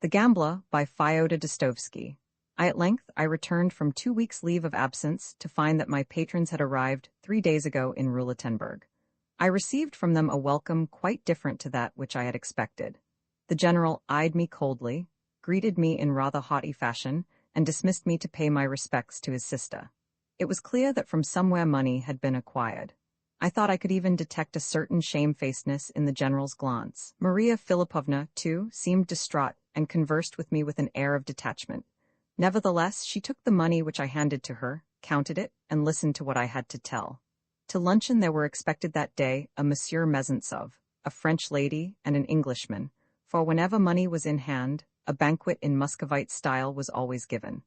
The Gambler by Fyodor Dostoevsky. I returned from 2 weeks' leave of absence to find that my patrons had arrived 3 days ago in Ruletenburg. I received from them a welcome quite different to that which I had expected. The general eyed me coldly, greeted me in rather haughty fashion, and dismissed me to pay my respects to his sister. It was clear that from somewhere money had been acquired. I thought I could even detect a certain shamefacedness in the general's glance. Maria Philipovna, too, seemed distraught and conversed with me with an air of detachment. Nevertheless, she took the money which I handed to her, counted it, and listened to what I had to tell. To luncheon there were expected that day a Monsieur Mezentsov, a French lady, and an Englishman, for whenever money was in hand, a banquet in Muscovite style was always given.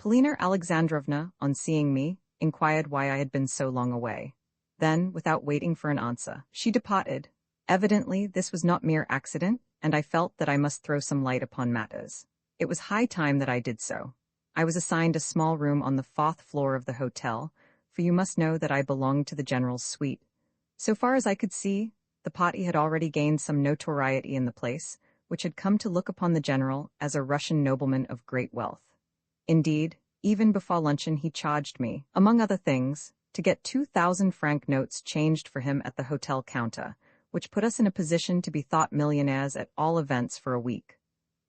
Polina Alexandrovna, on seeing me, inquired why I had been so long away. Then, without waiting for an answer, she departed. Evidently, this was not mere accident, and I felt that I must throw some light upon matters. It was high time that I did so. I was assigned a small room on the 4th floor of the hotel, for you must know that I belonged to the general's suite. So far as I could see, the party had already gained some notoriety in the place, which had come to look upon the general as a Russian nobleman of great wealth. Indeed, even before luncheon he charged me, among other things, to get 2,000-franc notes changed for him at the hotel counter, which put us in a position to be thought millionaires at all events for a week.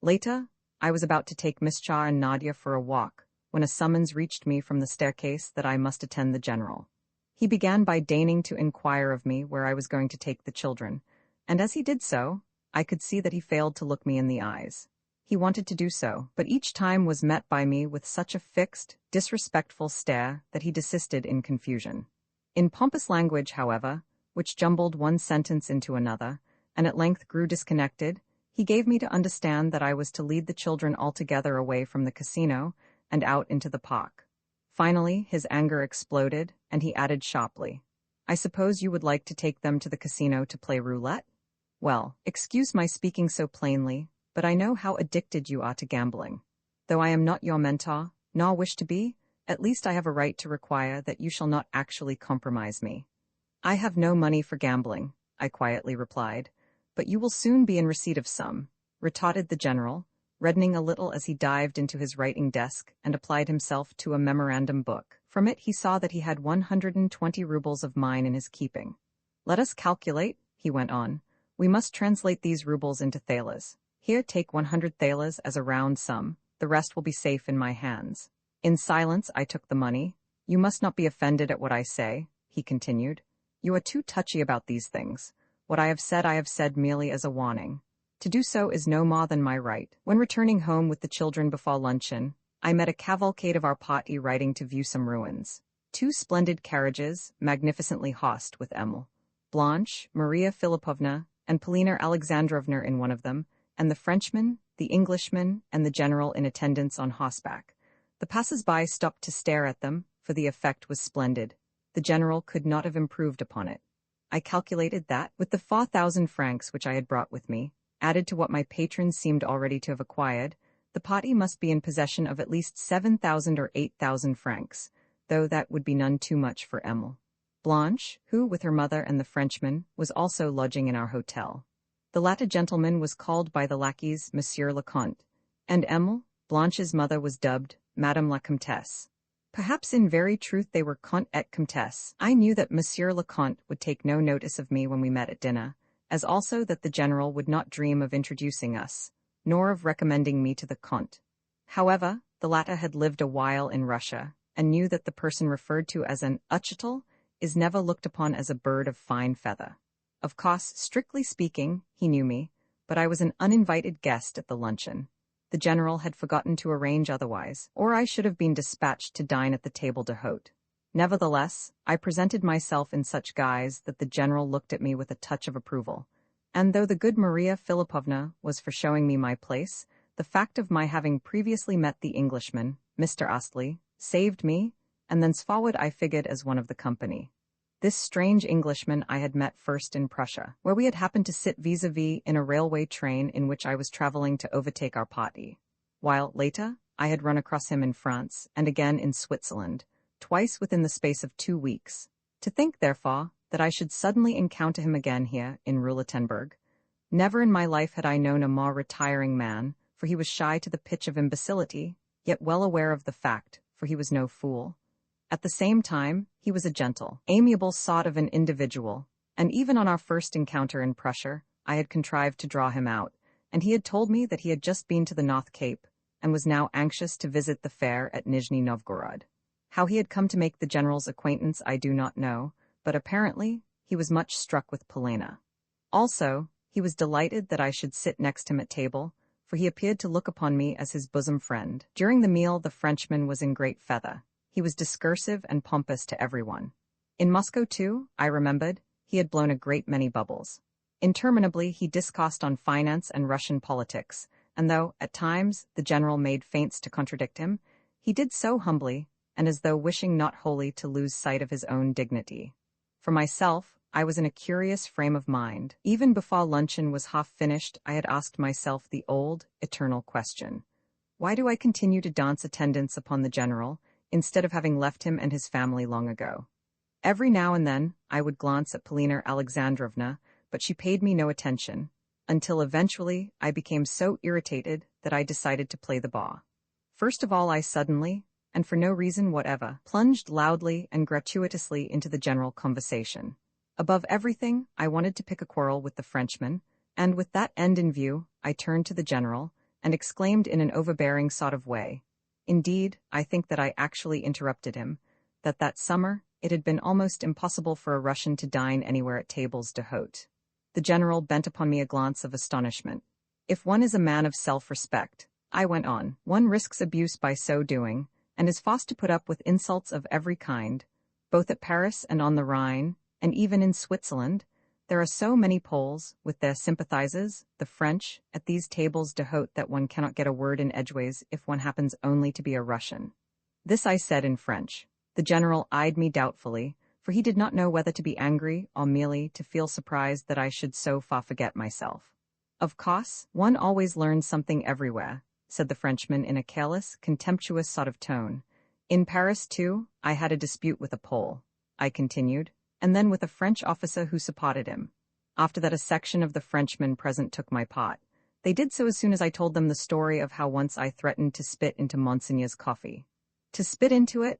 Later, I was about to take Miss Cha and Nadia for a walk, when a summons reached me from the staircase that I must attend the general. He began by deigning to inquire of me where I was going to take the children, and as he did so, I could see that he failed to look me in the eyes. He wanted to do so, but each time was met by me with such a fixed, disrespectful stare that he desisted in confusion. In pompous language, however, which jumbled one sentence into another, and at length grew disconnected, he gave me to understand that I was to lead the children altogether away from the casino and out into the park. Finally, his anger exploded, and he added sharply, "I suppose you would like to take them to the casino to play roulette? Well, excuse my speaking so plainly, but I know how addicted you are to gambling. Though I am not your mentor, nor wish to be, at least I have a right to require that you shall not actually compromise me." "I have no money for gambling," I quietly replied, "but you will soon be in receipt of some," retorted the general, reddening a little as he dived into his writing desk and applied himself to a memorandum book. From it he saw that he had 120 rubles of mine in his keeping. "Let us calculate," he went on. "We must translate these rubles into thalers. Here, take 100 thalers as a round sum. The rest will be safe in my hands." In silence I took the money. "You must not be offended at what I say," he continued. "You are too touchy about these things. What I have said merely as a warning. To do so is no more than my right." When returning home with the children before luncheon, I met a cavalcade of our party riding to view some ruins. 2 splendid carriages, magnificently horsed with Emil. Blanche, Maria Philipovna, and Polina Alexandrovna in one of them, and the Frenchman, the Englishman, and the general in attendance on horseback. The passers-by stopped to stare at them, for the effect was splendid. The general could not have improved upon it. I calculated that, with the 4,000 francs which I had brought with me, added to what my patrons seemed already to have acquired, the party must be in possession of at least 7,000 or 8,000 francs, though that would be none too much for Emil. Blanche, who, with her mother and the Frenchman, was also lodging in our hotel. The latter gentleman was called by the lackeys Monsieur le Comte, and Emil, Blanche's mother, was dubbed Madame la Comtesse. Perhaps in very truth they were Comte et Comtesse. I knew that Monsieur le Comte would take no notice of me when we met at dinner, as also that the general would not dream of introducing us, nor of recommending me to the Comte. However, the latter had lived a while in Russia, and knew that the person referred to as an uchtel is never looked upon as a bird of fine feather. Of course, strictly speaking, he knew me, but I was an uninvited guest at the luncheon. The general had forgotten to arrange otherwise, or I should have been dispatched to dine at the table d'hôte. Nevertheless, I presented myself in such guise that the general looked at me with a touch of approval, and though the good Maria Philipovna was for showing me my place, the fact of my having previously met the Englishman, Mr. Astley, saved me, and thenceforward I figured as one of the company. This strange Englishman I had met first in Prussia, where we had happened to sit vis-à-vis in a railway train in which I was traveling to overtake our party, while, later, I had run across him in France and again in Switzerland, twice within the space of 2 weeks. To think, therefore, that I should suddenly encounter him again here in Ruletenburg. Never in my life had I known a more retiring man, for he was shy to the pitch of imbecility, yet well aware of the fact, for he was no fool. At the same time, he was a gentle, amiable sort of an individual, and even on our first encounter in Prussia, I had contrived to draw him out, and he had told me that he had just been to the North Cape, and was now anxious to visit the fair at Nizhny Novgorod. How he had come to make the general's acquaintance I do not know, but apparently he was much struck with Polena. Also, he was delighted that I should sit next him at table, for he appeared to look upon me as his bosom friend. During the meal the Frenchman was in great feather. He was discursive and pompous to everyone. In Moscow, too, I remembered, he had blown a great many bubbles. Interminably he discoursed on finance and Russian politics, and though, at times, the general made feints to contradict him, he did so humbly, and as though wishing not wholly to lose sight of his own dignity. For myself, I was in a curious frame of mind. Even before luncheon was half finished, I had asked myself the old, eternal question. Why do I continue to dance attendance upon the general, instead of having left him and his family long ago? Every now and then, I would glance at Polina Alexandrovna, but she paid me no attention, until eventually I became so irritated that I decided to play the ball. First of all I suddenly, and for no reason whatever, plunged loudly and gratuitously into the general conversation. Above everything, I wanted to pick a quarrel with the Frenchman, and with that end in view, I turned to the general, and exclaimed in an overbearing sort of way. Indeed, I think that I actually interrupted him, that summer it had been almost impossible for a Russian to dine anywhere at tables d'hôte. The general bent upon me a glance of astonishment. If one is a man of self-respect, I went on, one risks abuse by so doing, and is forced to put up with insults of every kind, both at Paris and on the Rhine, and even in Switzerland. There are so many Poles, with their sympathizers, the French, at these tables d'hôte that one cannot get a word in edgeways if one happens only to be a Russian. This I said in French. The general eyed me doubtfully, for he did not know whether to be angry or merely to feel surprised that I should so far forget myself. Of course, one always learns something everywhere, said the Frenchman in a careless, contemptuous sort of tone. In Paris, too, I had a dispute with a Pole, I continued, and then with a French officer who supported him. After that a section of the Frenchmen present took my part. They did so as soon as I told them the story of how once I threatened to spit into Monseigneur's coffee. To spit into it?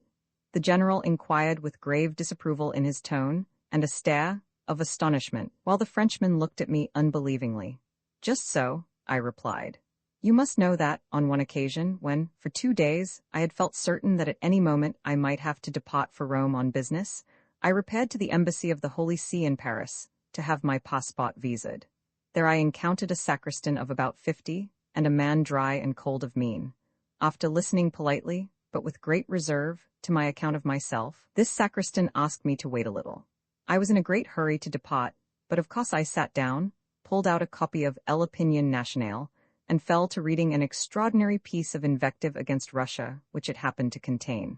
The general inquired with grave disapproval in his tone, and a stare of astonishment, while the Frenchman looked at me unbelievingly. Just so, I replied. You must know that, on one occasion, when, for 2 days, I had felt certain that at any moment I might have to depart for Rome on business, I repaired to the embassy of the Holy See in Paris, to have my passport visaed. There I encountered a sacristan of about 50, and a man dry and cold of mien. After listening politely, but with great reserve, to my account of myself, this sacristan asked me to wait a little. I was in a great hurry to depart, but of course I sat down, pulled out a copy of L'Opinion Nationale, and fell to reading an extraordinary piece of invective against Russia which it happened to contain.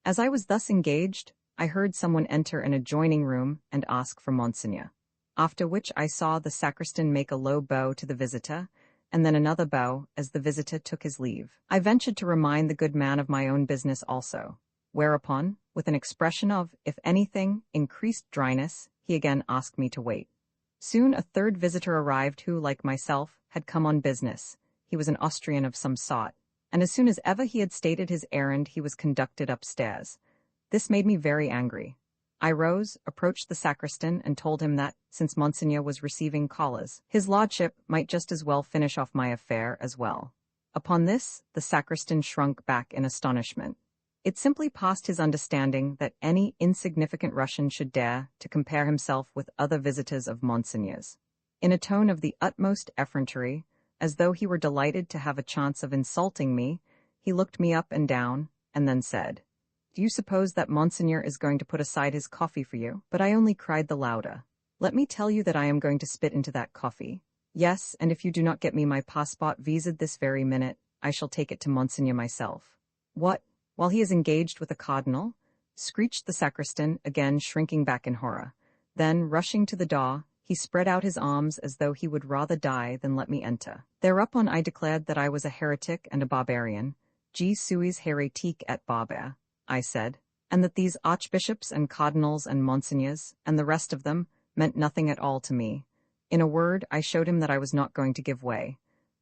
As I was thus engaged, I heard someone enter an adjoining room and ask for Monseigneur, after which I saw the sacristan make a low bow to the visitor, and then another bow as the visitor took his leave. I ventured to remind the good man of my own business also, whereupon, with an expression of, if anything, increased dryness, he again asked me to wait. Soon a third visitor arrived who, like myself, had come on business. He was an Austrian of some sort, and as soon as ever he had stated his errand he was conducted upstairs. This made me very angry. I rose, approached the sacristan, and told him that, since Monseigneur was receiving callers, his lordship might just as well finish off my affair as well. Upon this, the sacristan shrunk back in astonishment. It simply passed his understanding that any insignificant Russian should dare to compare himself with other visitors of Monseigneur's. In a tone of the utmost effrontery, as though he were delighted to have a chance of insulting me, he looked me up and down, and then said, "Do you suppose that Monseigneur is going to put aside his coffee for you?" But I only cried the louder, "Let me tell you that I am going to spit into that coffee. Yes, and if you do not get me my passport visaed this very minute, I shall take it to Monseigneur myself." "What? While he is engaged with a cardinal?" screeched the sacristan, again shrinking back in horror. Then, rushing to the door, he spread out his arms as though he would rather die than let me enter. Thereupon I declared that I was a heretic and a barbarian. Je suis hérétique et barbaire, I said, and that these archbishops and cardinals and monseigneurs, and the rest of them, meant nothing at all to me. In a word, I showed him that I was not going to give way.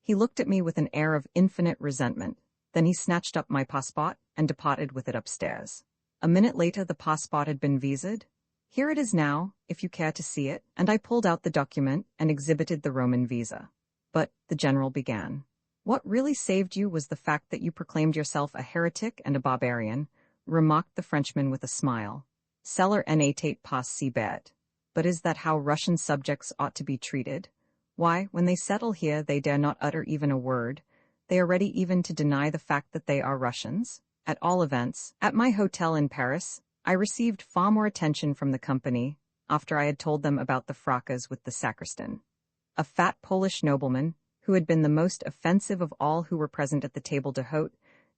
He looked at me with an air of infinite resentment. Then he snatched up my passport and departed with it upstairs. A minute later the passport had been visaed. Here it is now, if you care to see it, and I pulled out the document and exhibited the Roman visa. But, the general began. What really saved you was the fact that you proclaimed yourself a heretic and a barbarian, remarked the Frenchman with a smile. Celer n'était pas si bête. But is that how Russian subjects ought to be treated? Why, when they settle here they dare not utter even a word. They are ready even to deny the fact that they are Russians. At all events, at my hotel in Paris, I received far more attention from the company after I had told them about the fracas with the sacristan. A fat Polish nobleman, who had been the most offensive of all who were present at the table d'hôte,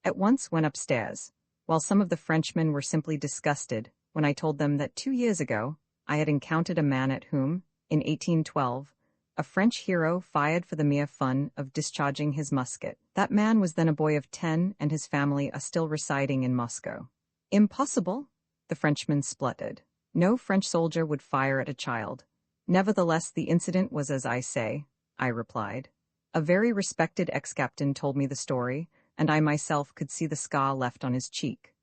at once went upstairs, while some of the Frenchmen were simply disgusted when I told them that 2 years ago I had encountered a man at whom, in 1812, a French hero fired for the mere fun of discharging his musket. That man was then a boy of 10 and his family are still residing in Moscow. Impossible, the Frenchman spluttered. No French soldier would fire at a child. Nevertheless, the incident was as I say, I replied. A very respected ex-captain told me the story, and I myself could see the scar left on his cheek.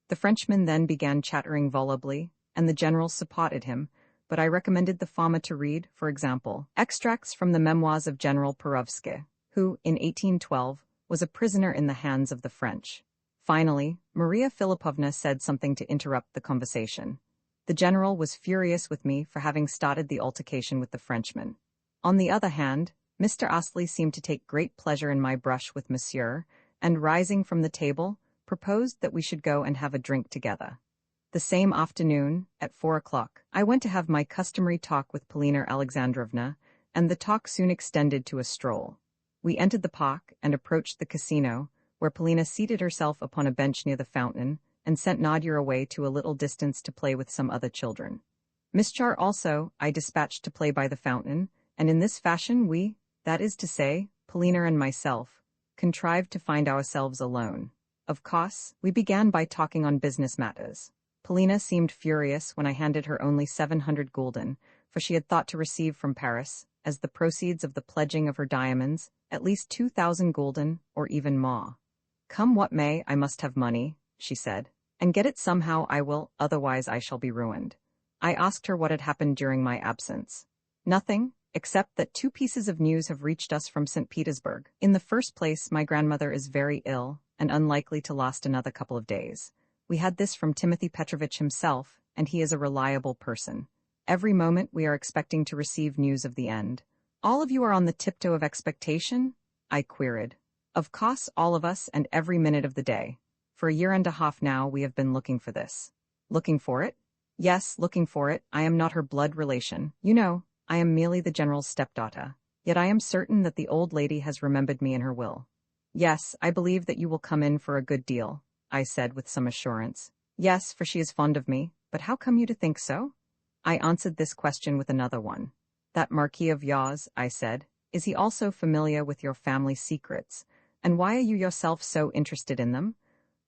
The Frenchman then began chattering volubly, and the general supported him, but I recommended the farmer to read, for example, extracts from the memoirs of General Perovsky, who, in 1812, was a prisoner in the hands of the French. Finally, Maria Filipovna said something to interrupt the conversation. The general was furious with me for having started the altercation with the Frenchman. On the other hand, Mr. Astley seemed to take great pleasure in my brush with Monsieur, and rising from the table, proposed that we should go and have a drink together. The same afternoon, at 4 o'clock, I went to have my customary talk with Polina Alexandrovna, and the talk soon extended to a stroll. We entered the park and approached the casino, where Polina seated herself upon a bench near the fountain and sent Nadia away to a little distance to play with some other children. Miss Char also I dispatched to play by the fountain, and in this fashion we, that is to say, Polina and myself, contrived to find ourselves alone. Of course, we began by talking on business matters. Polina seemed furious when I handed her only 700 gulden, for she had thought to receive from Paris, as the proceeds of the pledging of her diamonds, at least 2,000 gulden, or even more. Come what may, I must have money, she said, and get it somehow I will, otherwise I shall be ruined. I asked her what had happened during my absence. Nothing, except that 2 pieces of news have reached us from St. Petersburg. In the first place, my grandmother is very ill, and unlikely to last another couple of days. We had this from Timothy Petrovitch himself, and he is a reliable person. Every moment we are expecting to receive news of the end. All of you are on the tiptoe of expectation? I queried. Of course, all of us, and every minute of the day. For a year and a half now we have been looking for this. Looking for it? Yes, looking for it. I am not her blood relation. You know, I am merely the general's stepdaughter. Yet I am certain that the old lady has remembered me in her will. Yes, I believe that you will come in for a good deal, I said with some assurance. Yes, for she is fond of me, but how come you to think so? I answered this question with another one. That Marquis of yours, I said, is he also familiar with your family secrets, and why are you yourself so interested in them?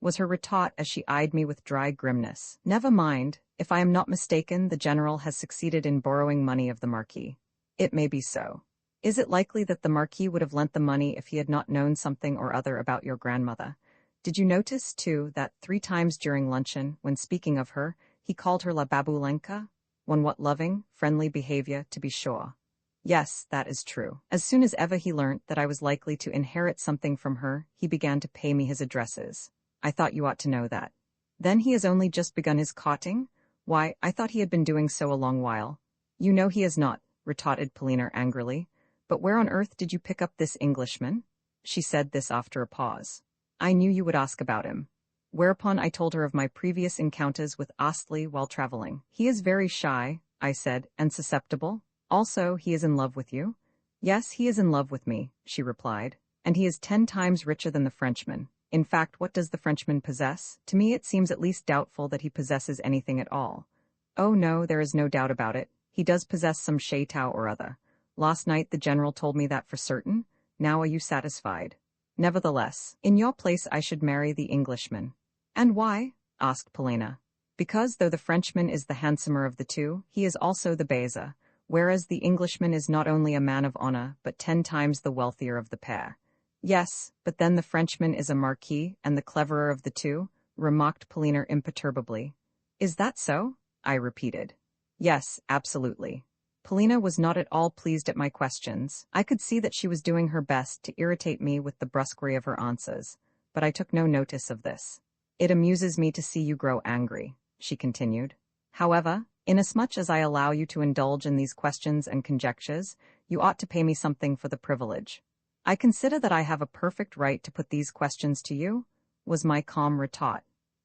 Was her retort as she eyed me with dry grimness. Never mind, if I am not mistaken, the general has succeeded in borrowing money of the Marquis. It may be so. Is it likely that the Marquis would have lent the money if he had not known something or other about your grandmother? Did you notice, too, that 3 times during luncheon, when speaking of her, he called her La Babulenka? What loving, friendly behavior, to be sure. Yes, that is true. As soon as ever he learnt that I was likely to inherit something from her, he began to pay me his addresses. I thought you ought to know that. Then he has only just begun his courting? Why, I thought he had been doing so a long while. You know he has not, retorted Polina angrily. But where on earth did you pick up this Englishman? She said this after a pause. I knew you would ask about him. Whereupon I told her of my previous encounters with Astley while traveling. He is very shy, I said, and susceptible. Also, he is in love with you. Yes, he is in love with me, she replied. And he is 10 times richer than the Frenchman. In fact, what does the Frenchman possess? To me it seems at least doubtful that he possesses anything at all. Oh no, there is no doubt about it. He does possess some chateau or other. Last night the general told me that for certain. Now are you satisfied? Nevertheless, in your place I should marry the Englishman. And why? Asked Polina. Because though the Frenchman is the handsomer of the two, he is also the baiser, whereas the Englishman is not only a man of honor but 10 times the wealthier of the pair. Yes, but then the Frenchman is a marquis and the cleverer of the two, remarked Polina imperturbably. Is that so? I repeated. Yes, absolutely. Polina was not at all pleased at my questions. I could see that she was doing her best to irritate me with the brusquerie of her answers, but I took no notice of this. It amuses me to see you grow angry, she continued. However, inasmuch as I allow you to indulge in these questions and conjectures, you ought to pay me something for the privilege. I consider that I have a perfect right to put these questions to you, was my calm retort,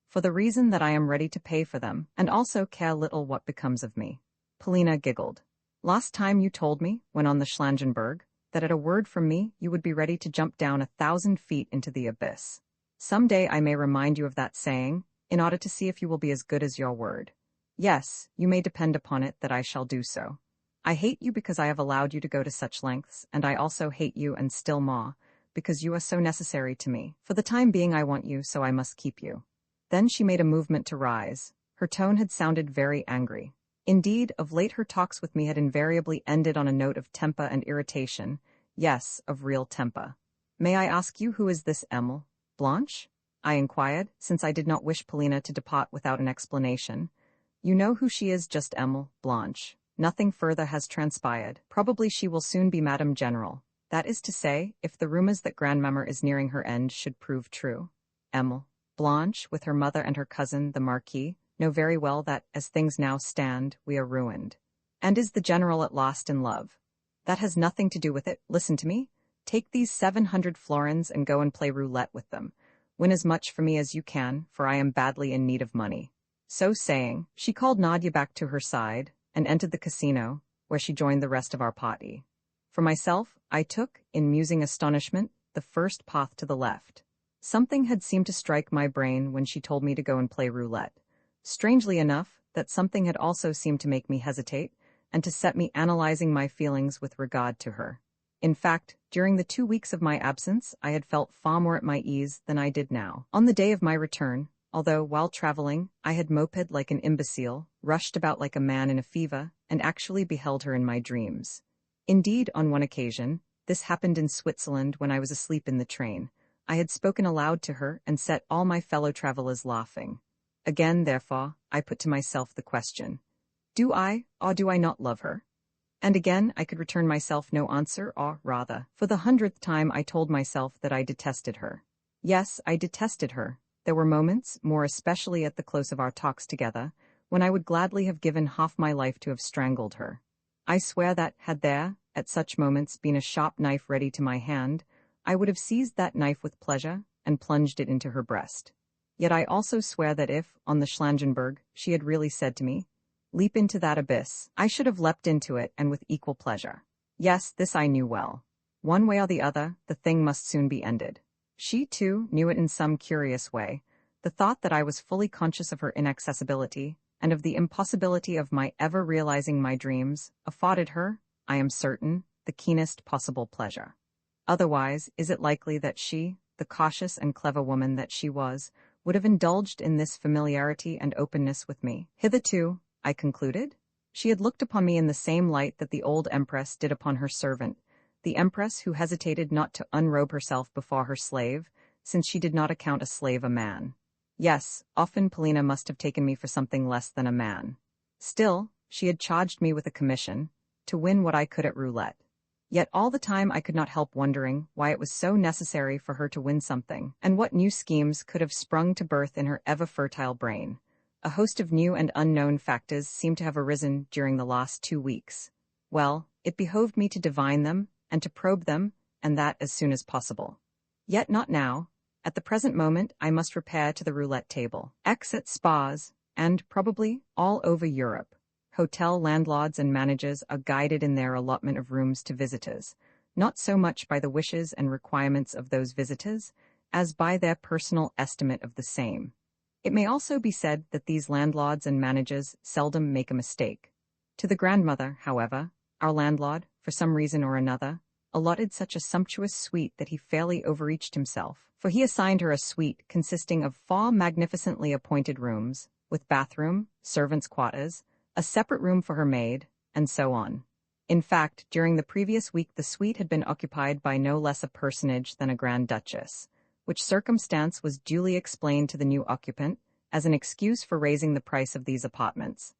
for the reason that I am ready to pay for them, and also care little what becomes of me. Polina giggled. Last time you told me, when on the Schlangenberg, that at a word from me you would be ready to jump down 1,000 feet into the abyss. Some day I may remind you of that saying, in order to see if you will be as good as your word. Yes, you may depend upon it that I shall do so. I hate you because I have allowed you to go to such lengths, and I also hate you and still more, because you are so necessary to me. For the time being I want you, so I must keep you. Then she made a movement to rise. Her tone had sounded very angry. Indeed, of late her talks with me had invariably ended on a note of temper and irritation. Yes, of real temper. May I ask you who is this Emile Blanche? I inquired, since I did not wish Polina to depart without an explanation. You know who she is, just Emile Blanche. Nothing further has transpired. Probably she will soon be Madame General. That is to say, if the rumors that Grandmamma is nearing her end should prove true. Emile Blanche, with her mother and her cousin, the Marquis, know very well that, as things now stand, we are ruined. And is the General at last in love? That has nothing to do with it. Listen to me. Take these 700 florins and go and play roulette with them. Win as much for me as you can, for I am badly in need of money. So saying, she called Nadia back to her side, and entered the casino, where she joined the rest of our party. For myself, I took, in musing astonishment, the first path to the left. Something had seemed to strike my brain when she told me to go and play roulette. Strangely enough, that something had also seemed to make me hesitate, and to set me analyzing my feelings with regard to her. In fact, during the 2 weeks of my absence, I had felt far more at my ease than I did now. On the day of my return, although, while traveling, I had moped like an imbecile, rushed about like a man in a fever, and actually beheld her in my dreams. Indeed, on one occasion, this happened in Switzerland when I was asleep in the train, I had spoken aloud to her and set all my fellow travelers laughing. Again, therefore, I put to myself the question, do I, or do I not love her? And again I could return myself no answer, or rather, for the 100th time I told myself that I detested her. Yes, I detested her. There were moments, more especially at the close of our talks together, when I would gladly have given half my life to have strangled her. I swear that, had there, at such moments, been a sharp knife ready to my hand, I would have seized that knife with pleasure and plunged it into her breast. Yet I also swear that if, on the Schlangenberg, she had really said to me, "Leap into that abyss," I should have leapt into it, and with equal pleasure. Yes, this I knew well. One way or the other, the thing must soon be ended. She, too, knew it in some curious way. The thought that I was fully conscious of her inaccessibility, and of the impossibility of my ever realizing my dreams, afforded her, I am certain, the keenest possible pleasure. Otherwise, is it likely that she, the cautious and clever woman that she was, would have indulged in this familiarity and openness with me? Hitherto, I concluded, she had looked upon me in the same light that the old empress did upon her servant, the empress who hesitated not to unrobe herself before her slave, since she did not account a slave a man. Yes, often Polina must have taken me for something less than a man. Still, she had charged me with a commission, to win what I could at roulette. Yet all the time I could not help wondering why it was so necessary for her to win something, and what new schemes could have sprung to birth in her ever-fertile brain. A host of new and unknown factors seemed to have arisen during the last 2 weeks. Well, it behoved me to divine them, and to probe them, and that as soon as possible. Yet not now. At the present moment I must repair to the roulette table. At spas, and, probably, all over Europe, hotel landlords and managers are guided in their allotment of rooms to visitors, not so much by the wishes and requirements of those visitors, as by their personal estimate of the same. It may also be said that these landlords and managers seldom make a mistake. To the grandmother, however, our landlord, for some reason or another, allotted such a sumptuous suite that he fairly overreached himself, for he assigned her a suite consisting of 4 magnificently appointed rooms, with bathroom, servants' quarters, a separate room for her maid, and so on. In fact, during the previous week the suite had been occupied by no less a personage than a Grand Duchess, which circumstance was duly explained to the new occupant as an excuse for raising the price of these apartments.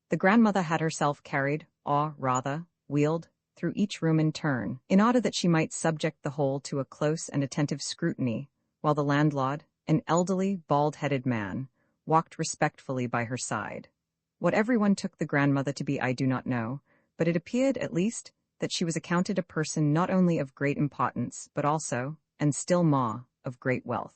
The grandmother had herself carried, or rather, wheeled, through each room in turn, in order that she might subject the whole to a close and attentive scrutiny, while the landlord, an elderly, bald-headed man, walked respectfully by her side. What everyone took the grandmother to be I do not know, but it appeared, at least, that she was accounted a person not only of great importance, but also, and still more, of great wealth.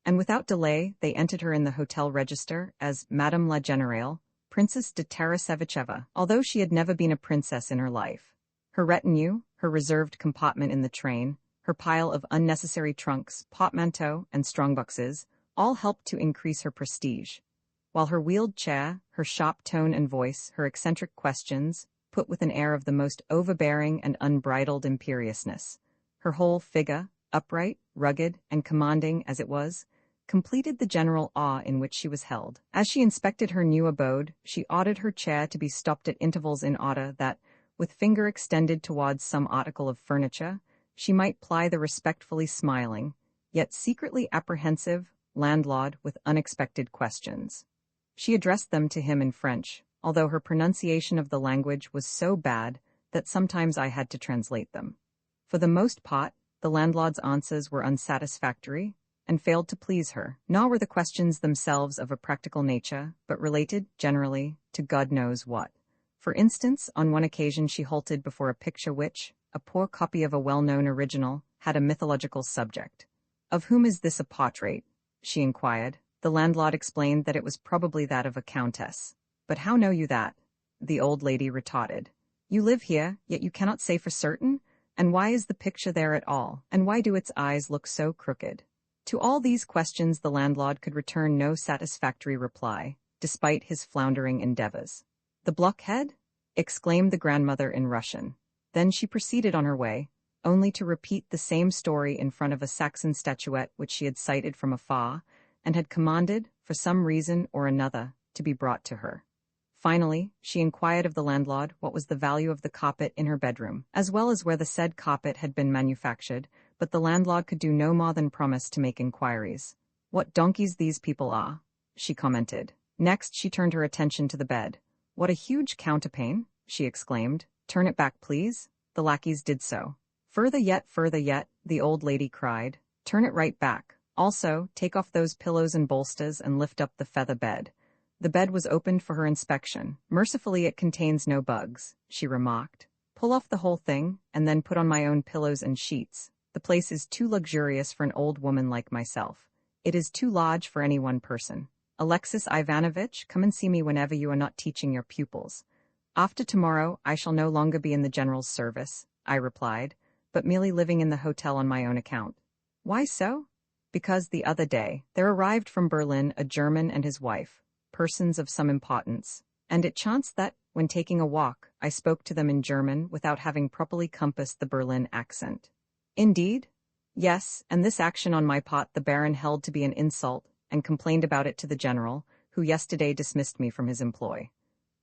And without delay they entered her in the hotel register as Madame la Générale, Princess de Tarasevicheva, although she had never been a princess in her life. Her retinue, her reserved compartment in the train, her pile of unnecessary trunks, portmanteaux, and strongboxes, all helped to increase her prestige, while her wheeled chair, her sharp tone and voice, her eccentric questions, put with an air of the most overbearing and unbridled imperiousness, her whole figure, upright, rugged, and commanding as it was, completed the general awe in which she was held. As she inspected her new abode, she ordered her chair to be stopped at intervals in order that, with finger extended towards some article of furniture, she might ply the respectfully smiling, yet secretly apprehensive, landlord with unexpected questions. She addressed them to him in French, although her pronunciation of the language was so bad that sometimes I had to translate them. For the most part, the landlord's answers were unsatisfactory and failed to please her, nor were the questions themselves of a practical nature, but related, generally, to God knows what. For instance, on one occasion she halted before a picture which, a poor copy of a well-known original, had a mythological subject. "Of whom is this a portrait?" she inquired. The landlord explained that it was probably that of a countess. "But how know you that?" the old lady retorted. "You live here, yet you cannot say for certain? And why is the picture there at all? And why do its eyes look so crooked?" To all these questions the landlord could return no satisfactory reply, despite his floundering endeavors. "The blockhead?" exclaimed the grandmother in Russian. Then she proceeded on her way, only to repeat the same story in front of a Saxon statuette which she had sighted from afar, and had commanded, for some reason or another, to be brought to her. Finally, she inquired of the landlord what was the value of the carpet in her bedroom, as well as where the said carpet had been manufactured, but the landlord could do no more than promise to make inquiries. "What donkeys these people are," she commented. Next she turned her attention to the bed. "What a huge counterpane," she exclaimed. "Turn it back, please." The lackeys did so. Further yet," the old lady cried. "Turn it right back. Also, take off those pillows and bolsters and lift up the feather bed." The bed was opened for her inspection. "Mercifully it contains no bugs," she remarked. "Pull off the whole thing, and then put on my own pillows and sheets. The place is too luxurious for an old woman like myself. It is too large for any one person. Alexis Ivanovitch, come and see me whenever you are not teaching your pupils." "After tomorrow I shall no longer be in the general's service," I replied, "but merely living in the hotel on my own account." "Why so?" "Because the other day there arrived from Berlin a German and his wife, persons of some importance, and it chanced that, when taking a walk, I spoke to them in German without having properly compassed the Berlin accent." "Indeed?" "Yes, and this action on my part the Baron held to be an insult, and complained about it to the general, who yesterday dismissed me from his employ."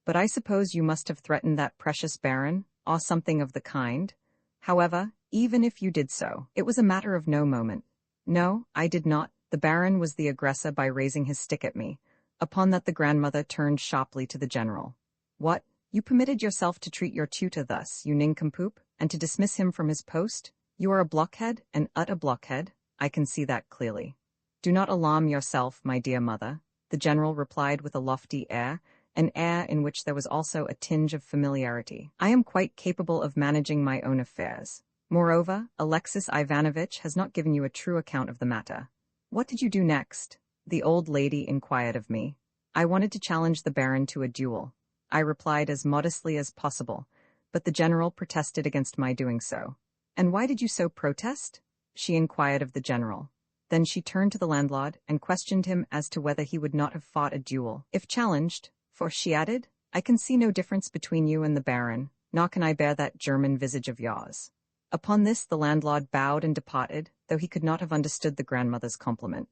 "But I suppose you must have threatened that precious Baron, or something of the kind? However, even if you did so, it was a matter of no moment." "No, I did not. The Baron was the aggressor by raising his stick at me." Upon that the grandmother turned sharply to the general. "What? You permitted yourself to treat your tutor thus, you nincompoop, and to dismiss him from his post? You are a blockhead, an utter blockhead. I can see that clearly." "Do not alarm yourself, my dear mother," the general replied with a lofty air, an air in which there was also a tinge of familiarity. "I am quite capable of managing my own affairs. Moreover, Alexis Ivanovitch has not given you a true account of the matter." "What did you do next?" the old lady inquired of me. "I wanted to challenge the Baron to a duel," I replied as modestly as possible, but the general protested against my doing so. "And why did you so protest?" she inquired of the general. Then she turned to the landlord and questioned him as to whether he would not have fought a duel, if challenged, for, she added, "I can see no difference between you and the Baron, nor can I bear that German visage of yours." Upon this the landlord bowed and departed, though he could not have understood the grandmother's compliment.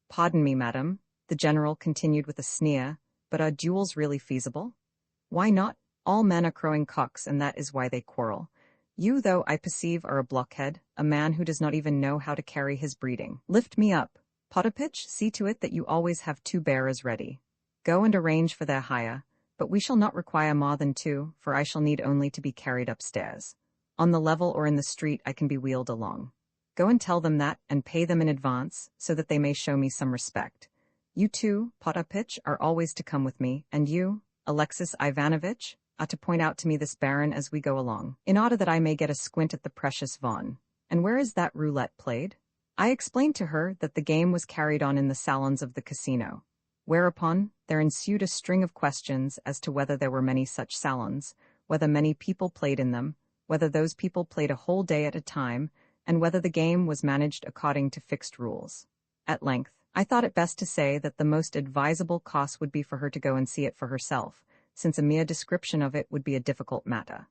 "Pardon me, madam," the general continued with a sneer, "but are duels really feasible?" "Why not?" All men are crowing cocks, and that is why they quarrel. You, though, I perceive, are a blockhead, a man who does not even know how to carry his breeding. Lift me up. Potapitch, see to it that you always have 2 bearers ready. Go and arrange for their hire, but we shall not require more than 2, for I shall need only to be carried upstairs. On the level or in the street I can be wheeled along. Go and tell them that, and pay them in advance, so that they may show me some respect. You too, Potapitch, are always to come with me, and you, Alexis Ivanovitch, are to point out to me this baron as we go along, in order that I may get a squint at the precious Von. And where is that roulette played? I explained to her that the game was carried on in the salons of the casino. Whereupon, there ensued a string of questions as to whether there were many such salons, whether many people played in them, whether those people played a whole day at a time, and whether the game was managed according to fixed rules. At length, I thought it best to say that the most advisable course would be for her to go and see it for herself, since a mere description of it would be a difficult matter.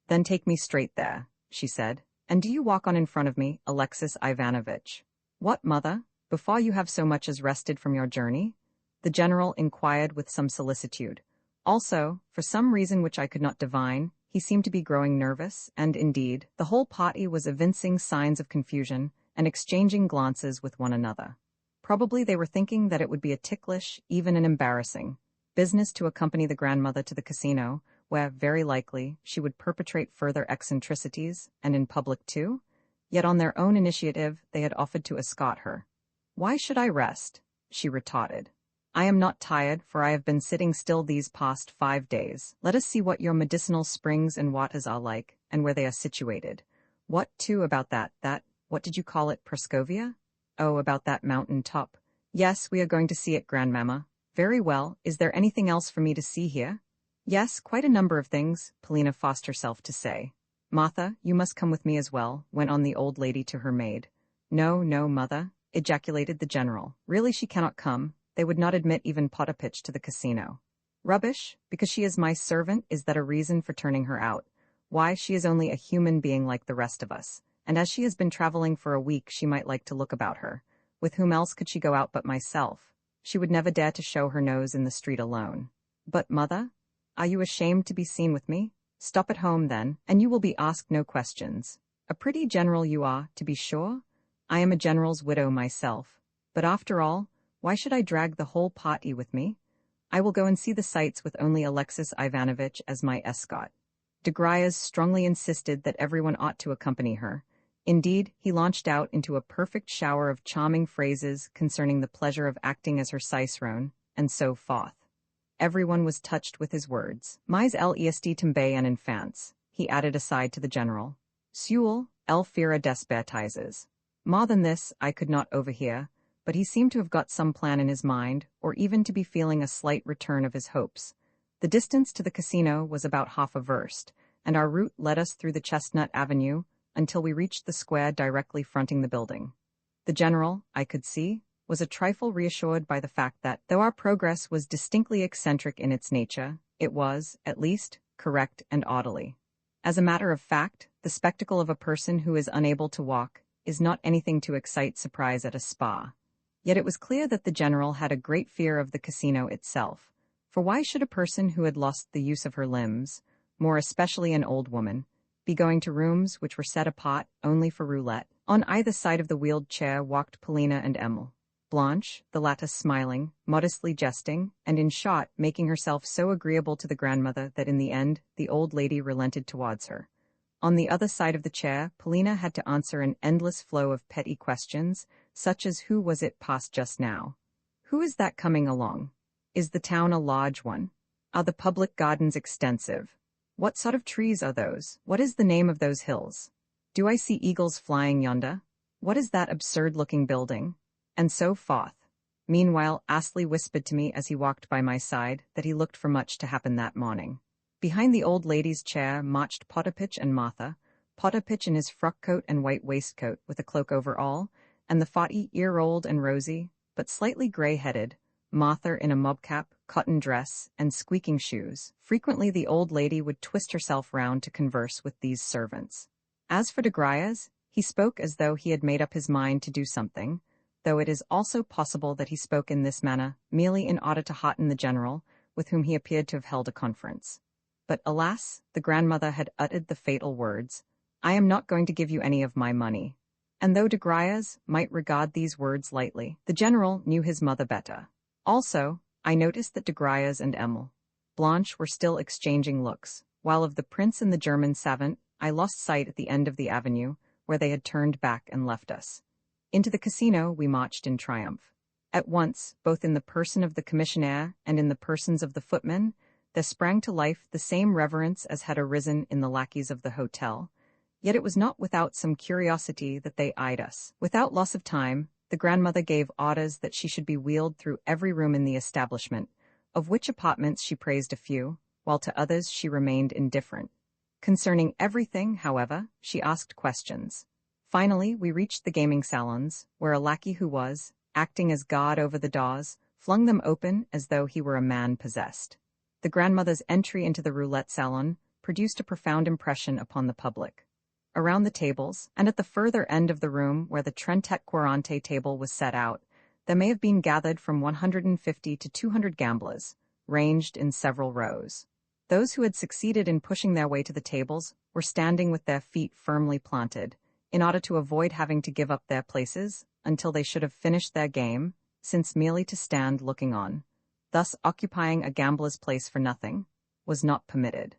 Then take me straight there, she said, and do you walk on in front of me, Alexis Ivanovitch. What, mother, before you have so much as rested from your journey? The general inquired with some solicitude. Also, for some reason which I could not divine, he seemed to be growing nervous, and indeed, the whole party was evincing signs of confusion and exchanging glances with one another. Probably they were thinking that it would be a ticklish, even an embarrassing, business to accompany the grandmother to the casino, where, very likely, she would perpetrate further eccentricities, and in public too? Yet on their own initiative they had offered to escort her. "Why should I rest?" she retorted. "I am not tired, for I have been sitting still these past 5 days. Let us see what your medicinal springs and waters are like, and where they are situated. What, too, about that, what did you call it, Prascovia? Oh, about that mountain top. Yes, we are going to see it, grandmamma. Very well, is there anything else for me to see here?" "Yes, quite a number of things," Polina forced herself to say. "Martha, you must come with me as well," went on the old lady to her maid. "No, no, mother," ejaculated the general. "Really she cannot come. They would not admit even Potapitch to the casino." "Rubbish, because she is my servant, is that a reason for turning her out? Why, she is only a human being like the rest of us, and as she has been traveling for a week she might like to look about her. With whom else could she go out but myself? She would never dare to show her nose in the street alone." "But, mother, are you ashamed to be seen with me? Stop at home, then, and you will be asked no questions. A pretty general you are, to be sure. I am a general's widow myself. But after all, why should I drag the whole party with me? I will go and see the sights with only Alexis Ivanovitch as my escort." De Griers strongly insisted that everyone ought to accompany her. Indeed, he launched out into a perfect shower of charming phrases concerning the pleasure of acting as her cicerone, and so forth. Everyone was touched with his words. "Mais l'est tombé en enfance," he added aside to the general. "Seul, elle fera des bêtises." More than this I could not overhear, but he seemed to have got some plan in his mind, or even to be feeling a slight return of his hopes. The distance to the casino was about half a verst, and our route led us through the Chestnut Avenue until we reached the square directly fronting the building. The general, I could see, was a trifle reassured by the fact that, though our progress was distinctly eccentric in its nature, it was, at least, correct and orderly. As a matter of fact, the spectacle of a person who is unable to walk is not anything to excite surprise at a spa. Yet it was clear that the general had a great fear of the casino itself, for why should a person who had lost the use of her limbs, more especially an old woman, be going to rooms which were set apart only for roulette? On either side of the wheeled chair walked Polina and Emil. Blanche, the latter smiling, modestly jesting, and in short making herself so agreeable to the grandmother that in the end the old lady relented towards her. On the other side of the chair, Polina had to answer an endless flow of petty questions, such as who was it passed just now? Who is that coming along? Is the town a large one? Are the public gardens extensive? What sort of trees are those? What is the name of those hills? Do I see eagles flying yonder? What is that absurd-looking building? And so forth. Meanwhile, Astley whispered to me as he walked by my side that he looked for much to happen that morning. Behind the old lady's chair marched Potapitch and Martha, Potapitch in his frock coat and white waistcoat with a cloak over all, and the 40-year-old and rosy, but slightly gray-headed, Martha in a mobcap, cotton dress, and squeaking shoes. Frequently the old lady would twist herself round to converse with these servants. As for de Griers, he spoke as though he had made up his mind to do something, though it is also possible that he spoke in this manner merely in order to hearten the general, with whom he appeared to have held a conference. But alas, the grandmother had uttered the fatal words, "I am not going to give you any of my money." And though de Griers might regard these words lightly, the general knew his mother better. Also, I noticed that de Griers and Emil Blanche were still exchanging looks, while of the prince and the German savant, I lost sight at the end of the avenue, where they had turned back and left us. Into the casino we marched in triumph. At once, both in the person of the commissionaire and in the persons of the footmen, there sprang to life the same reverence as had arisen in the lackeys of the hotel, yet it was not without some curiosity that they eyed us. Without loss of time, the grandmother gave orders that she should be wheeled through every room in the establishment, of which apartments she praised a few, while to others she remained indifferent. Concerning everything, however, she asked questions. Finally, we reached the gaming salons, where a lackey who was, acting as guard over the doors, flung them open as though he were a man possessed. The grandmother's entry into the roulette salon produced a profound impression upon the public. Around the tables, and at the further end of the room where the 30 table was set out, there may have been gathered from 150 to 200 gamblers, ranged in several rows. Those who had succeeded in pushing their way to the tables were standing with their feet firmly planted, in order to avoid having to give up their places until they should have finished their game, since merely to stand looking on, thus occupying a gambler's place for nothing, was not permitted.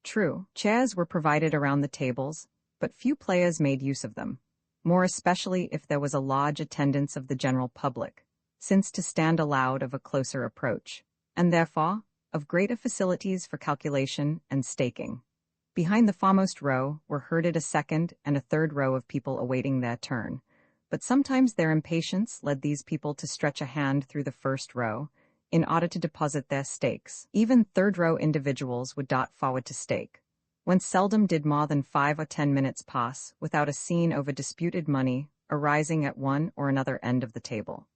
True, chairs were provided around the tables, but few players made use of them, more especially if there was a large attendance of the general public, since to stand allowed of a closer approach, and therefore of greater facilities for calculation and staking. Behind the foremost row were herded a second and a third row of people awaiting their turn, but sometimes their impatience led these people to stretch a hand through the first row in order to deposit their stakes. Even third-row individuals would dart forward to stake, whence seldom did more than 5 or 10 minutes pass without a scene over disputed money arising at one or another end of the table.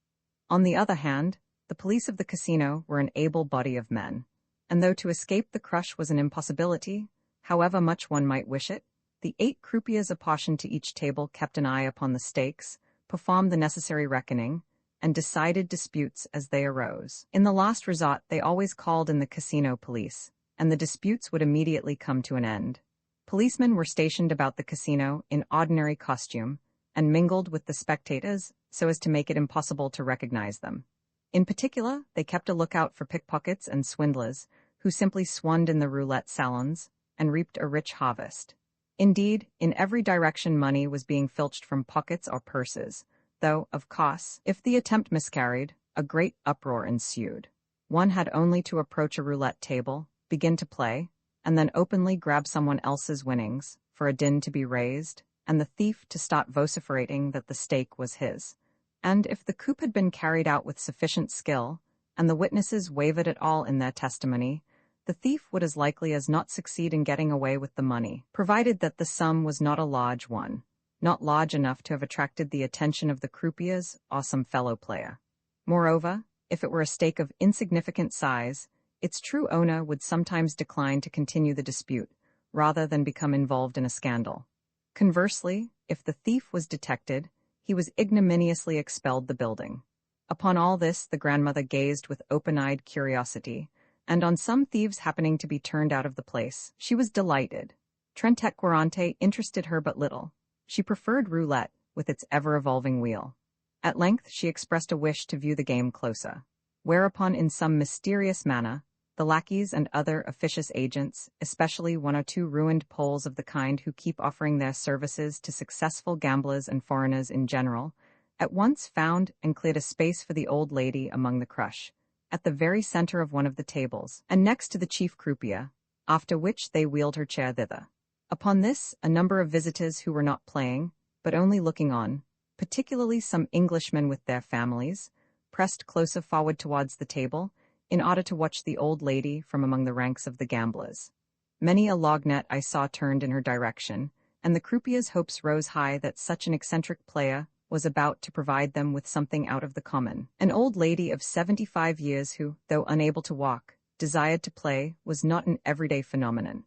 On the other hand, the police of the casino were an able body of men, and though to escape the crush was an impossibility, however much one might wish it, the 8 croupiers apportioned to each table kept an eye upon the stakes, performed the necessary reckoning, and decided disputes as they arose. In the last resort, they always called in the casino police, and the disputes would immediately come to an end. Policemen were stationed about the casino in ordinary costume, and mingled with the spectators so as to make it impossible to recognize them. In particular, they kept a lookout for pickpockets and swindlers, who simply swanned in the roulette salons and reaped a rich harvest. Indeed, in every direction money was being filched from pockets or purses, though, of course, if the attempt miscarried, a great uproar ensued. One had only to approach a roulette table, begin to play, and then openly grab someone else's winnings, for a din to be raised, and the thief to start vociferating that the stake was his. And if the coup had been carried out with sufficient skill, and the witnesses wavered at all in their testimony, the thief would as likely as not succeed in getting away with the money, provided that the sum was not a large one, not large enough to have attracted the attention of the croupiers or some fellow player. Moreover, if it were a stake of insignificant size, its true owner would sometimes decline to continue the dispute, rather than become involved in a scandal. Conversely, if the thief was detected, he was ignominiously expelled the building. Upon all this the grandmother gazed with open-eyed curiosity, and on some thieves happening to be turned out of the place, she was delighted. 30 interested her but little. She preferred roulette, with its ever-evolving wheel. At length she expressed a wish to view the game closer, whereupon in some mysterious manner, the lackeys and other officious agents, especially 1 or 2 ruined Poles of the kind who keep offering their services to successful gamblers and foreigners in general, at once found and cleared a space for the old lady among the crush, at the very center of one of the tables, and next to the chief croupier, after which they wheeled her chair thither. Upon this, a number of visitors who were not playing, but only looking on, particularly some Englishmen with their families, pressed closer forward towards the table, in order to watch the old lady from among the ranks of the gamblers. Many a lorgnette I saw turned in her direction, and the croupier's hopes rose high that such an eccentric player was about to provide them with something out of the common. An old lady of 75 years who, though unable to walk, desired to play, was not an everyday phenomenon.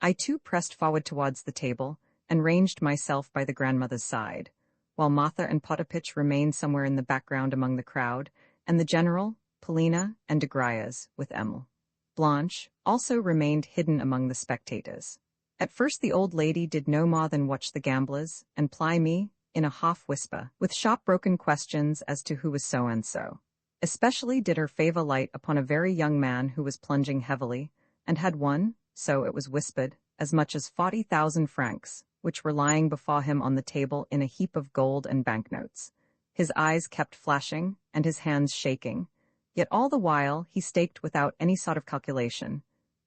I too pressed forward towards the table, and ranged myself by the grandmother's side, while Martha and Potapitch remained somewhere in the background among the crowd, and the general, Polina, and de Griers, with Emil Blanche, also remained hidden among the spectators. At first the old lady did no more than watch the gamblers and ply me, in a half-whisper, with sharp broken questions as to who was so-and-so. Especially did her favor light upon a very young man who was plunging heavily, and had won, so it was whispered, as much as 40,000 francs, which were lying before him on the table in a heap of gold and banknotes. His eyes kept flashing, and his hands shaking, yet all the while he staked without any sort of calculation,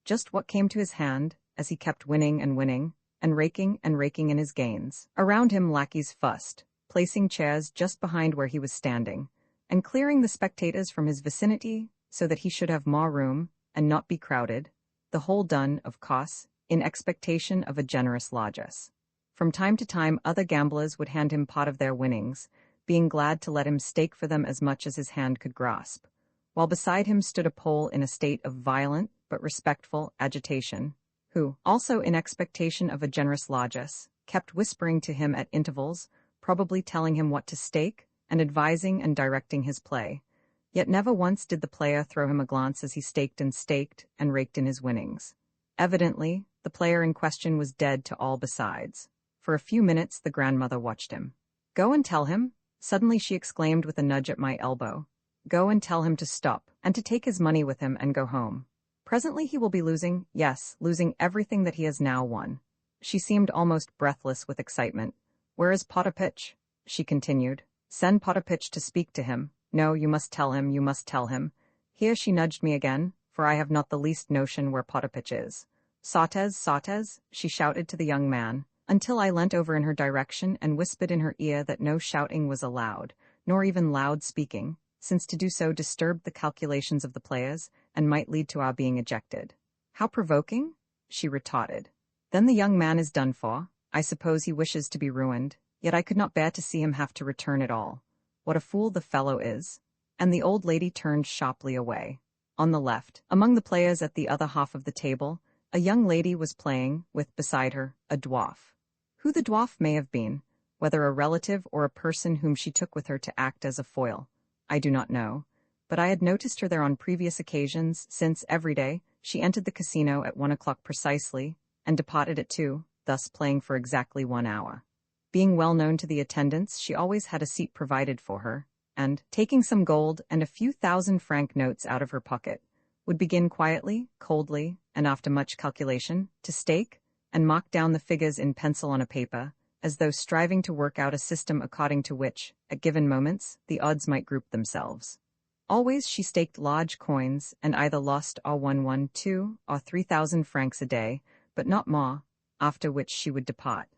just what came to his hand, as he kept winning, and raking in his gains. Around him lackeys fussed, placing chairs just behind where he was standing, and clearing the spectators from his vicinity so that he should have more room and not be crowded, the whole done, of course, in expectation of a generous largesse. From time to time other gamblers would hand him part of their winnings, being glad to let him stake for them as much as his hand could grasp, while beside him stood a Pole in a state of violent but respectful agitation, who, also in expectation of a generous largesse, kept whispering to him at intervals, probably telling him what to stake, and advising and directing his play. Yet never once did the player throw him a glance as he staked and raked in his winnings. Evidently, the player in question was dead to all besides. For a few minutes the grandmother watched him. "Go and tell him," suddenly she exclaimed with a nudge at my elbow. "Go and tell him to stop, and to take his money with him and go home. Presently he will be losing everything that he has now won." She seemed almost breathless with excitement. "Where is Potapitch?" she continued. "Send Potapitch to speak to him. No, you must tell him. Here she nudged me again, for I have not the least notion where Potapitch is. Sautez, she shouted to the young man, until I leant over in her direction and whispered in her ear that no shouting was allowed, nor even loud speaking, since to do so disturbed the calculations of the players and might lead to our being ejected. "How provoking?" she retorted. "Then the young man is done for. I suppose he wishes to be ruined, yet I could not bear to see him have to return it all. What a fool the fellow is." And the old lady turned sharply away. On the left, among the players at the other half of the table, a young lady was playing, with beside her, a dwarf. Who the dwarf may have been, whether a relative or a person whom she took with her to act as a foil, I do not know, but I had noticed her there on previous occasions, since every day she entered the casino at 1 o'clock precisely, and departed at 2, thus playing for exactly 1 hour. Being well known to the attendants, she always had a seat provided for her, and, taking some gold and a few 1,000-franc notes out of her pocket, would begin quietly, coldly, and after much calculation, to stake, and mark down the figures in pencil on a paper, as though striving to work out a system according to which, at given moments, the odds might group themselves. Always she staked large coins, and either lost or won 2 or 3,000 francs a day, but not more, after which she would depart.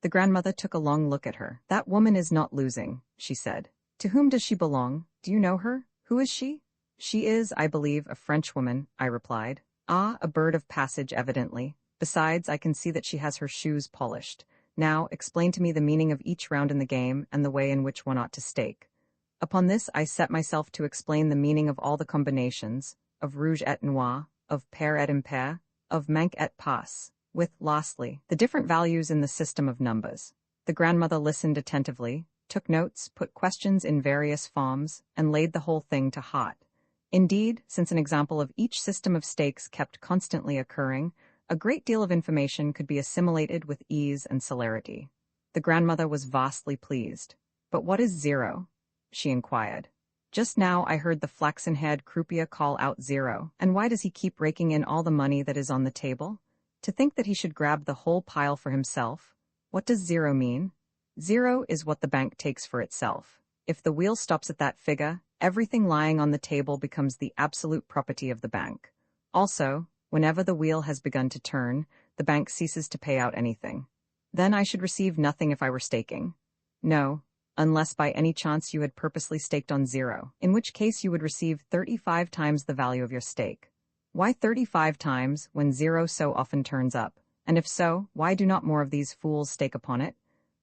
The grandmother took a long look at her. "That woman is not losing," she said. "To whom does she belong? Do you know her? Who is she?" "She is, I believe, a Frenchwoman," I replied. "Ah, a bird of passage, evidently. Besides, I can see that she has her shoes polished. Now, explain to me the meaning of each round in the game and the way in which one ought to stake." Upon this I set myself to explain the meaning of all the combinations, of rouge et noir, of pair et impair, of manque et passe, with, lastly, the different values in the system of numbers. The grandmother listened attentively, took notes, put questions in various forms, and laid the whole thing to heart. Indeed, since an example of each system of stakes kept constantly occurring, a great deal of information could be assimilated with ease and celerity. The grandmother was vastly pleased. "But what is 0? She inquired. "Just now I heard the flaxen-haired croupier call out 0, and why does he keep raking in all the money that is on the table? To think that he should grab the whole pile for himself. What does 0 mean? 0 is what the bank takes for itself. If the wheel stops at that figure, everything lying on the table becomes the absolute property of the bank. Also, whenever the wheel has begun to turn, the bank ceases to pay out anything. Then I should receive nothing if I were staking. No, unless by any chance you had purposely staked on 0, in which case you would receive 35 times the value of your stake. Why 35 times, when 0 so often turns up? And if so, why do not more of these fools stake upon it?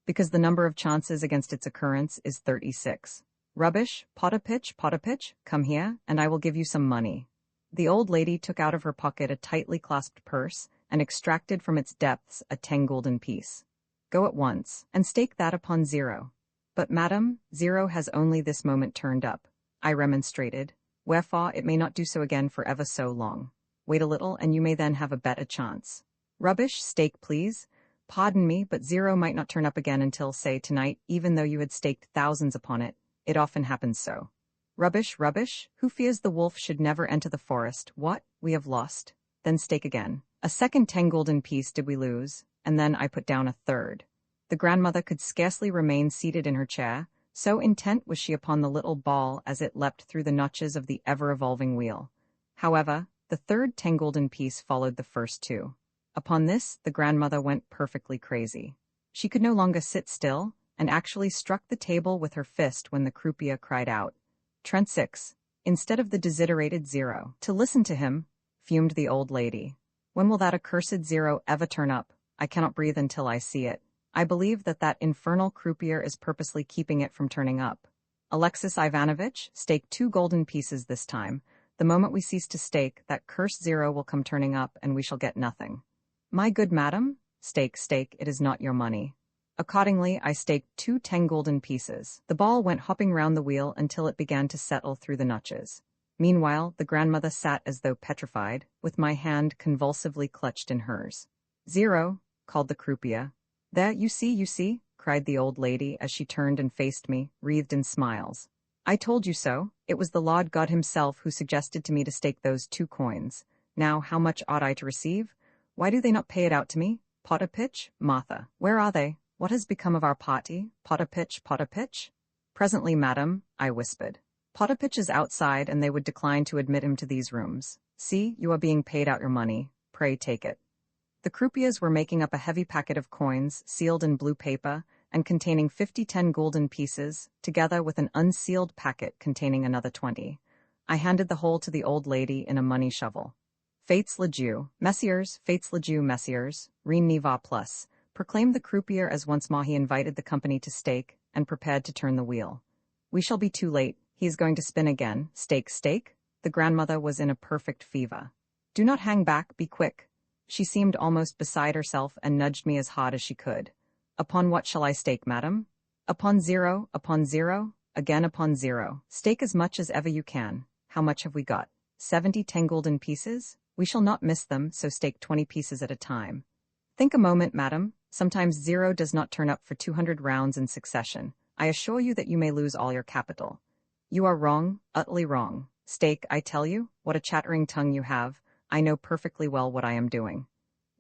Because the number of chances against its occurrence is 36. Rubbish, Potapitch, come here, and I will give you some money." The old lady took out of her pocket a tightly clasped purse, and extracted from its depths a 10 gulden piece. "Go at once, and stake that upon 0. "But, madam, 0 has only this moment turned up," I remonstrated. "Wherefore it may not do so again for ever so long." Wait a little and you may then have a better chance. Rubbish, stake please. Pardon me, but zero might not turn up again until, say, tonight, even though you had staked thousands upon it. It often happens so. Rubbish, rubbish. Who fears the wolf should never enter the forest? What? We have lost. Then stake again. A second 10 golden piece did we lose, and then I put down a third. The grandmother could scarcely remain seated in her chair, so intent was she upon the little ball as it leapt through the notches of the ever-evolving wheel. However, the third 10 golden piece followed the first two. Upon this, the grandmother went perfectly crazy. She could no longer sit still, and actually struck the table with her fist when the croupier cried out, "Trent 6, instead of the desiderated 0. To listen to him, fumed the old lady. When will that accursed 0 ever turn up? I cannot breathe until I see it. I believe that infernal croupier is purposely keeping it from turning up. Alexis Ivanovitch, stake 2 golden pieces this time. The moment we cease to stake, that cursed 0 will come turning up and we shall get nothing. My good madam, stake, it is not your money." Accordingly, I staked 2 10 golden pieces. The ball went hopping round the wheel until it began to settle through the notches. Meanwhile, the grandmother sat as though petrified, with my hand convulsively clutched in hers. "0, called the croupier. "There, you see, cried the old lady as she turned and faced me, wreathed in smiles. "I told you so. It was the Lord God himself who suggested to me to stake those 2 coins. Now, how much ought I to receive? Why do they not pay it out to me? Potter Pitch, Martha, where are they? What has become of our party? Potter Pitch, Potter Pitch?" "Presently, madam," I whispered. "Potter Pitch is outside and they would decline to admit him to these rooms. See, you are being paid out your money. Pray take it." The croupiers were making up a heavy packet of coins, sealed in blue paper, and containing 50 10 golden pieces, together with an unsealed packet containing another 20. I handed the whole to the old lady in a money shovel. "Fates legiu, messieurs, fates legiu, messieurs, rien n'y va plus," proclaimed the croupier as once more he invited the company to stake, and prepared to turn the wheel. "We shall be too late. He is going to spin again. Stake. The grandmother was in a perfect fever. "Do not hang back, be quick." She seemed almost beside herself and nudged me as hard as she could. "Upon what shall I stake, madam?" Upon 0, again upon 0. "Stake as much as ever you can. How much have we got? 70 10 golden pieces? We shall not miss them, so stake 20 pieces at a time." "Think a moment, madam. Sometimes 0 does not turn up for 200 rounds in succession. I assure you that you may lose all your capital." "You are wrong, utterly wrong. Stake, I tell you. What a chattering tongue you have. I know perfectly well what I am doing."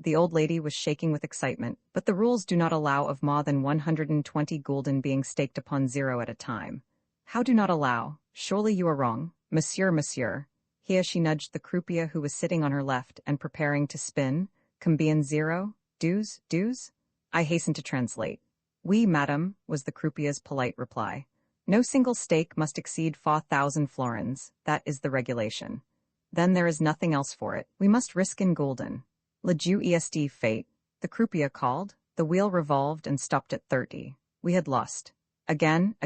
The old lady was shaking with excitement, but the rules do not allow of more than 120 gulden being staked upon 0 at a time. "How do not allow? Surely you are wrong. Monsieur. Here she nudged the croupier who was sitting on her left and preparing to spin. "Combien 0? Douze? I hastened to translate. "Oui, madame," was the croupier's polite reply. "No single stake must exceed 4,000 florins. That is the regulation. Then there is nothing else for it. We must risk in gulden." "Le Dieu est fate," the croupier called. The wheel revolved and stopped at 30. We had lost. Again,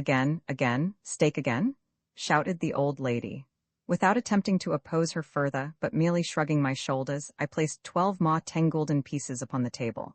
stake again?" shouted the old lady. Without attempting to oppose her further, but merely shrugging my shoulders, I placed 12 more 10 golden pieces upon the table.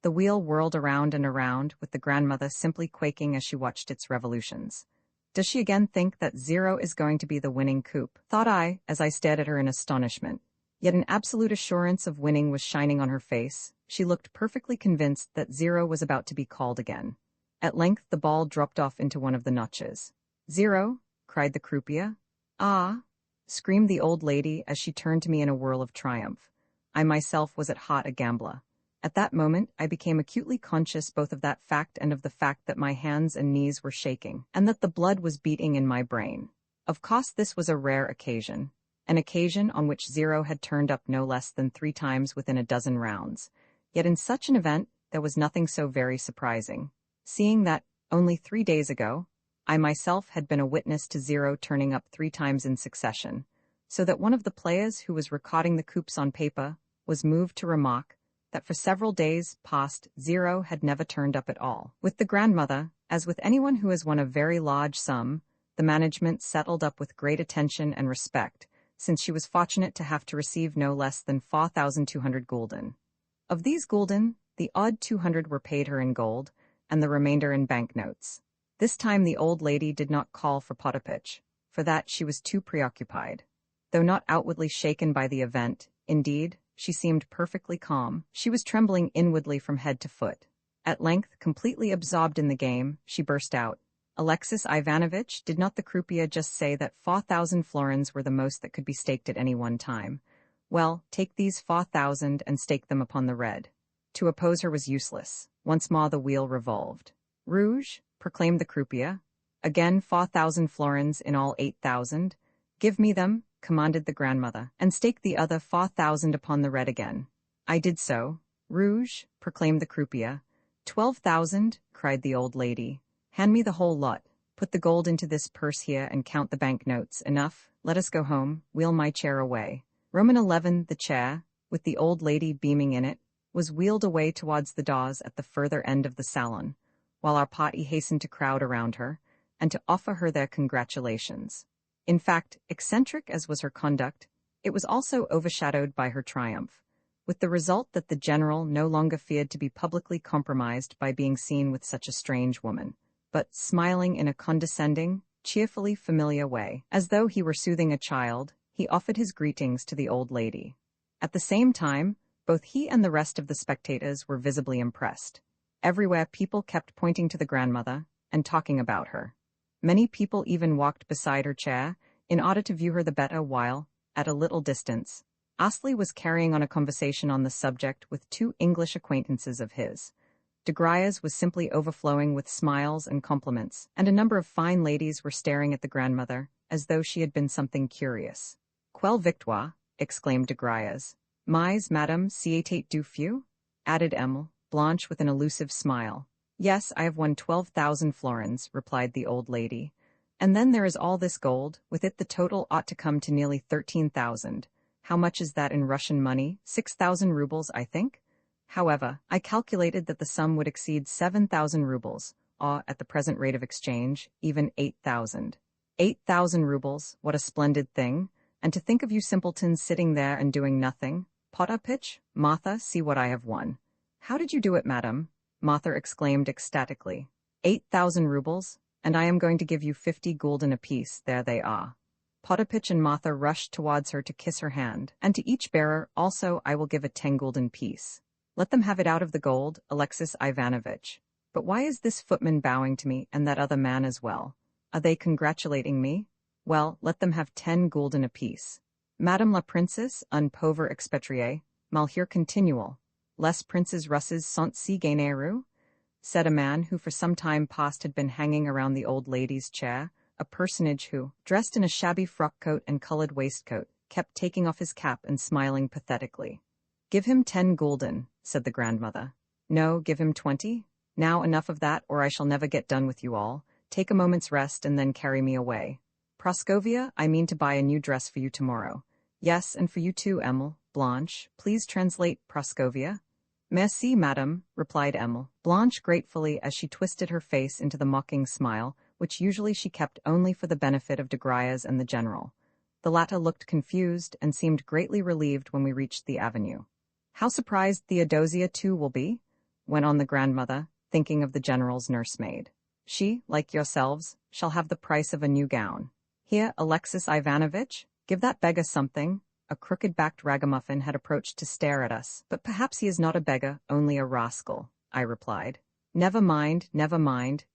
The wheel whirled around and around, with the grandmother simply quaking as she watched its revolutions. "Does she again think that 0 is going to be the winning coup?" thought I, as I stared at her in astonishment. Yet an absolute assurance of winning was shining on her face. She looked perfectly convinced that 0 was about to be called again. At length the ball dropped off into one of the notches. "0, cried the croupier. "Ah," screamed the old lady as she turned to me in a whirl of triumph. I myself was at heart a gambler. At that moment, I became acutely conscious both of that fact and of the fact that my hands and knees were shaking, and that the blood was beating in my brain. Of course, this was a rare occasion. An occasion on which 0 had turned up no less than 3 times within a dozen rounds. Yet in such an event, there was nothing so very surprising, seeing that, only 3 days ago, I myself had been a witness to 0 turning up 3 times in succession, so that one of the players who was recording the coups on paper was moved to remark that for several days past 0 had never turned up at all. With the grandmother, as with anyone who has won a very large sum, the management settled up with great attention and respect, since she was fortunate to have to receive no less than 4,200 gulden. Of these gulden, the odd 200 were paid her in gold, and the remainder in banknotes. This time the old lady did not call for potapitch. For that she was too preoccupied. Though not outwardly shaken by the event, Indeed, she seemed perfectly calm. She was trembling inwardly from head to foot. At length, completely absorbed in the game, she burst out. Alexis Ivanovitch, did not the croupier just say that 4,000 florins were the most that could be staked at any one time? Well, take these 4,000 and stake them upon the red. To oppose her was useless. Once more the wheel revolved. Rouge, proclaimed the croupier. Again 4,000 florins, in all 8,000. Give me them, commanded the grandmother, and stake the other 4,000 upon the red again. I did so. Rouge, proclaimed the croupier. 12,000, cried the old lady. Hand me the whole lot. Put the gold into this purse here and count the banknotes. Enough. Let us go home. Wheel my chair away. Roman 11, the chair, with the old lady beaming in it, was wheeled away towards the doors at the further end of the salon, while our party hastened to crowd around her, and to offer her their congratulations. In fact, eccentric as was her conduct, it was also overshadowed by her triumph, with the result that the general no longer feared to be publicly compromised by being seen with such a strange woman, but, smiling in a condescending, cheerfully familiar way, as though he were soothing a child, he offered his greetings to the old lady. At the same time, both he and the rest of the spectators were visibly impressed. Everywhere people kept pointing to the grandmother and talking about her. Many people even walked beside her chair in order to view her the better while, at a little distance, Astley was carrying on a conversation on the subject with two English acquaintances of his. De Griers was simply overflowing with smiles and compliments, and a number of fine ladies were staring at the grandmother as though she had been something curious. Quelle victoire, exclaimed de Griers. Mais, madame, c'est du feu? Added Emile, Blanche with an elusive smile. Yes, I have won 12,000 florins, replied the old lady. And then there is all this gold, with it the total ought to come to nearly 13,000. How much is that in Russian money? 6,000 rubles, I think? However, I calculated that the sum would exceed 7,000 rubles, or, at the present rate of exchange, even 8,000. 8,000 rubles, what a splendid thing! And to think of you simpletons sitting there and doing nothing. Potapitch, Martha, see what I have won. How did you do it, madam? Martha exclaimed ecstatically. 8,000 rubles, and I am going to give you 50 gulden apiece. There they are. Potapitch and Martha rushed towards her to kiss her hand, and to each bearer also I will give a 10 gulden piece. Let them have it out of the gold, Alexis Ivanovitch. But why is this footman bowing to me, and that other man as well? Are they congratulating me? Well, let them have 10 gulden apiece. Madame la princesse, un pauvre expatrié, malheur continuel. Les princes russes sont si généreux? Said a man who for some time past had been hanging around the old lady's chair, a personage who, dressed in a shabby frock-coat and colored waistcoat, kept taking off his cap and smiling pathetically. Give him 10 gulden, said the grandmother. No, give him 20. Now enough of that, or I shall never get done with you all. Take a moment's rest and then carry me away. Praskovia, I mean to buy a new dress for you tomorrow. Yes, and for you too, Emile. Blanche, please translate Praskovia. Merci, madame, replied Emile. Blanche gratefully as she twisted her face into the mocking smile, which usually she kept only for the benefit of de Griers and the general. The latter looked confused and seemed greatly relieved when we reached the avenue. How surprised Theodosia too will be, went on the grandmother, thinking of the general's nursemaid. She, like yourselves, shall have the price of a new gown. Here, Alexis Ivanovitch, give that beggar something. A crooked-backed ragamuffin had approached to stare at us, but perhaps he is not a beggar, only a rascal, I replied. Never mind,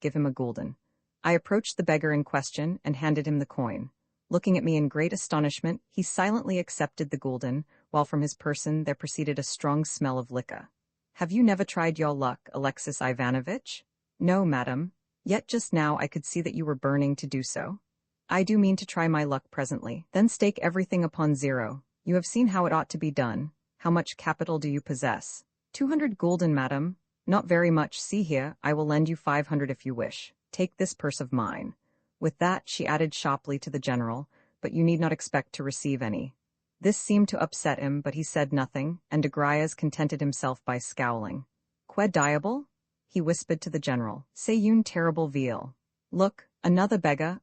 give him a gulden. I approached the beggar in question and handed him the coin. Looking at me in great astonishment, he silently accepted the gulden, while from his person there proceeded a strong smell of liquor. Have you never tried your luck, Alexis Ivanovitch? No, madam. Yet just now I could see that you were burning to do so. I do mean to try my luck presently. Then stake everything upon 0. You have seen how it ought to be done. How much capital do you possess? 200 gulden, madam. Not very much. See here, I will lend you 500 if you wish. Take this purse of mine. With that, she added sharply to the general, but you need not expect to receive any. This seemed to upset him, but he said nothing, and de Griers contented himself by scowling. Que diable? He whispered to the general. C'est une terrible ville. Look, another beggar,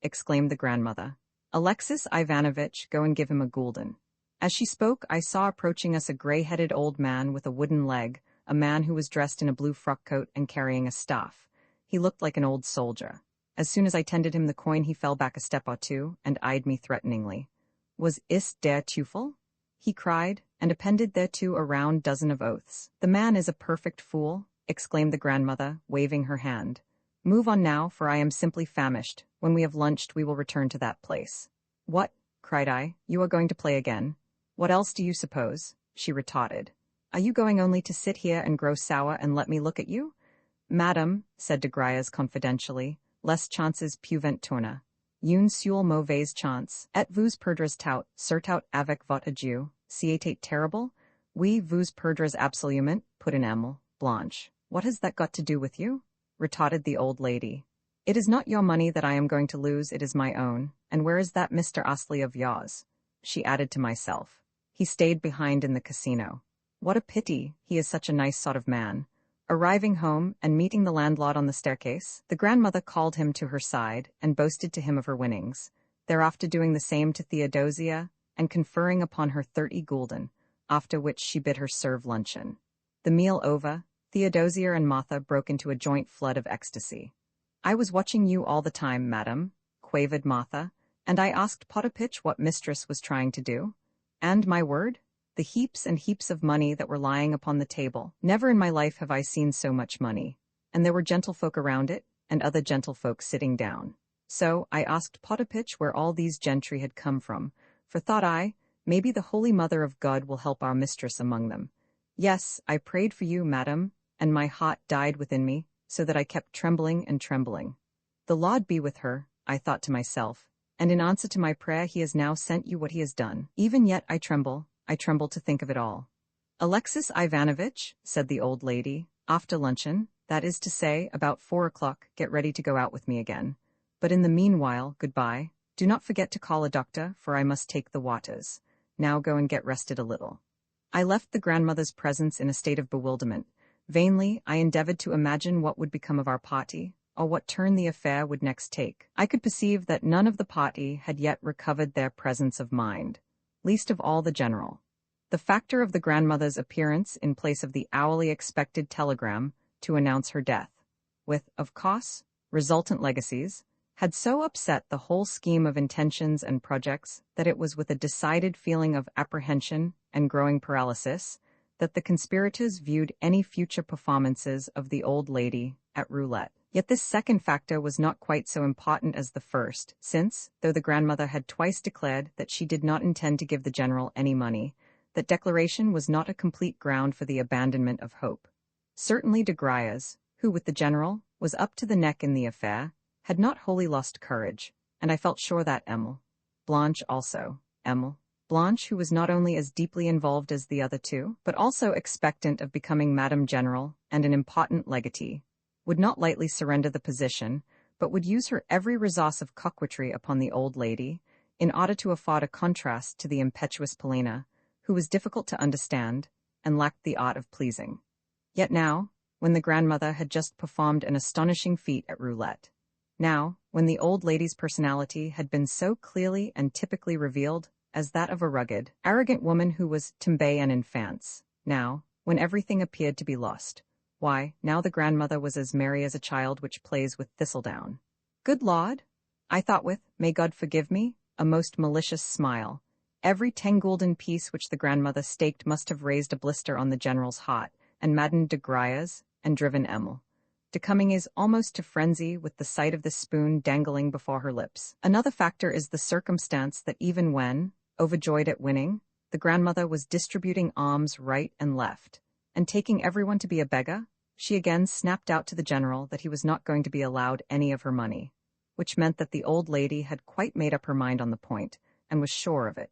exclaimed the grandmother. Alexis Ivanovitch, go and give him a gulden. As she spoke, I saw approaching us a gray-headed old man with a wooden leg, a man who was dressed in a blue frock-coat and carrying a staff. He looked like an old soldier. As soon as I tendered him the coin, he fell back a step or two and eyed me threateningly. Was ist der Teufel? he cried, and appended thereto a round dozen of oaths. The man is a perfect fool, exclaimed the grandmother, waving her hand. Move on now, for I am simply famished. When we have lunched we will return to that place. What? Cried I. You are going to play again? What else do you suppose? She retorted. Are you going only to sit here and grow sour and let me look at you? Madam, said de Griers confidentially, les chances puvent tourner. Une seule mauvaise chance, et vous perdrez tout, surtout avec votre adieu, c'est terrible? Oui, vous perdrez absolument, put in Emile. Blanche. What has that got to do with you? Retorted the old lady. It is not your money that I am going to lose, it is my own. And where is that Mr. Astley of yours? She added to myself. He stayed behind in the casino. What a pity, he is such a nice sort of man. Arriving home and meeting the landlord on the staircase, the grandmother called him to her side and boasted to him of her winnings, thereafter doing the same to Theodosia and conferring upon her 30 gulden, after which she bid her serve luncheon. The meal over, Theodosia and Martha broke into a joint flood of ecstasy. I was watching you all the time, madam, quavered Martha, and I asked Potapitch what mistress was trying to do. And, my word, the heaps and heaps of money that were lying upon the table. Never in my life have I seen so much money. And there were gentlefolk around it, and other gentlefolk sitting down. So I asked Potapitch where all these gentry had come from, for thought I, maybe the Holy Mother of God will help our mistress among them. Yes, I prayed for you, madam, and my heart died within me, so that I kept trembling and trembling. The Lord be with her, I thought to myself, and in answer to my prayer he has now sent you what he has done. Even yet I tremble to think of it all. Alexis Ivanovitch, said the old lady, after luncheon, that is to say, about 4 o'clock, get ready to go out with me again. But in the meanwhile, goodbye. Do not forget to call a doctor, for I must take the waters. Now go and get rested a little. I left the grandmother's presence in a state of bewilderment. Vainly, I endeavored to imagine what would become of our party, or what turn the affair would next take. I could perceive that none of the party had yet recovered their presence of mind, least of all the general. The factor of the grandmother's appearance in place of the hourly expected telegram to announce her death, with, of course, resultant legacies, had so upset the whole scheme of intentions and projects that it was with a decided feeling of apprehension and growing paralysis that the conspirators viewed any future performances of the old lady at roulette. Yet this second factor was not quite so important as the first, since, though the grandmother had twice declared that she did not intend to give the general any money, that declaration was not a complete ground for the abandonment of hope. Certainly de Griers, who with the general was up to the neck in the affair, had not wholly lost courage, and I felt sure that Blanche also, Blanche, who was not only as deeply involved as the other two, but also expectant of becoming Madame General and an important legatee, would not lightly surrender the position, but would use her every resource of coquetry upon the old lady, in order to afford a contrast to the impetuous Polina, who was difficult to understand, and lacked the art of pleasing. Yet now, when the grandmother had just performed an astonishing feat at roulette, now, when the old lady's personality had been so clearly and typically revealed as that of a rugged, arrogant woman who was tombée en enfance, now, when everything appeared to be lost, why, now the grandmother was as merry as a child which plays with thistledown. Good Lord! I thought with, may God forgive me, a most malicious smile. Every 10 gulden piece which the grandmother staked must have raised a blister on the general's heart, and maddened de Griers, and driven Emile de Cummings almost to frenzy with the sight of the spoon dangling before her lips. Another factor is the circumstance that even when, overjoyed at winning, the grandmother was distributing alms right and left, and taking everyone to be a beggar, she again snapped out to the general that he was not going to be allowed any of her money, which meant that the old lady had quite made up her mind on the point, and was sure of it.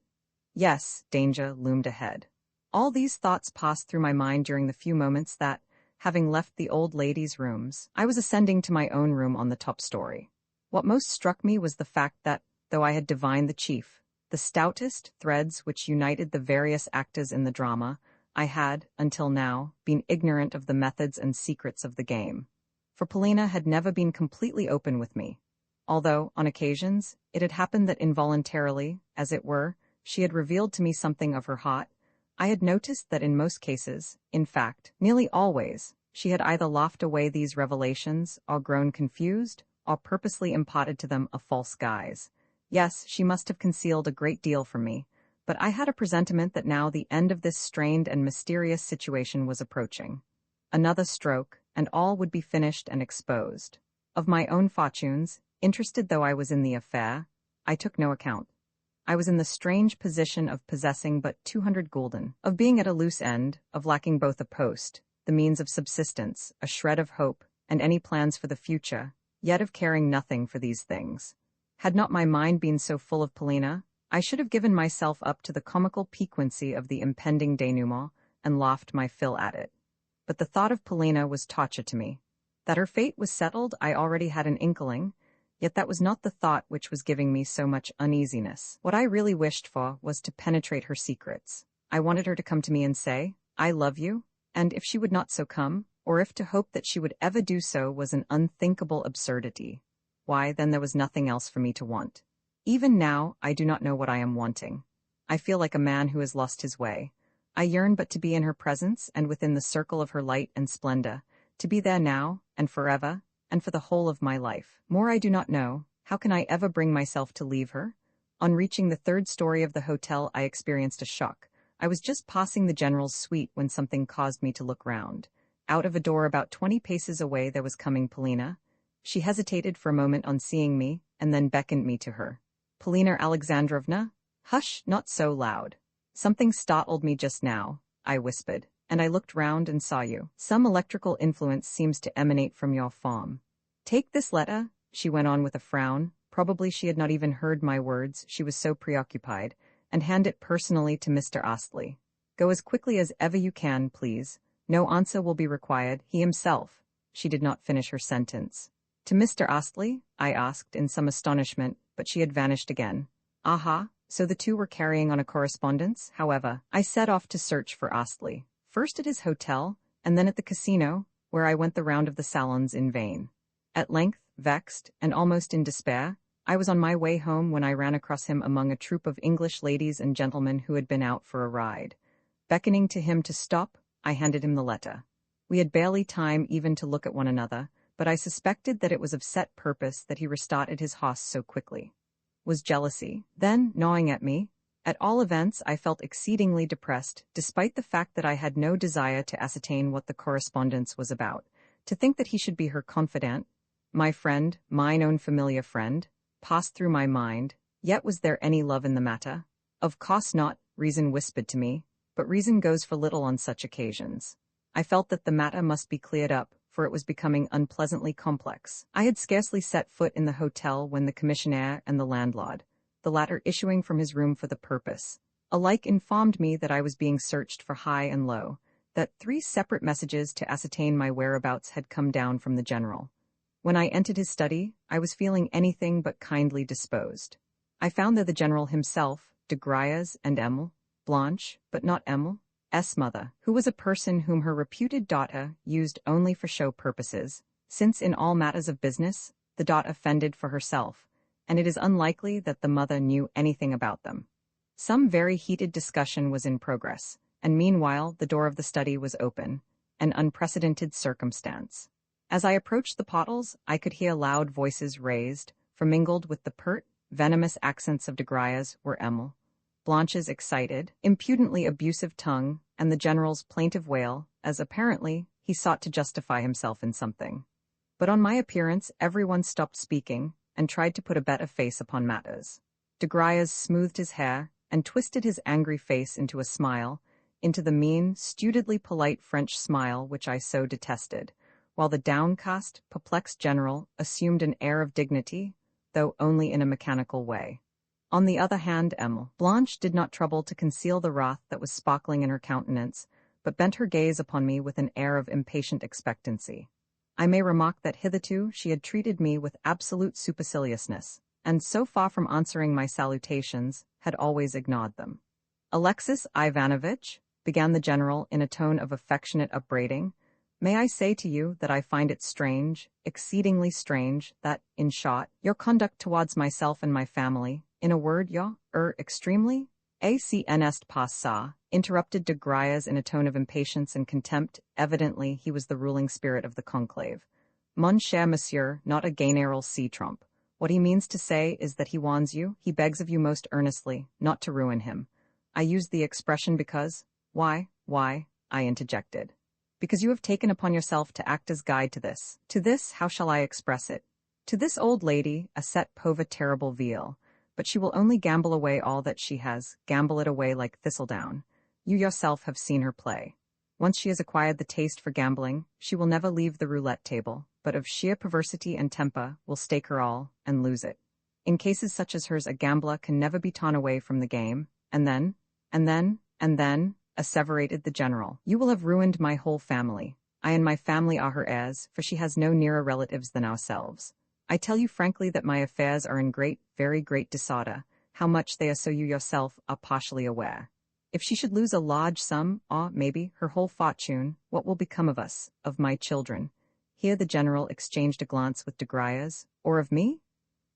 Yes, danger loomed ahead. All these thoughts passed through my mind during the few moments that, having left the old lady's rooms, I was ascending to my own room on the top story. What most struck me was the fact that, though I had divined the chief, the stoutest threads which united the various actors in the drama, I had, until now, been ignorant of the methods and secrets of the game. For Polina had never been completely open with me, although, on occasions, it had happened that involuntarily, as it were, she had revealed to me something of her heart. I had noticed that in most cases, in fact, nearly always, she had either laughed away these revelations, or grown confused, or purposely imparted to them a false guise. Yes, she must have concealed a great deal from me, But I had a presentiment that now the end of this strained and mysterious situation was approaching. Another stroke, and all would be finished and exposed. Of my own fortunes, interested though I was in the affair, I took no account. I was in the strange position of possessing but 200 gulden, of being at a loose end, of lacking both a post, the means of subsistence, a shred of hope, and any plans for the future, yet of caring nothing for these things. Had not my mind been so full of Polina, I should have given myself up to the comical piquancy of the impending denouement, and laughed my fill at it. But the thought of Polina was torture to me. That her fate was settled I already had an inkling, yet that was not the thought which was giving me so much uneasiness. What I really wished for was to penetrate her secrets. I wanted her to come to me and say, "I love you," and if she would not so come, or if to hope that she would ever do so was an unthinkable absurdity, why, then there was nothing else for me to want. Even now, I do not know what I am wanting. I feel like a man who has lost his way. I yearn but to be in her presence and within the circle of her light and splendor, to be there now, and forever, and for the whole of my life. More I do not know. How can I ever bring myself to leave her? On reaching the third story of the hotel, I experienced a shock. I was just passing the general's suite when something caused me to look round. Out of a door about 20 paces away there was coming Polina. She hesitated for a moment on seeing me, and then beckoned me to her. "Polina Alexandrovna? Hush, not so loud. Something startled me just now," I whispered, "and I looked round and saw you. Some electrical influence seems to emanate from your form. Take this letter," she went on with a frown. Probably she had not even heard my words, she was so preoccupied, "and hand it personally to Mr. Astley. Go as quickly as ever you can, please. No answer will be required, he himself." She did not finish her sentence. "To Mr. Astley?" I asked in some astonishment, but she had vanished again. Aha, so the two were carrying on a correspondence? However, I set off to search for Astley, first at his hotel, and then at the casino, where I went the round of the salons in vain. At length, vexed, and almost in despair, I was on my way home when I ran across him among a troop of English ladies and gentlemen who had been out for a ride. Beckoning to him to stop, I handed him the letter. We had barely time even to look at one another, but I suspected that it was of set purpose that he restarted his horse so quickly. Was jealousy, then, gnawing at me? At all events, I felt exceedingly depressed, despite the fact that I had no desire to ascertain what the correspondence was about. To think that he should be her confidant, my friend, mine own familiar friend, passed through my mind. Yet was there any love in the matter? Of course not, reason whispered to me, but reason goes for little on such occasions. I felt that the matter must be cleared up, for it was becoming unpleasantly complex. I had scarcely set foot in the hotel when the commissionaire and the landlord, the latter issuing from his room for the purpose, alike informed me that I was being searched for high and low, that 3 separate messages to ascertain my whereabouts had come down from the general. When I entered his study, I was feeling anything but kindly disposed. I found there the general himself, de Griers and Emil, Blanche, but not Emil, S. mother, who was a person whom her reputed daughter used only for show purposes, since in all matters of business, the daughter fended for herself, and it is unlikely that the mother knew anything about them. Some very heated discussion was in progress, and meanwhile the door of the study was open, an unprecedented circumstance. As I approached the portals, I could hear loud voices raised, for mingled with the pert, venomous accents of de Griers were Emil, Blanche's excited, impudently abusive tongue, and the general's plaintive wail, as apparently he sought to justify himself in something. But on my appearance, everyone stopped speaking and tried to put a better face upon matters. De Griers smoothed his hair and twisted his angry face into a smile, into the mean, stupidly polite French smile which I so detested, while the downcast, perplexed general assumed an air of dignity, though only in a mechanical way. On the other hand, Blanche did not trouble to conceal the wrath that was sparkling in her countenance, but bent her gaze upon me with an air of impatient expectancy. I may remark that hitherto she had treated me with absolute superciliousness, and so far from answering my salutations, had always ignored them. "Alexis Ivanovitch," began the general in a tone of affectionate upbraiding, "may I say to you that I find it strange, exceedingly strange, that, in short, your conduct towards myself and my family, in a word, extremely, acn est pas ça," interrupted de Griers in a tone of impatience and contempt. Evidently, he was the ruling spirit of the conclave. "Mon cher monsieur, not a général C-trompe. What he means to say is that he warns you, he begs of you most earnestly, not to ruin him. I used the expression because, why, I interjected. Because you have taken upon yourself to act as guide to this. To this, how shall I express it? To this old lady, a set pauvre terrible veal, but she will only gamble away all that she has, gamble it away like thistledown. You yourself have seen her play. Once she has acquired the taste for gambling, she will never leave the roulette table, but of sheer perversity and temper will stake her all, and lose it. In cases such as hers a gambler can never be torn away from the game, and then, asseverated the general, you will have ruined my whole family. I and my family are her heirs, for she has no nearer relatives than ourselves. I tell you frankly that my affairs are in great, very great disorder, how much they are so you yourself are partially aware. If she should lose a large sum, or, maybe, her whole fortune, what will become of us, of my children? Here the general exchanged a glance with de Griers, or of me?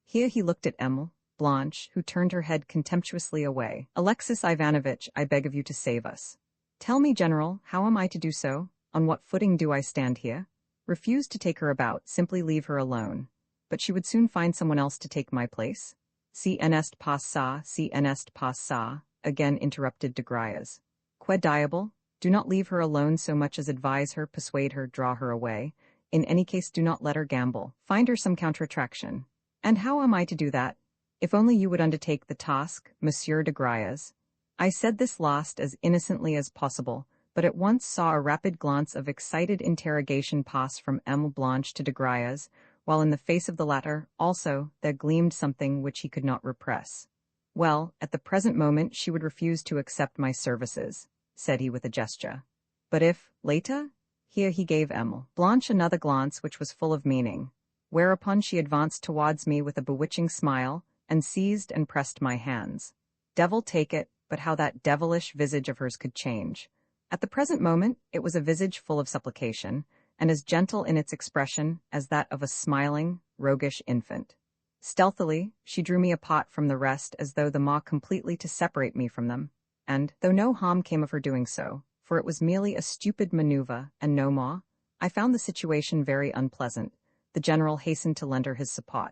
Here he looked at Emil, Blanche, who turned her head contemptuously away. Alexis Ivanovitch, I beg of you to save us. Tell me, General, how am I to do so? On what footing do I stand here? Refuse to take her about, simply leave her alone. But she would soon find someone else to take my place. Si n'est pas ça, again interrupted de Griers. Que diable? Do not leave her alone so much as advise her, persuade her, draw her away. In any case, do not let her gamble. Find her some counter-attraction. And how am I to do that? If only you would undertake the task, Monsieur de Griers. I said this last as innocently as possible, but at once saw a rapid glance of excited interrogation pass from Emile Blanche to de Griers, while in the face of the latter, also, there gleamed something which he could not repress. Well, at the present moment she would refuse to accept my services, said he with a gesture. But if, later? Here he gave Emile Blanche another glance which was full of meaning, whereupon she advanced towards me with a bewitching smile, and seized and pressed my hands. Devil take it, but how that devilish visage of hers could change. At the present moment it was a visage full of supplication, and as gentle in its expression as that of a smiling, roguish infant. Stealthily, she drew me apart from the rest as though the more completely to separate me from them, and, though no harm came of her doing so, for it was merely a stupid maneuver and no more, I found the situation very unpleasant. The general hastened to lend her his support.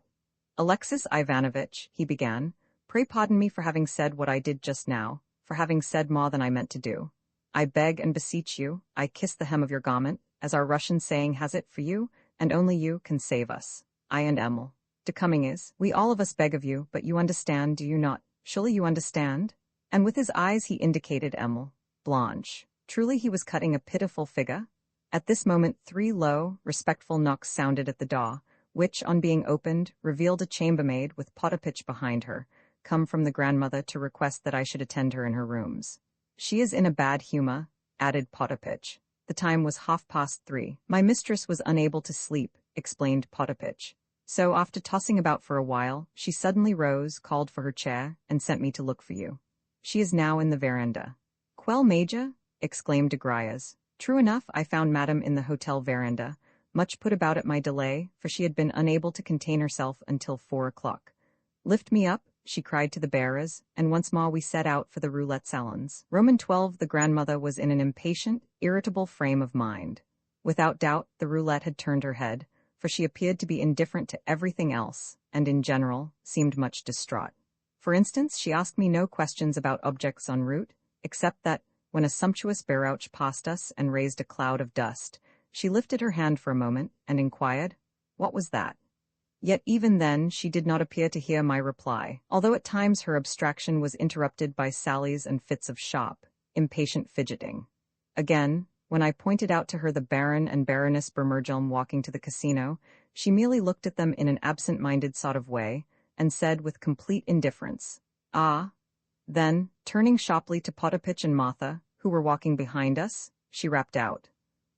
Alexis Ivanovitch, he began, pray pardon me for having said what I did just now, for having said more than I meant to do. I beg and beseech you, I kiss the hem of your garment, as our Russian saying has it, for you, and only you, can save us. I and Emil. De Cumming we all of us beg of you, but you understand, do you not? Surely you understand? And with his eyes he indicated Emil Blanche. Truly he was cutting a pitiful figure. At this moment 3 low, respectful knocks sounded at the door, which, on being opened, revealed a chambermaid with Potapitch behind her, come from the grandmother to request that I should attend her in her rooms. She is in a bad humor, added Potapitch. The time was 3:30. My mistress was unable to sleep, explained Potapitch. So, after tossing about for a while, she suddenly rose, called for her chair, and sent me to look for you. She is now in the veranda. Quel major? Exclaimed de Griers. True enough, I found Madame in the hotel veranda, much put about at my delay, for she had been unable to contain herself until 4 o'clock. Lift me up, she cried to the bearers, and once more we set out for the roulette salons. Roman 12. The grandmother was in an impatient, irritable frame of mind. Without doubt, the roulette had turned her head, for she appeared to be indifferent to everything else, and in general, seemed much distraught. For instance, she asked me no questions about objects en route, except that, when a sumptuous barouche passed us and raised a cloud of dust, she lifted her hand for a moment and inquired, "What was that?" Yet even then she did not appear to hear my reply, although at times her abstraction was interrupted by sallies and fits of shop, impatient fidgeting. Again, when I pointed out to her the Baron and Baroness Bermergelm walking to the casino, she merely looked at them in an absent-minded sort of way, and said with complete indifference, "Ah." Then, turning sharply to Potapitch and Martha, who were walking behind us, she rapped out,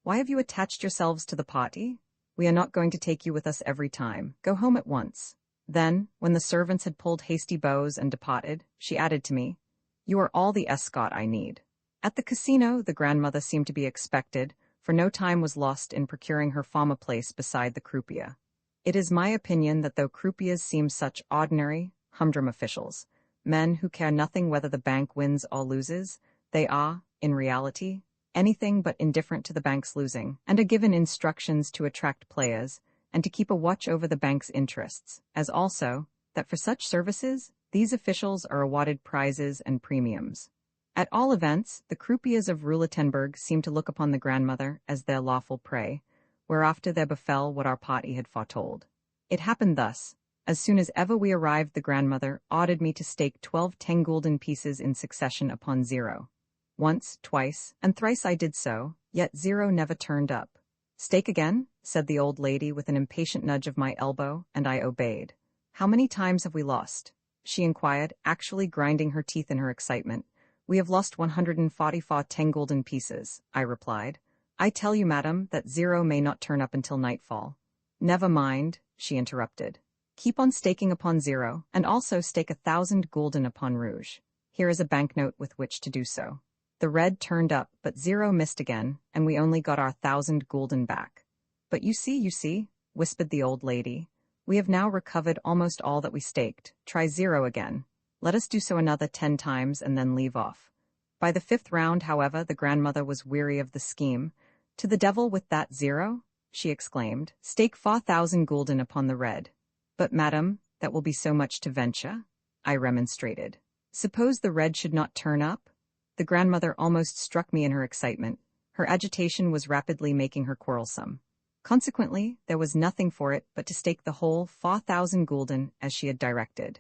"Why have you attached yourselves to the party? We are not going to take you with us every time. Go home at once." Then, when the servants had pulled hasty bows and departed, she added to me, "You are all the escort I need." At the casino, the grandmother seemed to be expected, for no time was lost in procuring her former place beside the croupier. It is my opinion that though croupiers seem such ordinary, humdrum officials, men who care nothing whether the bank wins or loses, they are, in reality, anything but indifferent to the bank's losing, and are given instructions to attract players, and to keep a watch over the bank's interests, as also, that for such services, these officials are awarded prizes and premiums. At all events, the croupiers of Ruletenberg seemed to look upon the grandmother as their lawful prey, whereafter there befell what our party had foretold. It happened thus. As soon as ever we arrived, the grandmother ordered me to stake 12 10-gulden pieces in succession upon zero. Once, twice, and thrice I did so, yet zero never turned up. "Stake again?" said the old lady with an impatient nudge of my elbow, and I obeyed. "How many times have we lost?" she inquired, actually grinding her teeth in her excitement. "We have lost 144 10-gulden pieces," I replied. "I tell you, madam, that zero may not turn up until nightfall." "Never mind," she interrupted. "Keep on staking upon zero, and also stake 1,000 gulden upon rouge. Here is a banknote with which to do so." The red turned up, but zero missed again, and we only got our 1,000 gulden back. "But you see," whispered the old lady. "We have now recovered almost all that we staked. Try zero again. Let us do so another 10 times and then leave off." By the 5th round, however, the grandmother was weary of the scheme. "To the devil with that zero," she exclaimed. "Stake 4,000 gulden upon the red." "But, madam, that will be so much to venture," I remonstrated. "Suppose the red should not turn up?" The grandmother almost struck me in her excitement. Her agitation was rapidly making her quarrelsome. Consequently, there was nothing for it but to stake the whole 4,000 gulden as she had directed.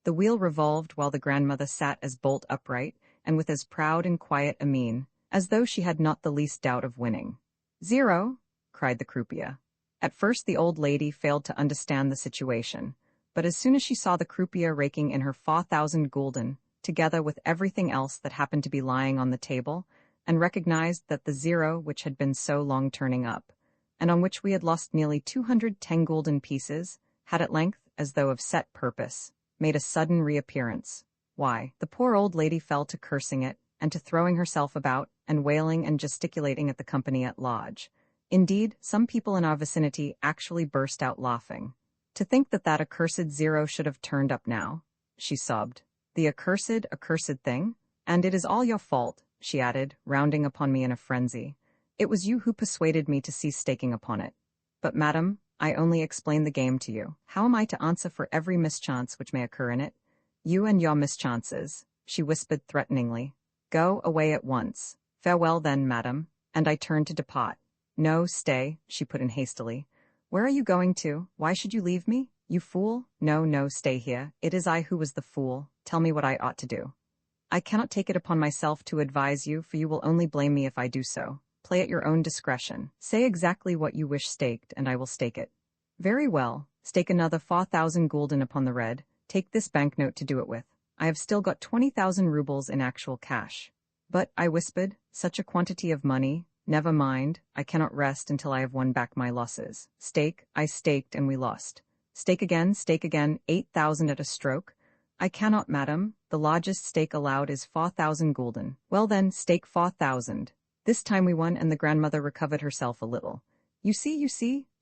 The wheel revolved while the grandmother sat as bolt upright and with as proud and quiet a mien, as though she had not the least doubt of winning. "Zero!" cried the croupier. At first the old lady failed to understand the situation, but as soon as she saw the croupier raking in her 4,000 gulden, together with everything else that happened to be lying on the table, and recognized that the zero which had been so long turning up, and on which we had lost nearly 200 10-gulden pieces, had at length, as though of set purpose, made a sudden reappearance, why, the poor old lady fell to cursing it, and to throwing herself about, and wailing and gesticulating at the company at large. Indeed, some people in our vicinity actually burst out laughing. "To think that that accursed zero should have turned up now," she sobbed. "The accursed thing? And it is all your fault," she added, rounding upon me in a frenzy. "It was you who persuaded me to cease staking upon it." "But, madam, I only explained the game to you. How am I to answer for every mischance which may occur in it?" "You and your mischances," she whispered threateningly. "Go away at once. Farewell then, madam," and I turned to depart. "No, stay," she put in hastily. "Where are you going to? Why should you leave me? You fool! No, stay here. It is I who was the fool. Tell me what I ought to do." "I cannot take it upon myself to advise you, for you will only blame me if I do so. Play at your own discretion. Say exactly what you wish staked, and I will stake it." "Very well. Stake another 4,000 gulden upon the red. Take this banknote to do it with. I have still got 20,000 rubles in actual cash." "But," I whispered, "such a quantity of money. Never mind, I cannot rest until I have won back my losses. Stake." I staked, and we lost. Stake again, 8,000 at a stroke." "I cannot, madam. The largest stake allowed is 4,000 gulden." "Well then, stake 4,000. This time we won, and the grandmother recovered herself a little. You see,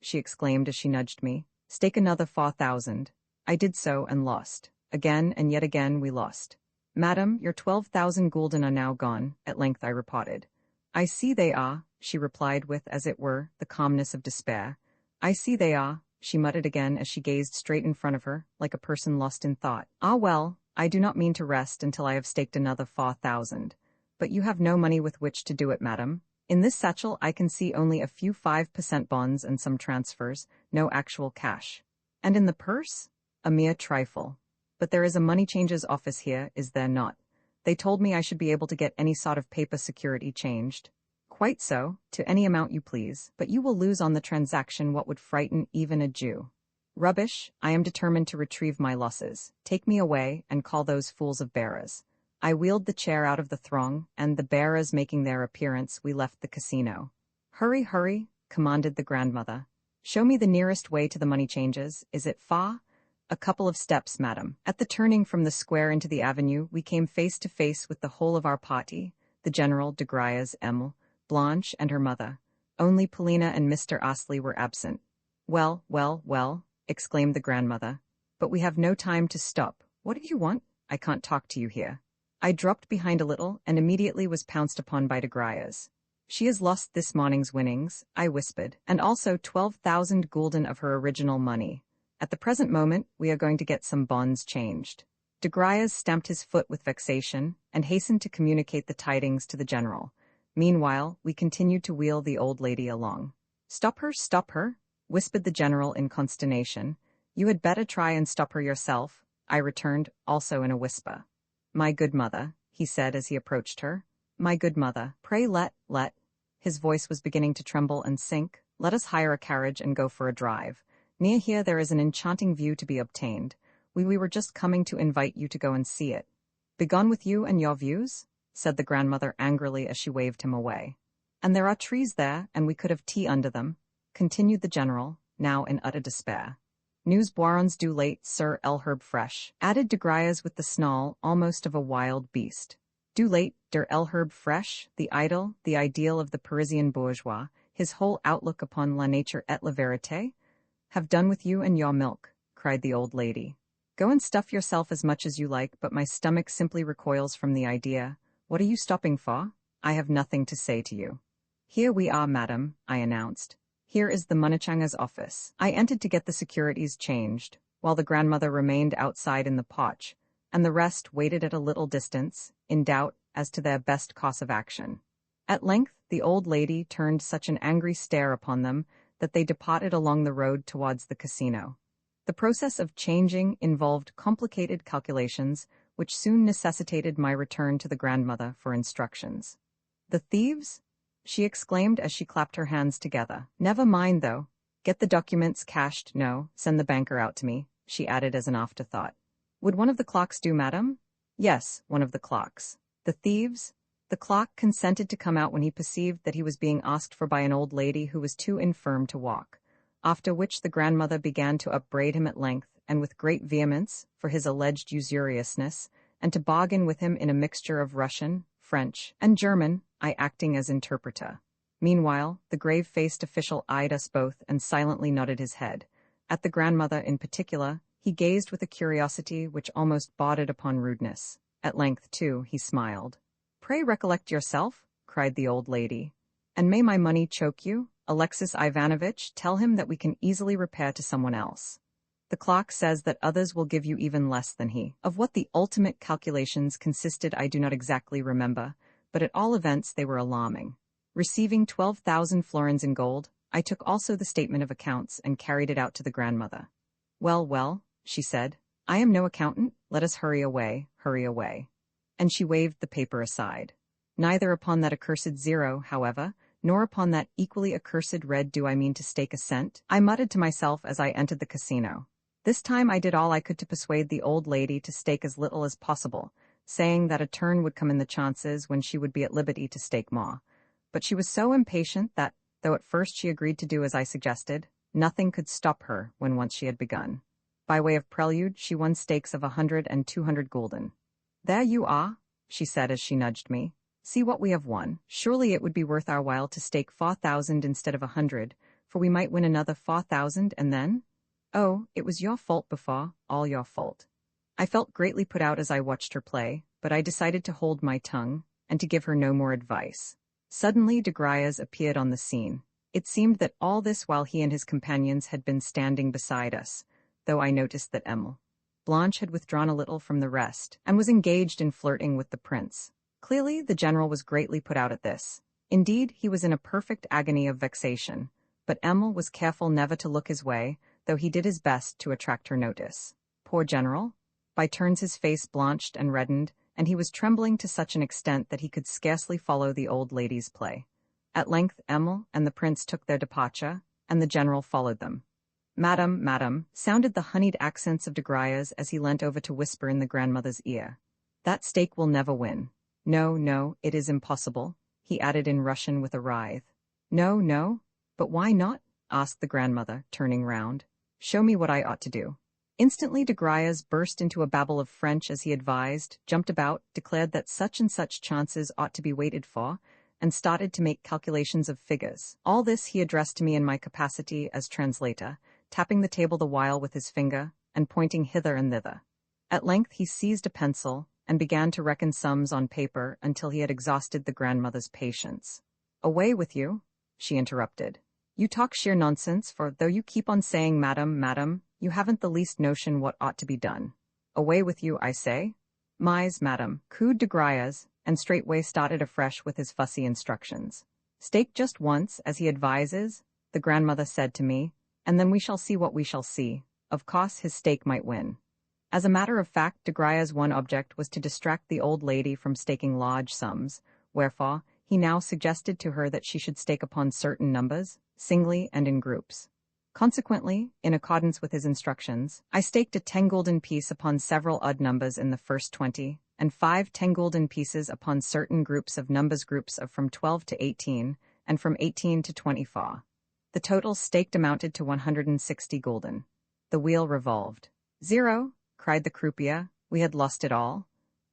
she exclaimed as she nudged me. "Stake another 4,000. I did so, and lost. Again, and yet again, we lost. "Madam, your 12,000 gulden are now gone," at length I reported. "I see they are," she replied with, as it were, the calmness of despair. "I see they are," she muttered again as she gazed straight in front of her, like a person lost in thought. "Ah well, I do not mean to rest until I have staked another 4,000. But you have no money with which to do it, madam. In this satchel I can see only a few 5% bonds and some transfers, no actual cash. And in the purse? A mere trifle. But there is a money changer's office here, is there not? They told me I should be able to get any sort of paper security changed." "Quite so, to any amount you please, but you will lose on the transaction what would frighten even a Jew." "Rubbish, I am determined to retrieve my losses. Take me away, and call those fools of bearers." I wheeled the chair out of the throng, and the bearers making their appearance, we left the casino. Hurry, commanded the grandmother. "Show me the nearest way to the money changers. Is it far?" "A couple of steps, madam." At the turning from the square into the avenue, we came face to face with the whole of our party, the General, de Griers, Emil, Blanche, and her mother. Only Polina and Mr. Astley were absent. Well, exclaimed the grandmother. "But we have no time to stop. What do you want? I can't talk to you here." I dropped behind a little, and immediately was pounced upon by de Griers. "She has lost this morning's winnings," I whispered, "and also 12,000 gulden of her original money. At the present moment, we are going to get some bonds changed." De Grias stamped his foot with vexation and hastened to communicate the tidings to the general. Meanwhile, we continued to wheel the old lady along. Stop her, whispered the general in consternation. You had better try and stop her yourself, I returned, also in a whisper. My good mother, he said as he approached her. My good mother, pray let. His voice was beginning to tremble and sink. Let us hire a carriage and go for a drive. Near here there is an enchanting view to be obtained. We were just coming to invite you to go and see it. Begone with you and your views, said the grandmother angrily as she waved him away. And there are trees there, and we could have tea under them, continued the general, now in utter despair. Nous boirons du lait sur l'herbe fraîche, added de Grias with the snarl almost of a wild beast. Du lait, der l'herbe fraîche, the idol, the ideal of the Parisian bourgeois, his whole outlook upon la nature et la vérité? Have done with you and your milk, cried the old lady. Go and stuff yourself as much as you like, but my stomach simply recoils from the idea. What are you stopping for? I have nothing to say to you. Here we are, madam, I announced. Here is the Munachanga's office. I entered to get the securities changed, while the grandmother remained outside in the porch, and the rest waited at a little distance, in doubt as to their best course of action. At length the old lady turned such an angry stare upon them that they departed along the road towards the casino. The process of changing involved complicated calculations, which soon necessitated my return to the grandmother for instructions. The thieves? She exclaimed as she clapped her hands together. Never mind, though. Get the documents cashed, no, send the banker out to me, she added as an afterthought. Would one of the clocks do, madam? Yes, one of the clocks. The thieves? The clock consented to come out when he perceived that he was being asked for by an old lady who was too infirm to walk, after which the grandmother began to upbraid him at length and with great vehemence for his alleged usuriousness, and to bargain with him in a mixture of Russian, French, and German, I acting as interpreter. Meanwhile, the grave-faced official eyed us both and silently nodded his head. At the grandmother in particular, he gazed with a curiosity which almost bordered upon rudeness. At length, too, he smiled. Pray recollect yourself, cried the old lady. And may my money choke you? Alexis Ivanovitch, tell him that we can easily repair to someone else. The clock says that others will give you even less than he. Of what the ultimate calculations consisted I do not exactly remember, but at all events they were alarming. Receiving 12,000 florins in gold, I took also the statement of accounts and carried it out to the grandmother. Well, she said, I am no accountant, let us hurry away. And she waved the paper aside. Neither upon that accursed zero, however, nor upon that equally accursed red do I mean to stake a cent, I muttered to myself as I entered the casino. This time I did all I could to persuade the old lady to stake as little as possible, saying that a turn would come in the chances when she would be at liberty to stake more. But she was so impatient that, though at first she agreed to do as I suggested, nothing could stop her when once she had begun. By way of prelude, she won stakes of 100 and 200 gulden. There you are, she said as she nudged me. See what we have won. Surely it would be worth our while to stake 4,000 instead of 100, for we might win another 4,000 and then? Oh, it was your fault before, all your fault. I felt greatly put out as I watched her play, but I decided to hold my tongue, and to give her no more advice. Suddenly de Grias appeared on the scene. It seemed that all this while he and his companions had been standing beside us, though I noticed that Emile Blanche had withdrawn a little from the rest, and was engaged in flirting with the prince. Clearly, the general was greatly put out at this. Indeed, he was in a perfect agony of vexation, but Emile was careful never to look his way, though he did his best to attract her notice. Poor general! By turns his face blanched and reddened, and he was trembling to such an extent that he could scarcely follow the old lady's play. At length Emile and the prince took their departure, and the general followed them. Madam, sounded the honeyed accents of de Grias as he leant over to whisper in the grandmother's ear. That stake will never win. No, it is impossible, he added in Russian with a writhe. No, but why not? Asked the grandmother, turning round. Show me what I ought to do. Instantly de Grias burst into a babble of French as he advised, jumped about, declared that such and such chances ought to be waited for, and started to make calculations of figures. All this he addressed to me in my capacity as translator, tapping the table the while with his finger, and pointing hither and thither. At length he seized a pencil, and began to reckon sums on paper until he had exhausted the grandmother's patience. Away with you, she interrupted. You talk sheer nonsense, for though you keep on saying madam, you haven't the least notion what ought to be done. Away with you, I say. Mais, madam, cooed de Grias, and straightway started afresh with his fussy instructions. Stake just once, as he advises, the grandmother said to me, and then we shall see what we shall see. Of course his stake might win. As a matter of fact, de Grias' one object was to distract the old lady from staking large sums, wherefore he now suggested to her that she should stake upon certain numbers, singly and in groups. Consequently, in accordance with his instructions, I staked a 10 gulden piece upon several odd numbers in the first 20, and 5 10 gulden pieces upon certain groups of from 12 to 18, and from 18 to 24. The total staked amounted to 160 gulden. The wheel revolved. "Zero!" cried the croupier. We had lost it all.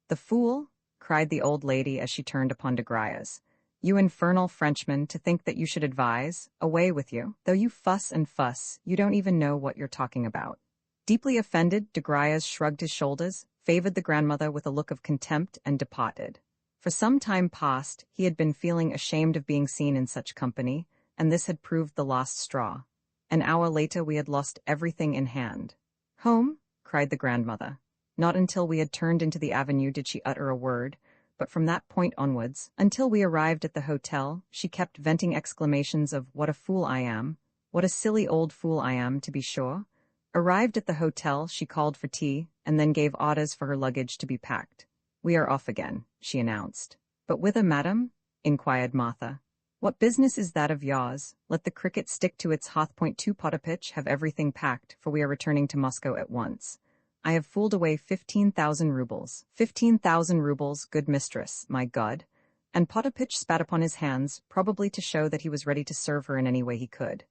"The fool!" cried the old lady as she turned upon de Grias. "You infernal Frenchman, to think that you should advise, away with you. Though you fuss and fuss, you don't even know what you're talking about." Deeply offended, de Grias shrugged his shoulders, favored the grandmother with a look of contempt, and departed. For some time past, he had been feeling ashamed of being seen in such company, and this had proved the last straw. An hour later we had lost everything in hand. "Home?" cried the grandmother. Not until we had turned into the avenue did she utter a word, but from that point onwards, until we arrived at the hotel, she kept venting exclamations of "What a fool I am! What a silly old fool I am, to be sure!" Arrived at the hotel, she called for tea, and then gave orders for her luggage to be packed. "We are off again," she announced. "But whither, madam?" inquired Martha. "What business is that of yours? Let the cricket stick to its Hotpoint 2 Potapitch have everything packed, for we are returning to Moscow at once. I have fooled away 15,000 rubles. 15,000 rubles, good mistress, my God." And Potapitch spat upon his hands, probably to show that he was ready to serve her in any way he could.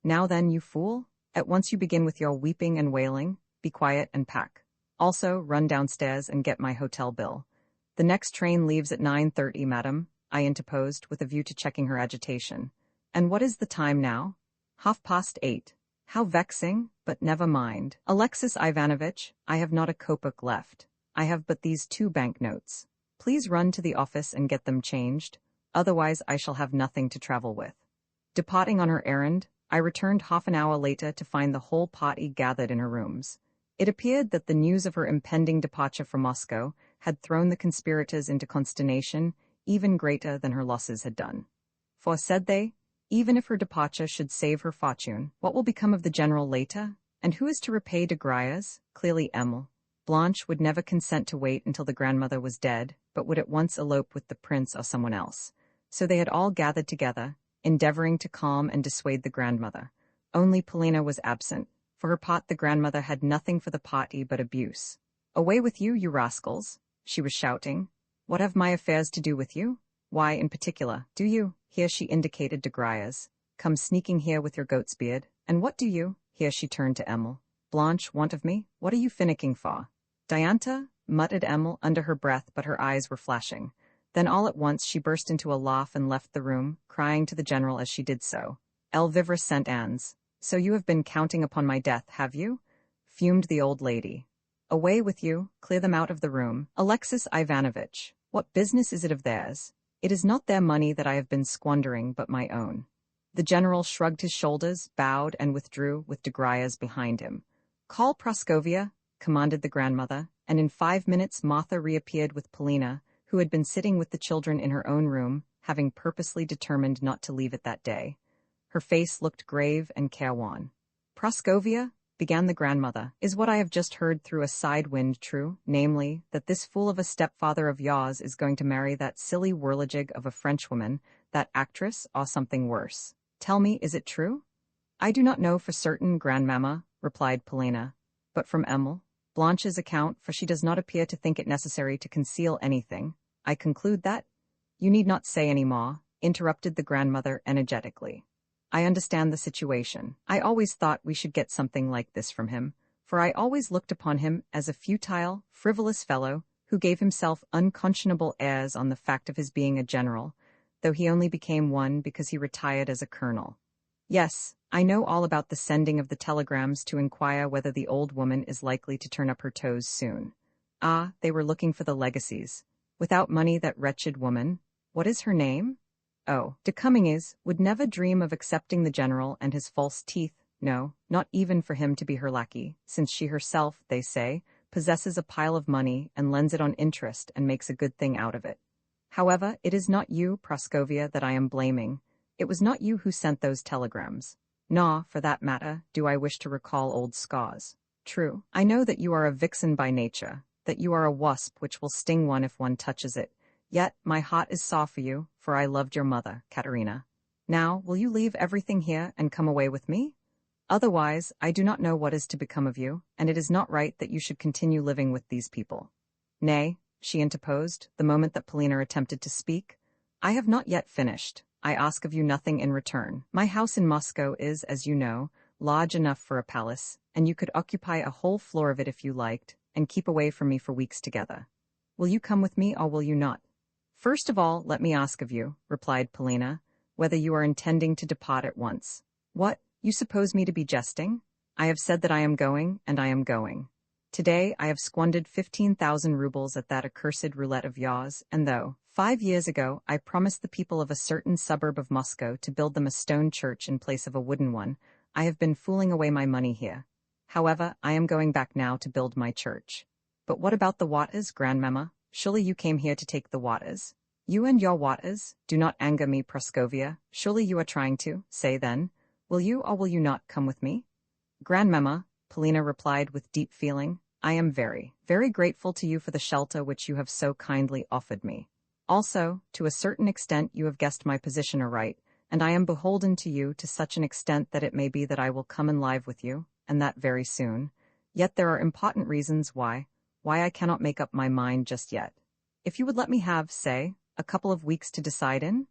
"Now then, you fool, at once you begin with your weeping and wailing. Be quiet and pack. Also, run downstairs and get my hotel bill." "The next train leaves at 9:30, madam," I interposed, with a view to checking her agitation. "And what is the time now?" "8:30. How vexing, but never mind. Alexis Ivanovitch, I have not a kopeck left. I have but these 2 banknotes. Please run to the office and get them changed, otherwise I shall have nothing to travel with." Departing on her errand, I returned half an hour later to find the whole party gathered in her rooms. It appeared that the news of her impending departure from Moscow had thrown the conspirators into consternation even greater than her losses had done. For, said they, even if her departure should save her fortune, what will become of the general later? And who is to repay de Grias? Clearly Emil. Blanche would never consent to wait until the grandmother was dead, but would at once elope with the prince or someone else. So they had all gathered together, endeavoring to calm and dissuade the grandmother. Only Polina was absent. For her part, the grandmother had nothing for the party but abuse. "Away with you, you rascals!" she was shouting. "What have my affairs to do with you? Why, in particular, do you," here she indicated de Grias, "come sneaking here with your goat's beard? And what do you," here she turned to Emil, "Blanche, want of me? What are you finicking for?" "Dianta," muttered Emil under her breath, but her eyes were flashing. Then all at once she burst into a laugh and left the room, crying to the general as she did so, "El vivre Saint Anne's! So you have been counting upon my death, have you?" fumed the old lady. "Away with you, clear them out of the room. Alexis Ivanovitch, what business is it of theirs? It is not their money that I have been squandering, but my own." The general shrugged his shoulders, bowed, and withdrew, with de Grias behind him. "Call Praskovia," commanded the grandmother, and in 5 minutes Martha reappeared with Polina, who had been sitting with the children in her own room, having purposely determined not to leave it that day. Her face looked grave and careworn. "Praskovia," began the grandmother, "is what I have just heard through a side wind true, namely, that this fool of a stepfather of yours is going to marry that silly whirligig of a Frenchwoman, that actress, or something worse? Tell me, is it true?" "I do not know for certain, grandmamma," replied Polina, "but from Emil, Blanche's account, for she does not appear to think it necessary to conceal anything, I conclude that—" "You need not say any more," interrupted the grandmother energetically. "I understand the situation. I always thought we should get something like this from him, for I always looked upon him as a futile, frivolous fellow who gave himself unconscionable airs on the fact of his being a general, though he only became one because he retired as a colonel. Yes, I know all about the sending of the telegrams to inquire whether the old woman is likely to turn up her toes soon. Ah, they were looking for the legacies. Without money, that wretched woman, what is her name? Oh, de Cummings would never dream of accepting the general and his false teeth, no, not even for him to be her lackey, since she herself, they say, possesses a pile of money and lends it on interest and makes a good thing out of it. However, it is not you, Praskovia, that I am blaming. It was not you who sent those telegrams. Nor, for that matter, do I wish to recall old scars. True, I know that you are a vixen by nature, that you are a wasp which will sting one if one touches it. Yet, my heart is sore for you, for I loved your mother, Katerina. Now, will you leave everything here and come away with me? Otherwise, I do not know what is to become of you, and it is not right that you should continue living with these people. Nay, she interposed, the moment that Polina attempted to speak. I have not yet finished. I ask of you nothing in return. My house in Moscow is, as you know, large enough for a palace, and you could occupy a whole floor of it if you liked, and keep away from me for weeks together. Will you come with me or will you not? First of all, let me ask of you, replied Polina, whether you are intending to depart at once. What? You suppose me to be jesting? I have said that I am going, and I am going. Today I have squandered 15,000 rubles at that accursed roulette of yours, and though, 5 years ago, I promised the people of a certain suburb of Moscow to build them a stone church in place of a wooden one, I have been fooling away my money here. However, I am going back now to build my church. But what about the waters, grandmamma? Surely you came here to take the waters? You and your waters? Do not anger me, Praskovia. Surely you are trying to. Say then, will you or will you not come with me? Grandmamma, Polina replied with deep feeling, I am very, very grateful to you for the shelter which you have so kindly offered me. Also, to a certain extent you have guessed my position aright, and I am beholden to you to such an extent that it may be that I will come and live with you, and that very soon. Yet there are important reasons why I cannot make up my mind just yet. If you would let me have, say, a couple of weeks to decide in?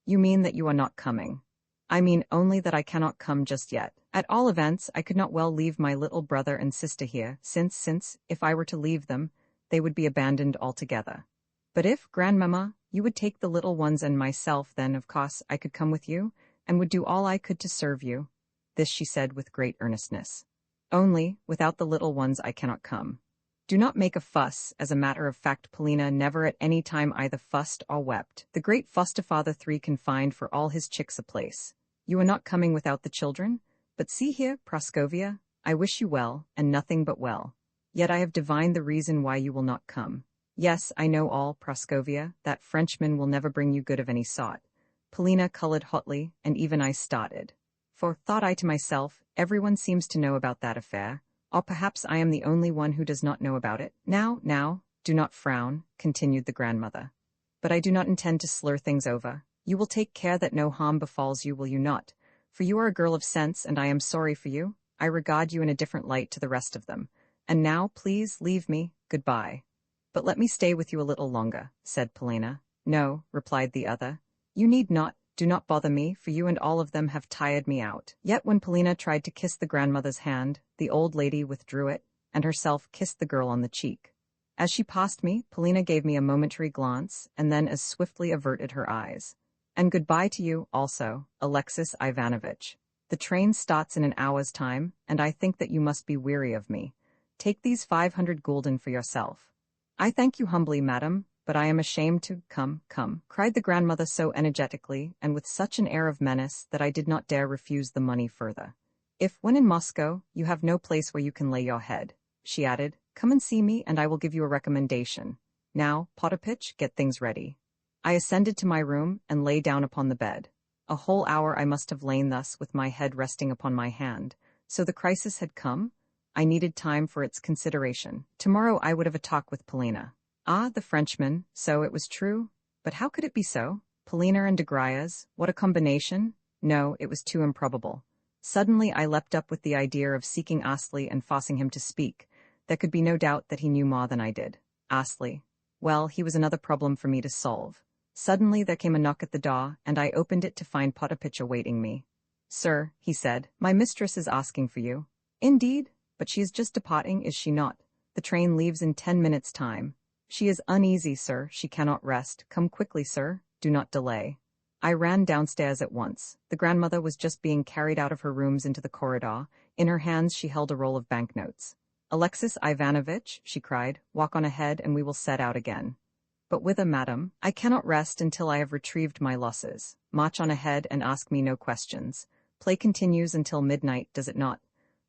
You mean that you are not coming. I mean only that I cannot come just yet. At all events, I could not well leave my little brother and sister here, since, if I were to leave them, they would be abandoned altogether. But if, grandmamma, you would take the little ones and myself, then, of course, I could come with you, and would do all I could to serve you. This she said with great earnestness. Only, without the little ones I cannot come. Do not make a fuss. As a matter of fact, Polina never at any time either fussed or wept. The great foster father 3 can find for all his chicks a place. You are not coming without the children? But see here, Praskovia, I wish you well, and nothing but well. Yet I have divined the reason why you will not come. Yes, I know all, Praskovia, that Frenchman will never bring you good of any sort. Polina colored hotly, and even I started. For, thought I to myself, everyone seems to know about that affair, or perhaps I am the only one who does not know about it. Now, do not frown, continued the grandmother. But I do not intend to slur things over. You will take care that no harm befalls you, will you not? For you are a girl of sense, and I am sorry for you. I regard you in a different light to the rest of them. And now, please, leave me. Goodbye. But let me stay with you a little longer, said Polina. No, replied the other. You need not. Do not bother me, for you and all of them have tired me out. Yet when Polina tried to kiss the grandmother's hand, the old lady withdrew it, and herself kissed the girl on the cheek. As she passed me, Polina gave me a momentary glance, and then as swiftly averted her eyes. And goodbye to you, also, Alexis Ivanovitch. The train starts in an hour's time, and I think that you must be weary of me. Take these 500 gulden for yourself. I thank you humbly, madam, but I am ashamed to— Come, cried the grandmother so energetically and with such an air of menace that I did not dare refuse the money further. If, when in Moscow, you have no place where you can lay your head, she added, come and see me and I will give you a recommendation. Now, Potapitch, get things ready. I ascended to my room and lay down upon the bed. A whole hour I must have lain thus with my head resting upon my hand. So the crisis had come? I needed time for its consideration. Tomorrow I would have a talk with Polina. Ah, the Frenchman, so it was true? But how could it be so? Polina and de Grias, what a combination? No, it was too improbable. Suddenly I leapt up with the idea of seeking Astley and forcing him to speak. There could be no doubt that he knew more than I did. Astley. Well, he was another problem for me to solve. Suddenly there came a knock at the door, and I opened it to find Potapitch awaiting me. Sir, he said, my mistress is asking for you. Indeed? But she is just departing, is she not? The train leaves in 10 minutes' time. She is uneasy, sir, she cannot rest. Come quickly, sir, do not delay. I ran downstairs at once. The grandmother was just being carried out of her rooms into the corridor. In her hands she held a roll of banknotes. Alexis Ivanovitch, she cried, walk on ahead and we will set out again. But whither, madam? I cannot rest until I have retrieved my losses. March on ahead and ask me no questions. Play continues until midnight, does it not?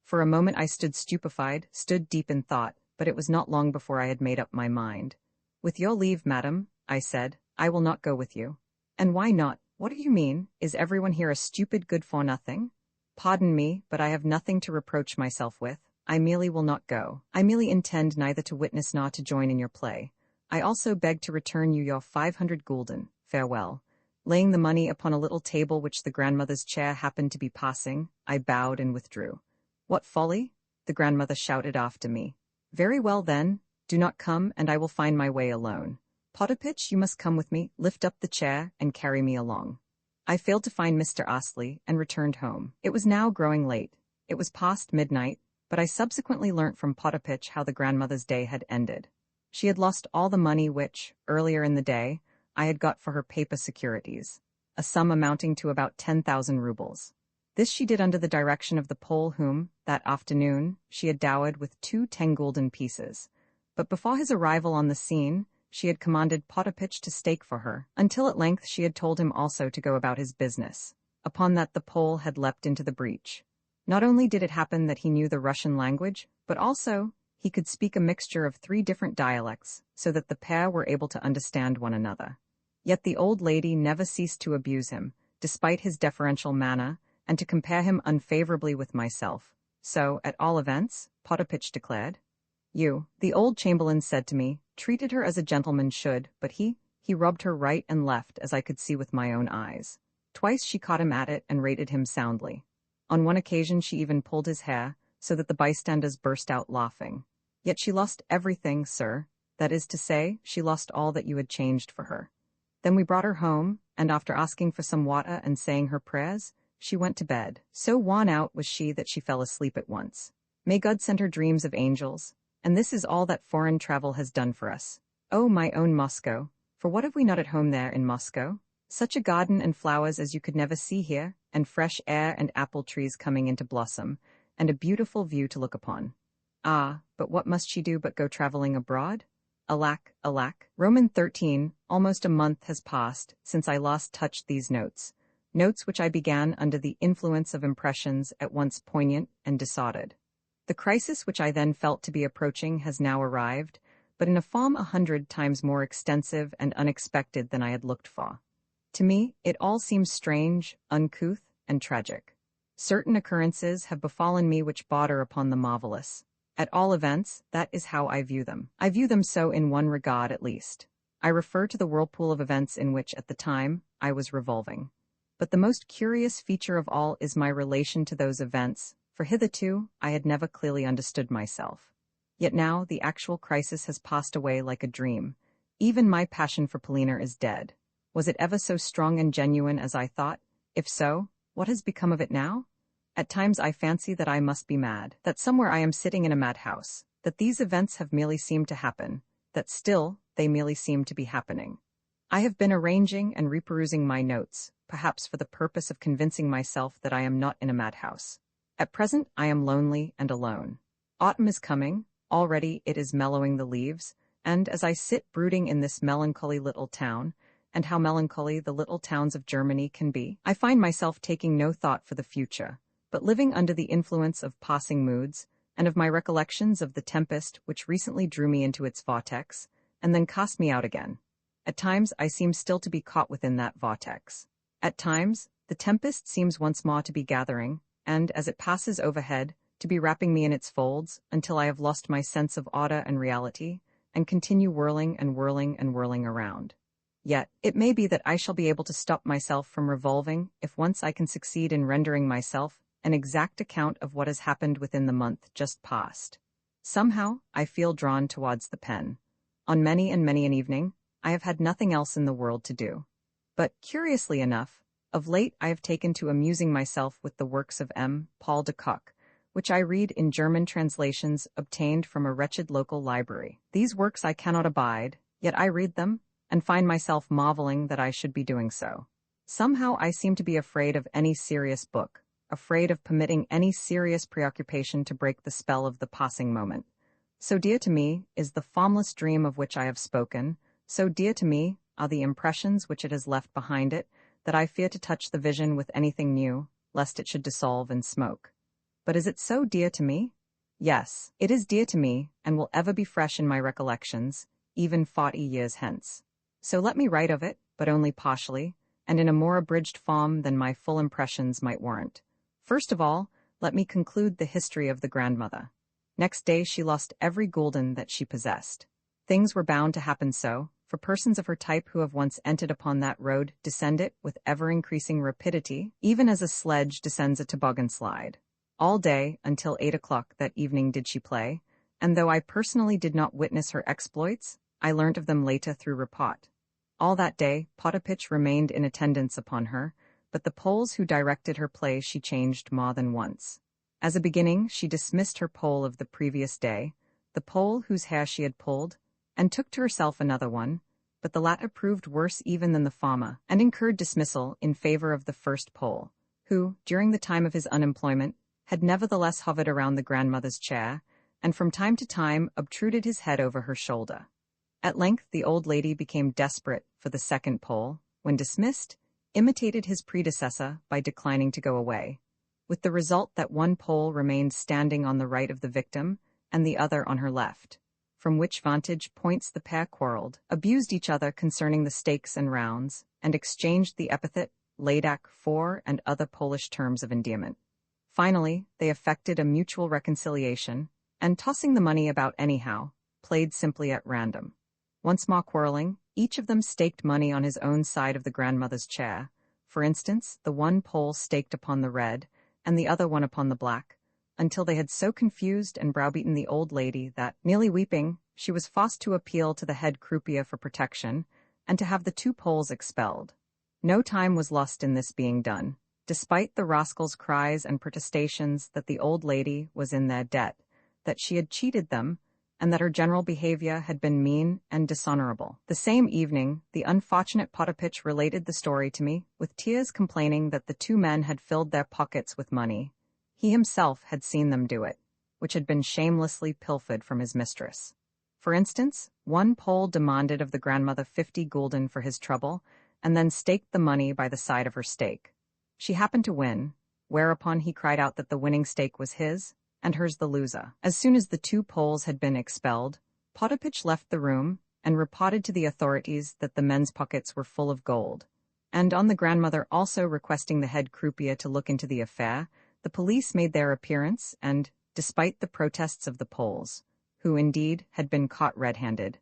For a moment I stood stupefied, stood deep in thought. but it was not long before I had made up my mind. "With your leave, madam," I said, "I will not go with you." "And why not? What do you mean? Is everyone here a stupid good-for-nothing?" "Pardon me, but I have nothing to reproach myself with. I merely will not go. I merely intend neither to witness nor to join in your play. I also beg to return you your 500 gulden. Farewell." Laying the money upon a little table which the grandmother's chair happened to be passing, I bowed and withdrew. "What folly?" the grandmother shouted after me. "Very well then, do not come, and I will find my way alone. Potapitch, you must come with me, lift up the chair, and carry me along." I failed to find Mr. Astley, and returned home. It was now growing late. It was past midnight, but I subsequently learnt from Potapitch how the grandmother's day had ended. She had lost all the money which, earlier in the day, I had got for her paper securities, a sum amounting to about 10,000 rubles. This she did under the direction of the Pole whom, that afternoon, she had dowered with 2 10-gulden pieces. But before his arrival on the scene, she had commanded Potapitch to stake for her, until at length she had told him also to go about his business. Upon that the Pole had leapt into the breach. Not only did it happen that he knew the Russian language, but also he could speak a mixture of 3 different dialects, so that the pair were able to understand one another. Yet the old lady never ceased to abuse him, despite his deferential manner, and to compare him unfavorably with myself. So, at all events, Potapitch declared, "You," the old chamberlain said to me, "treated her as a gentleman should, but he robbed her right and left, as I could see with my own eyes. Twice she caught him at it and rated him soundly. On one occasion she even pulled his hair, so that the bystanders burst out laughing. Yet she lost everything, sir. That is to say, she lost all that you had changed for her. Then we brought her home, and after asking for some water and saying her prayers, she went to bed. So worn out was she that she fell asleep at once. May God send her dreams of angels. And this is all that foreign travel has done for us. Oh, my own Moscow, for what have we not at home there in Moscow? Such a garden and flowers as you could never see here, and fresh air and apple trees coming into blossom, and a beautiful view to look upon. Ah, but what must she do but go traveling abroad? Alack, alack. Roman 13, almost a month has passed since I last touched these notes which I began under the influence of impressions at once poignant and disordered. The crisis which I then felt to be approaching has now arrived, but in a form 100 times more extensive and unexpected than I had looked for. To me, it all seems strange, uncouth, and tragic. Certain occurrences have befallen me which border upon the marvelous. At all events, that is how I view them. I view them so in one regard at least. I refer to the whirlpool of events in which, at the time, I was revolving. But the most curious feature of all is my relation to those events, for hitherto I had never clearly understood myself. Yet now the actual crisis has passed away like a dream. Even my passion for Polina is dead. Was it ever so strong and genuine as I thought? If so, what has become of it now? At times I fancy that I must be mad, that somewhere I am sitting in a madhouse, that these events have merely seemed to happen, that still they merely seem to be happening. I have been arranging and reperusing my notes, perhaps for the purpose of convincing myself that I am not in a madhouse. At present I am lonely and alone. Autumn is coming, already it is mellowing the leaves, and as I sit brooding in this melancholy little town, and how melancholy the little towns of Germany can be, I find myself taking no thought for the future, but living under the influence of passing moods, and of my recollections of the tempest which recently drew me into its vortex, and then cast me out again. At times I seem still to be caught within that vortex. At times, the tempest seems once more to be gathering, and, as it passes overhead, to be wrapping me in its folds, until I have lost my sense of order and reality, and continue whirling and whirling and whirling around. Yet, it may be that I shall be able to stop myself from revolving, if once I can succeed in rendering myself an exact account of what has happened within the month just past. Somehow, I feel drawn towards the pen. On many and many an evening, I have had nothing else in the world to do. But, curiously enough, of late I have taken to amusing myself with the works of M. Paul de Kock, which I read in German translations obtained from a wretched local library. These works I cannot abide, yet I read them, and find myself marveling that I should be doing so. Somehow I seem to be afraid of any serious book, afraid of permitting any serious preoccupation to break the spell of the passing moment. So dear to me is the formless dream of which I have spoken, so dear to me are the impressions which it has left behind it, that I fear to touch the vision with anything new, lest it should dissolve in smoke. But is it so dear to me? Yes, it is dear to me, and will ever be fresh in my recollections, even 40 years hence. So let me write of it, but only partially, and in a more abridged form than my full impressions might warrant. First of all, let me conclude the history of the grandmother. Next day she lost every gulden that she possessed. Things were bound to happen so, for persons of her type who have once entered upon that road descend it with ever-increasing rapidity, even as a sledge descends a toboggan slide. All day, until 8 o'clock that evening did she play, and though I personally did not witness her exploits, I learnt of them later through report. All that day, Potapitch remained in attendance upon her, but the Poles who directed her play she changed more than once. As a beginning, she dismissed her Pole of the previous day, the Pole whose hair she had pulled, and took to herself another one, but the latter proved worse even than the former, and incurred dismissal in favor of the first Pole, who, during the time of his unemployment, had nevertheless hovered around the grandmother's chair, and from time to time obtruded his head over her shoulder. At length the old lady became desperate for the second Pole, when dismissed, imitated his predecessor by declining to go away, with the result that one Pole remained standing on the right of the victim, and the other on her left, from which vantage points the pair quarrelled, abused each other concerning the stakes and rounds, and exchanged the epithet ladak for and other Polish terms of endearment. Finally, they effected a mutual reconciliation, and tossing the money about anyhow, played simply at random. Once more quarrelling, each of them staked money on his own side of the grandmother's chair. For instance, the one Pole staked upon the red, and the other one upon the black, until they had so confused and browbeaten the old lady that, nearly weeping, she was forced to appeal to the head croupier for protection, and to have the two Poles expelled. No time was lost in this being done, despite the rascals' cries and protestations that the old lady was in their debt, that she had cheated them, and that her general behavior had been mean and dishonorable. The same evening, the unfortunate Potapitch related the story to me, with tears complaining that the two men had filled their pockets with money. He himself had seen them do it, which had been shamelessly pilfered from his mistress. For instance, one Pole demanded of the grandmother 50 gulden for his trouble, and then staked the money by the side of her stake. She happened to win, whereupon he cried out that the winning stake was his, and hers the loser. As soon as the two Poles had been expelled, Potapitch left the room and reported to the authorities that the men's pockets were full of gold, and on the grandmother also requesting the head croupier to look into the affair, the police made their appearance and, despite the protests of the Poles, who indeed had been caught red-handed,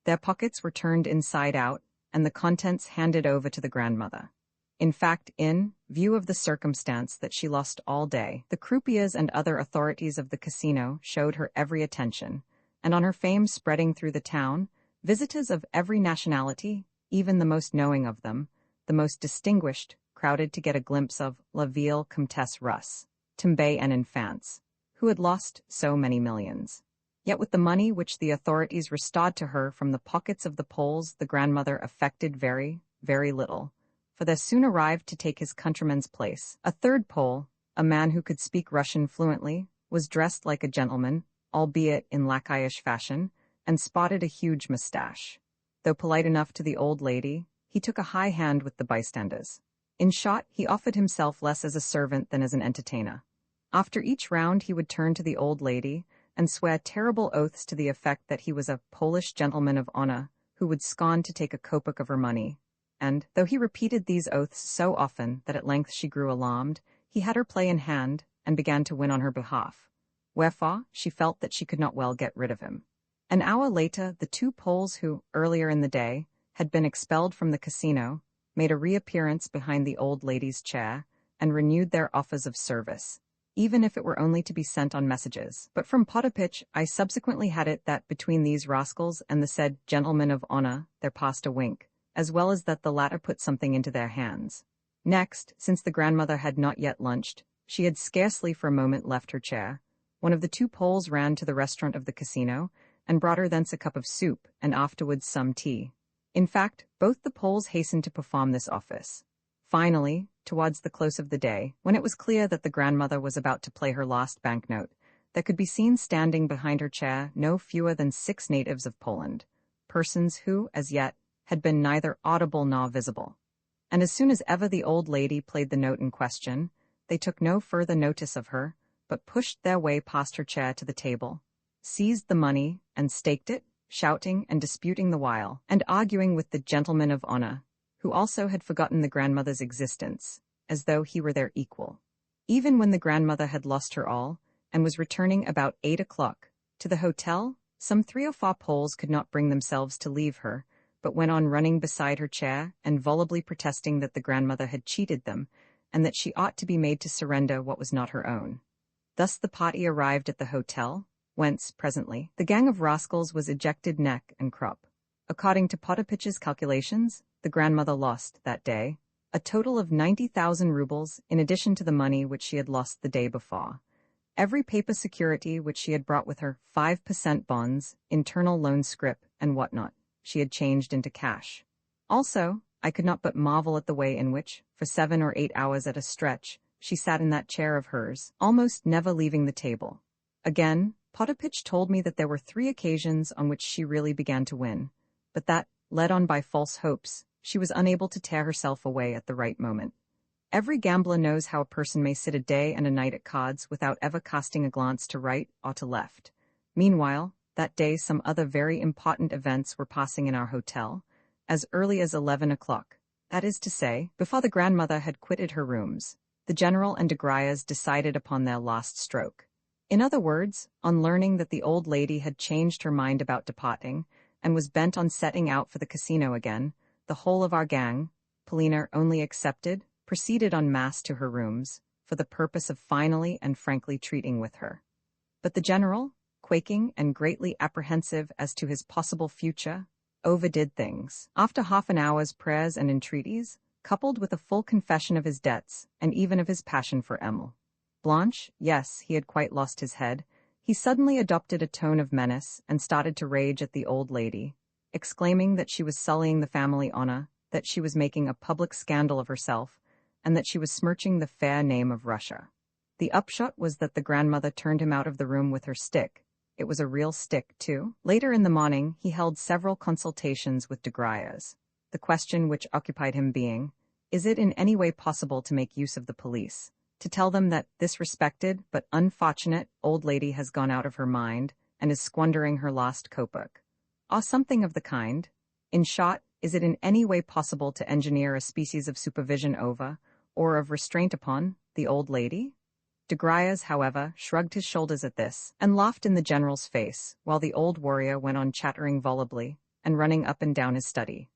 their pockets were turned inside out and the contents handed over to the grandmother. In fact, in view of the circumstance that she lost all day, the croupiers and other authorities of the casino showed her every attention, and on her fame spreading through the town, visitors of every nationality, even the most knowing of them, the most distinguished, crowded to get a glimpse of La Ville Comtesse Russe, Timbe and Infants, who had lost so many millions. Yet with the money which the authorities restored to her from the pockets of the Poles, the grandmother affected very, very little, for there soon arrived to take his countryman's place a third Pole, a man who could speak Russian fluently, was dressed like a gentleman, albeit in lackaish fashion, and sported a huge moustache. Though polite enough to the old lady, he took a high hand with the bystanders. In short, he offered himself less as a servant than as an entertainer. After each round he would turn to the old lady and swear terrible oaths to the effect that he was a Polish gentleman of honor who would scorn to take a kopeck of her money. And, though he repeated these oaths so often that at length she grew alarmed, he had her play in hand and began to win on her behalf. Wherefore, she felt that she could not well get rid of him. An hour later, the two Poles who, earlier in the day, had been expelled from the casino, made a reappearance behind the old lady's chair, and renewed their offers of service, even if it were only to be sent on messages. But from Potapitch I subsequently had it that between these rascals and the said gentleman of honor there passed a wink, as well as that the latter put something into their hands. Next, since the grandmother had not yet lunched, she had scarcely for a moment left her chair, one of the two Poles ran to the restaurant of the casino, and brought her thence a cup of soup, and afterwards some tea. In fact, both the Poles hastened to perform this office. Finally, towards the close of the day, when it was clear that the grandmother was about to play her last banknote, there could be seen standing behind her chair no fewer than 6 natives of Poland, persons who, as yet, had been neither audible nor visible. And as soon as ever the old lady played the note in question, they took no further notice of her, but pushed their way past her chair to the table, seized the money, and staked it, shouting and disputing the while, and arguing with the gentleman of honor, who also had forgotten the grandmother's existence, as though he were their equal. Even when the grandmother had lost her all, and was returning about 8 o'clock to the hotel, some 3 or 4 Poles could not bring themselves to leave her, but went on running beside her chair and volubly protesting that the grandmother had cheated them, and that she ought to be made to surrender what was not her own. Thus the party arrived at the hotel, whence, presently, the gang of rascals was ejected neck and crop. According to Potapich's calculations, the grandmother lost, that day, a total of 90,000 rubles in addition to the money which she had lost the day before. Every paper security which she had brought with her, 5% bonds, internal loan scrip, and whatnot, she had changed into cash. Also, I could not but marvel at the way in which, for 7 or 8 hours at a stretch, she sat in that chair of hers, almost never leaving the table. Again, Potapitch told me that there were 3 occasions on which she really began to win, but that, led on by false hopes, she was unable to tear herself away at the right moment. Every gambler knows how a person may sit a day and a night at cards without ever casting a glance to right or to left. Meanwhile, that day some other very important events were passing in our hotel, as early as 11 o'clock. That is to say, before the grandmother had quitted her rooms, the general and de Grayas decided upon their last stroke. In other words, on learning that the old lady had changed her mind about departing, and was bent on setting out for the casino again, the whole of our gang, Polina only excepted, proceeded en masse to her rooms, for the purpose of finally and frankly treating with her. But the general, quaking and greatly apprehensive as to his possible future, overdid things. After half an hour's prayers and entreaties, coupled with a full confession of his debts, and even of his passion for Emil Blanche, yes, he had quite lost his head, he suddenly adopted a tone of menace and started to rage at the old lady, exclaiming that she was sullying the family honor, that she was making a public scandal of herself, and that she was smirching the fair name of Russia. The upshot was that the grandmother turned him out of the room with her stick. It was a real stick, too. Later in the morning, he held several consultations with de Grayas, the question which occupied him being, is it in any way possible to make use of the police, to tell them that this respected but unfortunate old lady has gone out of her mind and is squandering her lost kopeck, or something of the kind? In short, is it in any way possible to engineer a species of supervision over, or of restraint upon, the old lady? De Grayas, however, shrugged his shoulders at this, and laughed in the general's face, while the old warrior went on chattering volubly, and running up and down his study.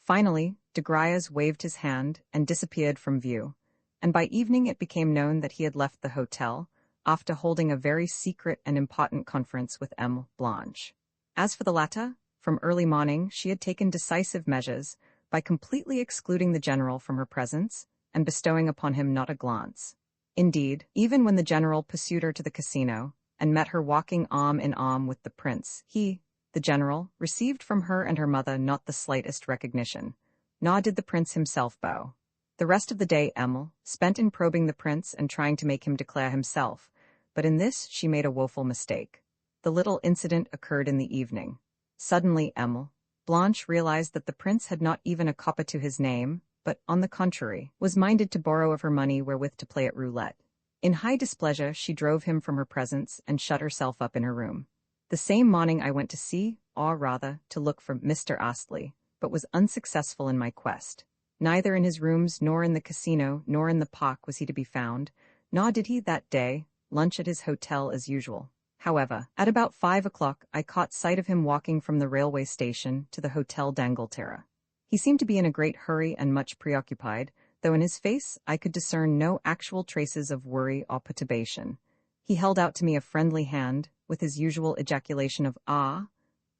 Finally, de Grayas waved his hand and disappeared from view, and by evening it became known that he had left the hotel, after holding a very secret and important conference with Emil Blanche. As for the latter, from early morning she had taken decisive measures, by completely excluding the general from her presence, and bestowing upon him not a glance. Indeed, even when the general pursued her to the casino, and met her walking arm in arm with the prince, he, the general, received from her and her mother not the slightest recognition, nor did the prince himself bow. The rest of the day Emil spent in probing the prince and trying to make him declare himself, but in this she made a woeful mistake. The little incident occurred in the evening. Suddenly Emil Blanche realized that the prince had not even a copper to his name, but, on the contrary, was minded to borrow of her money wherewith to play at roulette. In high displeasure she drove him from her presence and shut herself up in her room. The same morning I went to see, or rather, to look for Mr. Astley, but was unsuccessful in my quest. Neither in his rooms nor in the casino nor in the park was he to be found, nor did he that day lunch at his hotel as usual. However, at about 5 o'clock I caught sight of him walking from the railway station to the Hotel d'Angleterre. He seemed to be in a great hurry and much preoccupied, though in his face I could discern no actual traces of worry or perturbation. He held out to me a friendly hand, with his usual ejaculation of "ah,"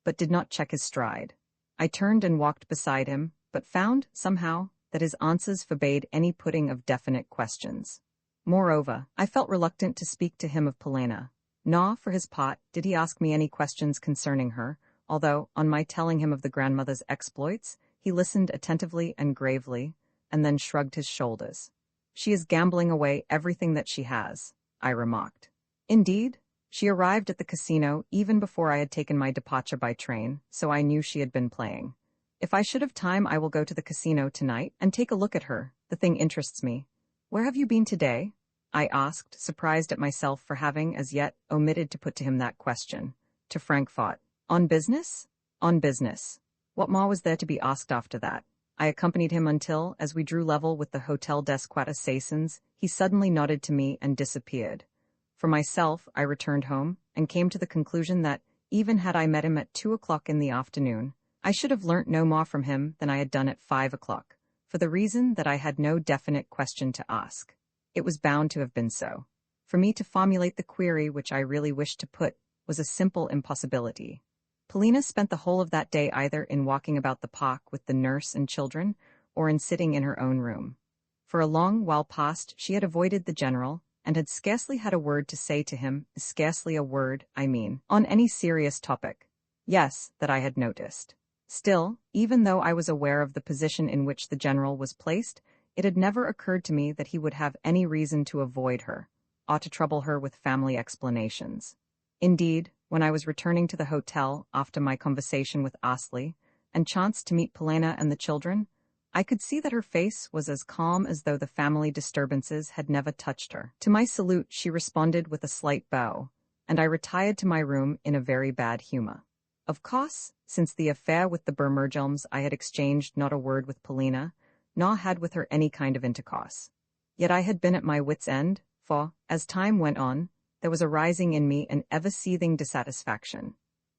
but did not check his stride. I turned and walked beside him, but found, somehow, that his answers forbade any putting of definite questions. Moreover, I felt reluctant to speak to him of Polina, nor, for his part, did he ask me any questions concerning her, although, on my telling him of the grandmother's exploits, he listened attentively and gravely, and then shrugged his shoulders. "She is gambling away everything that she has," I remarked. Indeed, she arrived at the casino even before I had taken my departure by train, so I knew she had been playing. If I should have time, I will go to the casino tonight and take a look at her. The thing interests me. Where have you been today? I asked, surprised at myself for having, as yet, omitted to put to him that question. To Frankfurt. On business? On business. What more was there to be asked after that? I accompanied him until, as we drew level with the Hotel des Quatre Saisons, he suddenly nodded to me and disappeared. For myself, I returned home, and came to the conclusion that, even had I met him at 2 o'clock in the afternoon, I should have learnt no more from him than I had done at 5 o'clock, for the reason that I had no definite question to ask. It was bound to have been so. For me to formulate the query which I really wished to put was a simple impossibility. Polina spent the whole of that day either in walking about the park with the nurse and children, or in sitting in her own room. For a long while past she had avoided the general, and had scarcely had a word to say to him, scarcely a word, I mean, on any serious topic. Yes, that I had noticed. Still, even though I was aware of the position in which the general was placed, it had never occurred to me that he would have any reason to avoid her, or to trouble her with family explanations. Indeed, when I was returning to the hotel after my conversation with Astley, and chanced to meet Polina and the children, I could see that her face was as calm as though the family disturbances had never touched her. To my salute she responded with a slight bow, and I retired to my room in a very bad humor. Of course, since the affair with the Bermergelms I had exchanged not a word with Polina, nor had with her any kind of intercourse. Yet I had been at my wits' end, for, as time went on, there was arising in me an ever-seething dissatisfaction.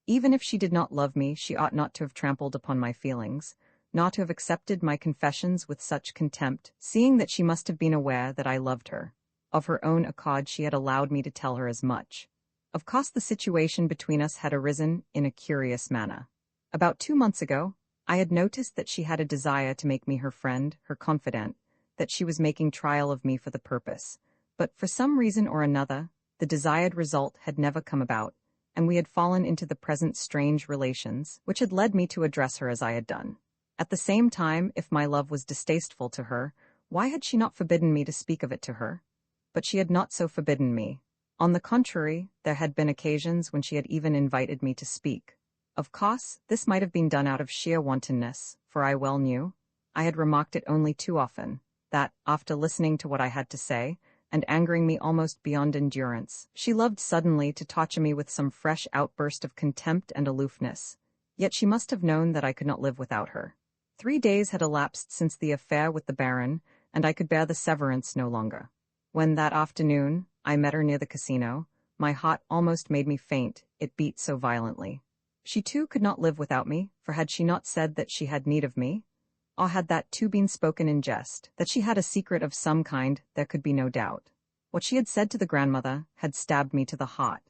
Even if she did not love me, she ought not to have trampled upon my feelings, not to have accepted my confessions with such contempt, seeing that she must have been aware that I loved her. Of her own accord she had allowed me to tell her as much. Of course the situation between us had arisen in a curious manner. About 2 months ago, I had noticed that she had a desire to make me her friend, her confidant, that she was making trial of me for the purpose, but for some reason or another, the desired result had never come about, and we had fallen into the present strange relations, which had led me to address her as I had done. At the same time, if my love was distasteful to her, why had she not forbidden me to speak of it to her? But she had not so forbidden me. On the contrary, there had been occasions when she had even invited me to speak. Of course, this might have been done out of sheer wantonness, for I well knew, I had remarked it only too often, that, after listening to what I had to say, and angering me almost beyond endurance, she loved suddenly to torture me with some fresh outburst of contempt and aloofness. Yet she must have known that I could not live without her. 3 days had elapsed since the affair with the Baron, and I could bear the severance no longer. When that afternoon I met her near the casino, my heart almost made me faint, it beat so violently. She too could not live without me, for had she not said that she had need of me? Or had that too been spoken in jest? That she had a secret of some kind, there could be no doubt. What she had said to the grandmother had stabbed me to the heart.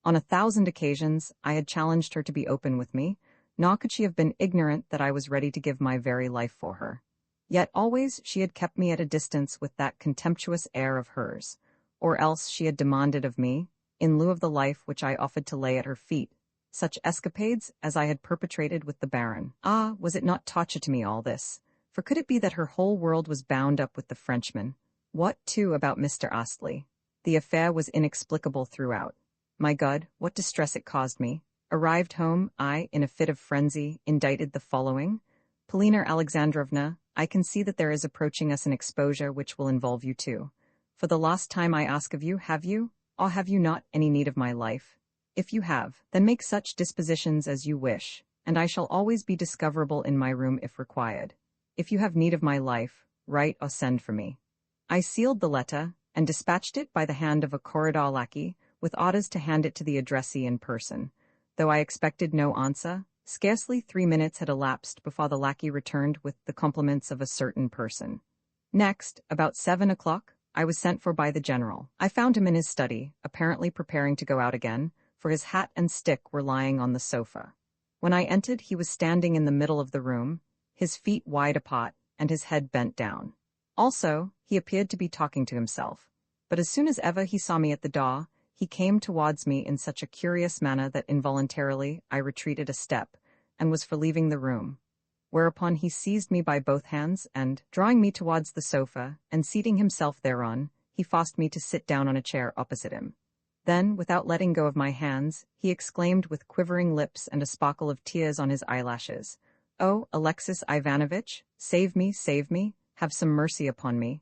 On 1,000 occasions I had challenged her to be open with me, nor could she have been ignorant that I was ready to give my very life for her. Yet always she had kept me at a distance with that contemptuous air of hers, or else she had demanded of me, in lieu of the life which I offered to lay at her feet, such escapades as I had perpetrated with the Baron. Ah, was it not torture to me all this? For could it be that her whole world was bound up with the Frenchman? What, too, about Mr. Astley? The affair was inexplicable throughout. My God, what distress it caused me! Arrived home, I, in a fit of frenzy, indicted the following: Polina Alexandrovna, I can see that there is approaching us an exposure which will involve you too. For the last time I ask of you, have you, or have you not, any need of my life? If you have, then make such dispositions as you wish, and I shall always be discoverable in my room if required. If you have need of my life, write or send for me. I sealed the letter, and dispatched it by the hand of a corridor lackey, with orders to hand it to the addressee in person. Though I expected no answer, scarcely 3 minutes had elapsed before the lackey returned with the compliments of a certain person. Next, about 7 o'clock, I was sent for by the general. I found him in his study, apparently preparing to go out again, for his hat and stick were lying on the sofa. When I entered, he was standing in the middle of the room, his feet wide apart, and his head bent down. Also, he appeared to be talking to himself, but as soon as ever he saw me at the door, he came towards me in such a curious manner that involuntarily I retreated a step, and was for leaving the room, whereupon he seized me by both hands and, drawing me towards the sofa, and seating himself thereon, he forced me to sit down on a chair opposite him. Then, without letting go of my hands, he exclaimed with quivering lips and a sparkle of tears on his eyelashes, "Oh, Alexis Ivanovitch, save me, have some mercy upon me.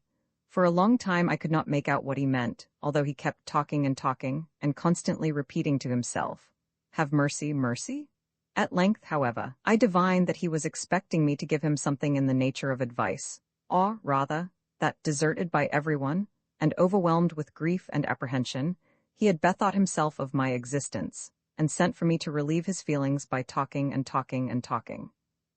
For a long time I could not make out what he meant, although he kept talking, and constantly repeating to himself, "Have mercy, mercy?" At length, however, I divined that he was expecting me to give him something in the nature of advice, or, rather, that, deserted by everyone, and overwhelmed with grief and apprehension, he had bethought himself of my existence, and sent for me to relieve his feelings by talking.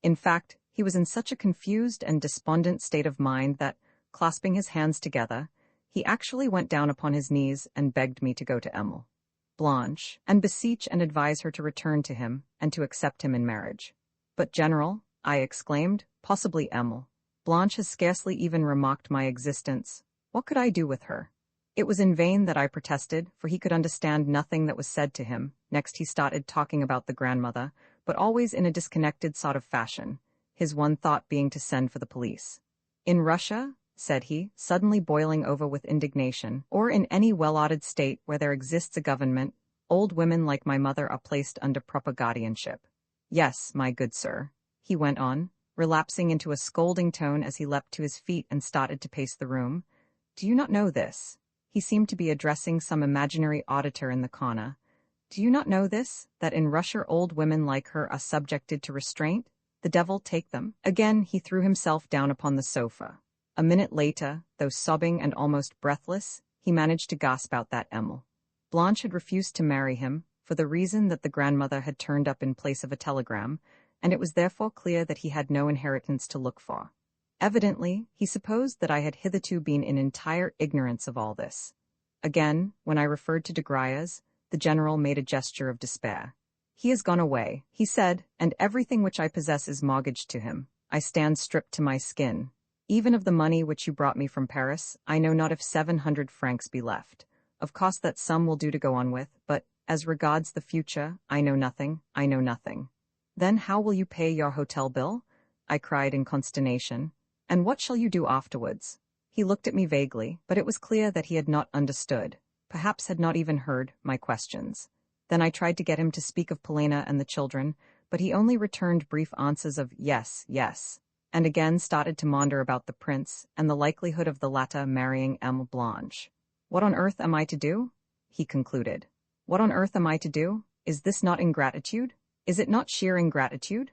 In fact, he was in such a confused and despondent state of mind that, clasping his hands together, he actually went down upon his knees and begged me to go to Emil Blanche, and beseech and advise her to return to him, and to accept him in marriage. "But, General," I exclaimed, "possibly Emil Blanche has scarcely even remarked my existence. What could I do with her?" It was in vain that I protested, for he could understand nothing that was said to him. Next he started talking about the grandmother, but always in a disconnected sort of fashion, his one thought being to send for the police. "In Russia," said he, suddenly boiling over with indignation, "or in any well-ordered state where there exists a government, old women like my mother are placed under proper guardianship. Yes, my good sir," he went on, relapsing into a scolding tone as he leapt to his feet and started to pace the room. "Do you not know this?" He seemed to be addressing some imaginary auditor in the corner. "Do you not know this, that in Russia old women like her are subjected to restraint? The devil take them." Again he threw himself down upon the sofa. A minute later, though sobbing and almost breathless, he managed to gasp out that Emil Blanche had refused to marry him, for the reason that the grandmother had turned up in place of a telegram, and it was therefore clear that he had no inheritance to look for. Evidently, he supposed that I had hitherto been in entire ignorance of all this. Again, when I referred to de Gruyas, the general made a gesture of despair. "He has gone away," he said, "and everything which I possess is mortgaged to him. I stand stripped to my skin. Even of the money which you brought me from Paris, I know not if 700 francs be left. Of course that sum will do to go on with, but, as regards the future, I know nothing. "Then how will you pay your hotel bill?" I cried in consternation. "And what shall you do afterwards?" He looked at me vaguely, but it was clear that he had not understood, perhaps had not even heard, my questions. Then I tried to get him to speak of Polina and the children, but he only returned brief answers of yes, and again started to maunder about the prince and the likelihood of the latter marrying Emil Blanche. "What on earth am I to do?" he concluded. "What on earth am I to do? Is this not ingratitude? Is it not sheer ingratitude?"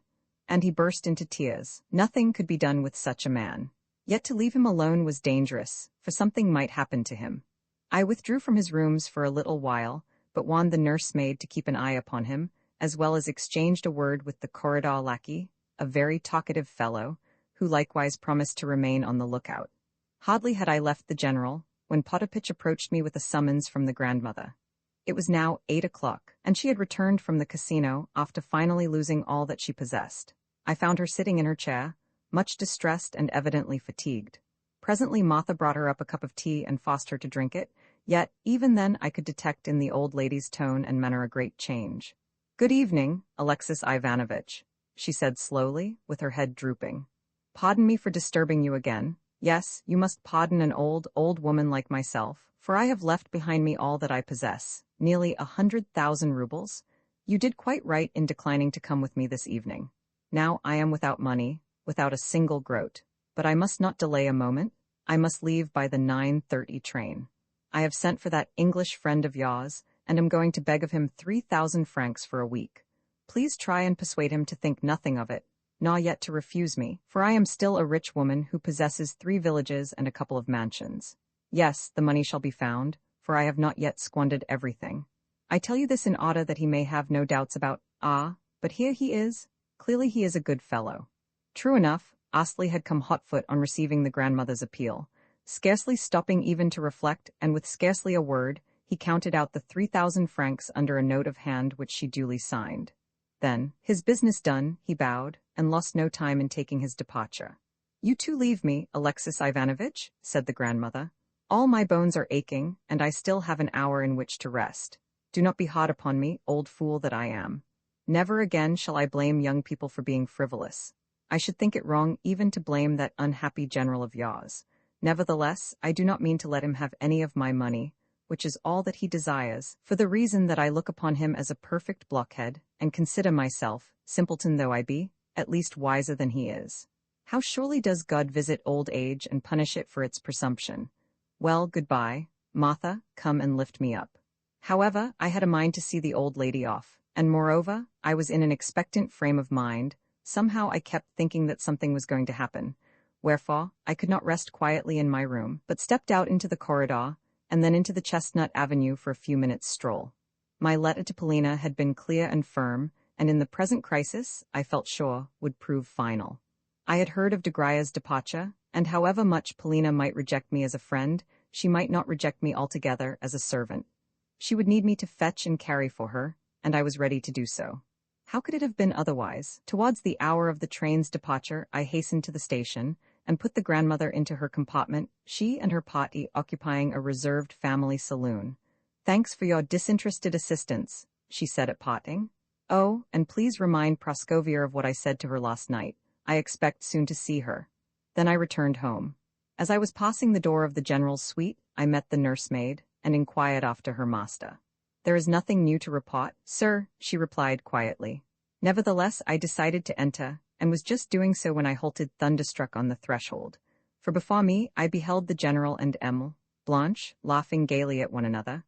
And he burst into tears. Nothing could be done with such a man. Yet to leave him alone was dangerous, for something might happen to him. I withdrew from his rooms for a little while, but warned the nursemaid to keep an eye upon him, as well as exchanged a word with the corridor lackey, a very talkative fellow, who likewise promised to remain on the lookout. Hardly had I left the general, when Potapitch approached me with a summons from the grandmother. It was now 8 o'clock, and she had returned from the casino after finally losing all that she possessed. I found her sitting in her chair, much distressed and evidently fatigued. Presently Martha brought her up a cup of tea and forced her to drink it, yet even then I could detect in the old lady's tone and manner a great change. "Good evening, Alexis Ivanovitch," she said slowly, with her head drooping. "Pardon me for disturbing you again. Yes, you must pardon an old woman like myself, for I have left behind me all that I possess, nearly 100,000 rubles. You did quite right in declining to come with me this evening. Now I am without money, without a single groat. But I must not delay a moment. I must leave by the 9:30 train. I have sent for that English friend of yours, and am going to beg of him 3,000 francs for a week. Please try and persuade him to think nothing of it, nor yet to refuse me, for I am still a rich woman who possesses 3 villages and a couple of mansions. Yes, the money shall be found, for I have not yet squandered everything. I tell you this in order that he may have no doubts about, but here he is. Clearly he is a good fellow." True enough, Astley had come hotfoot on receiving the grandmother's appeal. Scarcely stopping even to reflect, and with scarcely a word, he counted out the 3,000 francs under a note of hand which she duly signed. Then, his business done, he bowed, and lost no time in taking his departure. "You too leave me, Alexis Ivanovitch," said the grandmother. "All my bones are aching, and I still have an hour in which to rest. Do not be hard upon me, old fool that I am. Never again shall I blame young people for being frivolous. I should think it wrong even to blame that unhappy general of yours. Nevertheless, I do not mean to let him have any of my money, which is all that he desires, for the reason that I look upon him as a perfect blockhead, and consider myself, simpleton though I be, at least wiser than he is. How surely does God visit old age and punish it for its presumption? Well, goodbye, Martha, come and lift me up. However, I had a mind to see the old lady off, and moreover, I was in an expectant frame of mind. Somehow I kept thinking that something was going to happen. Wherefore, I could not rest quietly in my room, but stepped out into the corridor, and then into the Chestnut Avenue for a few minutes' stroll. My letter to Polina had been clear and firm, and in the present crisis, I felt sure, would prove final. I had heard of de Gria's departure, and however much Polina might reject me as a friend, she might not reject me altogether as a servant. She would need me to fetch and carry for her, and I was ready to do so. How could it have been otherwise? Towards the hour of the train's departure, I hastened to the station, and put the grandmother into her compartment, she and her party occupying a reserved family saloon. "Thanks for your disinterested assistance," she said at parting. "Oh, and please remind Praskovia of what I said to her last night. I expect soon to see her." Then I returned home. As I was passing the door of the general's suite, I met the nursemaid, and inquired after her master. "There is nothing new to report, sir," she replied quietly. Nevertheless, I decided to enter, and was just doing so when I halted thunderstruck on the threshold. For before me I beheld the general and Emile, Blanche, laughing gaily at one another,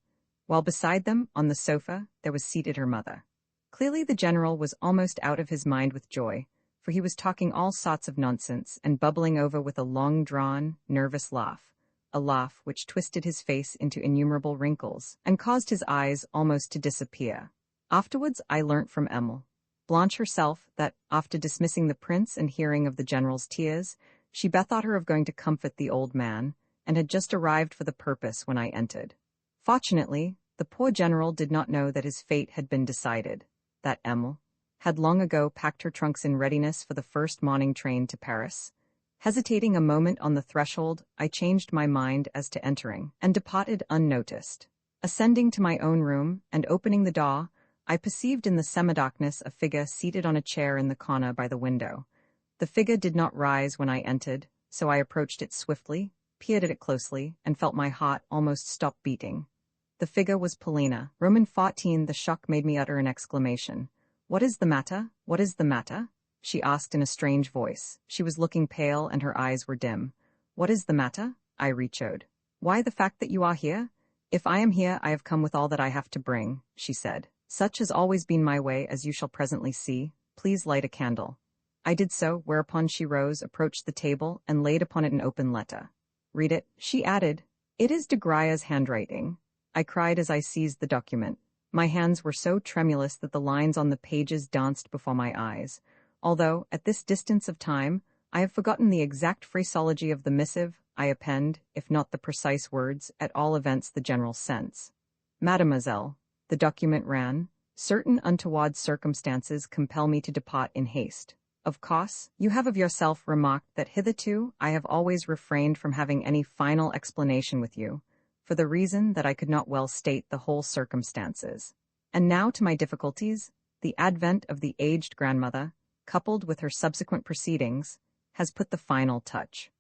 while beside them, on the sofa, there was seated her mother. Clearly the general was almost out of his mind with joy, for he was talking all sorts of nonsense and bubbling over with a long-drawn, nervous laugh, a laugh which twisted his face into innumerable wrinkles and caused his eyes almost to disappear. Afterwards I learnt from Emile, Blanche herself, that, after dismissing the prince and hearing of the general's tears, she bethought her of going to comfort the old man, and had just arrived for the purpose when I entered. Fortunately, the poor general did not know that his fate had been decided, that Emile had long ago packed her trunks in readiness for the first morning train to Paris. Hesitating a moment on the threshold, I changed my mind as to entering, and departed unnoticed. Ascending to my own room, and opening the door, I perceived in the semi-darkness a figure seated on a chair in the corner by the window. The figure did not rise when I entered, so I approached it swiftly, peered at it closely, and felt my heart almost stop beating. The figure was Polina. Roman 14. The shock made me utter an exclamation. "What is the matter? What is the matter?" she asked in a strange voice. She was looking pale and her eyes were dim. "What is the matter?" I re-echoed. "Why, the fact that you are here." "If I am here, I have come with all that I have to bring," she said. "Such has always been my way, as you shall presently see. Please light a candle." I did so, whereupon she rose, approached the table, and laid upon it an open letter. "Read it," she added. "It is de Gria's handwriting," I cried as I seized the document. My hands were so tremulous that the lines on the pages danced before my eyes, although, at this distance of time, I have forgotten the exact phraseology of the missive. I append, if not the precise words, at all events the general sense. "Mademoiselle," the document ran, "certain untoward circumstances compel me to depart in haste. Of course, you have of yourself remarked that hitherto I have always refrained from having any final explanation with you, for the reason that I could not well state the whole circumstances. And now to my difficulties, the advent of the aged grandmother, coupled with her subsequent proceedings, has put the final touch.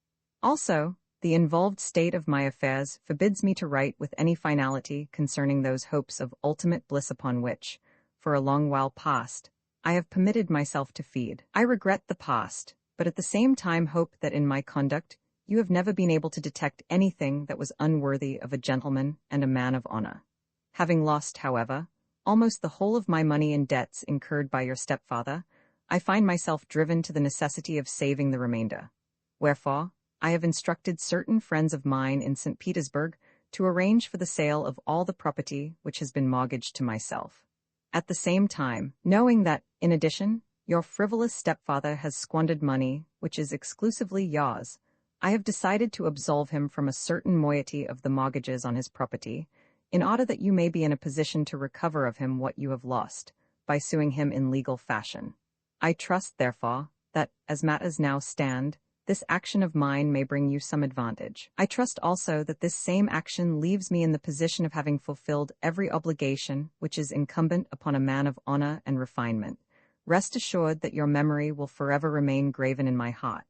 Also, the involved state of my affairs forbids me to write with any finality concerning those hopes of ultimate bliss upon which, for a long while past, I have permitted myself to feed. I regret the past, but at the same time hope that in my conduct you have never been able to detect anything that was unworthy of a gentleman and a man of honor. Having lost, however, almost the whole of my money in debts incurred by your stepfather, I find myself driven to the necessity of saving the remainder. Wherefore, I have instructed certain friends of mine in St. Petersburg to arrange for the sale of all the property which has been mortgaged to myself. At the same time, knowing that, in addition, your frivolous stepfather has squandered money which is exclusively yours, I have decided to absolve him from a certain moiety of the mortgages on his property, in order that you may be in a position to recover of him what you have lost, by suing him in legal fashion. I trust, therefore, that, as matters now stand, this action of mine may bring you some advantage. I trust also that this same action leaves me in the position of having fulfilled every obligation which is incumbent upon a man of honor and refinement. Rest assured that your memory will forever remain graven in my heart.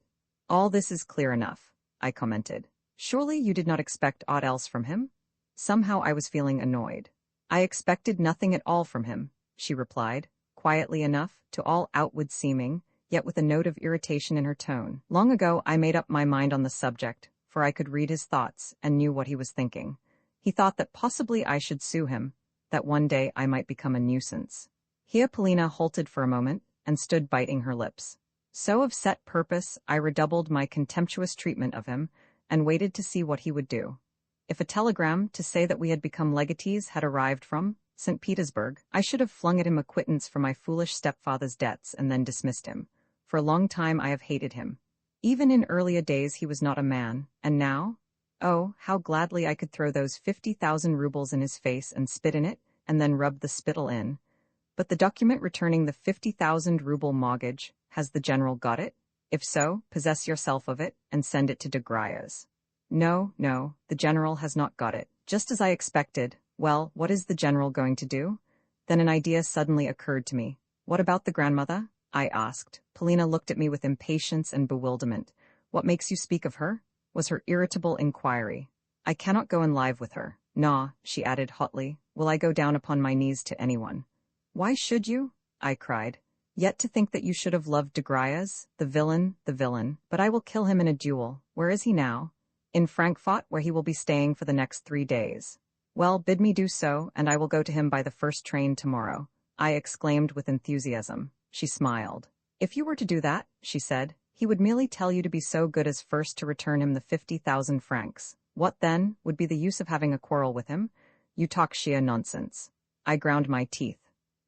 All this is clear enough, I commented. Surely you did not expect aught else from him? Somehow I was feeling annoyed. I expected nothing at all from him, she replied, quietly enough, to all outward seeming, yet with a note of irritation in her tone. Long ago I made up my mind on the subject, for I could read his thoughts and knew what he was thinking. He thought that possibly I should sue him, that one day I might become a nuisance. Here Polina halted for a moment and stood biting her lips. So of set purpose, I redoubled my contemptuous treatment of him and waited to see what he would do. If a telegram to say that we had become legatees had arrived from St. Petersburg, I should have flung at him a quittance for my foolish stepfather's debts and then dismissed him. For a long time I have hated him. Even in earlier days he was not a man, and now? Oh, how gladly I could throw those 50,000 rubles in his face and spit in it, and then rub the spittle in. But the document returning the 50,000 ruble mortgage, has the general got it? If so, possess yourself of it, and send it to de Grya's. No, the general has not got it. Just as I expected. Well, what is the general going to do? Then an idea suddenly occurred to me. What about the grandmother? I asked. Polina looked at me with impatience and bewilderment. What makes you speak of her? Was her irritable inquiry. I cannot go and live with her. Nah, she added hotly. Will I go down upon my knees to anyone? Why should you? I cried. Yet to think that you should have loved de Grya's, the villain. But I will kill him in a duel. Where is he now? In Frankfurt, where he will be staying for the next 3 days. Well, bid me do so, and I will go to him by the first train tomorrow, I exclaimed with enthusiasm. She smiled. If you were to do that, she said, he would merely tell you to be so good as first to return him the 50,000 francs. What, then, would be the use of having a quarrel with him? You talk sheer nonsense. I ground my teeth.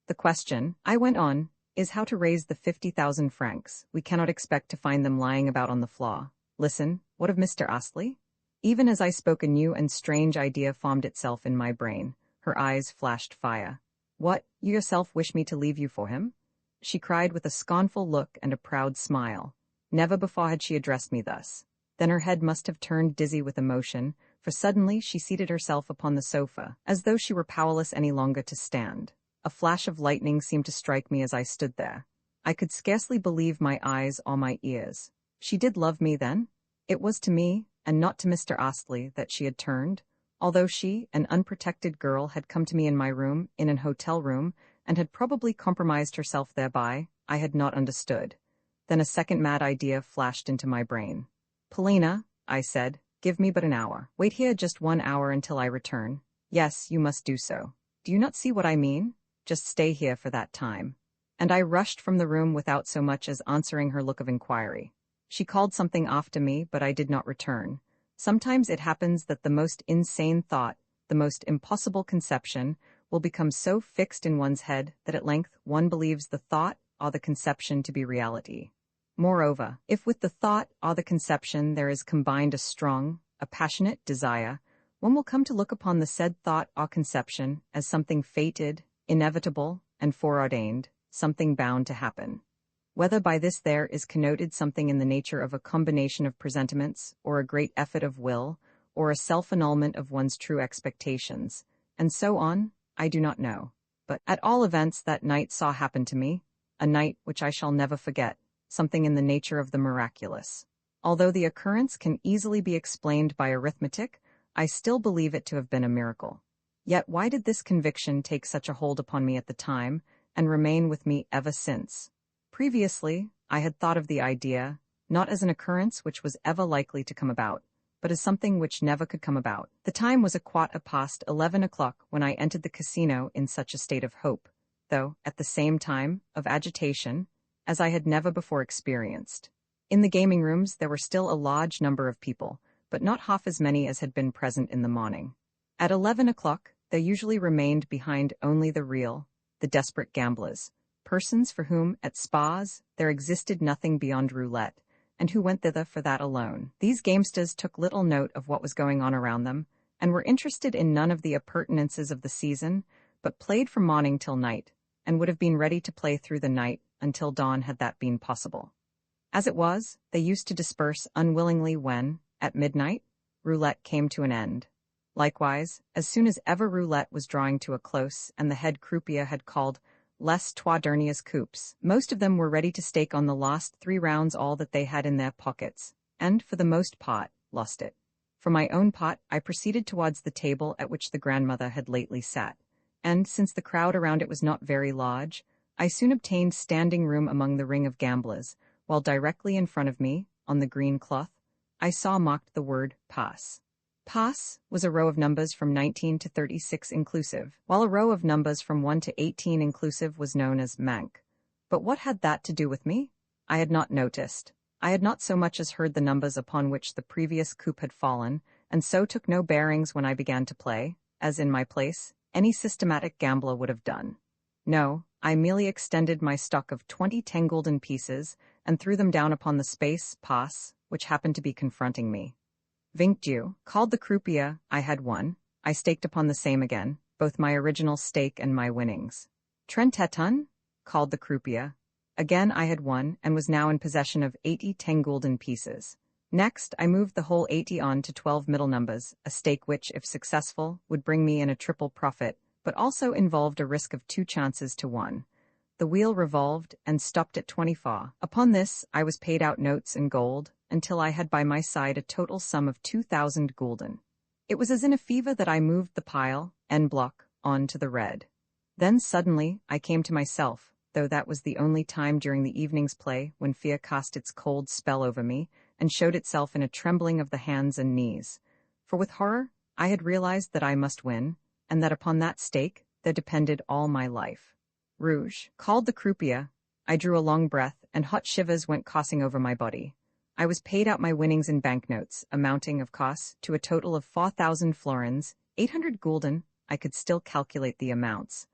The question, I went on, is how to raise the 50,000 francs. We cannot expect to find them lying about on the floor. Listen, what of Mr. Astley? Even as I spoke, a new and strange idea formed itself in my brain. Her eyes flashed fire. What, you yourself wish me to leave you for him? She cried with a scornful look and a proud smile. Never before had she addressed me thus. Then her head must have turned dizzy with emotion, for suddenly she seated herself upon the sofa, as though she were powerless any longer to stand. A flash of lightning seemed to strike me as I stood there. I could scarcely believe my eyes or my ears. She did love me then? It was to me, and not to Mr. Astley, that she had turned, although she, an unprotected girl, had come to me in my room, in an hotel room, and had probably compromised herself thereby. I had not understood. Then a second mad idea flashed into my brain. Polina, I said, give me but an hour. Wait here just 1 hour until I return. Yes, you must do so. Do you not see what I mean? Just stay here for that time. And I rushed from the room without so much as answering her look of inquiry. She called something after me, but I did not return. Sometimes it happens that the most insane thought, the most impossible conception, will become so fixed in one's head that at length one believes the thought or the conception to be reality. Moreover, if with the thought or the conception there is combined a strong, a passionate desire, one will come to look upon the said thought or conception as something fated, inevitable, and foreordained, something bound to happen. Whether by this there is connoted something in the nature of a combination of presentiments, or a great effort of will, or a self-annulment of one's true expectations, and so on, I do not know. But, at all events, that night saw happen to me, a night which I shall never forget, something in the nature of the miraculous. Although the occurrence can easily be explained by arithmetic, I still believe it to have been a miracle. Yet why did this conviction take such a hold upon me at the time, and remain with me ever since? Previously, I had thought of the idea, not as an occurrence which was ever likely to come about, but as something which never could come about. The time was 11:15 when I entered the casino in such a state of hope, though, at the same time, of agitation, as I had never before experienced. In the gaming rooms there were still a large number of people, but not half as many as had been present in the morning. At 11 o'clock, there usually remained behind only the desperate gamblers, persons for whom, at spas, there existed nothing beyond roulette, and who went thither for that alone. These gamesters took little note of what was going on around them, and were interested in none of the appurtenances of the season, but played from morning till night, and would have been ready to play through the night until dawn had that been possible. As it was, they used to disperse unwillingly when, at midnight, roulette came to an end. Likewise, as soon as ever roulette was drawing to a close and the head croupier had called les trois derniers coups, most of them were ready to stake on the last 3 rounds all that they had in their pockets, and, for the most part, lost it. For my own part, I proceeded towards the table at which the grandmother had lately sat, and, since the crowd around it was not very large, I soon obtained standing room among the ring of gamblers, while directly in front of me, on the green cloth, I saw marked the word pass. Pass was a row of numbers from 19 to 36 inclusive, while a row of numbers from 1 to 18 inclusive was known as mank. But what had that to do with me? I had not noticed. I had not so much as heard the numbers upon which the previous coup had fallen, and so took no bearings when I began to play, as in my place, any systematic gambler would have done. No, I merely extended my stock of 20 10 gulden pieces and threw them down upon the space pass, which happened to be confronting me. Vingt you, called the croupier, I had won. I staked upon the same again, both my original stake and my winnings. Trentetun, called the croupier. Again I had won and was now in possession of 80 10 gulden pieces. Next, I moved the whole 80 on to 12 middle numbers, a stake which, if successful, would bring me in a triple profit, but also involved a risk of 2 chances to 1. The wheel revolved and stopped at 24. Upon this, I was paid out notes and gold, until I had by my side a total sum of 2,000 gulden. It was as in a fever that I moved the pile, en bloc, on to the red. Then suddenly, I came to myself, though that was the only time during the evening's play when fear cast its cold spell over me, and showed itself in a trembling of the hands and knees. For with horror, I had realized that I must win, and that upon that stake there depended all my life. Rouge, called the croupier. I drew a long breath, and hot shivers went coursing over my body. I was paid out my winnings in banknotes, amounting, of course, to a total of 4,000 florins, 800 gulden. I could still calculate the amounts.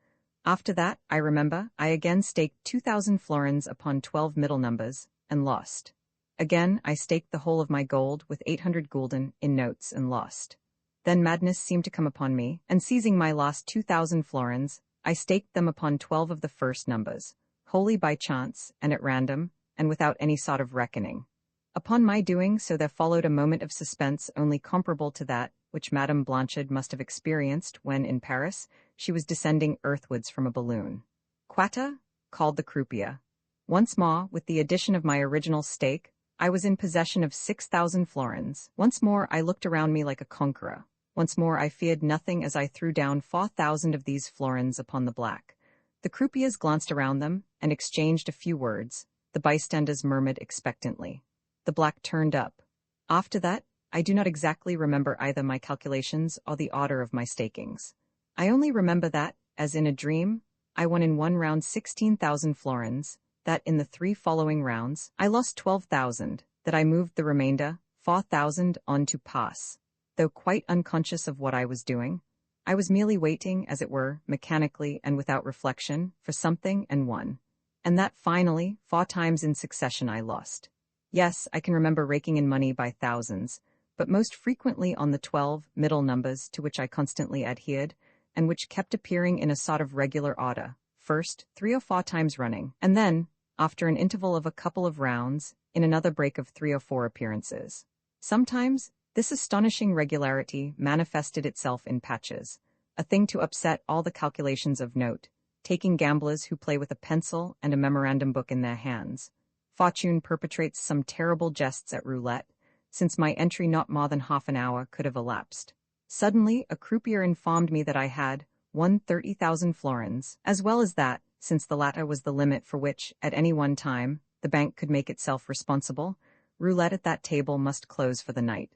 After that, I remember, I again staked 2,000 florins upon 12 middle numbers, and lost. Again, I staked the whole of my gold with 800 gulden in notes and lost. Then madness seemed to come upon me, and seizing my lost 2,000 florins, I staked them upon 12 of the first numbers, wholly by chance and at random, and without any sort of reckoning. Upon my doing so there followed a moment of suspense only comparable to that which Madame Blanchard must have experienced when, in Paris, she was descending earthwards from a balloon. Quata, called the croupier. Once more, with the addition of my original stake, I was in possession of 6,000 florins. Once more I looked around me like a conqueror. Once more I feared nothing as I threw down 4,000 of these florins upon the black. The croupiers glanced around them and exchanged a few words. The bystanders murmured expectantly. The black turned up. After that, I do not exactly remember either my calculations or the order of my stakings. I only remember that, as in a dream, I won in one round 16,000 florins, that in the 3 following rounds, I lost 12,000, that I moved the remainder, 4,000, on to pass. Though quite unconscious of what I was doing, I was merely waiting, as it were, mechanically and without reflection, for something and won. And that finally, 4 times in succession I lost. Yes, I can remember raking in money by thousands, but most frequently on the 12 middle numbers to which I constantly adhered, and which kept appearing in a sort of regular order, first 3 or 4 times running, and then, after an interval of a couple of rounds, in another break of 3 or 4 appearances. Sometimes, this astonishing regularity manifested itself in patches, a thing to upset all the calculations of note, taking gamblers who play with a pencil and a memorandum book in their hands. Fortune perpetrates some terrible jests at roulette, since my entry not more than half an hour could have elapsed. Suddenly, a croupier informed me that I had won 30,000 florins, as well as that, since the latter was the limit for which, at any one time, the bank could make itself responsible, roulette at that table must close for the night.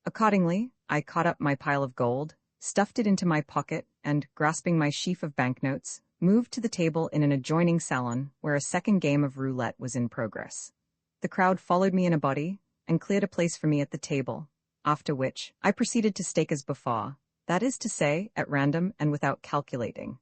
Accordingly, I caught up my pile of gold, stuffed it into my pocket, and, grasping my sheaf of banknotes, moved to the table in an adjoining salon where a second game of roulette was in progress. The crowd followed me in a body and cleared a place for me at the table, after which I proceeded to stake as before, that is to say, at random and without calculating.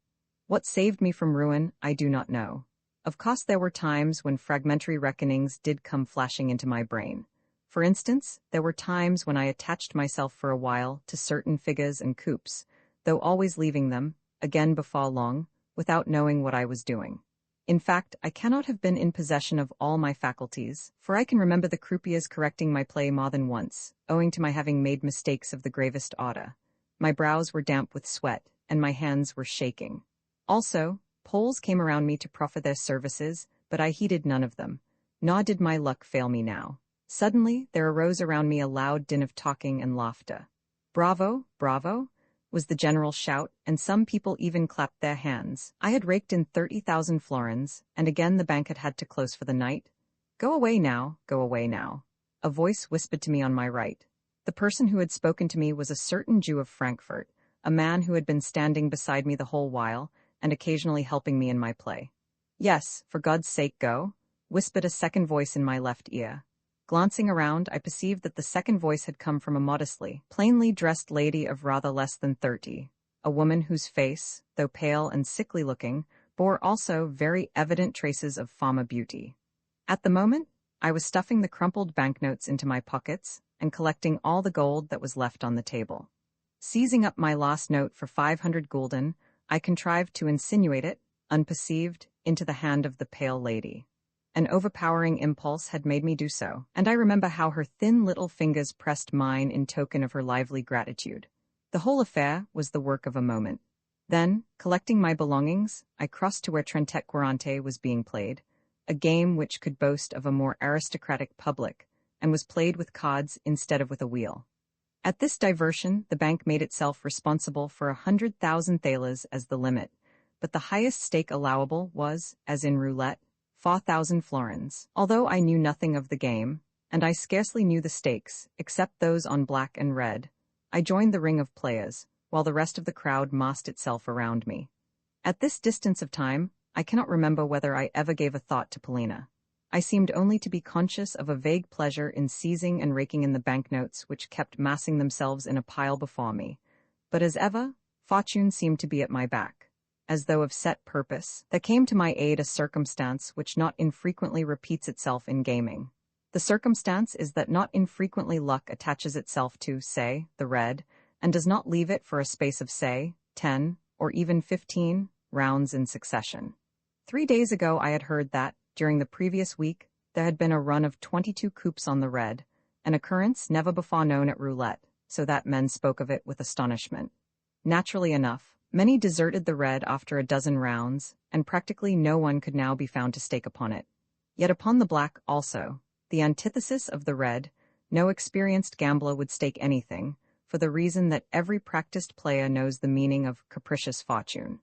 What saved me from ruin, I do not know. Of course there were times when fragmentary reckonings did come flashing into my brain. For instance, there were times when I attached myself for a while to certain figures and coups, though always leaving them, again before long, without knowing what I was doing. In fact, I cannot have been in possession of all my faculties, for I can remember the croupiers correcting my play more than once, owing to my having made mistakes of the gravest order. My brows were damp with sweat, and my hands were shaking. Also, Poles came around me to proffer their services, but I heeded none of them, nor did my luck fail me now. Suddenly, there arose around me a loud din of talking and laughter. Bravo, bravo! was the general shout, and some people even clapped their hands. I had raked in 30,000 florins, and again the bank had had to close for the night. Go away now, go away now. A voice whispered to me on my right. The person who had spoken to me was a certain Jew of Frankfurt, a man who had been standing beside me the whole while, and occasionally helping me in my play. Yes, for God's sake go, whispered a second voice in my left ear. Glancing around, I perceived that the second voice had come from a modestly, plainly dressed lady of rather less than 30, a woman whose face, though pale and sickly-looking, bore also very evident traces of fama beauty. At the moment, I was stuffing the crumpled banknotes into my pockets and collecting all the gold that was left on the table. Seizing up my last note for 500 gulden, I contrived to insinuate it, unperceived, into the hand of the pale lady. An overpowering impulse had made me do so, and I remember how her thin little fingers pressed mine in token of her lively gratitude. The whole affair was the work of a moment. Then, collecting my belongings, I crossed to where Trentette Quarante was being played, a game which could boast of a more aristocratic public, and was played with cards instead of with a wheel. At this diversion, the bank made itself responsible for 100,000 thalers as the limit, but the highest stake allowable was, as in roulette, 4,000 florins. Although I knew nothing of the game, and I scarcely knew the stakes, except those on black and red, I joined the ring of players, while the rest of the crowd massed itself around me. At this distance of time, I cannot remember whether I ever gave a thought to Polina. I seemed only to be conscious of a vague pleasure in seizing and raking in the banknotes which kept massing themselves in a pile before me. But as ever, fortune seemed to be at my back. As though of set purpose, there came to my aid a circumstance which not infrequently repeats itself in gaming. The circumstance is that not infrequently luck attaches itself to, say, the red, and does not leave it for a space of, say, 10, or even 15, rounds in succession. 3 days ago I had heard that, during the previous week, there had been a run of 22 coups on the red, an occurrence never before known at roulette, so that men spoke of it with astonishment. Naturally enough, many deserted the red after a dozen rounds, and practically no one could now be found to stake upon it. Yet upon the black also, the antithesis of the red, no experienced gambler would stake anything, for the reason that every practiced player knows the meaning of capricious fortune.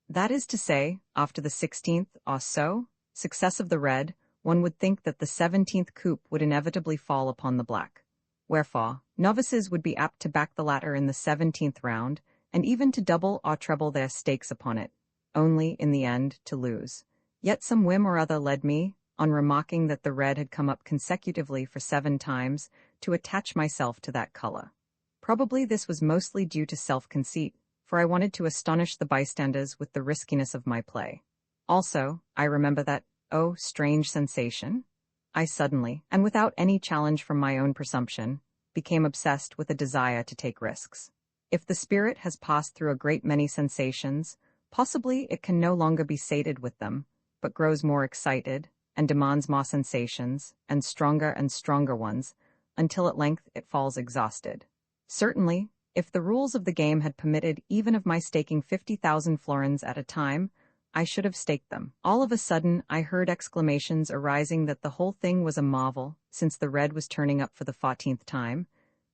That is to say, after the 16th or so success of the red, one would think that the 17th coup would inevitably fall upon the black. Wherefore, novices would be apt to back the latter in the 17th round, and even to double or treble their stakes upon it, only, in the end, to lose. Yet some whim or other led me, on remarking that the red had come up consecutively for 7 times, to attach myself to that color. Probably this was mostly due to self-conceit, for I wanted to astonish the bystanders with the riskiness of my play. Also, I remember that, oh, strange sensation, I suddenly, and without any challenge from my own presumption, became obsessed with a desire to take risks. If the spirit has passed through a great many sensations, possibly it can no longer be sated with them, but grows more excited, and demands more sensations, and stronger ones, until at length it falls exhausted. Certainly, if the rules of the game had permitted even of my staking 50,000 florins at a time, I should have staked them. All of a sudden, I heard exclamations arising that the whole thing was a marvel, since the red was turning up for the 14th time.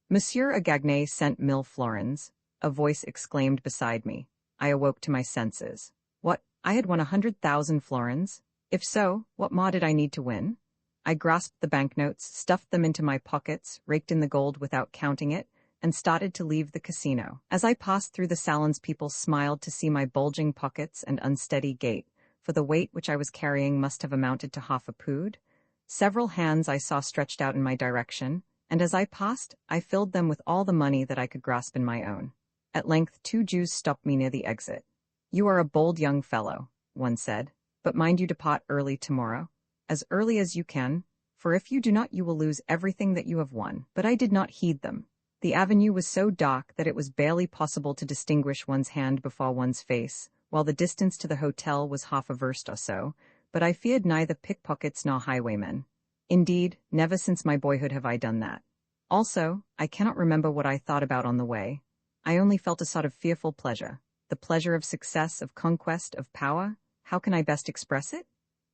Monsieur Agagné sent 1,000 florins, a voice exclaimed beside me. I awoke to my senses. What, I had won 100,000 florins? If so, what more did I need to win? I grasped the banknotes, stuffed them into my pockets, raked in the gold without counting it, and started to leave the casino. As I passed through the salons, people smiled to see my bulging pockets and unsteady gait, for the weight which I was carrying must have amounted to half a pood. Several hands I saw stretched out in my direction, and as I passed, I filled them with all the money that I could grasp in my own. At length 2 Jews stopped me near the exit. "You are a bold young fellow," one said, "but mind you depart early tomorrow, as early as you can, for if you do not you will lose everything that you have won." But I did not heed them. The avenue was so dark that it was barely possible to distinguish one's hand before one's face, while the distance to the hotel was half a verst or so, but I feared neither pickpockets nor highwaymen. Indeed, never since my boyhood have I done that. Also, I cannot remember what I thought about on the way. I only felt a sort of fearful pleasure, the pleasure of success, of conquest, of power. How can I best express it?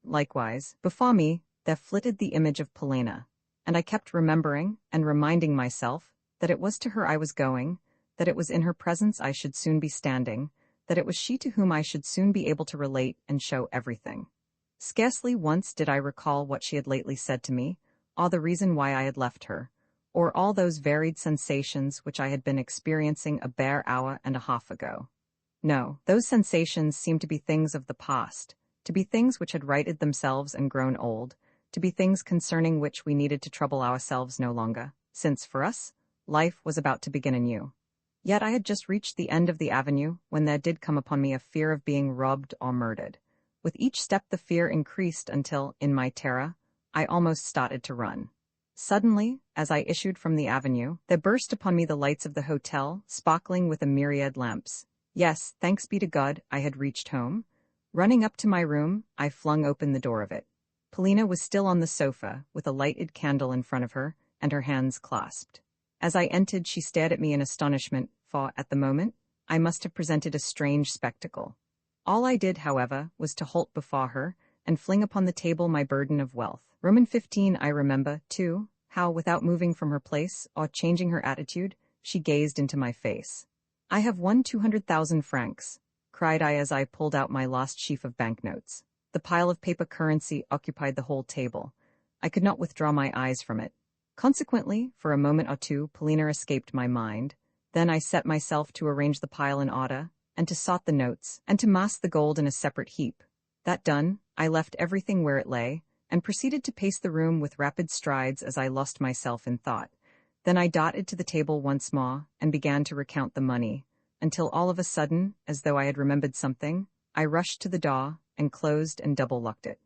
Likewise, before me, there flitted the image of Polina, and I kept remembering and reminding myself that it was to her I was going, that it was in her presence I should soon be standing, that it was she to whom I should soon be able to relate and show everything. Scarcely once did I recall what she had lately said to me, or the reason why I had left her, or all those varied sensations which I had been experiencing a bare hour and a half ago. No, those sensations seemed to be things of the past, to be things which had righted themselves and grown old, to be things concerning which we needed to trouble ourselves no longer, since, for us, life was about to begin anew. Yet I had just reached the end of the avenue when there did come upon me a fear of being robbed or murdered. With each step the fear increased until, in my terror, I almost started to run. Suddenly, as I issued from the avenue, there burst upon me the lights of the hotel, sparkling with a myriad lamps. Yes, thanks be to God, I had reached home. Running up to my room, I flung open the door of it. Polina was still on the sofa, with a lighted candle in front of her, and her hands clasped. As I entered, she stared at me in astonishment, for, at the moment, I must have presented a strange spectacle. All I did, however, was to halt before her, and fling upon the table my burden of wealth. Roman 15, I remember, too, how, without moving from her place, or changing her attitude, she gazed into my face. "I have won 200,000 francs, cried I as I pulled out my last sheaf of banknotes. The pile of paper currency occupied the whole table. I could not withdraw my eyes from it. Consequently, for a moment or two, Polina escaped my mind. Then I set myself to arrange the pile in order, and to sort the notes, and to mass the gold in a separate heap. That done, I left everything where it lay, and proceeded to pace the room with rapid strides as I lost myself in thought. Then I darted to the table once more, and began to recount the money, until all of a sudden, as though I had remembered something, I rushed to the door, and closed and double-locked it.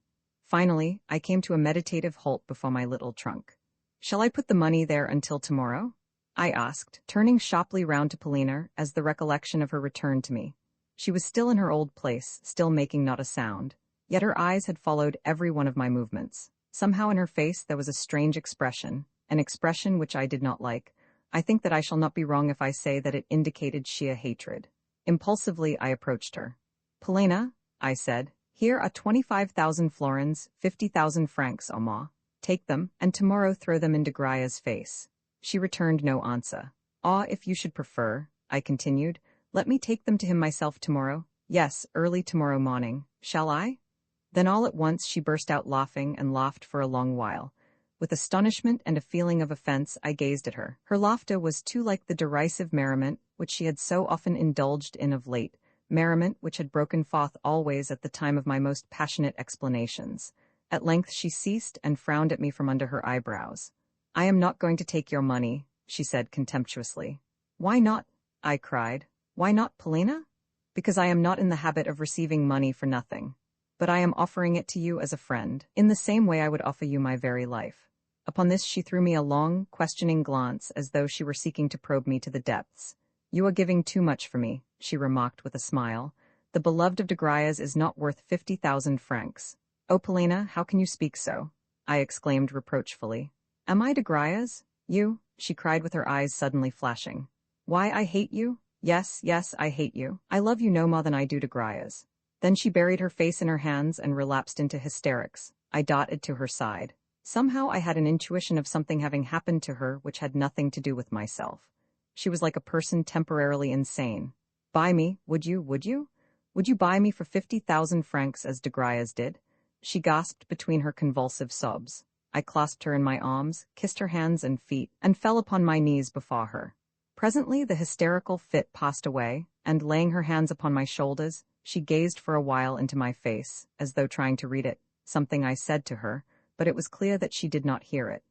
Finally, I came to a meditative halt before my little trunk. "Shall I put the money there until tomorrow?" I asked, turning sharply round to Polina as the recollection of her returned to me. She was still in her old place, still making not a sound, yet her eyes had followed every one of my movements. Somehow in her face there was a strange expression, an expression which I did not like. I think that I shall not be wrong if I say that it indicated sheer hatred. Impulsively I approached her. "Polina," I said, "here are 25,000 florins, 50,000 francs or more. Take them, and tomorrow throw them into Graya's face." She returned no answer. "Or, if you should prefer," I continued, "let me take them to him myself tomorrow. Yes, early tomorrow morning. Shall I?" Then all at once she burst out laughing, and laughed for a long while. With astonishment and a feeling of offense, I gazed at her. Her laughter was too like the derisive merriment which she had so often indulged in of late, merriment which had broken forth always at the time of my most passionate explanations. At length she ceased and frowned at me from under her eyebrows. "I am not going to take your money," she said contemptuously. "Why not?" I cried. "Why not, Polina?" "Because I am not in the habit of receiving money for nothing. But I am offering it to you as a friend, in the same way I would offer you my very life." Upon this she threw me a long, questioning glance as though she were seeking to probe me to the depths. "You are giving too much for me," she remarked with a smile. "The beloved of de Grayas is not worth 50,000 francs. "Oh, Polina, how can you speak so?" I exclaimed reproachfully. "Am I de Grayas? You?" she cried with her eyes suddenly flashing. "Why, I hate you. Yes, yes, I hate you. I love you no more than I do de Grayas." Then she buried her face in her hands and relapsed into hysterics. I darted to her side. Somehow I had an intuition of something having happened to her which had nothing to do with myself. She was like a person temporarily insane. "Buy me, would you? Would you buy me for 50,000 francs as de Grayas did?" She gasped between her convulsive sobs. I clasped her in my arms, kissed her hands and feet, and fell upon my knees before her. Presently the hysterical fit passed away, and laying her hands upon my shoulders, she gazed for a while into my face, as though trying to read it, something I said to her, but it was clear that she did not hear it.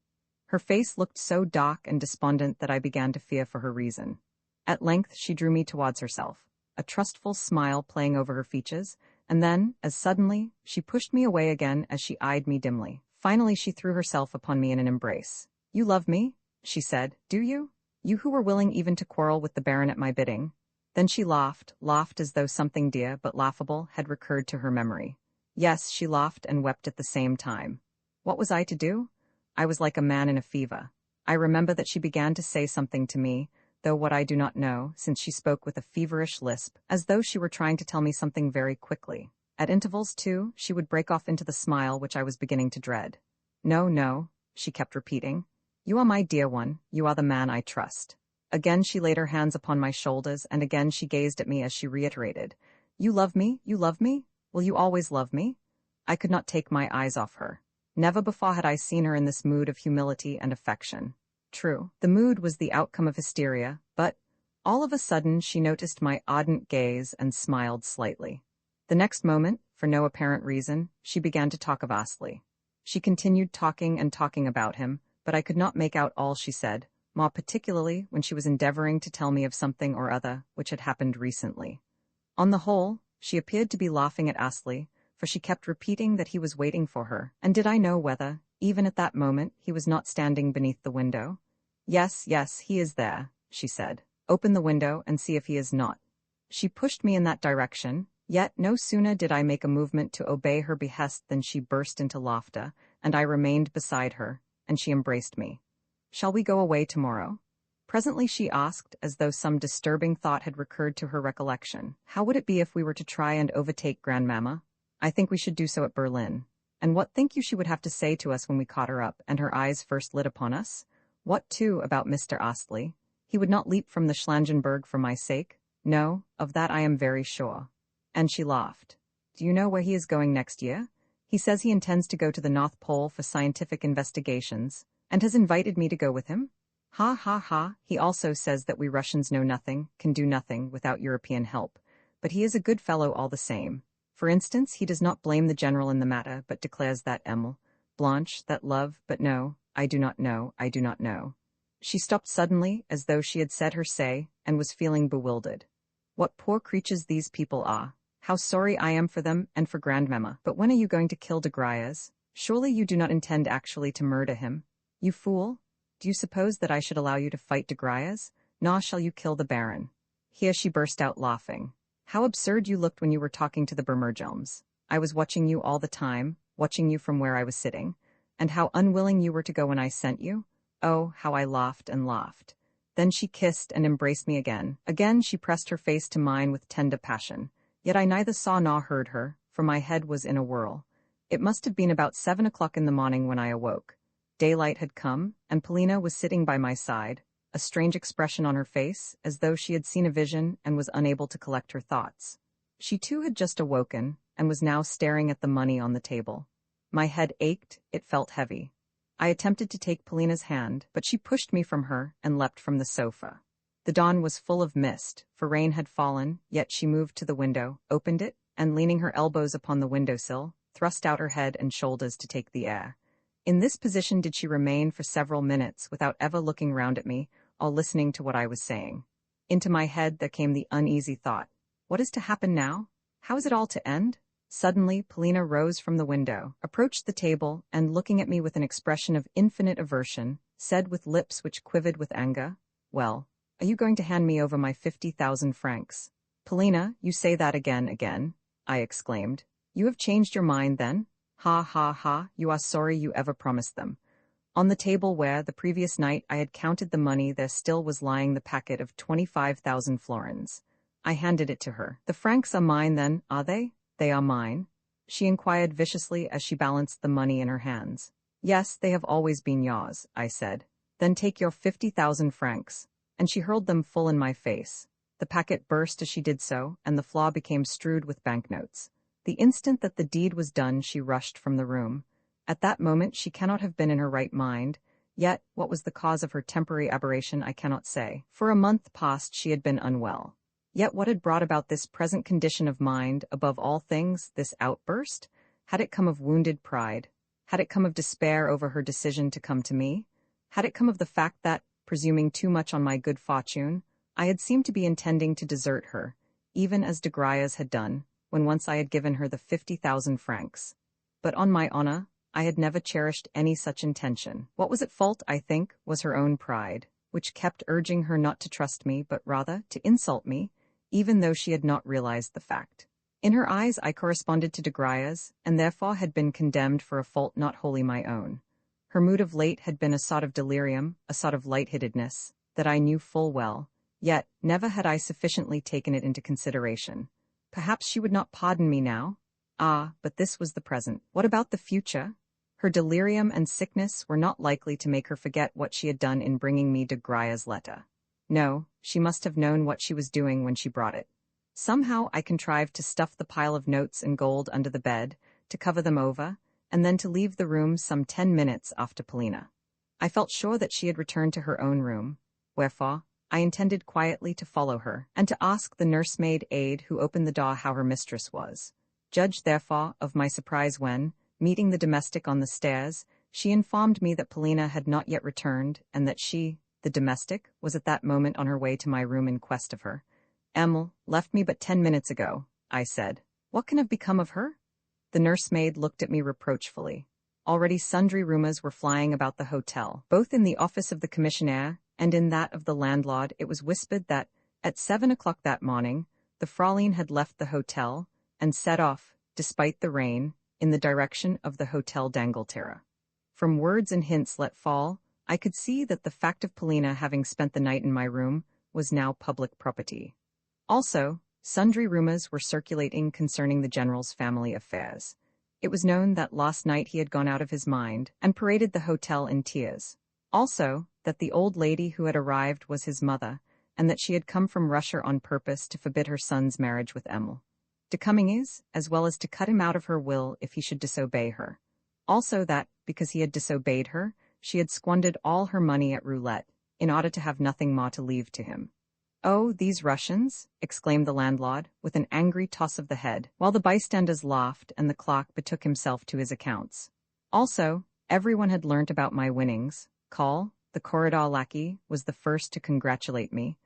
Her face looked so dark and despondent that I began to fear for her reason. At length she drew me towards herself, a trustful smile playing over her features, and then, as suddenly, she pushed me away again as she eyed me dimly. Finally she threw herself upon me in an embrace. "You love me?" she said. "Do you? You who were willing even to quarrel with the Baron at my bidding?" Then she laughed as though something dear but laughable had recurred to her memory. Yes, she laughed and wept at the same time. What was I to do? I was like a man in a fever. I remember that she began to say something to me, though what I do not know, since she spoke with a feverish lisp, as though she were trying to tell me something very quickly. At intervals, too, she would break off into the smile which I was beginning to dread. "No, no," she kept repeating. "You are my dear one, you are the man I trust." Again she laid her hands upon my shoulders, and again she gazed at me as she reiterated, "You love me? You love me? Will you always love me?" I could not take my eyes off her. Never before had I seen her in this mood of humility and affection. True, the mood was the outcome of hysteria, but all of a sudden she noticed my ardent gaze and smiled slightly. The next moment, for no apparent reason, she began to talk of Astley. She continued talking and talking about him, but I could not make out all she said, more particularly when she was endeavoring to tell me of something or other which had happened recently. On the whole, she appeared to be laughing at Astley, for she kept repeating that he was waiting for her, and did I know whether, even at that moment, he was not standing beneath the window? "Yes, yes, he is there," she said. "Open the window and see if he is not." She pushed me in that direction, yet no sooner did I make a movement to obey her behest than she burst into laughter, and I remained beside her, and she embraced me. "Shall we go away tomorrow?" Presently she asked, as though some disturbing thought had recurred to her recollection. "How would it be if we were to try and overtake Grandmamma? I think we should do so at Berlin. And what think you she would have to say to us when we caught her up, and her eyes first lit upon us? What, too, about Mr. Astley? He would not leap from the Schlangenberg for my sake? No, of that I am very sure." And she laughed. "Do you know where he is going next year? He says he intends to go to the North Pole for scientific investigations, and has invited me to go with him. Ha ha ha, he also says that we Russians know nothing, can do nothing, without European help. But he is a good fellow all the same. For instance, he does not blame the general in the matter, but declares that Emile, Blanche, that love, but no, I do not know, I do not know." She stopped suddenly, as though she had said her say, and was feeling bewildered. "What poor creatures these people are! How sorry I am for them and for Grandmamma. But when are you going to kill de Griers? Surely you do not intend actually to murder him? You fool! Do you suppose that I should allow you to fight de Griers? Nor shall you kill the Baron." Here she burst out laughing. "How absurd you looked when you were talking to the Bermergelms. I was watching you all the time, watching you from where I was sitting. And how unwilling you were to go when I sent you. Oh, how I laughed and laughed." Then she kissed and embraced me again. Again she pressed her face to mine with tender passion. Yet I neither saw nor heard her, for my head was in a whirl. It must have been about 7 o'clock in the morning when I awoke. Daylight had come, and Polina was sitting by my side, a strange expression on her face, as though she had seen a vision and was unable to collect her thoughts. She too had just awoken, and was now staring at the money on the table. My head ached, it felt heavy. I attempted to take Polina's hand, but she pushed me from her and leapt from the sofa. The dawn was full of mist, for rain had fallen, yet she moved to the window, opened it, and leaning her elbows upon the windowsill, thrust out her head and shoulders to take the air. In this position did she remain for several minutes without ever looking round at me, or listening to what I was saying. Into my head there came the uneasy thought, what is to happen now? How is it all to end? Suddenly Polina rose from the window, approached the table, and looking at me with an expression of infinite aversion, said with lips which quivered with anger, "Well, are you going to hand me over my 50,000 francs?" "Polina, you say that again," I exclaimed. "You have changed your mind, then? Ha ha ha, you are sorry you ever promised them." On the table where, the previous night, I had counted the money, there still was lying the packet of 25,000 florins. I handed it to her. "The francs are mine, then, are they?" "They are mine?" she inquired viciously as she balanced the money in her hands. "Yes, they have always been yours," I said. "Then take your 50,000 francs." And she hurled them full in my face. The packet burst as she did so, and the floor became strewed with banknotes. The instant that the deed was done, she rushed from the room. At that moment she cannot have been in her right mind, yet what was the cause of her temporary aberration I cannot say. For a month past she had been unwell. Yet what had brought about this present condition of mind, above all things, this outburst? Had it come of wounded pride? Had it come of despair over her decision to come to me? Had it come of the fact that, presuming too much on my good fortune, I had seemed to be intending to desert her, even as de Griers had done, when once I had given her the 50,000 francs? But on my honor, I had never cherished any such intention. What was at fault, I think, was her own pride, which kept urging her not to trust me, but rather to insult me, even though she had not realized the fact. In her eyes I corresponded to de Griers, and therefore had been condemned for a fault not wholly my own. Her mood of late had been a sort of delirium, a sort of lightheadedness, that I knew full well, yet never had I sufficiently taken it into consideration. Perhaps she would not pardon me now? Ah, but this was the present. What about the future? Her delirium and sickness were not likely to make her forget what she had done in bringing me de Griers' letter. No, she must have known what she was doing when she brought it. Somehow I contrived to stuff the pile of notes and gold under the bed, to cover them over, and then to leave the room some 10 minutes after Polina. I felt sure that she had returned to her own room, wherefore I intended quietly to follow her, and to ask the nursemaid aide who opened the door how her mistress was. Judge therefore of my surprise when, meeting the domestic on the stairs, she informed me that Polina had not yet returned, and that she, the domestic, was at that moment on her way to my room in quest of her. "Emil left me but 10 minutes ago," I said. "What can have become of her?" The nursemaid looked at me reproachfully. Already sundry rumors were flying about the hotel. Both in the office of the commissionaire and in that of the landlord it was whispered that, at 7 o'clock that morning, the Fraulein had left the hotel and set off, despite the rain, in the direction of the Hotel d'Angleterre. From words and hints let fall, I could see that the fact of Polina having spent the night in my room was now public property. Also, sundry rumors were circulating concerning the general's family affairs. It was known that last night he had gone out of his mind and paraded the hotel in tears. Also, that the old lady who had arrived was his mother, and that she had come from Russia on purpose to forbid her son's marriage with Emil. To coming is, as well as to cut him out of her will if he should disobey her. Also that, because he had disobeyed her, she had squandered all her money at roulette, in order to have nothing more to leave to him. "Oh, these Russians!" exclaimed the landlord, with an angry toss of the head, while the bystanders laughed and the clerk betook himself to his accounts. Also, everyone had learnt about my winnings. Call, the corridor lackey, was the first to congratulate me,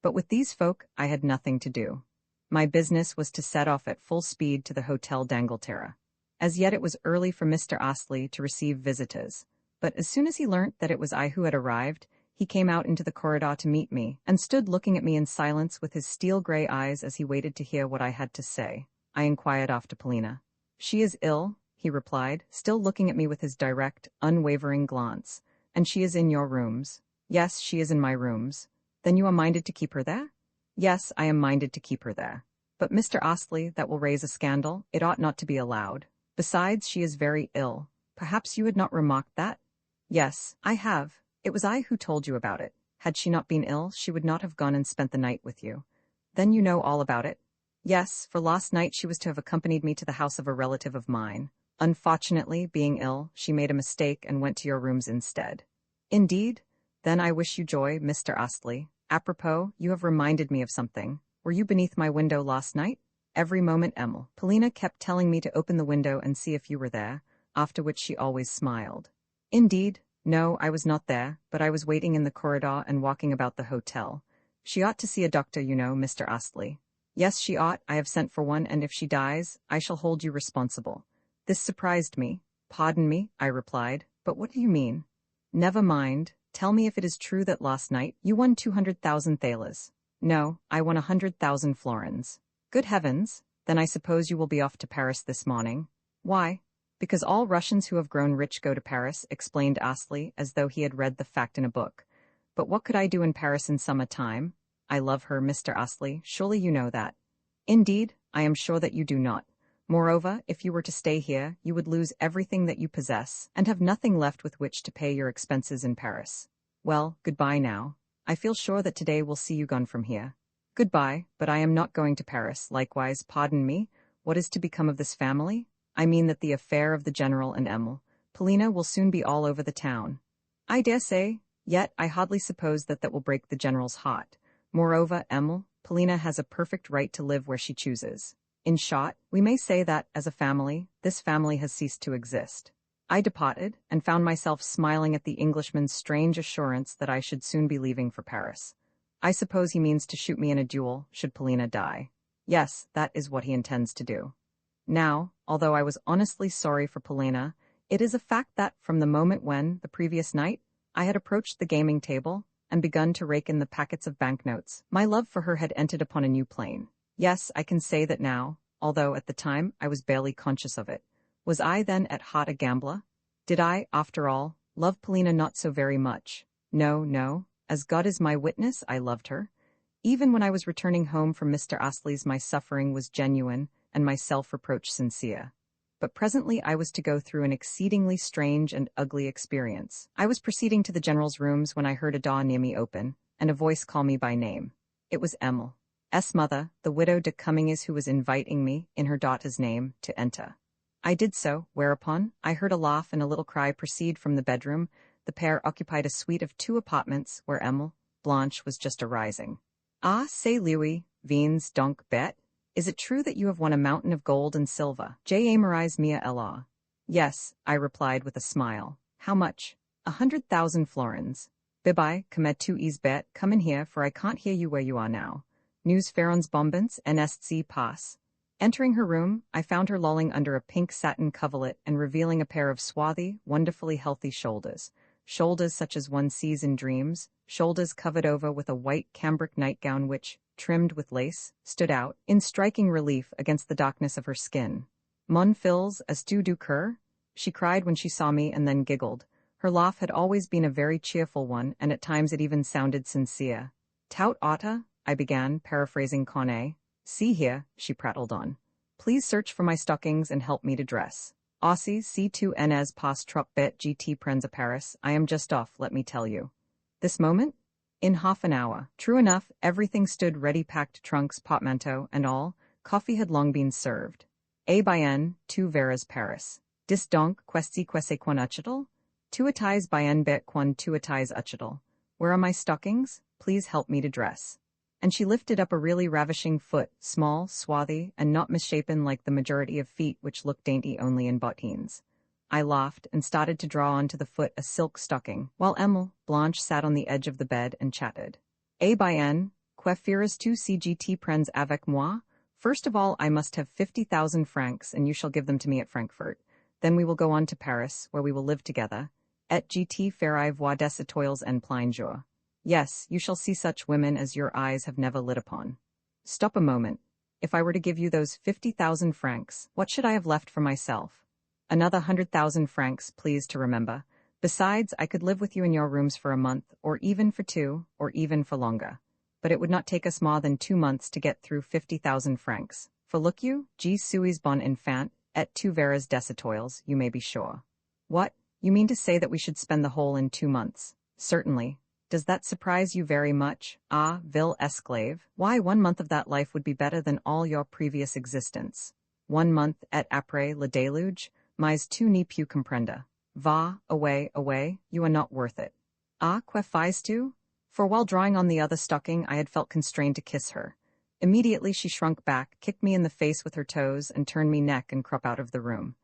but with these folk I had nothing to do. My business was to set off at full speed to the Hotel d'Angleterre. As yet it was early for Mr. Astley to receive visitors, but as soon as he learnt that it was I who had arrived, he came out into the corridor to meet me, and stood looking at me in silence with his steel-grey eyes as he waited to hear what I had to say. I inquired after Polina. "She is ill," he replied, still looking at me with his direct, unwavering glance. "And she is in your rooms." "Yes, she is in my rooms." "Then you are minded to keep her there?" "Yes, I am minded to keep her there." "But, Mr. Astley, that will raise a scandal. It ought not to be allowed. Besides, she is very ill. Perhaps you had not remarked that?" "Yes, I have. It was I who told you about it. Had she not been ill, she would not have gone and spent the night with you." "Then you know all about it?" "Yes, for last night she was to have accompanied me to the house of a relative of mine. Unfortunately, being ill, she made a mistake and went to your rooms instead." "Indeed? Then I wish you joy, Mr. Astley. Apropos, you have reminded me of something. Were you beneath my window last night?" "Every moment, Emil. Polina kept telling me to open the window and see if you were there, after which she always smiled." "Indeed? No, I was not there, but I was waiting in the corridor and walking about the hotel. She ought to see a doctor, you know, Mr. Astley." "Yes, she ought. I have sent for one, and if she dies, I shall hold you responsible." This surprised me. "Pardon me," I replied, "but what do you mean?" "Never mind. Tell me if it is true that last night you won 200,000 thalers." "No, I won 100,000 florins." "Good heavens! Then I suppose you will be off to Paris this morning." "Why?" "Because all Russians who have grown rich go to Paris," explained Astley, as though he had read the fact in a book. "But what could I do in Paris in summer time? I love her, Mr. Astley. Surely you know that." "Indeed, I am sure that you do not. Moreover, if you were to stay here, you would lose everything that you possess, and have nothing left with which to pay your expenses in Paris. Well, goodbye now. I feel sure that today will see you gone from here." "Goodbye, but I am not going to Paris. Likewise, pardon me, what is to become of this family? I mean that the affair of the general and Emil. Polina will soon be all over the town." "I dare say, yet I hardly suppose that will break the general's heart. Moreover, Emil, Polina has a perfect right to live where she chooses. In short, we may say that, as a family, this family has ceased to exist." I departed, and found myself smiling at the Englishman's strange assurance that I should soon be leaving for Paris. I suppose he means to shoot me in a duel, should Polina die. Yes, that is what he intends to do. Now, although I was honestly sorry for Polina, it is a fact that, from the moment when, the previous night, I had approached the gaming table and begun to rake in the packets of banknotes, my love for her had entered upon a new plane. Yes, I can say that now, although at the time I was barely conscious of it. Was I then at heart a gambler? Did I, after all, love Polina not so very much? No, no, as God is my witness, I loved her. Even when I was returning home from Mr. Astley's, my suffering was genuine and my self-reproach sincere. but presently I was to go through an exceedingly strange and ugly experience. I was proceeding to the general's rooms when I heard a door near me open, and a voice call me by name. It was Emile's mother, the widow de Cummings, who was inviting me, in her daughter's name, to enter. I did so, whereupon I heard a laugh and a little cry proceed from the bedroom. The pair occupied a suite of 2 apartments, where Blanche was just arising. Ah, say Louis, Viens donc bet? Is it true that you have won a mountain of gold and silver? J'aimerais mia la. Yes, I replied with a smile. How much? 100,000 florins. Bibi, comme tu es bet, come in here, for I can't hear you where you are now. Nous ferons bombance nst passe. Entering her room, I found her lolling under a pink satin coverlet and revealing a pair of swarthy, wonderfully healthy shoulders. Shoulders such as one sees in dreams, shoulders covered over with a white cambric nightgown which, trimmed with lace, stood out, in striking relief against the darkness of her skin. Mon fils, as-tu du cœur? She cried when she saw me and then giggled. Her laugh had always been a very cheerful one, and at times it even sounded sincere. Tout Otta, I began, paraphrasing Connet. See here, she prattled on. Please search for my stockings and help me to dress. Aussi, si tu n'es pas trop bête gt prends à Paris, I am just off, let me tell you. This moment? In half an hour. True enough, everything stood ready, packed trunks, portmanteau, and all. Coffee had long been served. Eh bien, tu verras Paris. Dis donc, questi quan uchital? Tu étais bien bête quan tu étais uchital. Where are my stockings? Please help me to dress. And she lifted up a really ravishing foot, small, swarthy, and not misshapen like the majority of feet which look dainty only in bottines. I laughed and started to draw onto the foot a silk stocking, while Blanche sat on the edge of the bed and chatted. Eh bien, que feras-tu si gt prends avec moi? First of all, I must have 50,000 francs, and you shall give them to me at Frankfurt. Then we will go on to Paris, where we will live together. Et gt ferai voir des étoiles en plein jour. Yes, you shall see such women as your eyes have never lit upon. Stop a moment. If I were to give you those 50,000 francs, what should I have left for myself? Another 100,000 francs, please to remember. Besides, I could live with you in your rooms for a month, or even for 2, or even for longer. But it would not take us more than 2 months to get through 50,000 francs. For look you, je suis bon enfant, et tu verras des étoiles, you may be sure. What? You mean to say that we should spend the whole in 2 months? Certainly. Does that surprise you very much? Ah, vil esclave. Why, 1 month of that life would be better than all your previous existence. 1 month et après le déluge, mais tu n'y peux comprendre. Va, away, you are not worth it. Ah, que fais-tu? For while drawing on the other stocking, I had felt constrained to kiss her. Immediately she shrunk back, kicked me in the face with her toes, and turned me neck and crept out of the room.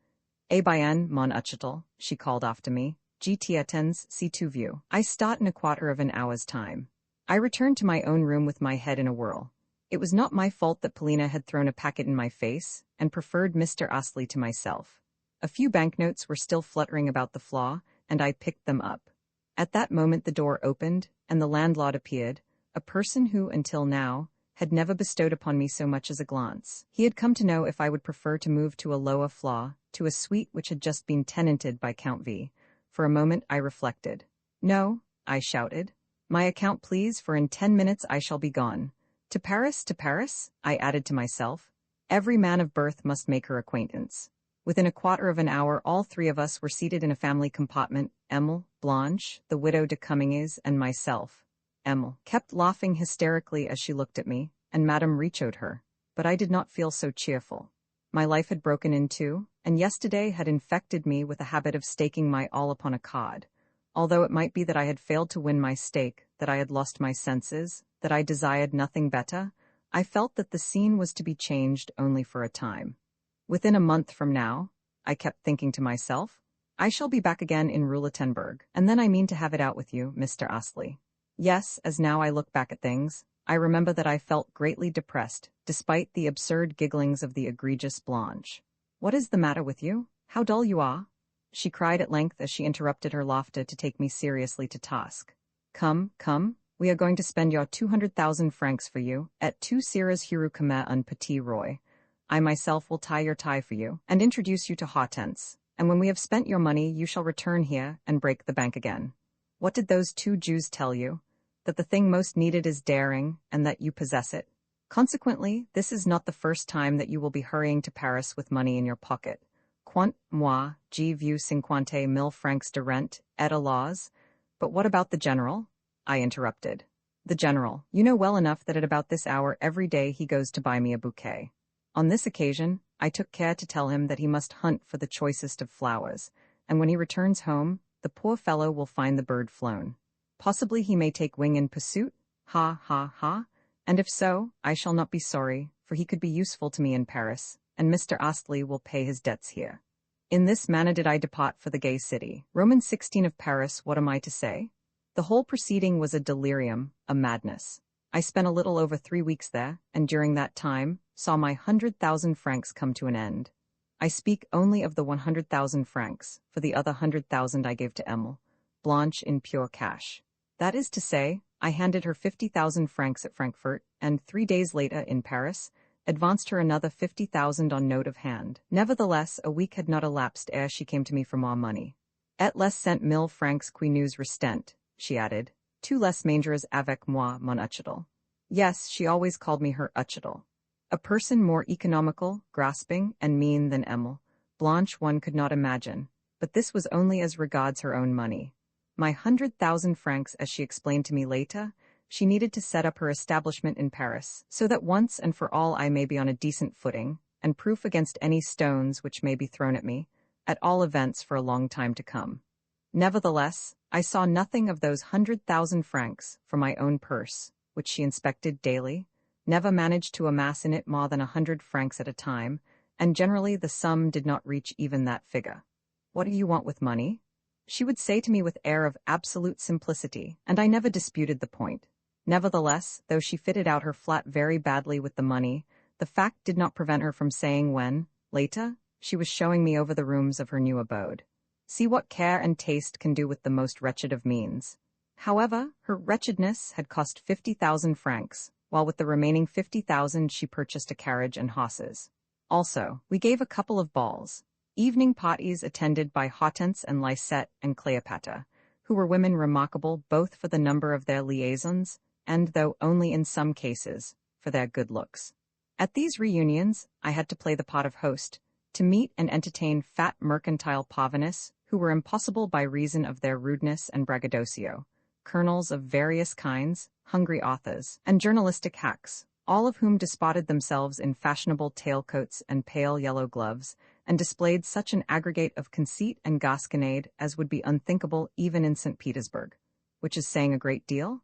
Eh bien, mon uchital, she called after me. Gtietens, si tu veux. I start in a quarter of an hour's time. I returned to my own room with my head in a whirl. It was not my fault that Polina had thrown a packet in my face, and preferred Mr. Astley to myself. A few banknotes were still fluttering about the floor, and I picked them up. At that moment the door opened, and the landlord appeared, a person who, until now, had never bestowed upon me so much as a glance. He had come to know if I would prefer to move to a lower floor, to a suite which had just been tenanted by Count V. For a moment I reflected. No, I shouted. My account, please, for in 10 minutes I shall be gone. To Paris, I added to myself. Every man of birth must make her acquaintance. Within a quarter of an hour all 3 of us were seated in a family compartment, Emile, Blanche, the widow de Cummings, and myself. Emile kept laughing hysterically as she looked at me, and Madame rechoed her. But I did not feel so cheerful. My life had broken in 2, and yesterday had infected me with a habit of staking my all upon a card. Although it might be that I had failed to win my stake, that I had lost my senses, that I desired nothing better, I felt that the scene was to be changed only for a time. Within a month from now, I kept thinking to myself, I shall be back again in Rouletenberg, and then I mean to have it out with you, Mr. Astley. Yes, as now I look back at things, I remember that I felt greatly depressed, despite the absurd gigglings of the egregious Blanche. What is the matter with you? How dull you are? She cried at length as she interrupted her laughter to take me seriously to task. Come, we are going to spend your 200,000 francs for you, et tu seras heureux comme un petit roi. I myself will tie your tie for you, and introduce you to Hortense, and when we have spent your money you shall return here and break the bank again. What did those 2 Jews tell you? That the thing most needed is daring, and that you possess it. Consequently, this is not the first time that you will be hurrying to Paris with money in your pocket. moi, je veux 50 000 francs de rente, et à laws. But what about the general? I interrupted. The general, you know well enough that at about this hour every day he goes to buy me a bouquet. On this occasion, I took care to tell him that he must hunt for the choicest of flowers, and when he returns home, the poor fellow will find the bird flown. Possibly he may take wing in pursuit, ha ha ha, and if so, I shall not be sorry, for he could be useful to me in Paris, and Mr. Astley will pay his debts here. In this manner did I depart for the gay city. Roman 16 of Paris, what am I to say? The whole proceeding was a delirium, a madness. I spent a little over 3 weeks there, and during that time, saw my 100,000 francs come to an end. I speak only of the 100,000 francs, for the other 100,000 I gave to Emile, Blanche in pure cash. That is to say, I handed her 50,000 francs at Frankfurt, and 3 days later, in Paris, advanced her another 50,000 on note of hand. Nevertheless, a week had not elapsed ere she came to me for more money. Et les 100 000 francs qui nous restent, she added. Tu les mangeras avec moi, mon Uchidel. Yes, she always called me her Uchidel. A person more economical, grasping, and mean than Emile, Blanche one could not imagine, but this was only as regards her own money. My 100,000 francs, as she explained to me later, she needed to set up her establishment in Paris, so that once and for all I may be on a decent footing, and proof against any stones which may be thrown at me, at all events for a long time to come. Nevertheless, I saw nothing of those 100,000 francs for my own purse, which she inspected daily, never managed to amass in it more than 100 francs at a time, and generally the sum did not reach even that figure. What do you want with money? She would say to me with air of absolute simplicity, and I never disputed the point. Nevertheless, though she fitted out her flat very badly with the money, the fact did not prevent her from saying when, later, she was showing me over the rooms of her new abode, "See what care and taste can do with the most wretched of means." However, her wretchedness had cost 50,000 francs, while with the remaining 50,000 she purchased a carriage and horses. Also, we gave a couple of balls, evening parties attended by Hortense and Lysette and Cleopatra, who were women remarkable both for the number of their liaisons and, though only in some cases, for their good looks. At these reunions, I had to play the part of host, to meet and entertain fat mercantile parvenus who were impossible by reason of their rudeness and braggadocio, colonels of various kinds, hungry authors, and journalistic hacks, all of whom dispotted themselves in fashionable tailcoats and pale yellow gloves, and displayed such an aggregate of conceit and gasconade as would be unthinkable even in St. Petersburg, which is saying a great deal.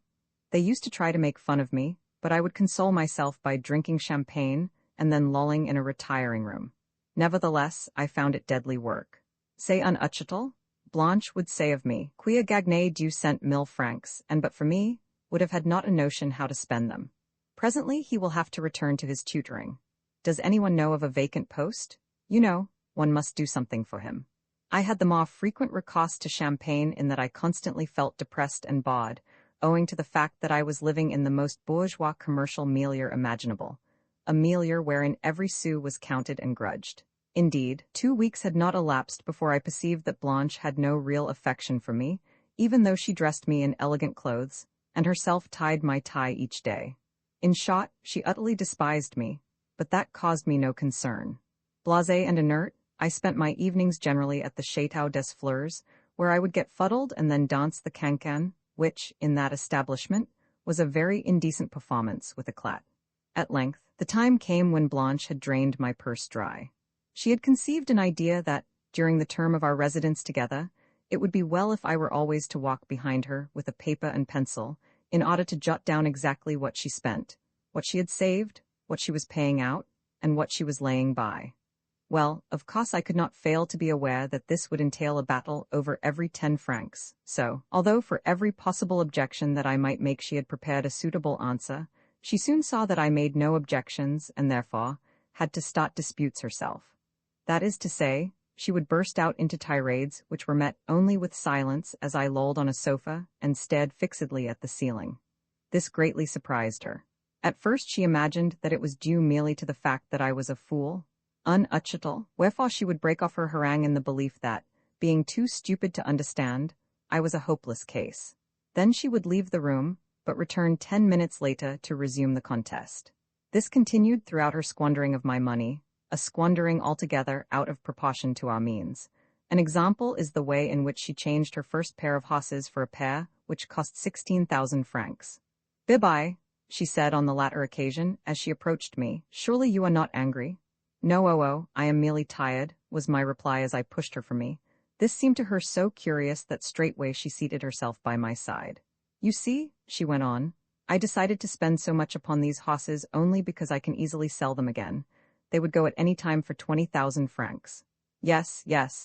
They used to try to make fun of me, but I would console myself by drinking champagne and then lolling in a retiring room. Nevertheless, I found it deadly work. C'est un Uchidel, Blanche would say of me, qui a gagné 200 000 francs, and but for me, would have had not a notion how to spend them. Presently he will have to return to his tutoring. Does anyone know of a vacant post? You know, one must do something for him. I had the more frequent recourse to champagne in that I constantly felt depressed and bawed, owing to the fact that I was living in the most bourgeois commercial milieu imaginable, a milieu wherein every sou was counted and grudged. Indeed, 2 weeks had not elapsed before I perceived that Blanche had no real affection for me, even though she dressed me in elegant clothes, and herself tied my tie each day. In short, she utterly despised me, but that caused me no concern. Blasé and inert, I spent my evenings generally at the Château des Fleurs, where I would get fuddled and then dance the cancan, which, in that establishment, was a very indecent performance with éclat. At length, the time came when Blanche had drained my purse dry. She had conceived an idea that, during the term of our residence together, it would be well if I were always to walk behind her with a paper and pencil, in order to jot down exactly what she spent, what she had saved, what she was paying out, and what she was laying by. Well, of course I could not fail to be aware that this would entail a battle over every 10 francs, so, although for every possible objection that I might make she had prepared a suitable answer, she soon saw that I made no objections and therefore had to start disputes herself. That is to say, she would burst out into tirades which were met only with silence as I lolled on a sofa and stared fixedly at the ceiling. This greatly surprised her. At first she imagined that it was due merely to the fact that I was a fool, un Uchidel, wherefore she would break off her harangue in the belief that, being too stupid to understand, I was a hopeless case. Then she would leave the room, but return 10 minutes later to resume the contest. This continued throughout her squandering of my money, a squandering altogether out of proportion to our means. An example is the way in which she changed her first pair of horses for a pair which cost 16,000 francs. "Bye-bye," she said on the latter occasion as she approached me. "Surely you are not angry?" "No, I am merely tired," was my reply as I pushed her from me. This seemed to her so curious that straightway she seated herself by my side. "You see," she went on, "I decided to spend so much upon these horses only because I can easily sell them again. They would go at any time for 20,000 francs. Yes,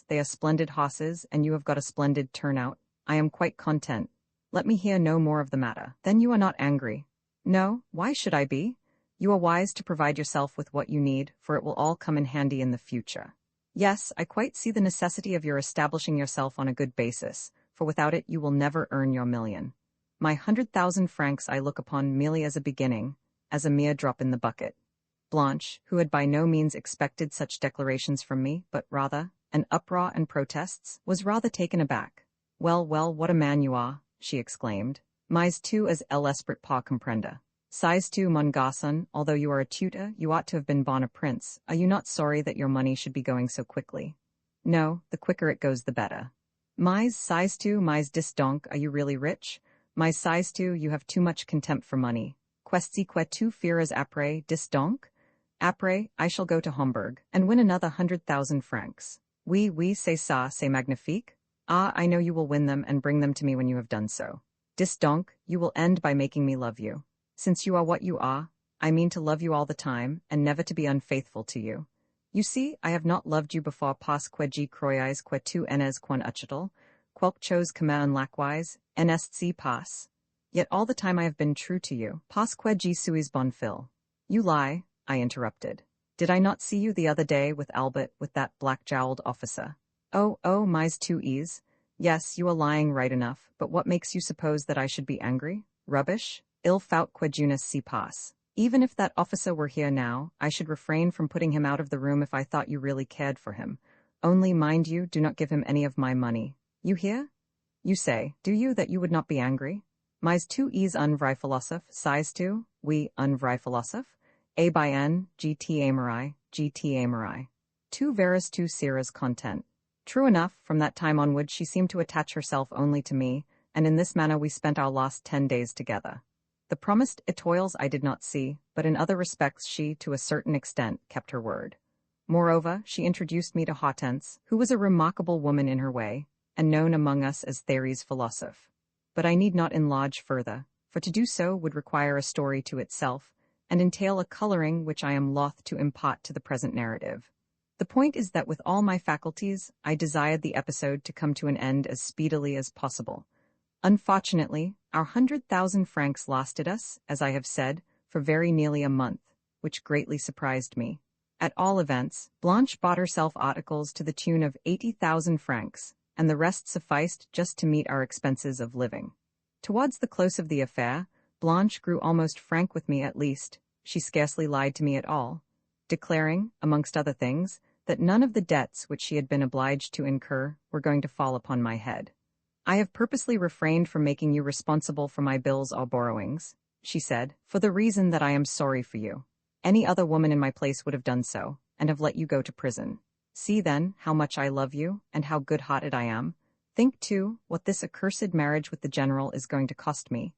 they are splendid horses, and you have got a splendid turnout. I am quite content. Let me hear no more of the matter." "Then you are not angry?" "No, why should I be? You are wise to provide yourself with what you need, for it will all come in handy in the future." "Yes, I quite see the necessity of your establishing yourself on a good basis, for without it you will never earn your million. My 100,000 francs I look upon merely as a beginning, as a mere drop in the bucket." Blanche, who had by no means expected such declarations from me, but rather an uproar and protests, was rather taken aback. Well, what a man you are," she exclaimed. "Mais tu as l'esprit pas comprendre. Sais tu, mon garçon, although you are a tutor, you ought to have been born a prince. Are you not sorry that your money should be going so quickly?" "No, the quicker it goes the better." "Mais sais tu, mais dis donc, are you really rich? Mais sais tu, you have too much contempt for money. Qu'est-ce que tu feras après, dis donc?" "Après, I shall go to Homburg, and win another 100,000 francs. Oui, c'est ça, c'est magnifique. Ah, I know you will win them and bring them to me when you have done so. Dis donc, you will end by making me love you. Since you are what you are, I mean to love you all the time, and never to be unfaithful to you. You see, I have not loved you before parce que je croyais que tu enes quan uchital, quelque chose comme un likewise, n'est si pas. Yet all the time I have been true to you, parce que je suis bon fil." "You lie," I interrupted. "Did I not see you the other day with Albert, with that black-jowled officer?" Oh, mais tu es. Yes, you are lying right enough, but what makes you suppose that I should be angry? Rubbish. Il faut que je ne s'y passe. Even if that officer were here now, I should refrain from putting him out of the room if I thought you really cared for him. Only, mind you, do not give him any of my money. You hear? You say, do you, that you would not be angry? Mais tu es un vrai philosophe, sais tu? Oui, un vrai philosophe. A by N, GT Amarai. Tu verras tu seras content. True enough, from that time onward she seemed to attach herself only to me, and in this manner we spent our last 10 days together. The promised étoiles I did not see, but in other respects she, to a certain extent, kept her word. Moreover, she introduced me to Hortense, who was a remarkable woman in her way, and known among us as Therese Philosophe. But I need not enlarge further, for to do so would require a story to itself, and entail a coloring which I am loth to impart to the present narrative. The point is that with all my faculties, I desired the episode to come to an end as speedily as possible. Unfortunately, our 100,000 francs lasted us, as I have said, for very nearly a month, which greatly surprised me. At all events, Blanche bought herself articles to the tune of 80,000 francs, and the rest sufficed just to meet our expenses of living. Towards the close of the affair, Blanche grew almost frank with me at least. She scarcely lied to me at all, declaring, amongst other things, that none of the debts which she had been obliged to incur were going to fall upon my head. "I have purposely refrained from making you responsible for my bills or borrowings," she said, "for the reason that I am sorry for you. Any other woman in my place would have done so, and have let you go to prison. See, then, how much I love you, and how good-hearted I am. Think, too, what this accursed marriage with the general is going to cost me."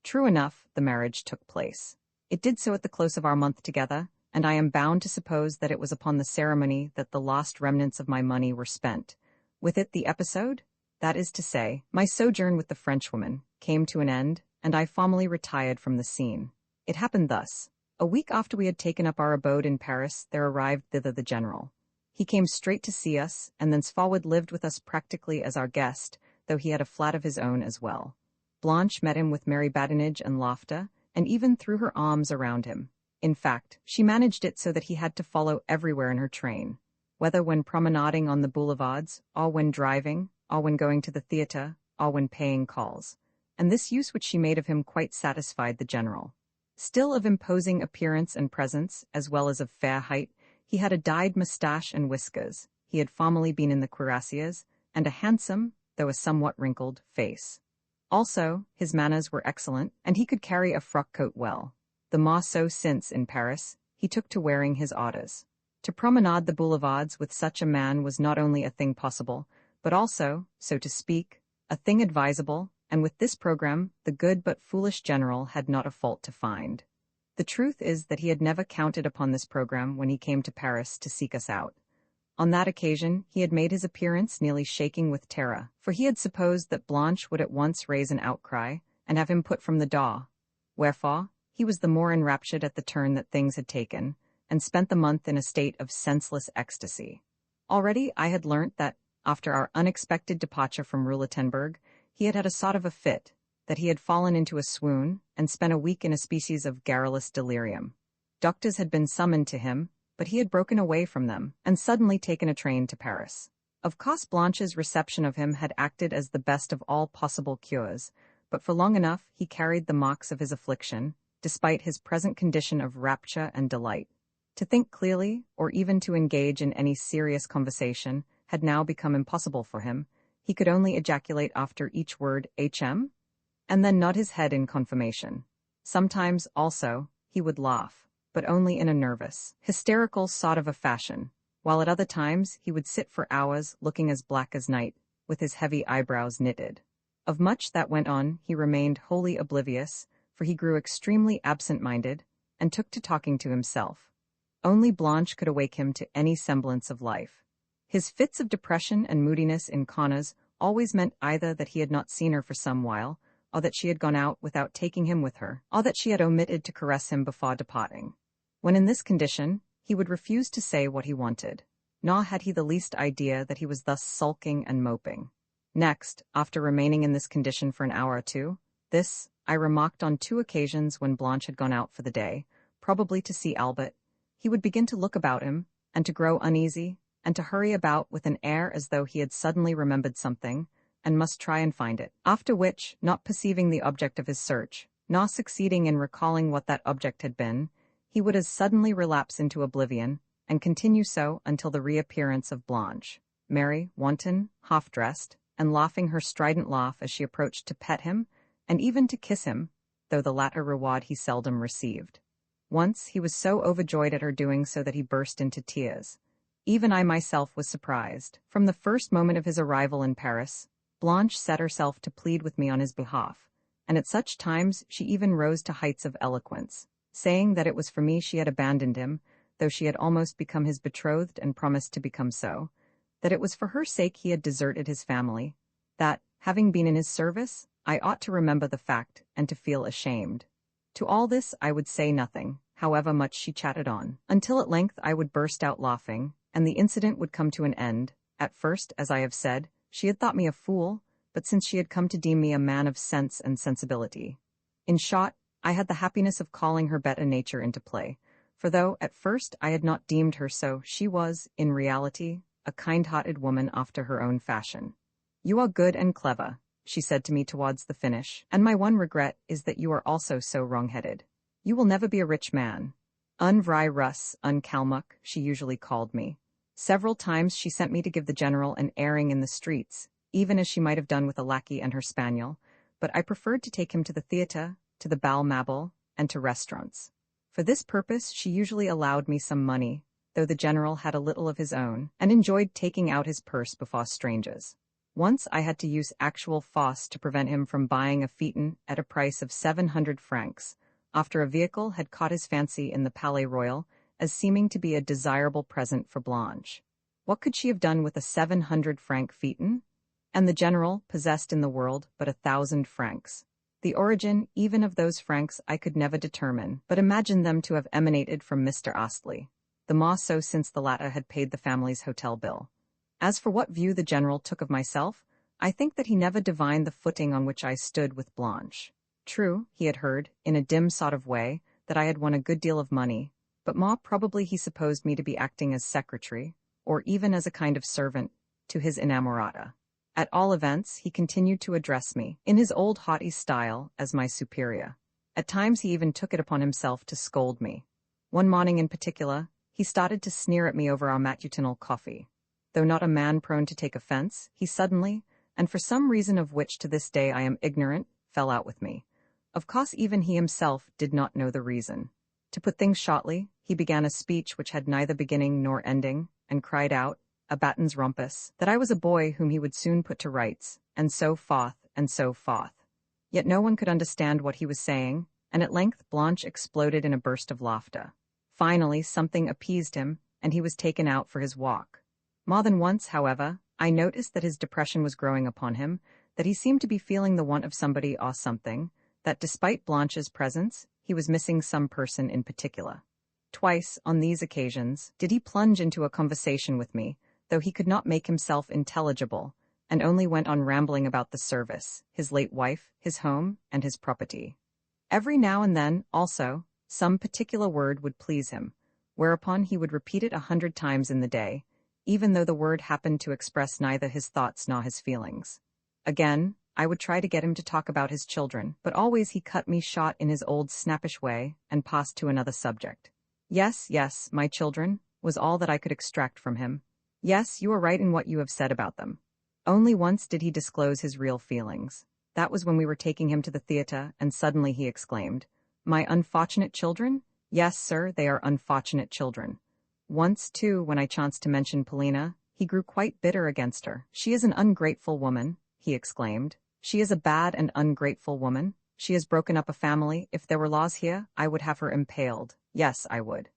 True enough, the marriage took place. It did so at the close of our month together, and I am bound to suppose that it was upon the ceremony that the last remnants of my money were spent. With it the episode, that is to say, my sojourn with the Frenchwoman, came to an end, and I formally retired from the scene. It happened thus. A week after we had taken up our abode in Paris, there arrived thither the general. He came straight to see us, and thenceforward lived with us practically as our guest, though he had a flat of his own as well. Blanche met him with merry badinage and laughter, and even threw her arms around him. In fact, she managed it so that he had to follow everywhere in her train, whether when promenading on the boulevards, or when driving, or when going to the theatre, or when paying calls. And this use which she made of him quite satisfied the general. Still of imposing appearance and presence, as well as of fair height, he had a dyed moustache and whiskers. He had formerly been in the cuirassiers, and a handsome, though a somewhat wrinkled, face. Also, his manners were excellent, and he could carry a frock coat well. The more so since, in Paris, he took to wearing his orders. To promenade the boulevards with such a man was not only a thing possible, but also, so to speak, a thing advisable, and with this program, the good but foolish general had not a fault to find. The truth is that he had never counted upon this program when he came to Paris to seek us out. On that occasion, he had made his appearance nearly shaking with terror, for he had supposed that Blanche would at once raise an outcry and have him put from the door. Wherefore, he was the more enraptured at the turn that things had taken, and spent the month in a state of senseless ecstasy. Already I had learnt that, after our unexpected departure from Rouletenberg, he had had a sort of a fit, that he had fallen into a swoon, and spent a week in a species of garrulous delirium. Doctors had been summoned to him, but he had broken away from them, and suddenly taken a train to Paris. Of course Blanche's reception of him had acted as the best of all possible cures, but for long enough he carried the marks of his affliction, despite his present condition of rapture and delight. To think clearly, or even to engage in any serious conversation, had now become impossible for him. He could only ejaculate after each word "H.M.?" and then nod his head in confirmation. Sometimes, also, he would laugh, but only in a nervous, hysterical sort of a fashion, while at other times he would sit for hours looking as black as night, with his heavy eyebrows knitted. Of much that went on he remained wholly oblivious, for he grew extremely absent-minded, and took to talking to himself. Only Blanche could awake him to any semblance of life. His fits of depression and moodiness in corners always meant either that he had not seen her for some while, or that she had gone out without taking him with her, or that she had omitted to caress him before departing. When in this condition, he would refuse to say what he wanted, nor had he the least idea that he was thus sulking and moping. Next, after remaining in this condition for an hour or two, this, I remarked on 2 occasions when Blanche had gone out for the day, probably to see Albert, he would begin to look about him, and to grow uneasy, and to hurry about with an air as though he had suddenly remembered something, and must try and find it. After which, not perceiving the object of his search, nor succeeding in recalling what that object had been, he would as suddenly relapse into oblivion, and continue so until the reappearance of Blanche, merry, wanton, half-dressed, and laughing her strident laugh as she approached to pet him, and even to kiss him, though the latter reward he seldom received. Once he was so overjoyed at her doing so that he burst into tears. Even I myself was surprised. From the first moment of his arrival in Paris, Blanche set herself to plead with me on his behalf, and at such times she even rose to heights of eloquence, saying that it was for me she had abandoned him, though she had almost become his betrothed and promised to become so, that it was for her sake he had deserted his family, that, having been in his service, I ought to remember the fact and to feel ashamed. To all this I would say nothing, however much she chatted on, until at length I would burst out laughing, and the incident would come to an end. At first, as I have said, she had thought me a fool, but since she had come to deem me a man of sense and sensibility. In short, I had the happiness of calling her better nature into play, for though, at first, I had not deemed her so, she was, in reality, a kind-hearted woman after her own fashion. "You are good and clever," she said to me towards the finish, "and my one regret is that you are also so wrong-headed. You will never be a rich man." Un vrai Russ, un Kalmuck, she usually called me. Several times she sent me to give the general an airing in the streets, even as she might have done with a lackey and her spaniel, but I preferred to take him to the theatre, to the bal mabel, and to restaurants. For this purpose she usually allowed me some money, though the general had a little of his own, and enjoyed taking out his purse before strangers. Once I had to use actual force to prevent him from buying a phaeton at a price of 700 francs, after a vehicle had caught his fancy in the Palais Royal as seeming to be a desirable present for Blanche. What could she have done with a 700-franc phaeton? And the general possessed in the world but 1,000 francs. The origin even of those francs I could never determine, but imagined them to have emanated from Mr. Astley, the more so since the latter had paid the family's hotel bill. As for what view the general took of myself, I think that he never divined the footing on which I stood with Blanche. True, he had heard, in a dim sort of way, that I had won a good deal of money, but more probably he supposed me to be acting as secretary, or even as a kind of servant, to his inamorata. At all events, he continued to address me, in his old haughty style, as my superior. At times he even took it upon himself to scold me. One morning in particular, he started to sneer at me over our matutinal coffee. Though not a man prone to take offense, he suddenly, and for some reason of which to this day I am ignorant, fell out with me. Of course even he himself did not know the reason. To put things shortly, he began a speech which had neither beginning nor ending, and cried out, a baton's rumpus, that I was a boy whom he would soon put to rights, and so forth, and so forth. Yet no one could understand what he was saying, and at length Blanche exploded in a burst of laughter. Finally, something appeased him, and he was taken out for his walk. More than once, however, I noticed that his depression was growing upon him, that he seemed to be feeling the want of somebody or something, that despite Blanche's presence, he was missing some person in particular. Twice, on these occasions, did he plunge into a conversation with me, though he could not make himself intelligible, and only went on rambling about the service, his late wife, his home, and his property. Every now and then, also, some particular word would please him, whereupon he would repeat it 100 times in the day, even though the word happened to express neither his thoughts nor his feelings. Again, I would try to get him to talk about his children, but always he cut me short in his old snappish way and passed to another subject. Yes, yes, my children, was all that I could extract from him. Yes, you are right in what you have said about them. Only once did he disclose his real feelings. That was when we were taking him to the theatre, and suddenly he exclaimed, my unfortunate children? Yes, sir, they are unfortunate children. Once, too, when I chanced to mention Polina, he grew quite bitter against her. She is an ungrateful woman, he exclaimed. She is a bad and ungrateful woman. She has broken up a family. If there were laws here, I would have her impaled. Yes, I would.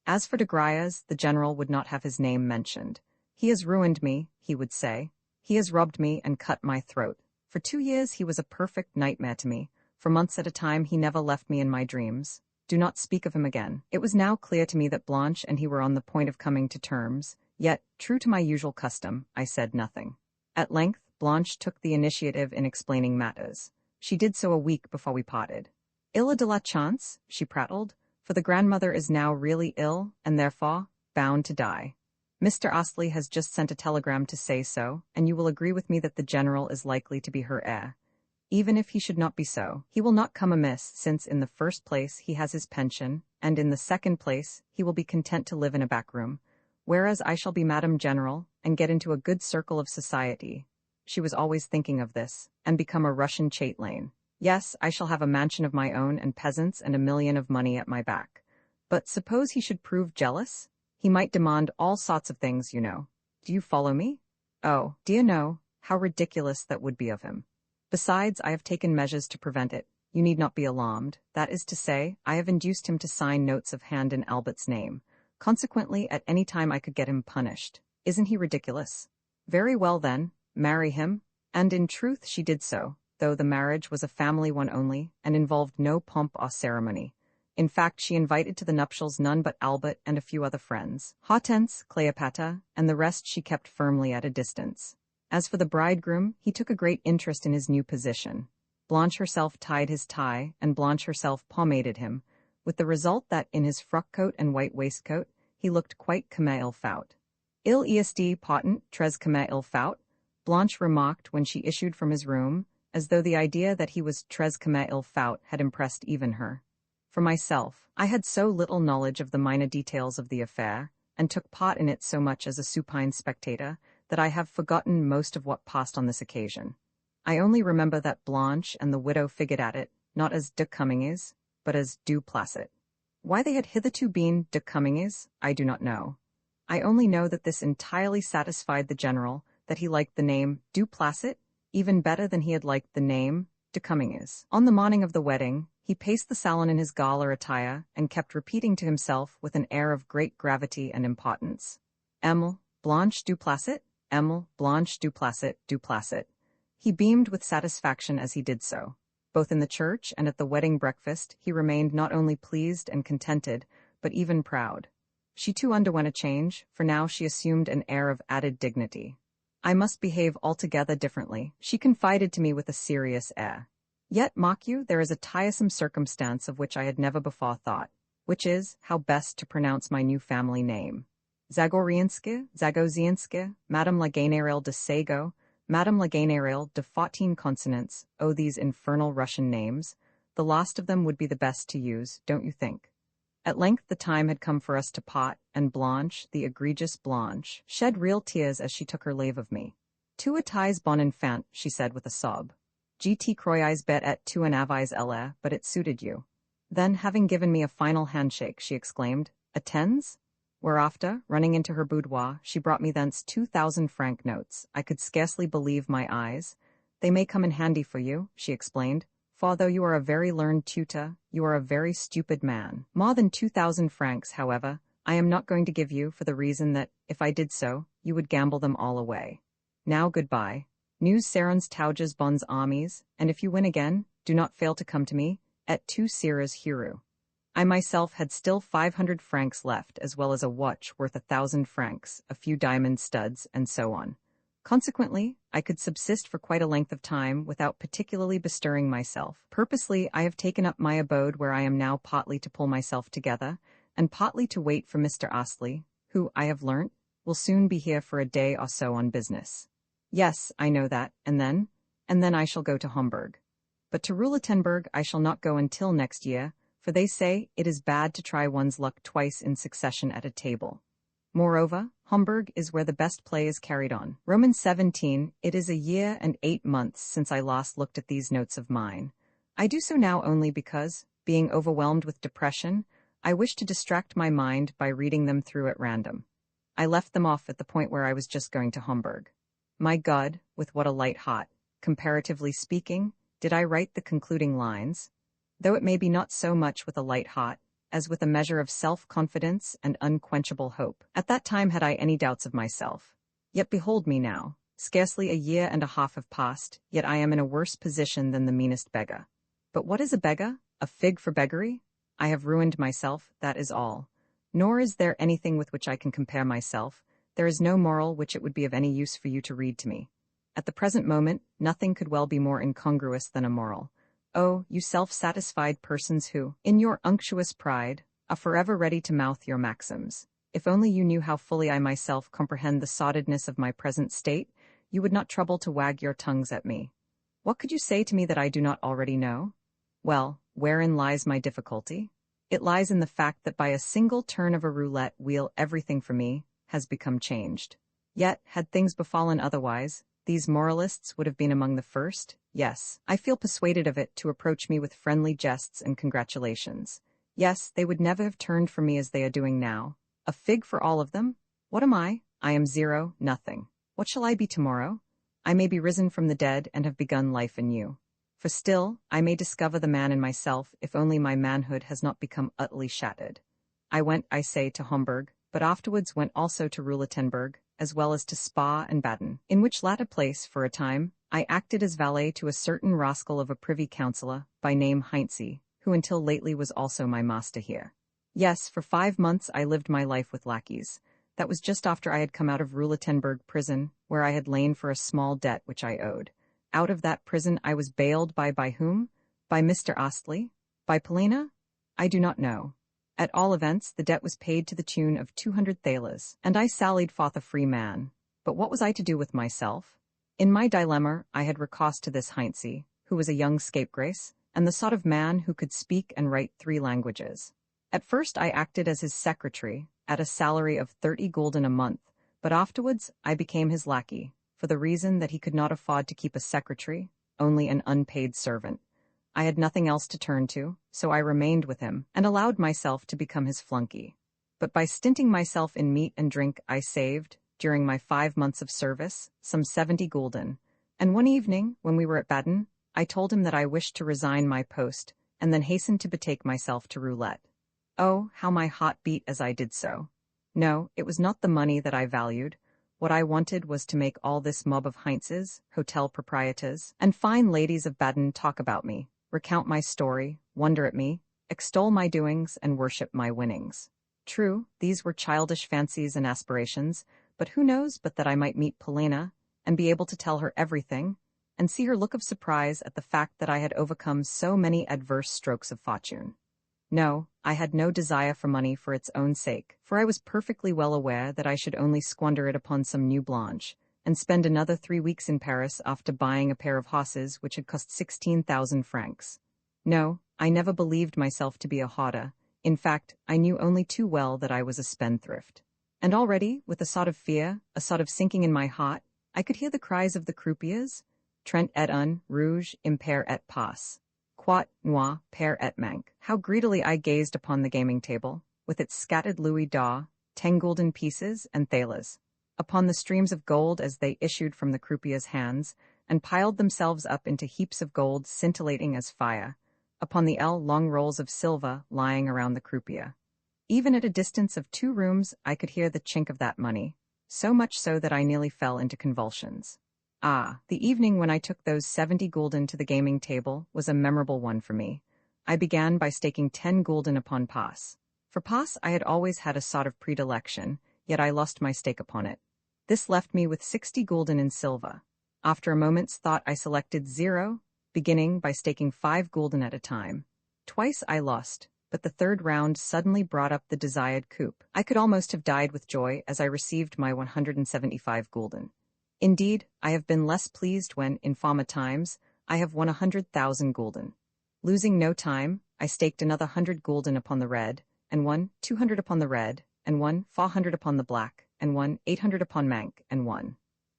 As for de Grayes, the general would not have his name mentioned. He has ruined me, he would say. He has robbed me and cut my throat. For 2 years he was a perfect nightmare to me. For months at a time he never left me in my dreams. Do not speak of him again. It was now clear to me that Blanche and he were on the point of coming to terms, yet, true to my usual custom, I said nothing. At length, Blanche took the initiative in explaining matters. She did so a week before we parted. Illa de la chance, she prattled, for the grandmother is now really ill, and therefore bound to die. Mr. Astley has just sent a telegram to say so, and you will agree with me that the general is likely to be her heir. Even if he should not be so, he will not come amiss, since in the first place he has his pension, and in the second place he will be content to live in a back room, whereas I shall be Madam General, and get into a good circle of society. She was always thinking of this, and become a Russian châtelaine. Yes, I shall have a mansion of my own and peasants and 1,000,000 of money at my back. But suppose he should prove jealous? He might demand all sorts of things, you know. Do you follow me? Oh, dear no, how ridiculous that would be of him. Besides, I have taken measures to prevent it. You need not be alarmed. That is to say, I have induced him to sign notes of hand in Albert's name. Consequently, at any time I could get him punished. Isn't he ridiculous? Very well then, marry him. And in truth she did so, though the marriage was a family one only, and involved no pomp or ceremony. In fact, she invited to the nuptials none but Albert and a few other friends, Hortense, Cleopatra, and the rest she kept firmly at a distance. As for the bridegroom, he took a great interest in his new position. Blanche herself tied his tie, and Blanche herself pomaded him, with the result that in his frock-coat and white waistcoat, he looked quite comme il faut. Il est patent très comme il faut, Blanche remarked when she issued from his room, as though the idea that he was très comme il faut had impressed even her. For myself, I had so little knowledge of the minor details of the affair, and took part in it so much as a supine spectator, that I have forgotten most of what passed on this occasion. I only remember that Blanche and the widow figured at it, not as de Comminges, but as du Placet. Why they had hitherto been de Comminges, I do not know. I only know that this entirely satisfied the general, that he liked the name du Placet even better than he had liked the name de Comminges. On the morning of the wedding, he paced the salon in his gala attire, and kept repeating to himself with an air of great gravity and importance, Emile, Blanche du Placet, Emile, Blanche du Placet, du Placet. He beamed with satisfaction as he did so. Both in the church and at the wedding breakfast, he remained not only pleased and contented, but even proud. She too underwent a change, for now she assumed an air of added dignity. I must behave altogether differently, she confided to me with a serious air. Yet, mock you, there is a tiresome circumstance of which I had never before thought, which is, how best to pronounce my new family name. Zagorianske, Zagozianske, Madame la Générale de Sago, Madame la Générale de 14 consonants, oh these infernal Russian names, the last of them would be the best to use, don't you think? At length the time had come for us to part, and Blanche, the egregious Blanche, shed real tears as she took her leave of me. Tu étais bon enfant, she said with a sob. Gt croyais bet et tu en avais l'air, but it suited you. Then, having given me a final handshake, she exclaimed, "Attends?" Whereafter, running into her boudoir, she brought me thence 2,000 franc notes. I could scarcely believe my eyes. "They may come in handy for you," she explained. "For though you are a very learned tutor, you are a very stupid man. More than 2,000 francs, however, I am not going to give you for the reason that, if I did so, you would gamble them all away. Now goodbye. News serons tauges bons armies, and if you win again, do not fail to come to me, et tu seras heureux." I myself had still 500 francs left, as well as a watch worth 1,000 francs, a few diamond studs, and so on. Consequently, I could subsist for quite a length of time without particularly bestirring myself. Purposely, I have taken up my abode where I am now partly to pull myself together, and partly to wait for Mr. Astley, who, I have learnt, will soon be here for a day or so on business. Yes, I know that, and then I shall go to Homburg. But to Ruletenberg I shall not go until next year, for they say it is bad to try one's luck twice in succession at a table. Moreover, Homburg is where the best play is carried on. Romans 17, it is a year and 8 months since I last looked at these notes of mine. I do so now only because, being overwhelmed with depression, I wish to distract my mind by reading them through at random. I left them off at the point where I was just going to Homburg. My God, with what a light heart, comparatively speaking, did I write the concluding lines, though it may be not so much with a light heart, as with a measure of self-confidence and unquenchable hope. At that time had I any doubts of myself. Yet behold me now. Scarcely a year and a half have passed, yet I am in a worse position than the meanest beggar. But what is a beggar? A fig for beggary? I have ruined myself, that is all. Nor is there anything with which I can compare myself. There is no moral which it would be of any use for you to read to me. At the present moment, nothing could well be more incongruous than a moral. Oh, you self-satisfied persons who, in your unctuous pride, are forever ready to mouth your maxims. If only you knew how fully I myself comprehend the sottedness of my present state, you would not trouble to wag your tongues at me. What could you say to me that I do not already know? Well, wherein lies my difficulty? It lies in the fact that by a single turn of a roulette wheel everything for me has become changed. Yet, had things befallen otherwise, these moralists would have been among the first, yes, I feel persuaded of it, to approach me with friendly jests and congratulations. Yes, they would never have turned from me as they are doing now. A fig for all of them? What am I? I am zero, nothing. What shall I be tomorrow? I may be risen from the dead and have begun life anew. For still, I may discover the man in myself, if only my manhood has not become utterly shattered. I went, I say, to Homburg, but afterwards went also to Ruletenberg, as well as to Spa and Baden, in which latter place, for a time, I acted as valet to a certain rascal of a privy councillor, by name Heinze, who until lately was also my master here. Yes, for 5 months I lived my life with lackeys. That was just after I had come out of Ruletenberg prison, where I had lain for a small debt which I owed. Out of that prison I was bailed by whom? By Mr. Astley? By Polina? I do not know. At all events, the debt was paid to the tune of 200 thalers, and I sallied forth a free man. But what was I to do with myself? In my dilemma, I had recourse to this Heinze, who was a young scapegrace, and the sort of man who could speak and write 3 languages. At first I acted as his secretary, at a salary of 30 gulden a month, but afterwards I became his lackey, for the reason that he could not afford to keep a secretary, only an unpaid servant. I had nothing else to turn to, so I remained with him, and allowed myself to become his flunky. But by stinting myself in meat and drink I saved, during my 5 months of service, some 70 gulden, and one evening, when we were at Baden, I told him that I wished to resign my post, and then hastened to betake myself to roulette. Oh, how my heart beat as I did so. No, it was not the money that I valued. What I wanted was to make all this mob of Heinzes, hotel proprietors, and fine ladies of Baden talk about me, recount my story, wonder at me, extol my doings, and worship my winnings. True, these were childish fancies and aspirations, but who knows but that I might meet Polina, and be able to tell her everything, and see her look of surprise at the fact that I had overcome so many adverse strokes of fortune. No, I had no desire for money for its own sake, for I was perfectly well aware that I should only squander it upon some new blanche, and spend another 3 weeks in Paris after buying a pair of horses which had cost 16,000 francs. No, I never believed myself to be a hoarder. In fact, I knew only too well that I was a spendthrift. And already, with a sort of fear, a sort of sinking in my heart, I could hear the cries of the croupiers, Trent et un, rouge, impair et passe. Quat, moi, père et manque. How greedily I gazed upon the gaming table, with its scattered louis d'or, 10 gulden pieces, and thalas, upon the streams of gold as they issued from the croupier's hands, and piled themselves up into heaps of gold scintillating as fire, upon the long rolls of silver lying around the croupier. Even at a distance of 2 rooms I could hear the chink of that money, so much so that I nearly fell into convulsions. Ah, the evening when I took those 70 gulden to the gaming table was a memorable one for me. I began by staking 10 gulden upon pass. For pass I had always had a sort of predilection, yet I lost my stake upon it. This left me with 60 gulden in silver. After a moment's thought I selected 0, beginning by staking 5 gulden at a time. Twice I lost, but the third round suddenly brought up the desired coup. I could almost have died with joy as I received my 175 gulden. Indeed, I have been less pleased when, in former times, I have won 100,000 gulden. Losing no time, I staked another 100 gulden upon the red, and won 200 upon the red, and won 400 upon the black, and won 800 upon manque, and won.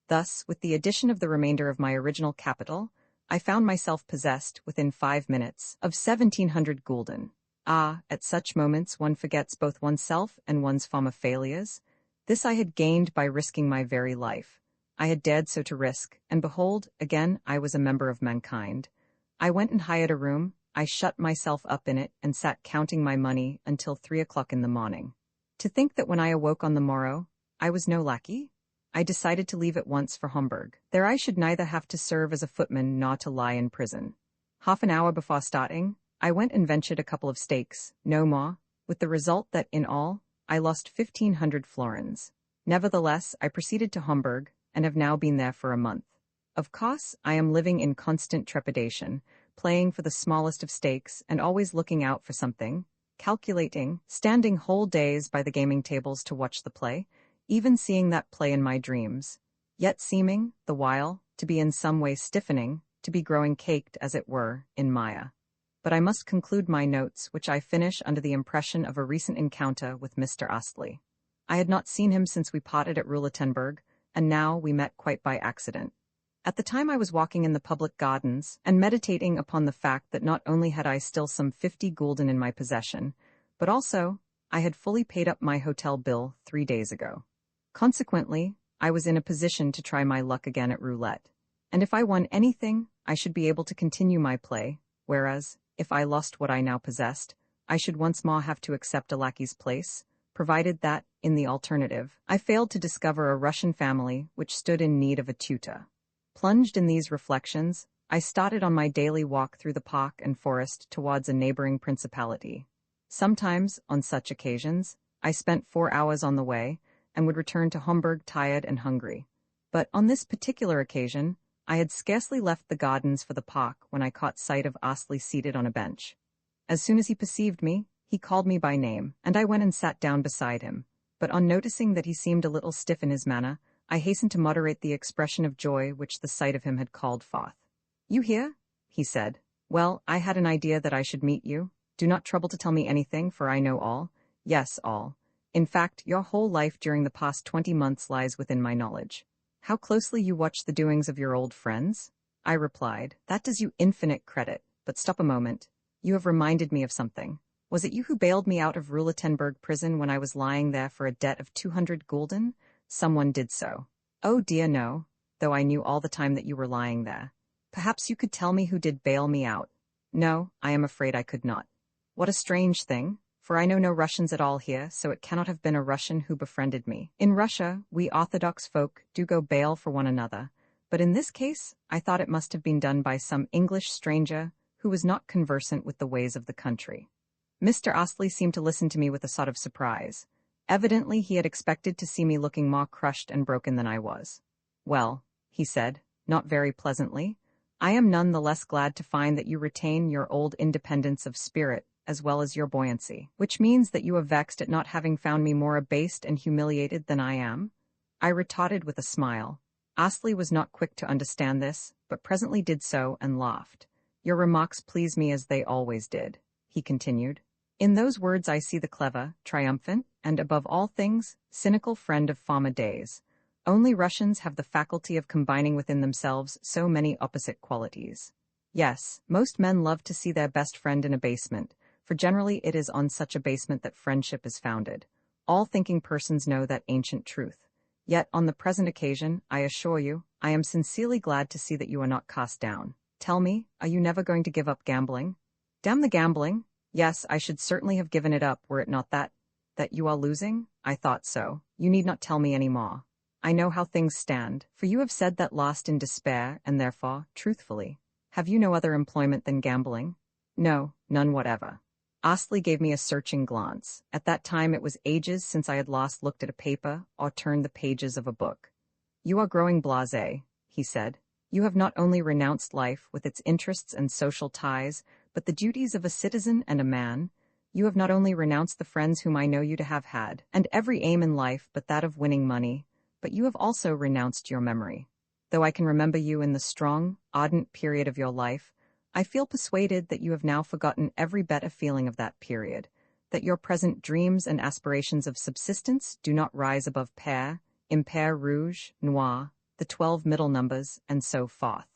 Thus, with the addition of the remainder of my original capital, I found myself possessed, within 5 minutes, of 1,700 gulden. Ah, at such moments one forgets both oneself and one's former failures. This I had gained by risking my very life. I had dared so to risk, and behold, again I was a member of mankind. I went and hired a room, I shut myself up in it, and sat counting my money until 3 o'clock in the morning. To think that when I awoke on the morrow, I was no lackey? I decided to leave at once for Hamburg. There I should neither have to serve as a footman nor to lie in prison. Half an hour before starting, I went and ventured a couple of stakes, no more, with the result that, in all, I lost 1,500 florins. Nevertheless, I proceeded to Hamburg, and have now been there for a month. Of course, I am living in constant trepidation, playing for the smallest of stakes and always looking out for something, calculating, standing whole days by the gaming tables to watch the play, even seeing that play in my dreams, yet seeming, the while, to be in some way stiffening, to be growing caked, as it were, in Maya. But I must conclude my notes, which I finish under the impression of a recent encounter with Mr. Astley. I had not seen him since we parted at Ruletenberg, and now we met quite by accident. At the time I was walking in the public gardens, and meditating upon the fact that not only had I still some 50 gulden in my possession, but also, I had fully paid up my hotel bill 3 days ago. Consequently, I was in a position to try my luck again at roulette, and if I won anything, I should be able to continue my play, whereas, if I lost what I now possessed, I should once more have to accept a lackey's place, provided that, in the alternative, I failed to discover a Russian family which stood in need of a tutor. Plunged in these reflections, I started on my daily walk through the park and forest towards a neighboring principality. Sometimes, on such occasions, I spent 4 hours on the way, and would return to Hamburg tired and hungry. But on this particular occasion, I had scarcely left the gardens for the park when I caught sight of Astley seated on a bench. As soon as he perceived me, he called me by name, and I went and sat down beside him. But on noticing that he seemed a little stiff in his manner, I hastened to moderate the expression of joy which the sight of him had called forth. "You here?" he said. "Well, I had an idea that I should meet you. Do not trouble to tell me anything, for I know all. Yes, all. In fact, your whole life during the past 20 months lies within my knowledge. How closely you watch the doings of your old friends?" I replied, "That does you infinite credit, but stop a moment. You have reminded me of something. Was it you who bailed me out of Ruletenberg prison when I was lying there for a debt of 200 gulden? Someone did so." "Oh dear no, though I knew all the time that you were lying there. Perhaps you could tell me who did bail me out." "No, I am afraid I could not." "What a strange thing, for I know no Russians at all here, so it cannot have been a Russian who befriended me. In Russia, we Orthodox folk do go bail for one another, but in this case, I thought it must have been done by some English stranger who was not conversant with the ways of the country." Mr. Astley seemed to listen to me with a sort of surprise. Evidently he had expected to see me looking more crushed and broken than I was. "Well," he said, not very pleasantly, "I am none the less glad to find that you retain your old independence of spirit as well as your buoyancy, which means that you are vexed at not having found me more abased and humiliated than I am." I retorted with a smile. Astley was not quick to understand this, but presently did so and laughed. "Your remarks please me as they always did," he continued. "In those words I see the clever, triumphant, and above all things, cynical friend of former days. Only Russians have the faculty of combining within themselves so many opposite qualities. Yes, most men love to see their best friend in a basement, for generally it is on such a basement that friendship is founded. All thinking persons know that ancient truth. Yet, on the present occasion, I assure you, I am sincerely glad to see that you are not cast down. Tell me, are you never going to give up gambling? Damn the gambling! Yes, I should certainly have given it up were it not that you are losing? I thought so. You need not tell me any more. I know how things stand, for you have said that lost in despair, and therefore, truthfully. Have you no other employment than gambling? No, none whatever. Astley gave me a searching glance. At that time it was ages since I had last looked at a paper or turned the pages of a book. You are growing blasé, he said. You have not only renounced life with its interests and social ties, but the duties of a citizen and a man. You have not only renounced the friends whom I know you to have had, and every aim in life but that of winning money, but you have also renounced your memory. Though I can remember you in the strong, ardent period of your life, I feel persuaded that you have now forgotten every better feeling of that period, that your present dreams and aspirations of subsistence do not rise above pair, impair rouge, noir, the 12 middle numbers, and so forth.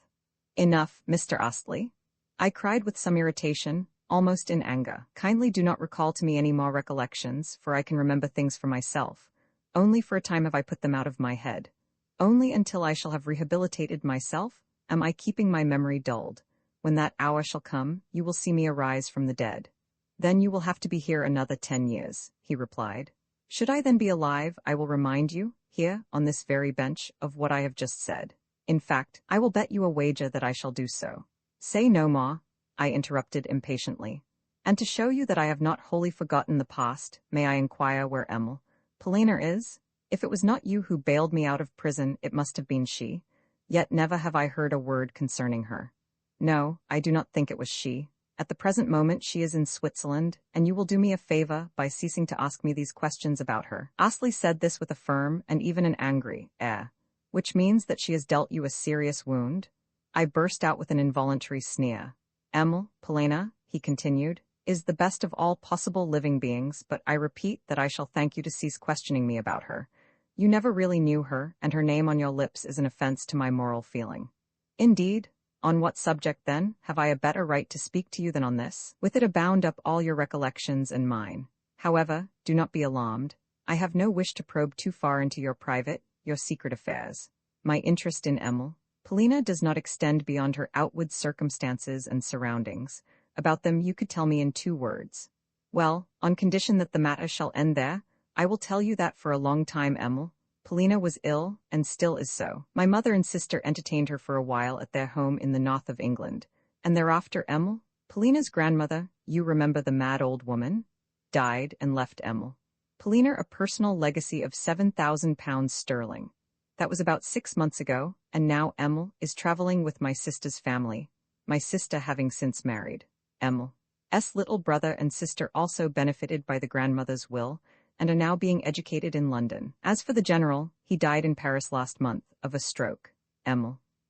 Enough, Mr. Astley. I cried with some irritation, almost in anger. Kindly do not recall to me any more recollections, for I can remember things for myself. Only for a time have I put them out of my head. Only until I shall have rehabilitated myself am I keeping my memory dulled. When that hour shall come, you will see me arise from the dead. Then you will have to be here another 10 years, he replied. Should I then be alive, I will remind you, here, on this very bench, of what I have just said. In fact, I will bet you a wager that I shall do so. Say no more, I interrupted impatiently. And to show you that I have not wholly forgotten the past, may I inquire where Emil, Polina is? If it was not you who bailed me out of prison, it must have been she. Yet never have I heard a word concerning her. No, I do not think it was she. At the present moment she is in Switzerland, and you will do me a favor by ceasing to ask me these questions about her. Astley said this with a firm and even an angry air, which means that she has dealt you a serious wound. I burst out with an involuntary sneer. Emil, Polina, he continued, is the best of all possible living beings, but I repeat that I shall thank you to cease questioning me about her. You never really knew her, and her name on your lips is an offense to my moral feeling. Indeed? On what subject, then, have I a better right to speak to you than on this? With it abound up all your recollections and mine. However, do not be alarmed. I have no wish to probe too far into your private, your secret affairs. My interest in Emil, Polina, does not extend beyond her outward circumstances and surroundings. About them you could tell me in 2 words. Well, on condition that the matter shall end there, I will tell you that for a long time Emil, Polina was ill, and still is so. My mother and sister entertained her for a while at their home in the north of England, and thereafter Emil, Polina's grandmother, you remember the mad old woman, died and left Emil, Polina a personal legacy of £7,000 sterling. That was about 6 months ago, and now Emil is traveling with my sister's family, my sister having since married. Emil's little brother and sister also benefited by the grandmother's will, and are now being educated in London. As for the general, he died in Paris last month, of a stroke.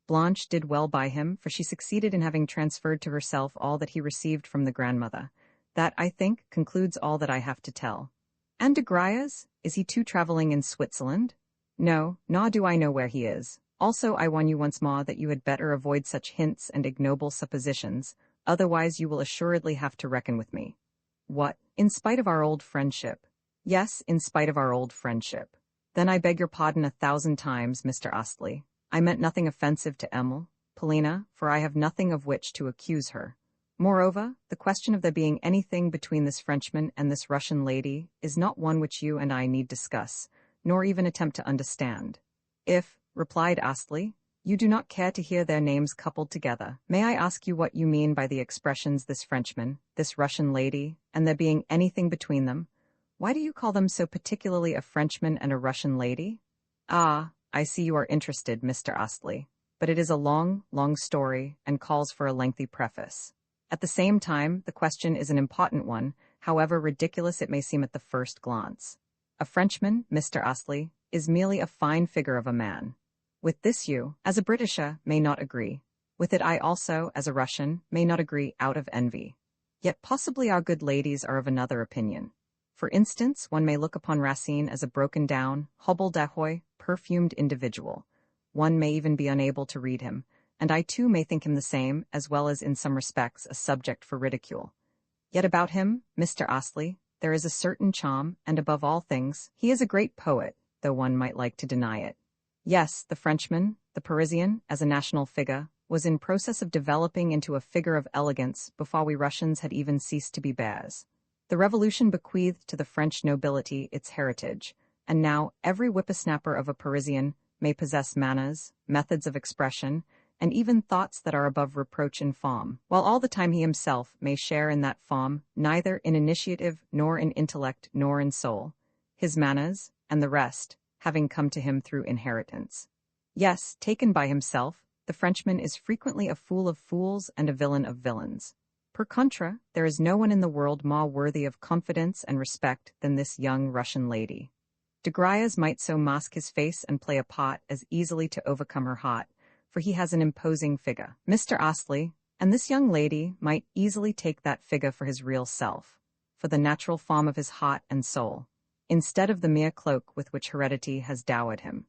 Blanche did well by him, for she succeeded in having transferred to herself all that he received from the grandmother. That, I think, concludes all that I have to tell. And de Gruyas? Is he too traveling in Switzerland? No, nor do I know where he is. Also I warn you once more that you had better avoid such hints and ignoble suppositions, otherwise you will assuredly have to reckon with me. What? In spite of our old friendship? Yes, in spite of our old friendship. Then I beg your pardon 1,000 times, Mr. Astley. I meant nothing offensive to Emil, Polina, for I have nothing of which to accuse her. Moreover, the question of there being anything between this Frenchman and this Russian lady is not one which you and I need discuss, nor even attempt to understand. If, replied Astley, you do not care to hear their names coupled together, may I ask you what you mean by the expressions this Frenchman, this Russian lady, and there being anything between them? Why do you call them so particularly a Frenchman and a Russian lady? Ah, I see you are interested, Mr. Astley, but it is a long, long story and calls for a lengthy preface. At the same time, the question is an important one, however ridiculous it may seem at the first glance. A Frenchman, Mr. Astley, is merely a fine figure of a man. With this you, as a Britisher, may not agree. With it I also, as a Russian, may not agree out of envy. Yet possibly our good ladies are of another opinion. For instance, one may look upon Racine as a broken-down, hobble-dahoy, perfumed individual. One may even be unable to read him, and I too may think him the same, as well as in some respects a subject for ridicule. Yet about him, Mr. Astley, there is a certain charm, and above all things, he is a great poet, though one might like to deny it. Yes, the Frenchman, the Parisian, as a national figure, was in process of developing into a figure of elegance before we Russians had even ceased to be bears. The revolution bequeathed to the French nobility its heritage, and now every whippersnapper of a Parisian may possess manners, methods of expression, and even thoughts that are above reproach in form, while all the time he himself may share in that form neither in initiative nor in intellect nor in soul, his manners, and the rest, having come to him through inheritance. Yes, taken by himself, the Frenchman is frequently a fool of fools and a villain of villains. Per contra, there is no one in the world more worthy of confidence and respect than this young Russian lady. De Griers might so mask his face and play a part as easily to overcome her heart, for he has an imposing figure, Mr. Astley, and this young lady might easily take that figure for his real self, for the natural form of his heart and soul, instead of the mere cloak with which heredity has dowered him.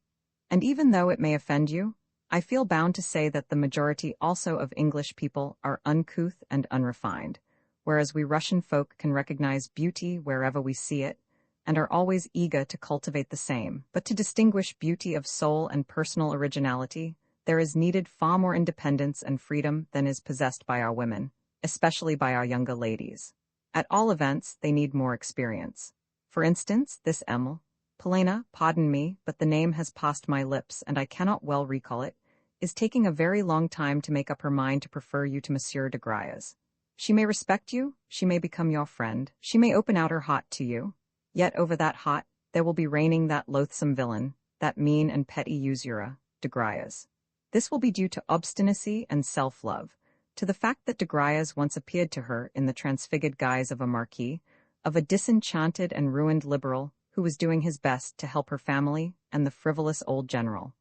And even though it may offend you, I feel bound to say that the majority also of English people are uncouth and unrefined, whereas we Russian folk can recognize beauty wherever we see it, and are always eager to cultivate the same. But to distinguish beauty of soul and personal originality, there is needed far more independence and freedom than is possessed by our women, especially by our younger ladies. At all events, they need more experience. For instance, this Emil, Polina, pardon me, but the name has passed my lips and I cannot well recall it, is taking a very long time to make up her mind to prefer you to Monsieur de Griers. She may respect you, she may become your friend, she may open out her heart to you, yet over that heart there will be reigning that loathsome villain, that mean and petty usurer, de Griers. This will be due to obstinacy and self-love, to the fact that de Griers once appeared to her in the transfigured guise of a marquis, of a disenchanted and ruined liberal who was doing his best to help her family and the frivolous old general.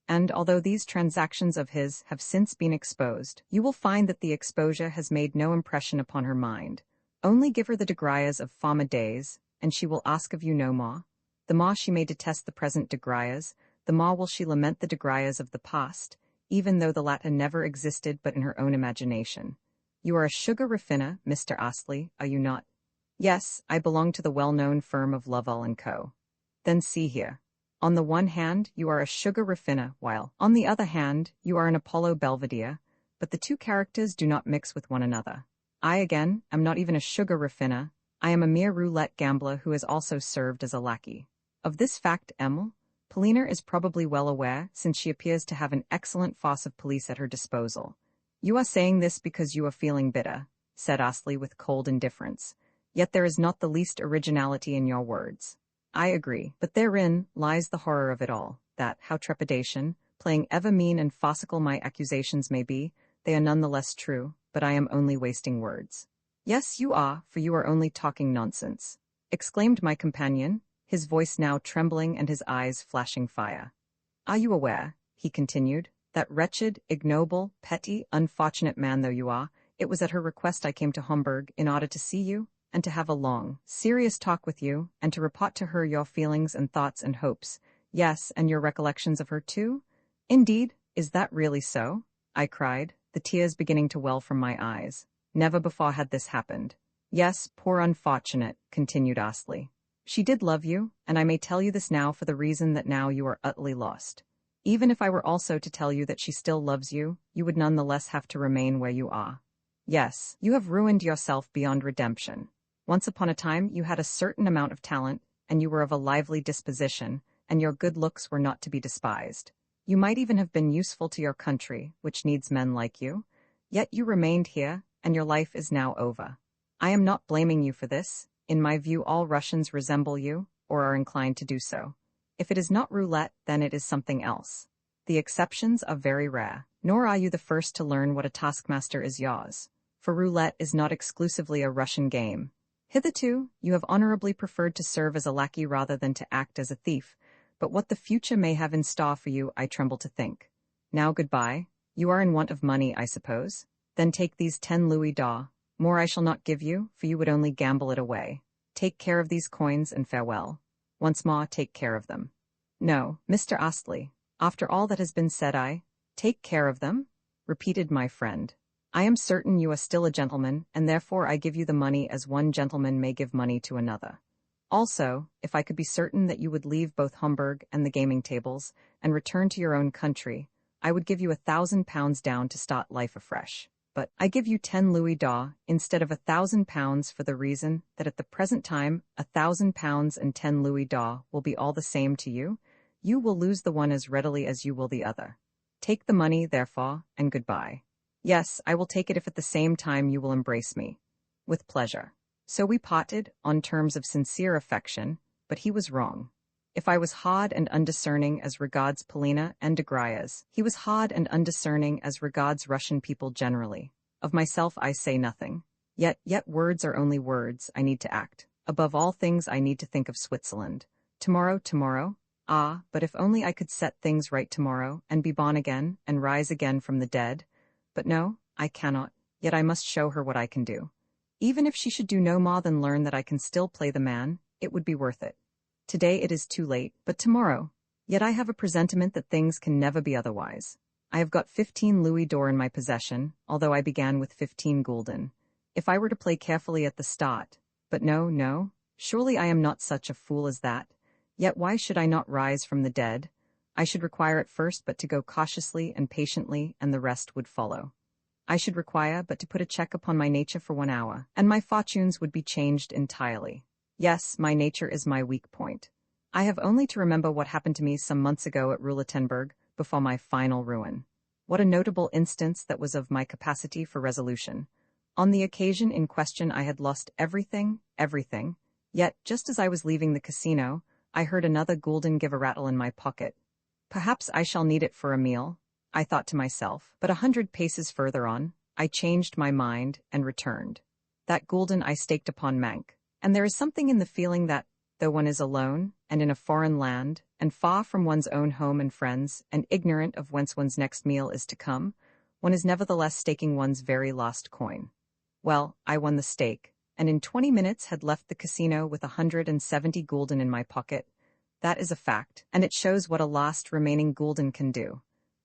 And although these transactions of his have since been exposed, you will find that the exposure has made no impression upon her mind. Only give her the de Griers of former days, and she will ask of you no more. The more she may detest the present de Griers, the more will she lament the de Griers of the past, even though the latter never existed but in her own imagination. You are a sugar refiner, Mr. Astley, are you not? Yes, I belong to the well-known firm of Lovell & Co. Then see here. On the one hand, you are a sugar refiner, while, on the other hand, you are an Apollo Belvedere, but the two characters do not mix with one another. I, again, am not even a sugar refiner, I am a mere roulette gambler who has also served as a lackey. Of this fact, Emil, Polina is probably well aware, since she appears to have an excellent force of police at her disposal. You are saying this because you are feeling bitter, said Astley with cold indifference. Yet there is not the least originality in your words. I agree, but therein lies the horror of it all, that, how trepidation, playing ever mean and farcical my accusations may be, they are none the less true, but I am only wasting words. Yes, you are, for you are only talking nonsense, exclaimed my companion, his voice now trembling and his eyes flashing fire. Are you aware, he continued, that wretched, ignoble, petty, unfortunate man though you are, it was at her request I came to Homburg in order to see you, and to have a long, serious talk with you, and to report to her your feelings and thoughts and hopes, yes, and your recollections of her too? Indeed, is that really so? I cried, the tears beginning to well from my eyes. Never before had this happened. Yes, poor unfortunate, continued Astley. She did love you, and I may tell you this now for the reason that now you are utterly lost. Even if I were also to tell you that she still loves you, you would none the less have to remain where you are. Yes, you have ruined yourself beyond redemption. Once upon a time you had a certain amount of talent, and you were of a lively disposition, and your good looks were not to be despised. You might even have been useful to your country, which needs men like you. Yet you remained here, and your life is now over. I am not blaming you for this. In my view all Russians resemble you, or are inclined to do so. If it is not roulette, then it is something else. The exceptions are very rare, nor are you the first to learn what a taskmaster is yours, for roulette is not exclusively a Russian game. Hitherto, you have honorably preferred to serve as a lackey rather than to act as a thief, but what the future may have in store for you I tremble to think. Now goodbye. You are in want of money, I suppose? Then take these 10 louis d'or. More I shall not give you, for you would only gamble it away. Take care of these coins and farewell. Once more, take care of them. No, Mr. Astley, after all that has been said, take care of them? repeated my friend. I am certain you are still a gentleman, and therefore I give you the money as one gentleman may give money to another. Also, if I could be certain that you would leave both Homburg and the gaming tables, and return to your own country, I would give you £1,000 down to start life afresh. But I give you 10 louis d'or instead of £1,000 for the reason that at the present time £1,000 and 10 louis d'or will be all the same to you. You will lose the one as readily as you will the other. Take the money, therefore, and goodbye. Yes, I will take it if at the same time you will embrace me. With pleasure. So we parted, on terms of sincere affection, but he was wrong. If I was hard and undiscerning as regards Polina and Degrias, he was hard and undiscerning as regards Russian people generally. Of myself I say nothing. Yet words are only words, I need to act. Above all things I need to think of Switzerland. Tomorrow? Ah, but if only I could set things right tomorrow, and be born again, and rise again from the dead. But no, I cannot, yet I must show her what I can do. Even if she should do no more than learn that I can still play the man, it would be worth it. Today it is too late, but tomorrow. Yet I have a presentiment that things can never be otherwise. I have got 15 louis d'or in my possession, although I began with 15 gulden. If I were to play carefully at the start, but no, surely I am not such a fool as that. Yet why should I not rise from the dead? I should require at first but to go cautiously and patiently, and the rest would follow. I should require but to put a check upon my nature for 1 hour, and my fortunes would be changed entirely. Yes, my nature is my weak point. I have only to remember what happened to me some months ago at Ruletenberg, before my final ruin. What a notable instance that was of my capacity for resolution. On the occasion in question I had lost everything, yet, just as I was leaving the casino, I heard another gulden give a rattle in my pocket. Perhaps I shall need it for a meal, I thought to myself, but 100 paces further on, I changed my mind and returned. That gulden I staked upon Mank, and there is something in the feeling that, though one is alone, and in a foreign land, and far from one's own home and friends, and ignorant of whence one's next meal is to come, one is nevertheless staking one's very lost coin. Well, I won the stake, and in 20 minutes had left the casino with 170 gulden in my pocket. That is a fact, and it shows what a last remaining gulden can do.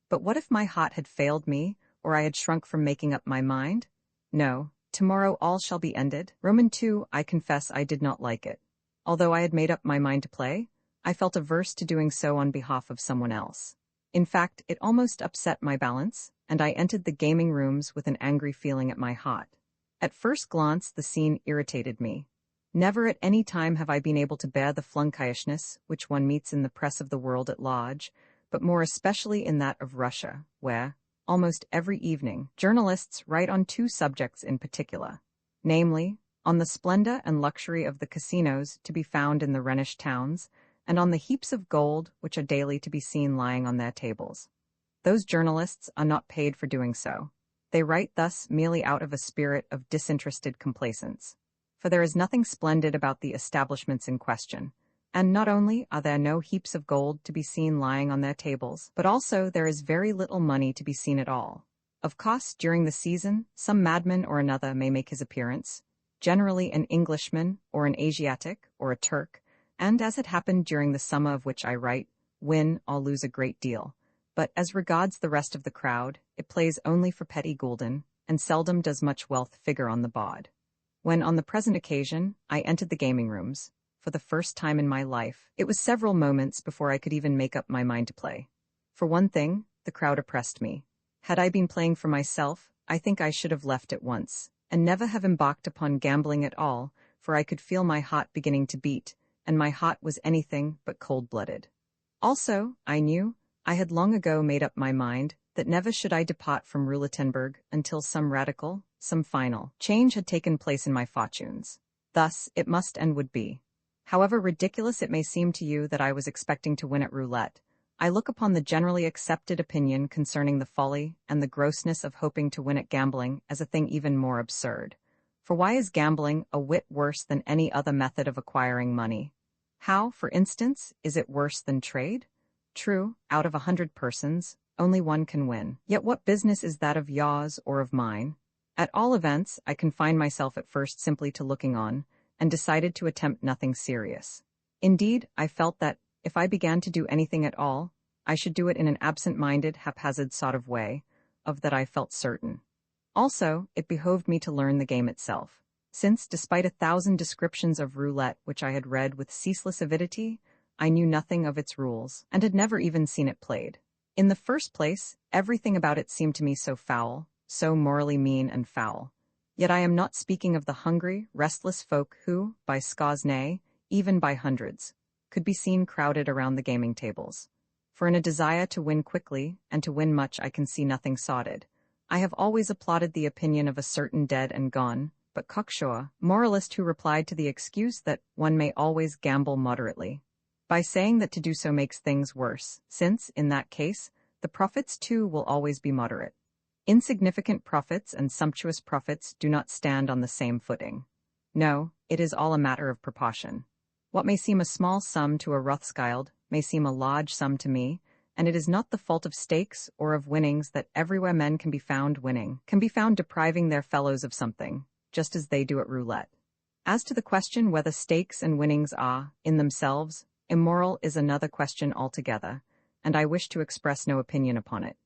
But what if my heart had failed me, or I had shrunk from making up my mind? No, tomorrow all shall be ended. Roman 2, I confess I did not like it. Although I had made up my mind to play, I felt averse to doing so on behalf of someone else. In fact, it almost upset my balance, and I entered the gaming rooms with an angry feeling at my heart. At first glance the scene irritated me. Never at any time have I been able to bear the flunkishness which one meets in the press of the world at large, but more especially in that of Russia, where, almost every evening, journalists write on 2 subjects in particular, namely, on the splendor and luxury of the casinos to be found in the Rhenish towns, and on the heaps of gold which are daily to be seen lying on their tables. Those journalists are not paid for doing so. They write thus merely out of a spirit of disinterested complacence. For there is nothing splendid about the establishments in question, and not only are there no heaps of gold to be seen lying on their tables, but also there is very little money to be seen at all. Of course, during the season, some madman or another may make his appearance, generally an Englishman, or an Asiatic, or a Turk, and as it happened during the summer of which I write, win or lose a great deal. But as regards the rest of the crowd, it plays only for petty gulden, and seldom does much wealth figure on the board. When, on the present occasion, I entered the gaming rooms, for the first time in my life, it was several moments before I could even make up my mind to play. For one thing, the crowd oppressed me. Had I been playing for myself, I think I should have left at once, and never have embarked upon gambling at all, for I could feel my heart beginning to beat, and my heart was anything but cold-blooded. Also, I knew, I had long ago made up my mind that never should I depart from Ruletenberg until some radical, some final, change had taken place in my fortunes. Thus, it must and would be. However ridiculous it may seem to you that I was expecting to win at roulette, I look upon the generally accepted opinion concerning the folly and the grossness of hoping to win at gambling as a thing even more absurd. For why is gambling a whit worse than any other method of acquiring money? How, for instance, is it worse than trade? True, out of 100 persons, only one can win. Yet what business is that of yours or of mine? At all events, I confined myself at first simply to looking on, and decided to attempt nothing serious. Indeed, I felt that, if I began to do anything at all, I should do it in an absent-minded, haphazard sort of way, of that I felt certain. Also, it behoved me to learn the game itself, since, despite 1,000 descriptions of roulette which I had read with ceaseless avidity, I knew nothing of its rules, and had never even seen it played. In the first place, everything about it seemed to me so foul, so morally mean and foul. Yet I am not speaking of the hungry, restless folk who, by scores nay, even by hundreds, could be seen crowded around the gaming tables. For in a desire to win quickly, and to win much, I can see nothing sordid. I have always applauded the opinion of a certain dead and gone, but cocksure, moralist who replied to the excuse that one may always gamble moderately, by saying that to do so makes things worse, since, in that case, the profits too will always be moderate. Insignificant profits and sumptuous profits do not stand on the same footing. No, it is all a matter of proportion. What may seem a small sum to a Rothschild may seem a large sum to me, and it is not the fault of stakes or of winnings that everywhere men can be found winning, can be found depriving their fellows of something, just as they do at roulette. As to the question whether stakes and winnings are, in themselves, immoral is another question altogether, and I wish to express no opinion upon it.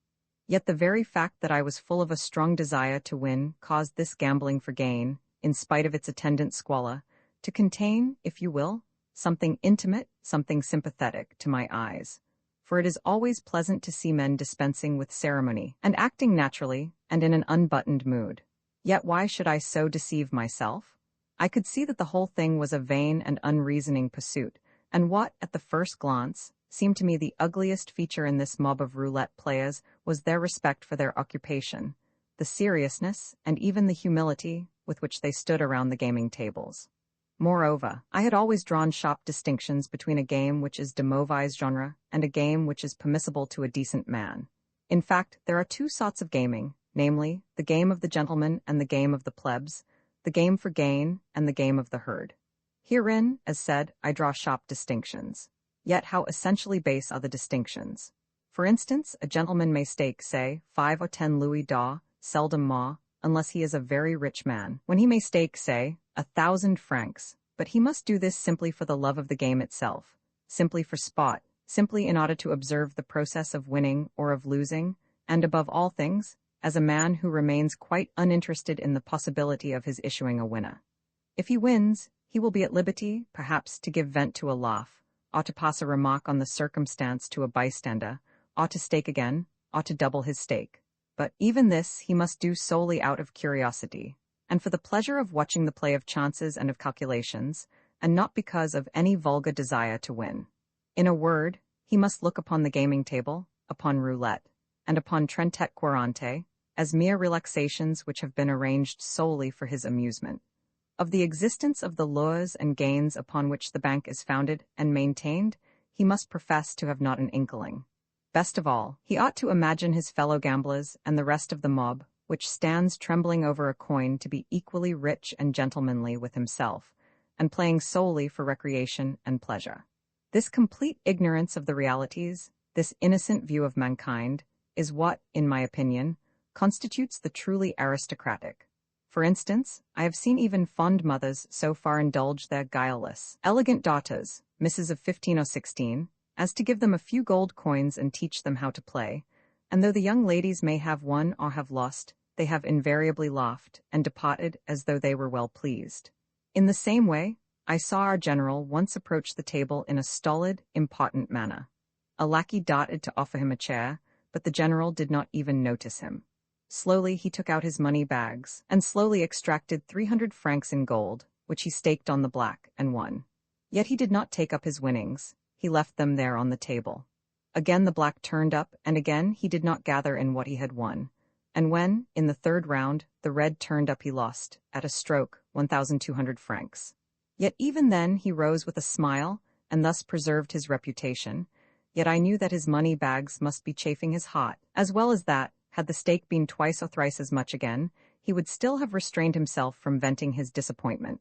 Yet the very fact that I was full of a strong desire to win caused this gambling for gain, in spite of its attendant squalor, to contain, if you will, something intimate, something sympathetic to my eyes. For it is always pleasant to see men dispensing with ceremony, and acting naturally, and in an unbuttoned mood. Yet why should I so deceive myself? I could see that the whole thing was a vain and unreasoning pursuit, and what, at the first glance, seemed to me the ugliest feature in this mob of roulette players was their respect for their occupation, the seriousness, and even the humility with which they stood around the gaming tables. Moreover, I had always drawn sharp distinctions between a game which is de mauvais genre and a game which is permissible to a decent man. In fact, there are two sorts of gaming, namely, the game of the gentleman and the game of the plebs, the game for gain and the game of the herd. Herein, as said, I draw sharp distinctions. Yet how essentially base are the distinctions. For instance, a gentleman may stake, say, 5 or 10 louis d'or, seldom more, unless he is a very rich man, when he may stake, say, 1,000 francs, but he must do this simply for the love of the game itself, simply for sport, simply in order to observe the process of winning or of losing, and above all things, as a man who remains quite uninterested in the possibility of his issuing a winner. If he wins, he will be at liberty, perhaps, to give vent to a laugh, or to pass a remark on the circumstance to a bystander, or to stake again, or to double his stake. But even this he must do solely out of curiosity, and for the pleasure of watching the play of chances and of calculations, and not because of any vulgar desire to win. In a word, he must look upon the gaming table, upon roulette, and upon trente quarante, as mere relaxations which have been arranged solely for his amusement. Of the existence of the laws and gains upon which the bank is founded and maintained, he must profess to have not an inkling. Best of all, he ought to imagine his fellow gamblers and the rest of the mob, which stands trembling over a coin, to be equally rich and gentlemanly with himself, and playing solely for recreation and pleasure. This complete ignorance of the realities, this innocent view of mankind, is what, in my opinion, constitutes the truly aristocratic. For instance, I have seen even fond mothers so far indulge their guileless, elegant daughters, misses of 15 or 16, as to give them a few gold coins and teach them how to play, and though the young ladies may have won or have lost, they have invariably laughed and departed as though they were well pleased. In the same way, I saw our general once approach the table in a stolid, important manner. A lackey darted to offer him a chair, but the general did not even notice him. Slowly he took out his money bags, and slowly extracted 300 francs in gold, which he staked on the black, and won. Yet he did not take up his winnings, he left them there on the table. Again the black turned up, and again he did not gather in what he had won. And when, in the third round, the red turned up, he lost, at a stroke, 1,200 francs. Yet even then he rose with a smile, and thus preserved his reputation. Yet I knew that his money bags must be chafing his heart, as well as that, had the stake been twice or thrice as much again, he would still have restrained himself from venting his disappointment.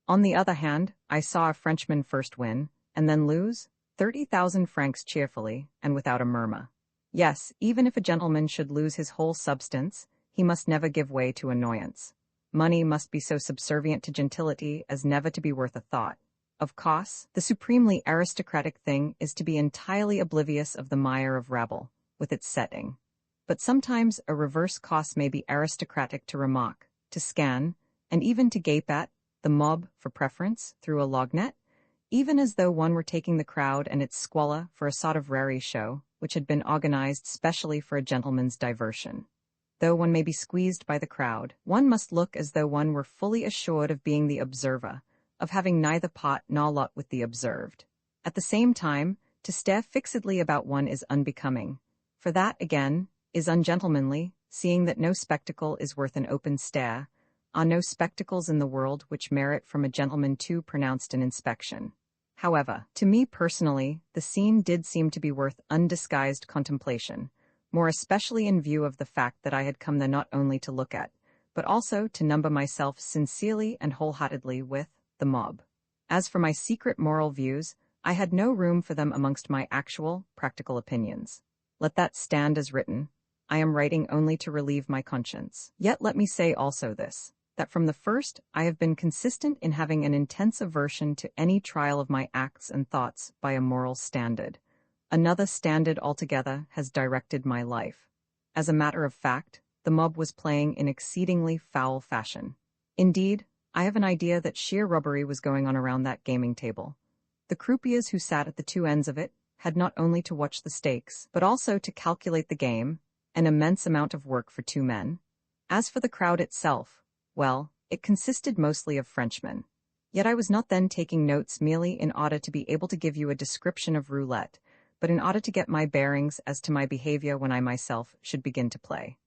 On the other hand, I saw a Frenchman first win, and then lose, 30,000 francs cheerfully, and without a murmur. Yes, even if a gentleman should lose his whole substance, he must never give way to annoyance. Money must be so subservient to gentility as never to be worth a thought. Of course, the supremely aristocratic thing is to be entirely oblivious of the mire of rabble, with its setting. but sometimes a reverse cost may be aristocratic to remark, to scan, and even to gape at, the mob for preference through a lognet, even as though one were taking the crowd and its squalor for a sort of raree show, which had been organized specially for a gentleman's diversion. Though one may be squeezed by the crowd, one must look as though one were fully assured of being the observer, of having neither part nor lot with the observed. At the same time, to stare fixedly about one is unbecoming, for that, again, is ungentlemanly, seeing that no spectacle is worth an open stare, are no spectacles in the world which merit from a gentleman too pronounced an inspection. However, to me personally, the scene did seem to be worth undisguised contemplation, more especially in view of the fact that I had come there not only to look at, but also to number myself sincerely and wholeheartedly with the mob. As for my secret moral views, I had no room for them amongst my actual, practical opinions. Let that stand as written. I am writing only to relieve my conscience. Yet let me say also this, that from the first I have been consistent in having an intense aversion to any trial of my acts and thoughts by a moral standard. Another standard altogether has directed my life. As a matter of fact, the mob was playing in exceedingly foul fashion. Indeed, I have an idea that sheer robbery was going on around that gaming table. The croupiers who sat at the two ends of it had not only to watch the stakes, but also to calculate the game, an immense amount of work for two men. As for the crowd itself, well, it consisted mostly of Frenchmen. Yet I was not then taking notes merely in order to be able to give you a description of roulette, but in order to get my bearings as to my behavior when I myself should begin to play.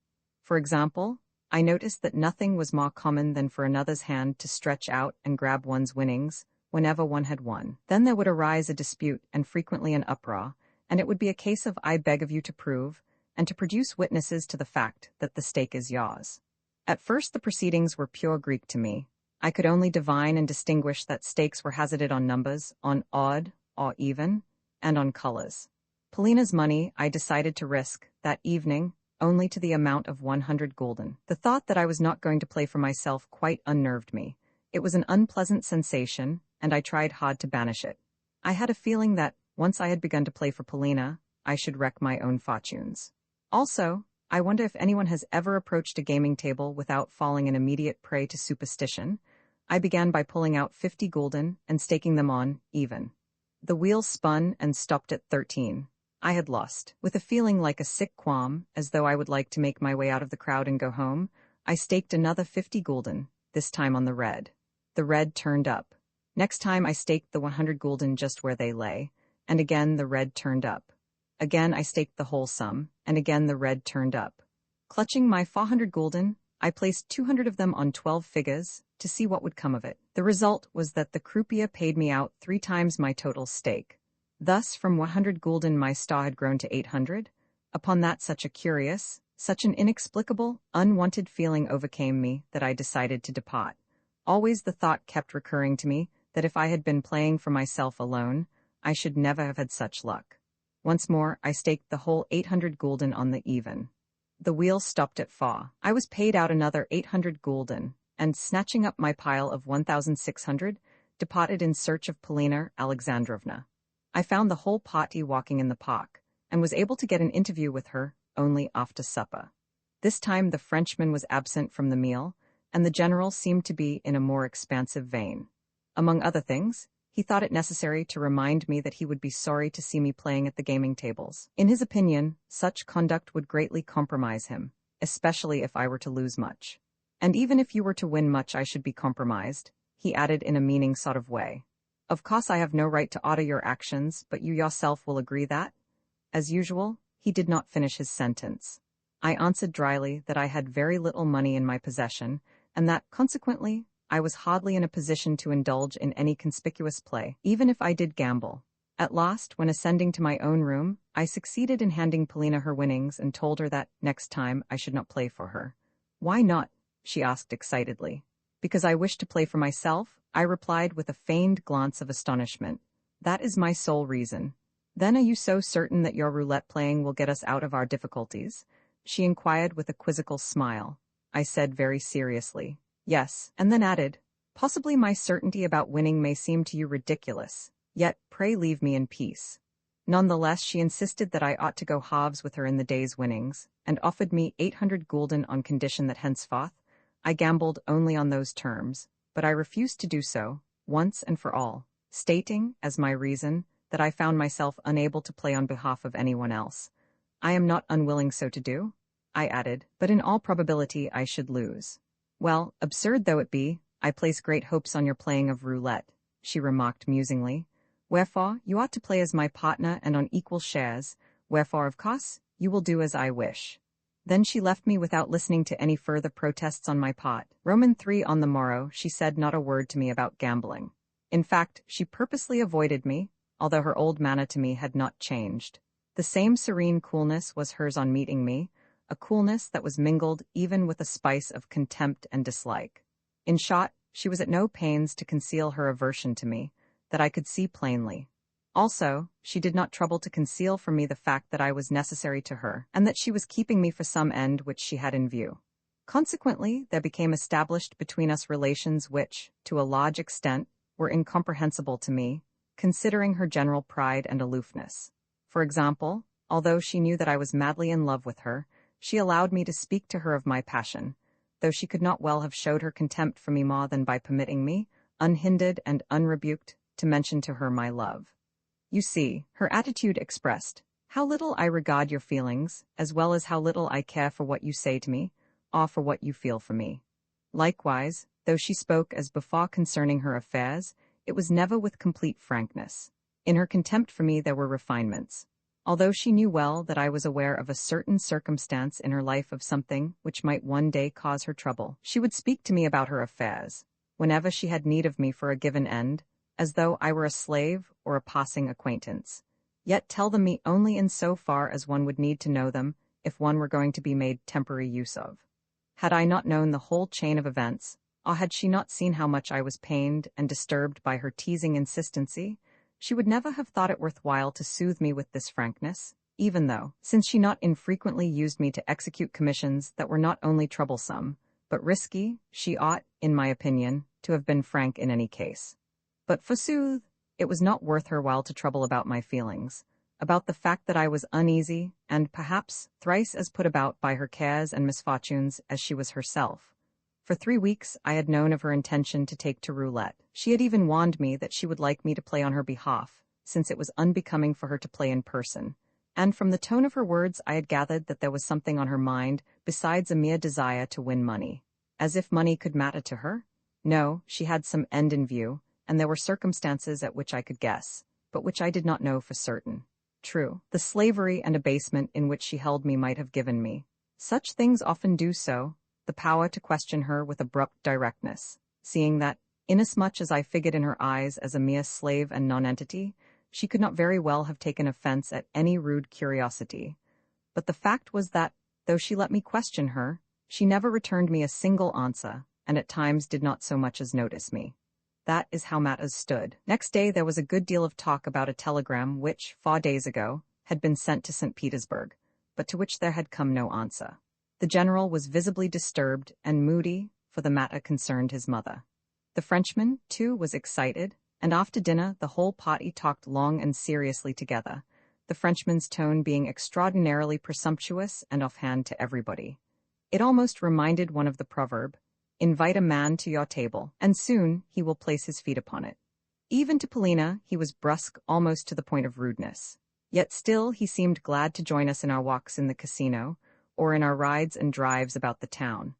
For example, I noticed that nothing was more common than for another's hand to stretch out and grab one's winnings whenever one had won. Then there would arise a dispute and frequently an uproar, and it would be a case of I beg of you to prove, and to produce witnesses to the fact that the stake is yours. At first the proceedings were pure Greek to me. I could only divine and distinguish that stakes were hazarded on numbers, on odd or even, and on colors. Polina's money I decided to risk, that evening, only to the amount of 100 gulden. The thought that I was not going to play for myself quite unnerved me. It was an unpleasant sensation, and I tried hard to banish it. I had a feeling that, once I had begun to play for Polina, I should wreck my own fortunes. Also, I wonder if anyone has ever approached a gaming table without falling an immediate prey to superstition. I began by pulling out 50 gulden and staking them on, even. The wheel spun and stopped at 13. I had lost. With a feeling like a sick qualm, as though I would like to make my way out of the crowd and go home, I staked another 50 gulden, this time on the red. The red turned up. Next time I staked the 100 gulden just where they lay, and again the red turned up. Again I staked the whole sum, and again the red turned up. Clutching my 400 gulden, I placed 200 of them on 12 figures, to see what would come of it. The result was that the croupier paid me out 3 times my total stake. Thus, from 100 gulden my star had grown to 800. Upon that such a curious, such an inexplicable, unwanted feeling overcame me that I decided to depart. Always the thought kept recurring to me that if I had been playing for myself alone, I should never have had such luck. Once more, I staked the whole 800 gulden on the even. The wheel stopped at 4. I was paid out another 800 gulden, and snatching up my pile of 1,600, departed in search of Polina Alexandrovna. I found the whole party walking in the park, and was able to get an interview with her only after supper. This time the Frenchman was absent from the meal, and the general seemed to be in a more expansive vein. Among other things, he thought it necessary to remind me that he would be sorry to see me playing at the gaming tables. In his opinion, such conduct would greatly compromise him, especially if I were to lose much. And even if you were to win much, I should be compromised, he added in a meaning sort of way. Of course I have no right to order your actions, but you yourself will agree that? As usual, he did not finish his sentence. I answered dryly that I had very little money in my possession, and that, consequently, I was hardly in a position to indulge in any conspicuous play, even if I did gamble. At last, when ascending to my own room, I succeeded in handing Polina her winnings and told her that, next time, I should not play for her. "Why not?" she asked excitedly. "Because I wish to play for myself," I replied with a feigned glance of astonishment. "That is my sole reason." "Then are you so certain that your roulette playing will get us out of our difficulties?" she inquired with a quizzical smile. I said very seriously, "Yes," and then added, "Possibly my certainty about winning may seem to you ridiculous, yet pray leave me in peace." Nonetheless, she insisted that I ought to go halves with her in the day's winnings, and offered me 800 gulden on condition that henceforth I gambled only on those terms, but I refused to do so, once and for all, stating, as my reason, that I found myself unable to play on behalf of anyone else. I am not unwilling so to do, I added, but in all probability I should lose. Well, absurd though it be, I place great hopes on your playing of roulette, she remarked musingly. Wherefore, you ought to play as my partner and on equal shares, wherefore, of course, you will do as I wish. Then she left me without listening to any further protests on my part. Roman 3 on the morrow, she said not a word to me about gambling. In fact, she purposely avoided me, although her old manner to me had not changed. The same serene coolness was hers on meeting me, a coolness that was mingled even with a spice of contempt and dislike. In short, she was at no pains to conceal her aversion to me, that I could see plainly. Also, she did not trouble to conceal from me the fact that I was necessary to her, and that she was keeping me for some end which she had in view. Consequently, there became established between us relations which, to a large extent, were incomprehensible to me, considering her general pride and aloofness. For example, although she knew that I was madly in love with her, she allowed me to speak to her of my passion, though she could not well have showed her contempt for me more than by permitting me, unhindered and unrebuked, to mention to her my love. You see, her attitude expressed how little I regard your feelings, as well as how little I care for what you say to me, or for what you feel for me. Likewise, though she spoke as before concerning her affairs, it was never with complete frankness. In her contempt for me there were refinements. Although she knew well that I was aware of a certain circumstance in her life of something which might one day cause her trouble, she would speak to me about her affairs, whenever she had need of me for a given end, as though I were a slave or a passing acquaintance, yet tell them me only in so far as one would need to know them if one were going to be made temporary use of. Had I not known the whole chain of events, or had she not seen how much I was pained and disturbed by her teasing insistency, she would never have thought it worth while to soothe me with this frankness, even though, since she not infrequently used me to execute commissions that were not only troublesome, but risky, she ought, in my opinion, to have been frank in any case. But forsooth, it was not worth her while to trouble about my feelings, about the fact that I was uneasy, and perhaps thrice as put about by her cares and misfortunes as she was herself. For 3 weeks I had known of her intention to take to roulette. She had even warned me that she would like me to play on her behalf, since it was unbecoming for her to play in person, and from the tone of her words I had gathered that there was something on her mind besides a mere desire to win money. As if money could matter to her? No, she had some end in view, and there were circumstances at which I could guess, but which I did not know for certain. True, the slavery and abasement in which she held me might have given me, such things often do so, the power to question her with abrupt directness, seeing that, inasmuch as I figured in her eyes as a mere slave and nonentity, she could not very well have taken offense at any rude curiosity. But the fact was that, though she let me question her, she never returned me a single answer, and at times did not so much as notice me. That is how matters stood. Next day there was a good deal of talk about a telegram which, 4 days ago, had been sent to St. Petersburg, but to which there had come no answer. The general was visibly disturbed and moody, for the matter concerned his mother. The Frenchman, too, was excited, and after dinner the whole party talked long and seriously together, the Frenchman's tone being extraordinarily presumptuous and offhand to everybody. It almost reminded one of the proverb, "Invite a man to your table, and soon he will place his feet upon it." Even to Polina he was brusque almost to the point of rudeness. Yet still he seemed glad to join us in our walks in the casino, or in our rides and drives about the town.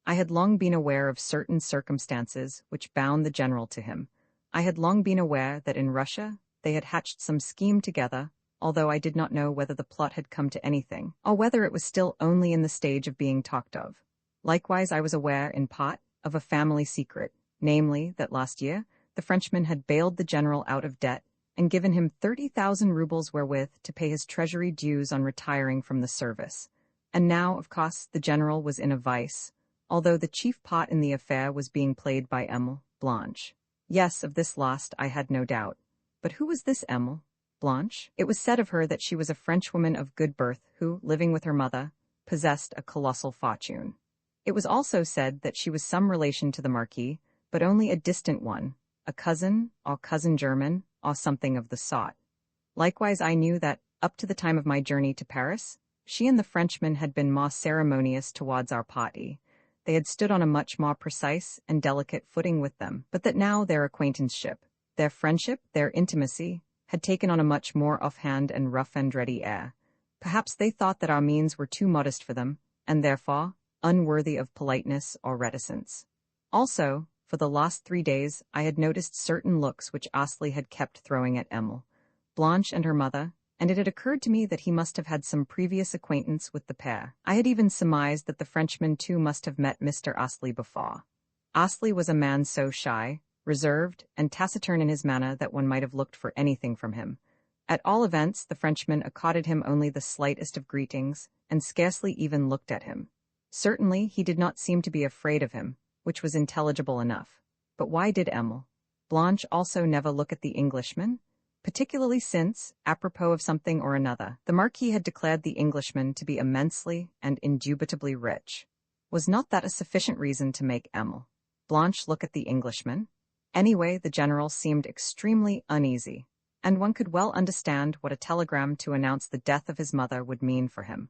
I had long been aware of certain circumstances which bound the general to him. I had long been aware that in Russia they had hatched some scheme together, although I did not know whether the plot had come to anything, or whether it was still only in the stage of being talked of. Likewise I was aware, in part, of a family secret, namely, that last year the Frenchman had bailed the general out of debt and given him 30,000 rubles wherewith to pay his treasury dues on retiring from the service. And now, of course, the general was in a vice, although the chief part in the affair was being played by Emile Blanche. Yes, of this last I had no doubt. But who was this Emile Blanche? It was said of her that she was a Frenchwoman of good birth who, living with her mother, possessed a colossal fortune. It was also said that she was some relation to the Marquis, but only a distant one, a cousin, or cousin german, or something of the sort. Likewise, I knew that, up to the time of my journey to Paris, she and the Frenchman had been more ceremonious towards our party. They had stood on a much more precise and delicate footing with them, but that now their acquaintanceship, their friendship, their intimacy, had taken on a much more offhand and rough-and-ready air. Perhaps they thought that our means were too modest for them, and therefore unworthy of politeness or reticence. Also, for the last 3 days, I had noticed certain looks which Astley had kept throwing at Emil, Blanche and her mother, and it had occurred to me that he must have had some previous acquaintance with the pair. I had even surmised that the Frenchman too must have met Mr. Astley before. Astley was a man so shy, reserved, and taciturn in his manner that one might have looked for anything from him. At all events, the Frenchman accorded him only the slightest of greetings, and scarcely even looked at him. Certainly, he did not seem to be afraid of him, which was intelligible enough. But why did Emil, Blanche also never look at the Englishman? Particularly since, apropos of something or another, the Marquis had declared the Englishman to be immensely and indubitably rich. Was not that a sufficient reason to make Emil, Blanche look at the Englishman? Anyway, the general seemed extremely uneasy, and one could well understand what a telegram to announce the death of his mother would mean for him.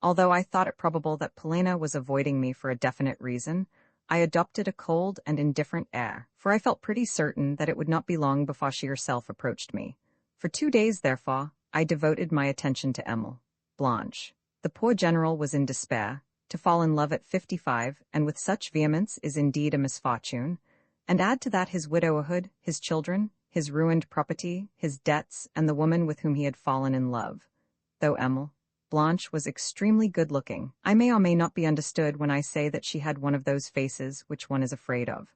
Although I thought it probable that Polina was avoiding me for a definite reason, I adopted a cold and indifferent air, for I felt pretty certain that it would not be long before she herself approached me. For 2 days, therefore, I devoted my attention to Emil, Blanche. The poor general was in despair. To fall in love at 55, and with such vehemence, is indeed a misfortune, and add to that his widowhood, his children, his ruined property, his debts, and the woman with whom he had fallen in love. Though Emil, Blanche was extremely good-looking. I may or may not be understood when I say that she had one of those faces which one is afraid of.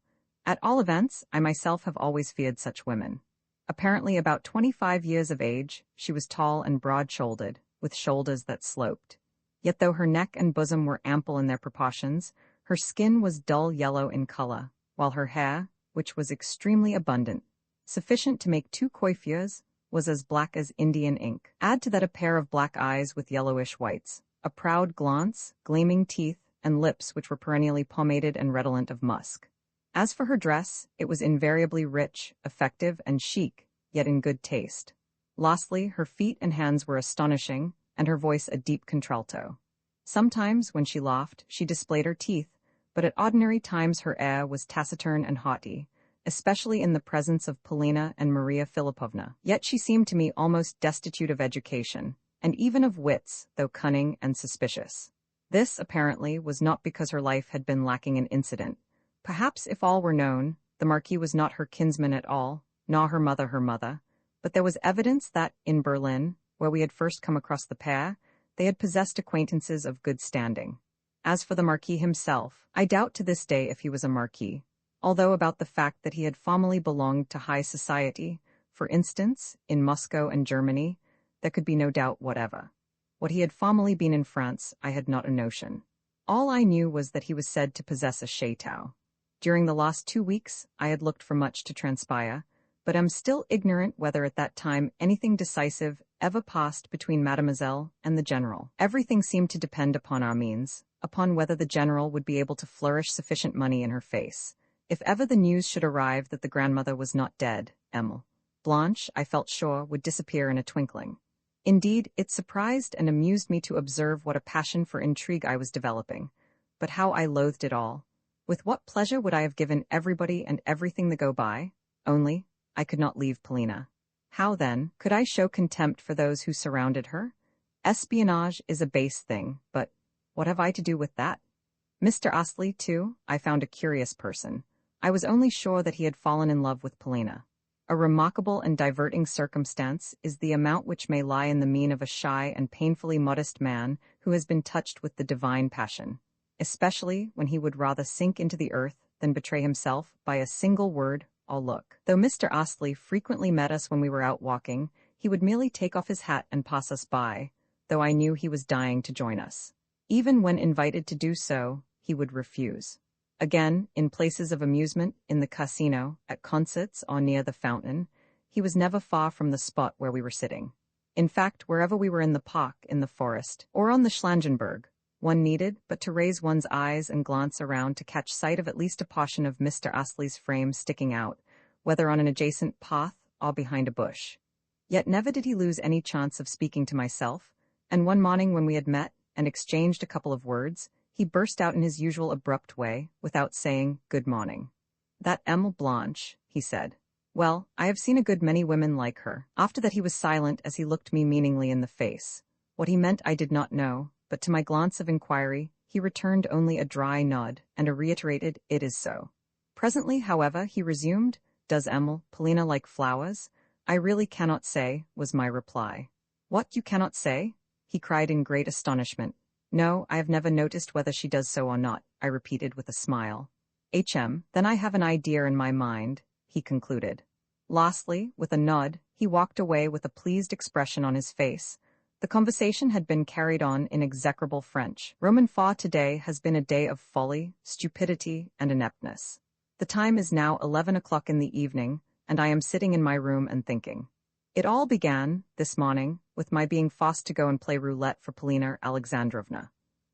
At all events, I myself have always feared such women. Apparently about 25 years of age, she was tall and broad-shouldered, with shoulders that sloped. Yet though her neck and bosom were ample in their proportions, her skin was dull yellow in color, while her hair, which was extremely abundant, sufficient to make 2 coiffures, was as black as Indian ink. Add to that a pair of black eyes with yellowish whites, a proud glance, gleaming teeth, and lips which were perennially pomaded and redolent of musk. As for her dress, it was invariably rich, effective, and chic, yet in good taste. Lastly, her feet and hands were astonishing, and her voice a deep contralto. Sometimes, when she laughed, she displayed her teeth, but at ordinary times her air was taciturn and haughty, especially in the presence of Polina and Maria Philippovna. Yet she seemed to me almost destitute of education, and even of wits, though cunning and suspicious. This, apparently, was not because her life had been lacking in incident. Perhaps, if all were known, the Marquis was not her kinsman at all, nor her mother, but there was evidence that, in Berlin, where we had first come across the pair, they had possessed acquaintances of good standing. As for the Marquis himself, I doubt to this day if he was a Marquis, although about the fact that he had formerly belonged to high society, for instance, in Moscow and Germany, there could be no doubt whatever. What he had formerly been in France, I had not a notion. All I knew was that he was said to possess a chateau. During the last 2 weeks, I had looked for much to transpire, but am still ignorant whether at that time anything decisive ever passed between Mademoiselle and the General. Everything seemed to depend upon our means, upon whether the General would be able to flourish sufficient money in her face. If ever the news should arrive that the grandmother was not dead, Emil, Blanche, I felt sure, would disappear in a twinkling. Indeed, it surprised and amused me to observe what a passion for intrigue I was developing, but how I loathed it all. With what pleasure would I have given everybody and everything the go by, only I could not leave Polina. How, then, could I show contempt for those who surrounded her? Espionage is a base thing, but what have I to do with that? Mr. Astley, too, I found a curious person. I was only sure that he had fallen in love with Polina. A remarkable and diverting circumstance is the amount which may lie in the mien of a shy and painfully modest man who has been touched with the divine passion, especially when he would rather sink into the earth than betray himself by a single word or look. Though Mr. Astley frequently met us when we were out walking, he would merely take off his hat and pass us by, though I knew he was dying to join us. Even when invited to do so, he would refuse. Again, in places of amusement, in the casino, at concerts, or near the fountain, he was never far from the spot where we were sitting. In fact, wherever we were in the park, in the forest, or on the Schlangenberg, one needed but to raise one's eyes and glance around to catch sight of at least a portion of Mr. Astley's frame sticking out, whether on an adjacent path or behind a bush. Yet never did he lose any chance of speaking to myself, and one morning when we had met and exchanged a couple of words, he burst out in his usual abrupt way, without saying good morning. "That Emile Blanche," he said. "Well, I have seen a good many women like her." After that he was silent as he looked me meaningly in the face. What he meant I did not know, but to my glance of inquiry, he returned only a dry nod and a reiterated, "It is so." Presently, however, he resumed, "Does Emile, Polina like flowers?" "I really cannot say," was my reply. "What, you cannot say?" he cried in great astonishment. "No, I have never noticed whether she does so or not," I repeated with a smile. Then I have an idea in my mind," he concluded. Lastly, with a nod, he walked away with a pleased expression on his face. The conversation had been carried on in execrable French. Roman fa today has been a day of folly, stupidity, and ineptness. The time is now 11 o'clock in the evening, and I am sitting in my room and thinking. It all began, this morning, with my being forced to go and play roulette for Polina Alexandrovna.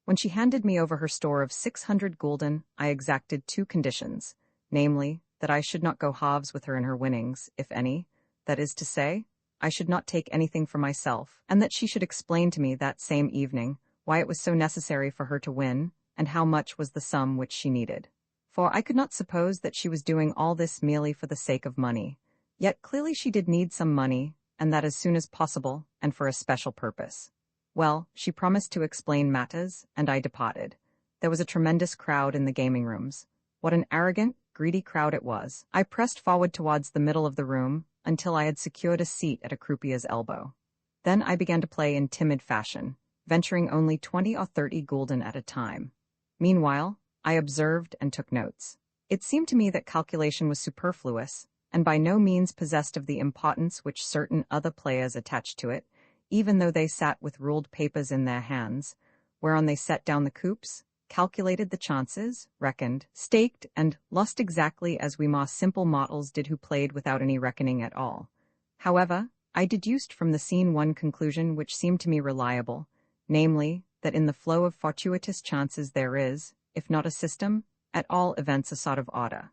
When she handed me over her store of 600 gulden, I exacted 2 conditions, namely, that I should not go halves with her in her winnings, if any, that is to say, I should not take anything for myself, and that she should explain to me that same evening why it was so necessary for her to win, and how much was the sum which she needed. For I could not suppose that she was doing all this merely for the sake of money. Yet clearly she did need some money, and that as soon as possible, and for a special purpose. Well, she promised to explain matters, and I departed. There was a tremendous crowd in the gaming rooms. What an arrogant, greedy crowd it was. I pressed forward towards the middle of the room, until I had secured a seat at a croupier's elbow. Then I began to play in timid fashion, venturing only 20 or 30 gulden at a time. Meanwhile, I observed and took notes. It seemed to me that calculation was superfluous, and by no means possessed of the importance which certain other players attached to it, even though they sat with ruled papers in their hands, whereon they set down the coups, calculated the chances, reckoned, staked, and lost exactly as we more simple mortals did who played without any reckoning at all. However, I deduced from the scene one conclusion which seemed to me reliable, namely, that in the flow of fortuitous chances there is, if not a system, at all events a sort of order.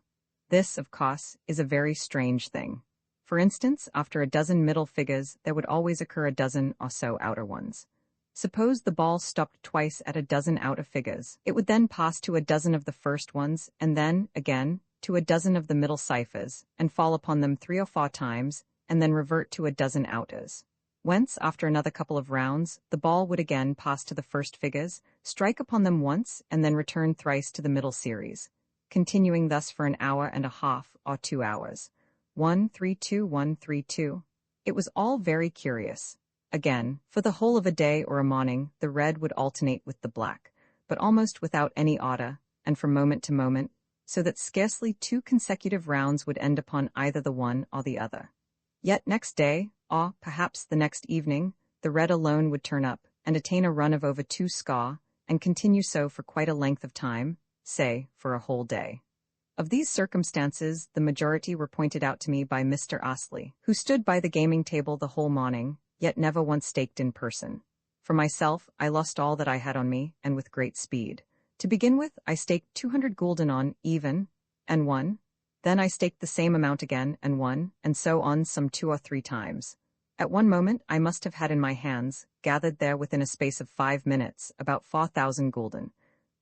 This, of course, is a very strange thing. For instance, after a dozen middle figures, there would always occur a dozen or so outer ones. Suppose the ball stopped twice at a dozen outer figures. It would then pass to a dozen of the first ones, and then, again, to a dozen of the middle ciphers, and fall upon them 3 or 4 times, and then revert to a dozen outers. Whence, after another couple of rounds, the ball would again pass to the first figures, strike upon them once, and then return thrice to the middle series, continuing thus for an hour and a half or 2 hours. 1-3-2, 1-3-2. It was all very curious. Again, for the whole of a day or a morning, the red would alternate with the black, but almost without any order, and from moment to moment, so that scarcely 2 consecutive rounds would end upon either the one or the other. Yet next day, or perhaps the next evening, the red alone would turn up, and attain a run of over 2 score, and continue so for quite a length of time, say, for a whole day. Of these circumstances, the majority were pointed out to me by Mr. Astley, who stood by the gaming table the whole morning, yet never once staked in person. For myself, I lost all that I had on me, and with great speed. To begin with, I staked 200 gulden on, even, and won. Then I staked the same amount again, and won, and so on some 2 or 3 times. At one moment I must have had in my hands, gathered there within a space of 5 minutes, about 4,000 gulden.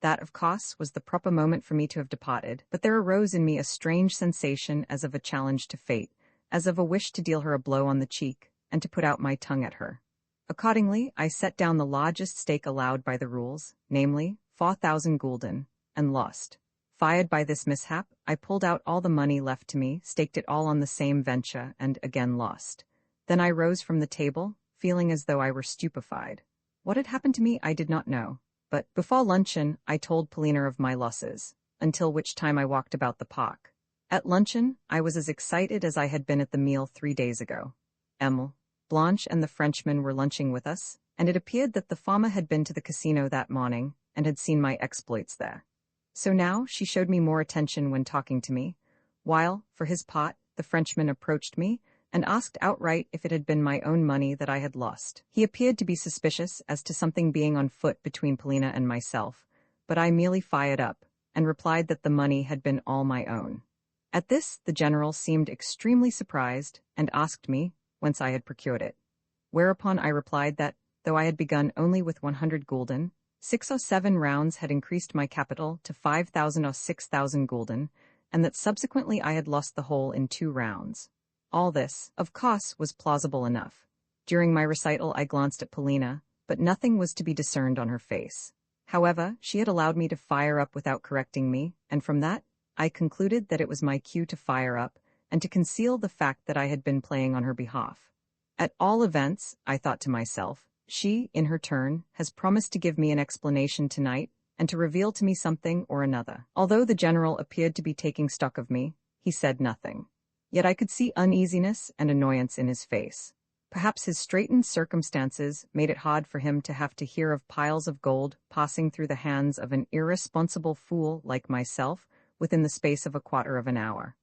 That, of course, was the proper moment for me to have departed, but there arose in me a strange sensation as of a challenge to fate, as of a wish to deal her a blow on the cheek, and to put out my tongue at her. Accordingly, I set down the largest stake allowed by the rules, namely, 4,000 gulden, and lost. Fired by this mishap, I pulled out all the money left to me, staked it all on the same venture, and again lost. Then I rose from the table, feeling as though I were stupefied. What had happened to me I did not know, but before luncheon I told Polina of my losses, until which time I walked about the park. At luncheon, I was as excited as I had been at the meal 3 days ago. Emile, Blanche, and the Frenchman were lunching with us, and it appeared that the farmer had been to the casino that morning, and had seen my exploits there. So now she showed me more attention when talking to me, while, for his part, the Frenchman approached me, and asked outright if it had been my own money that I had lost. He appeared to be suspicious as to something being on foot between Polina and myself, but I merely fired up, and replied that the money had been all my own. At this, the general seemed extremely surprised, and asked me, whence I had procured it. Whereupon I replied that, though I had begun only with 100 gulden, 6 or 7 rounds had increased my capital to 5,000 or 6,000 gulden, and that subsequently I had lost the whole in 2 rounds. All this, of course, was plausible enough. During my recital I glanced at Polina, but nothing was to be discerned on her face. However, she had allowed me to fire up without correcting me, and from that, I concluded that it was my cue to fire up, and to conceal the fact that I had been playing on her behalf. At all events, I thought to myself, she, in her turn, has promised to give me an explanation tonight, and to reveal to me something or another. Although the general appeared to be taking stock of me, he said nothing. Yet I could see uneasiness and annoyance in his face. Perhaps his straitened circumstances made it hard for him to have to hear of piles of gold passing through the hands of an irresponsible fool like myself within the space of a quarter of an hour.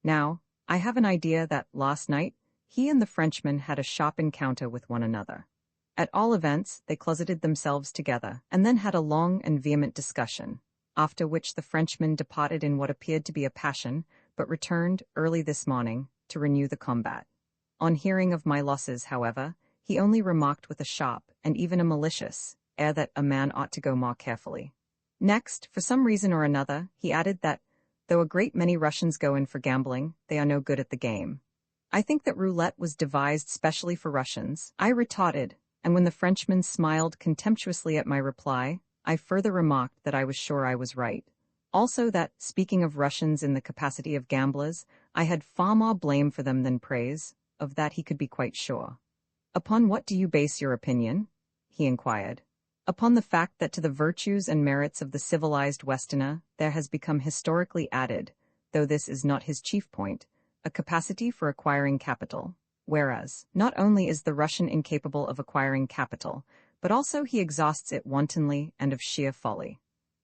Now, I have an idea that, last night, he and the Frenchman had a sharp encounter with one another. At all events, they closeted themselves together, and then had a long and vehement discussion, after which the Frenchman departed in what appeared to be a passion, but returned, early this morning, to renew the combat. On hearing of my losses, however, he only remarked with a sharp, and even a malicious, air that a man ought to go more carefully. Next, for some reason or another, he added that, though a great many Russians go in for gambling, they are no good at the game. I think that roulette was devised specially for Russians, I retorted, and when the Frenchman smiled contemptuously at my reply, I further remarked that I was sure I was right. Also that, speaking of Russians in the capacity of gamblers, I had far more blame for them than praise, of that he could be quite sure. Upon what do you base your opinion? He inquired. Upon the fact that to the virtues and merits of the civilized Westerner there has become historically added, though this is not his chief point, a capacity for acquiring capital, whereas, not only is the Russian incapable of acquiring capital, but also he exhausts it wantonly and of sheer folly.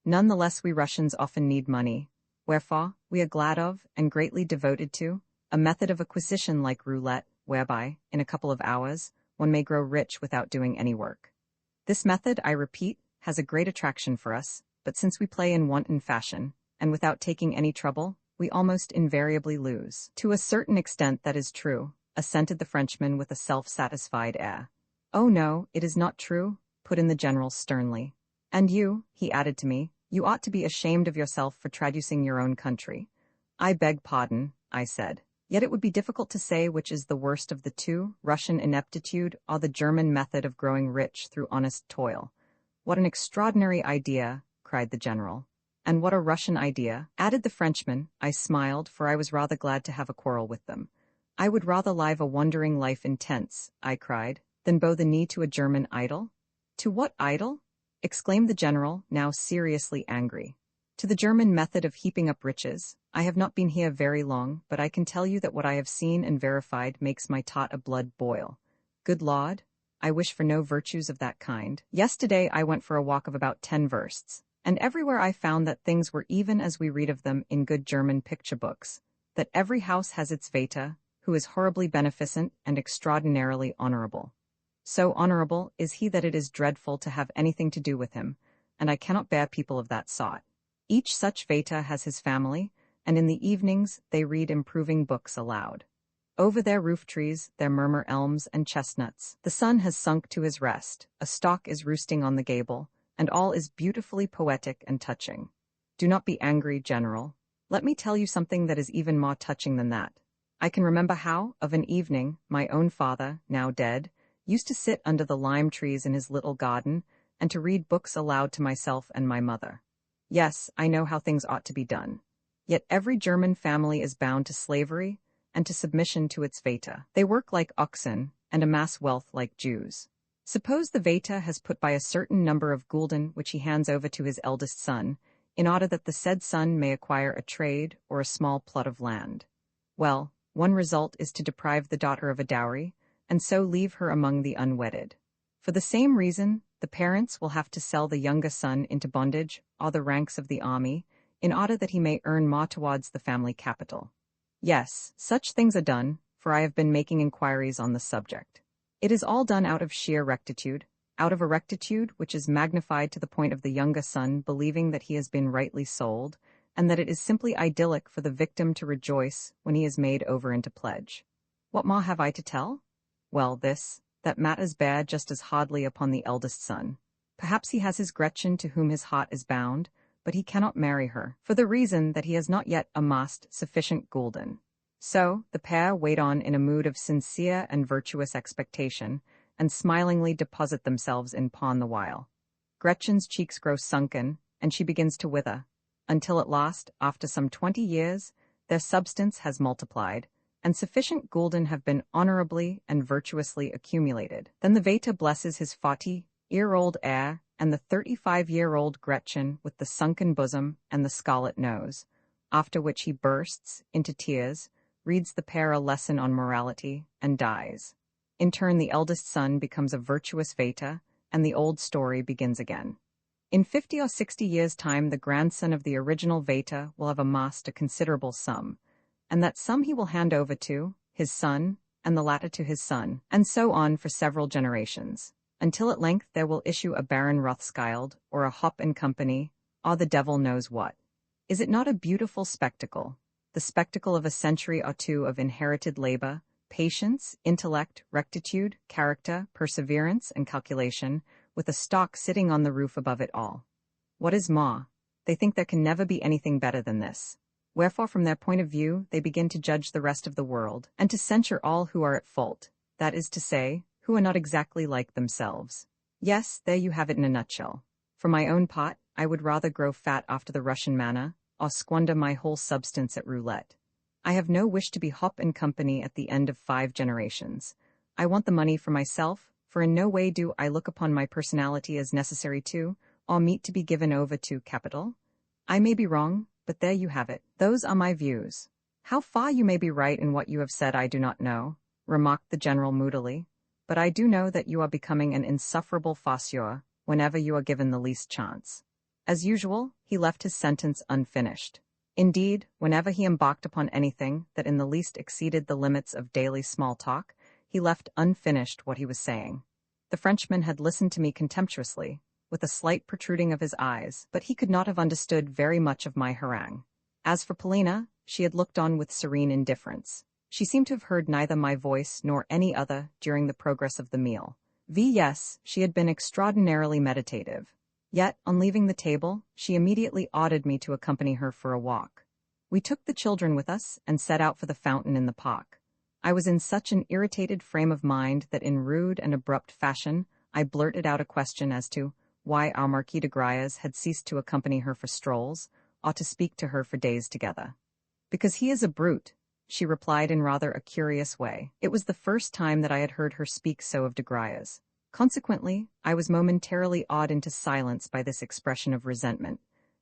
None the less we Russians often need money, wherefore we are glad of, and greatly devoted to, a method of acquisition like roulette, whereby, in a couple of hours, one may grow rich without doing any work. This method, I repeat, has a great attraction for us, but since we play in wanton fashion, and without taking any trouble, we almost invariably lose. To a certain extent that is true, assented the Frenchman with a self-satisfied air. Oh no, it is not true, put in the general sternly. And you, he added to me, you ought to be ashamed of yourself for traducing your own country. I beg pardon, I said. Yet it would be difficult to say which is the worst of the two, Russian ineptitude or the German method of growing rich through honest toil. What an extraordinary idea, cried the general. And what a Russian idea, added the Frenchman. I smiled, for I was rather glad to have a quarrel with them. I would rather live a wandering life in tents, I cried, than bow the knee to a German idol. To what idol? Exclaimed the general, now seriously angry. To the German method of heaping up riches. I have not been here very long, but I can tell you that what I have seen and verified makes my tot a blood boil. Good Lord, I wish for no virtues of that kind. Yesterday I went for a walk of about 10 versts, and everywhere I found that things were even as we read of them in good German picture books, that every house has its Vater, who is horribly beneficent and extraordinarily honorable. So honorable is he that it is dreadful to have anything to do with him, and I cannot bear people of that sort. Each such Vater has his family, and in the evenings they read improving books aloud. Over their roof trees there murmur elms and chestnuts. The sun has sunk to his rest, a stork is roosting on the gable, and all is beautifully poetic and touching. Do not be angry, General. Let me tell you something that is even more touching than that. I can remember how, of an evening, my own father, now dead, used to sit under the lime trees in his little garden, and to read books aloud to myself and my mother. Yes, I know how things ought to be done. Yet every German family is bound to slavery, and to submission to its Vater. They work like oxen, and amass wealth like Jews. Suppose the Vater has put by a certain number of gulden which he hands over to his eldest son, in order that the said son may acquire a trade or a small plot of land. Well, one result is to deprive the daughter of a dowry, and so leave her among the unwedded. For the same reason, the parents will have to sell the younger son into bondage or the ranks of the army, in order that he may earn more towards the family capital. Yes, such things are done, for I have been making inquiries on the subject. It is all done out of sheer rectitude, out of a rectitude which is magnified to the point of the younger son believing that he has been rightly sold, and that it is simply idyllic for the victim to rejoice when he is made over into pledge. What more have I to tell? Well, that matters bear just as hardly upon the eldest son. Perhaps he has his Gretchen to whom his heart is bound, but he cannot marry her, for the reason that he has not yet amassed sufficient gulden. So, the pair wait on in a mood of sincere and virtuous expectation, and smilingly deposit themselves in pawn the while. Gretchen's cheeks grow sunken, and she begins to wither, until at last, after some 20 years, their substance has multiplied, and sufficient gulden have been honorably and virtuously accumulated. Then the Vater blesses his 40-year-old heir and the 35-year-old Gretchen with the sunken bosom and the scarlet nose, after which he bursts into tears, reads the pair a lesson on morality, and dies. In turn, the eldest son becomes a virtuous Vater, and the old story begins again. In 50 or 60 years' time, the grandson of the original Vater will have amassed a considerable sum, and that sum he will hand over to his son, and the latter to his son, and so on for several generations, until at length there will issue a Baron Rothschild, or a Hopp and Company, or the devil knows what. Is it not a beautiful spectacle? The spectacle of a century or two of inherited labor, patience, intellect, rectitude, character, perseverance, and calculation, with a stock sitting on the roof above it all. What is more, they think there can never be anything better than this. Wherefore, from their point of view, they begin to judge the rest of the world, and to censure all who are at fault, that is to say, who are not exactly like themselves. Yes, there you have it in a nutshell. For my own part, I would rather grow fat after the Russian manner, or squander my whole substance at roulette. I have no wish to be Hopp and Company at the end of 5 generations. I want the money for myself, for in no way do I look upon my personality as necessary to, or meet to be given over to, capital. I may be wrong, but there you have it. Those are my views. How far you may be right in what you have said I do not know, remarked the general moodily, but I do know that you are becoming an insufferable farceur whenever you are given the least chance. As usual, he left his sentence unfinished. Indeed, whenever he embarked upon anything that in the least exceeded the limits of daily small talk, he left unfinished what he was saying. The Frenchman had listened to me contemptuously, with a slight protruding of his eyes, but he could not have understood very much of my harangue. As for Polina, she had looked on with serene indifference. She seemed to have heard neither my voice nor any other during the progress of the meal. Yes, she had been extraordinarily meditative. Yet, on leaving the table, she immediately ordered me to accompany her for a walk. We took the children with us and set out for the fountain in the park. I was in such an irritated frame of mind that in rude and abrupt fashion I blurted out a question as to why our Marquis de Grayes had ceased to accompany her for strolls, or to speak to her for days together. "Because he is a brute," she replied in rather a curious way. It was the first time that I had heard her speak so of de Grayes. Consequently, I was momentarily awed into silence by this expression of resentment.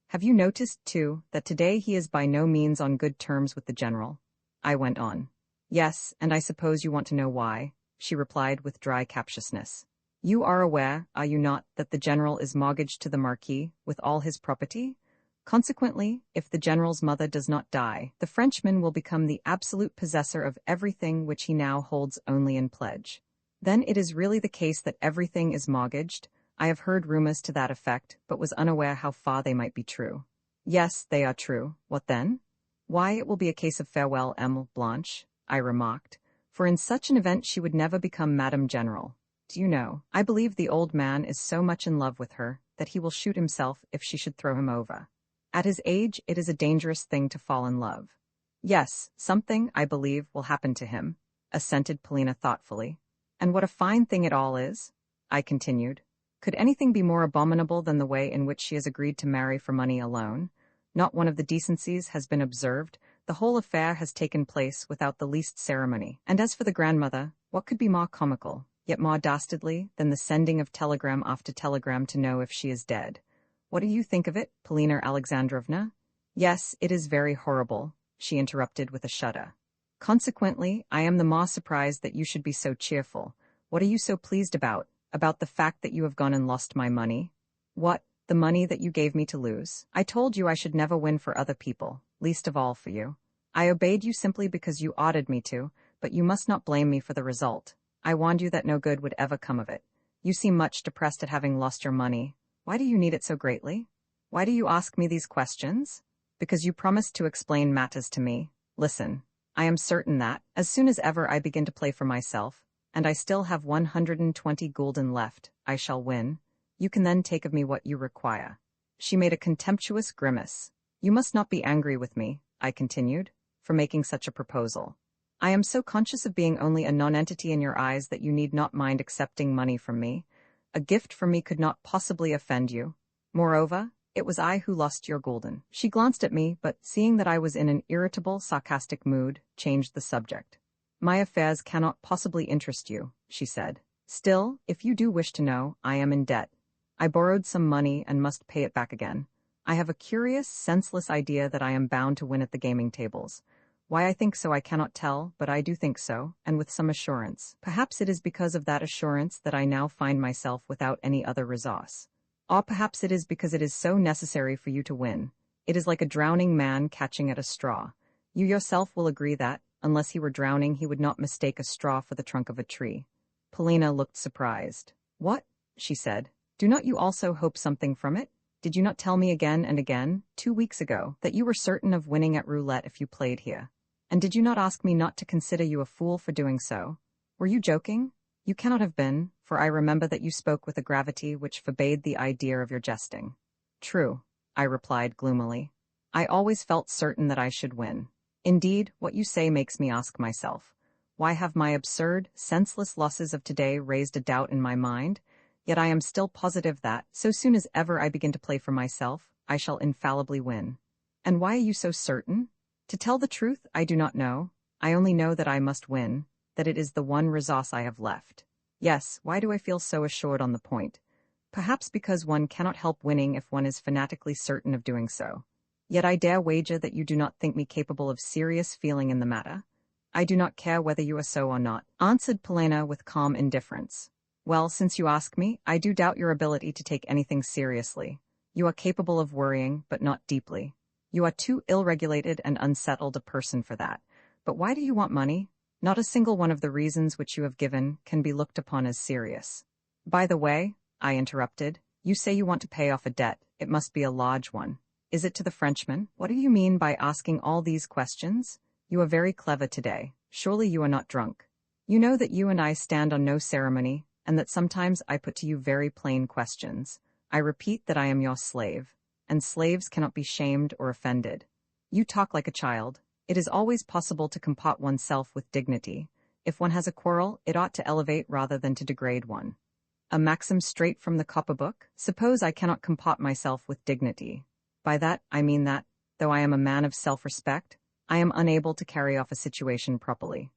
"Have you noticed, too, that today he is by no means on good terms with the general?" I went on. "Yes, and I suppose you want to know why," she replied with dry captiousness. "You are aware, are you not, that the general is mortgaged to the Marquis, with all his property? Consequently, if the general's mother does not die, the Frenchman will become the absolute possessor of everything which he now holds only in pledge. Then it is really the case that everything is mortgaged. I have heard rumors to that effect, but was unaware how far they might be true." "Yes, they are true. What then?" "Why, it will be a case of farewell, Emile Blanche," I remarked, "for in such an event she would never become Madame General. Do you know, I believe the old man is so much in love with her that he will shoot himself if she should throw him over. At his age, it is a dangerous thing to fall in love." "Yes, something, I believe, will happen to him," assented Polina thoughtfully. "And what a fine thing it all is," I continued. "Could anything be more abominable than the way in which she has agreed to marry for money alone? Not one of the decencies has been observed. The whole affair has taken place without the least ceremony. And as for the grandmother, what could be more comical, yet more dastardly, than the sending of telegram after telegram to know if she is dead? What do you think of it, Polina Alexandrovna?" "Yes, it is very horrible," she interrupted with a shudder. "Consequently, I am the more surprised that you should be so cheerful. What are you so pleased about? About the fact that you have gone and lost my money?" "What, the money that you gave me to lose? I told you I should never win for other people, least of all for you. I obeyed you simply because you ordered me to, but you must not blame me for the result. I warned you that no good would ever come of it. You seem much depressed at having lost your money. Why do you need it so greatly? Why do you ask me these questions? Because you promised to explain matters to me. Listen. I am certain that, as soon as ever I begin to play for myself, and I still have 120 gulden left. I shall win. You can then take of me what you require. She made a contemptuous grimace. You must not be angry with me, I continued, for making such a proposal. I am so conscious of being only a nonentity in your eyes that you need not mind accepting money from me. A gift from me could not possibly offend you. Moreover, it was I who lost your gulden. She glanced at me, but seeing that I was in an irritable, sarcastic mood, changed the subject. My affairs cannot possibly interest you, she said. Still, if you do wish to know, I am in debt. I borrowed some money and must pay it back again. I have a curious, senseless idea that I am bound to win at the gaming tables. Why I think so I cannot tell, but I do think so, and with some assurance. Perhaps it is because of that assurance that I now find myself without any other resource. Or perhaps it is because it is so necessary for you to win. It is like a drowning man catching at a straw. You yourself will agree that, unless he were drowning, he would not mistake a straw for the trunk of a tree. Polina looked surprised. What? She said. Do not you also hope something from it? Did you not tell me again and again, 2 weeks ago, that you were certain of winning at roulette if you played here? And did you not ask me not to consider you a fool for doing so? Were you joking? You cannot have been, for I remember that you spoke with a gravity which forbade the idea of your jesting. True, I replied gloomily. I always felt certain that I should win. Indeed, what you say makes me ask myself, why have my absurd, senseless losses of today raised a doubt in my mind? Yet I am still positive that, so soon as ever I begin to play for myself, I shall infallibly win. And why are you so certain? To tell the truth, I do not know. I only know that I must win, that it is the one resource I have left. Yes, why do I feel so assured on the point? Perhaps because one cannot help winning if one is fanatically certain of doing so. Yet I dare wager that you do not think me capable of serious feeling in the matter. I do not care whether you are so or not, answered Polina with calm indifference. Well, since you ask me, I do doubt your ability to take anything seriously. You are capable of worrying, but not deeply. You are too ill-regulated and unsettled a person for that. But why do you want money? Not a single one of the reasons which you have given can be looked upon as serious. By the way, I interrupted, you say you want to pay off a debt. It must be a large one. Is it to the Frenchman? What do you mean by asking all these questions? You are very clever today. Surely you are not drunk. You know that you and I stand on no ceremony, and that sometimes I put to you very plain questions. I repeat that I am your slave, and slaves cannot be shamed or offended. You talk like a child. It is always possible to comport oneself with dignity. If one has a quarrel, it ought to elevate rather than to degrade one. A maxim straight from the Audiobook. Suppose I cannot comport myself with dignity. By that, I mean that, though I am a man of self-respect, I am unable to carry off a situation properly.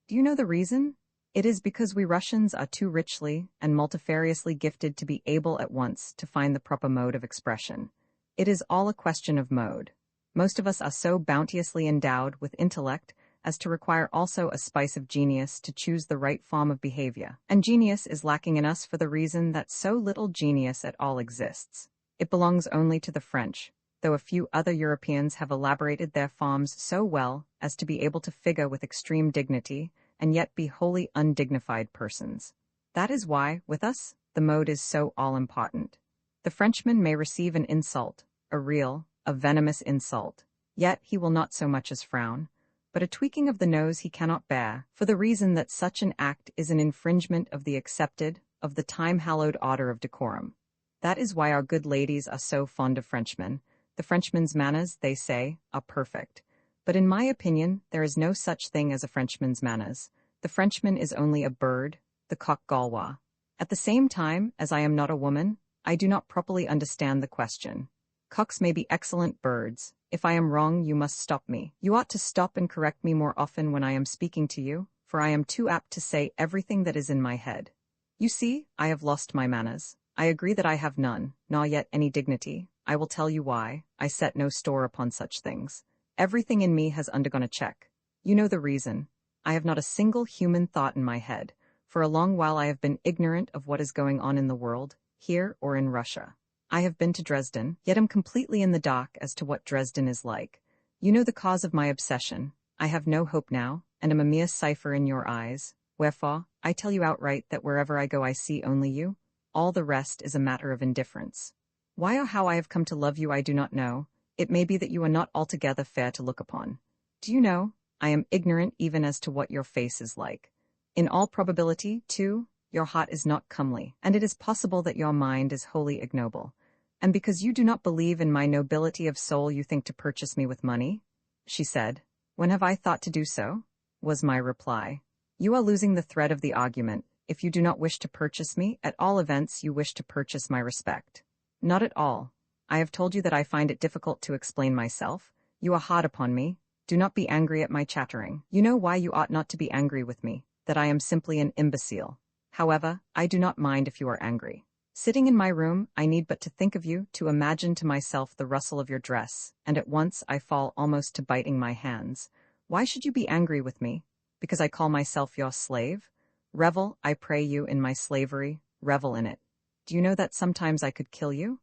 Do you know the reason? It is because we Russians are too richly and multifariously gifted to be able at once to find the proper mode of expression. It is all a question of mode. Most of us are so bounteously endowed with intellect as to require also a spice of genius to choose the right form of behavior, and genius is lacking in us for the reason that so little genius at all exists. It belongs only to the French, though a few other Europeans have elaborated their forms so well as to be able to figure with extreme dignity and yet be wholly undignified persons. That is why, with us, the mode is so all-important. The Frenchman may receive an insult, a real, a venomous insult, yet he will not so much as frown, but a tweaking of the nose he cannot bear, for the reason that such an act is an infringement of the accepted, of the time-hallowed order of decorum. That is why our good ladies are so fond of Frenchmen. The Frenchman's manners, they say, are perfect. But in my opinion, there is no such thing as a Frenchman's manners. The Frenchman is only a bird, the coq gallois. At the same time, as I am not a woman, I do not properly understand the question. Cocks may be excellent birds. If I am wrong, you must stop me. You ought to stop and correct me more often when I am speaking to you, for I am too apt to say everything that is in my head. You see, I have lost my manners. I agree that I have none, nor yet any dignity. I will tell you why. I set no store upon such things. Everything in me has undergone a check. You know the reason. I have not a single human thought in my head. For a long while I have been ignorant of what is going on in the world, here or in Russia. I have been to Dresden, yet am completely in the dark as to what Dresden is like. You know the cause of my obsession. I have no hope now, and am a mere cipher in your eyes. Wherefore, I tell you outright that wherever I go I see only you. All the rest is a matter of indifference. Why or how I have come to love you I do not know. It may be that you are not altogether fair to look upon. Do you know, I am ignorant even as to what your face is like. In all probability, too, your heart is not comely, and it is possible that your mind is wholly ignoble. And because you do not believe in my nobility of soul, you think to purchase me with money? She said. When have I thought to do so? Was my reply. You are losing the thread of the argument. If you do not wish to purchase me, at all events you wish to purchase my respect. Not at all. I have told you that I find it difficult to explain myself. You are hard upon me. Do not be angry at my chattering. You know why you ought not to be angry with me, that I am simply an imbecile. However, I do not mind if you are angry. Sitting in my room, I need but to think of you, to imagine to myself the rustle of your dress, and at once I fall almost to biting my hands. Why should you be angry with me? Because I call myself your slave? Revel, I pray you, in my slavery, revel in it. Do you know that sometimes I could kill you?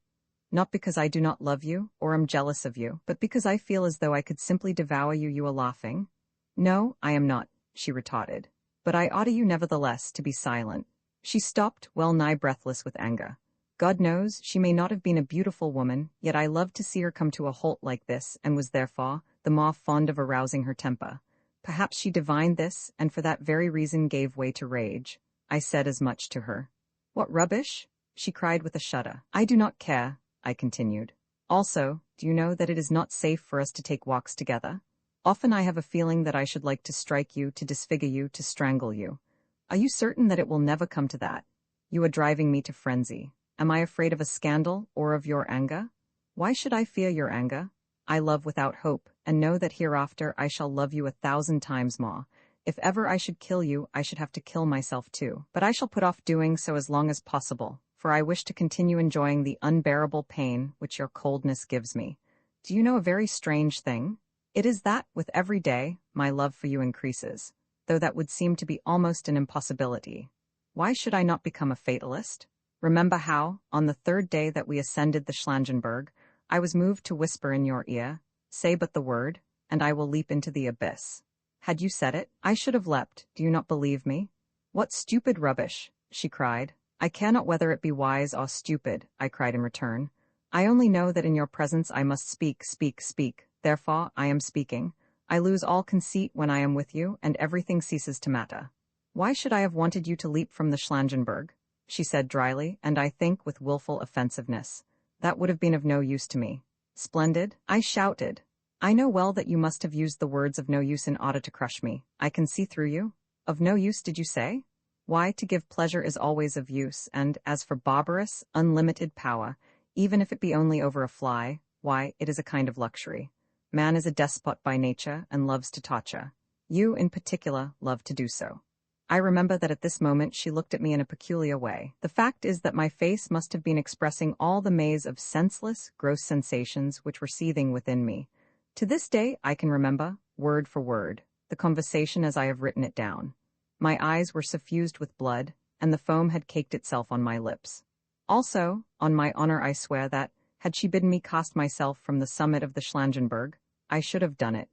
Not because I do not love you, or am jealous of you, but because I feel as though I could simply devour you. You are laughing. No, I am not, she retorted. But I order you nevertheless to be silent. She stopped, well nigh breathless with anger. God knows, she may not have been a beautiful woman, yet I loved to see her come to a halt like this, and was therefore the more fond of arousing her temper. Perhaps she divined this, and for that very reason gave way to rage. I said as much to her. What rubbish? She cried with a shudder. I do not care, I continued. Also, do you know that it is not safe for us to take walks together? Often I have a feeling that I should like to strike you, to disfigure you, to strangle you. Are you certain that it will never come to that? You are driving me to frenzy. Am I afraid of a scandal, or of your anger? Why should I fear your anger? I love without hope, and know that hereafter I shall love you 1,000 times more. If ever I should kill you, I should have to kill myself too. But I shall put off doing so as long as possible, for I wish to continue enjoying the unbearable pain which your coldness gives me. Do you know a very strange thing? It is that, with every day, my love for you increases, though that would seem to be almost an impossibility. Why should I not become a fatalist? Remember how, on the third day that we ascended the Schlangenberg, I was moved to whisper in your ear, say but the word, and I will leap into the abyss. Had you said it, I should have leapt. Do you not believe me? What stupid rubbish, she cried. I care not whether it be wise or stupid, I cried in return. I only know that in your presence I must speak, speak, speak. Therefore, I am speaking. I lose all conceit when I am with you, and everything ceases to matter. Why should I have wanted you to leap from the Schlangenberg? She said dryly, and I think with wilful offensiveness. That would have been of no use to me. Splendid, I shouted. I know well that you must have used the words of no use in order to crush me. I can see through you. Of no use, did you say? Why, to give pleasure is always of use, and as for barbarous, unlimited power, even if it be only over a fly, why, it is a kind of luxury. Man is a despot by nature, and loves to torture. You, in particular, love to do so. I remember that at this moment she looked at me in a peculiar way. The fact is that my face must have been expressing all the maze of senseless, gross sensations which were seething within me. To this day I can remember, word for word, the conversation as I have written it down. My eyes were suffused with blood, and the foam had caked itself on my lips. Also, on my honor I swear that, had she bidden me cast myself from the summit of the Schlangenberg, I should have done it.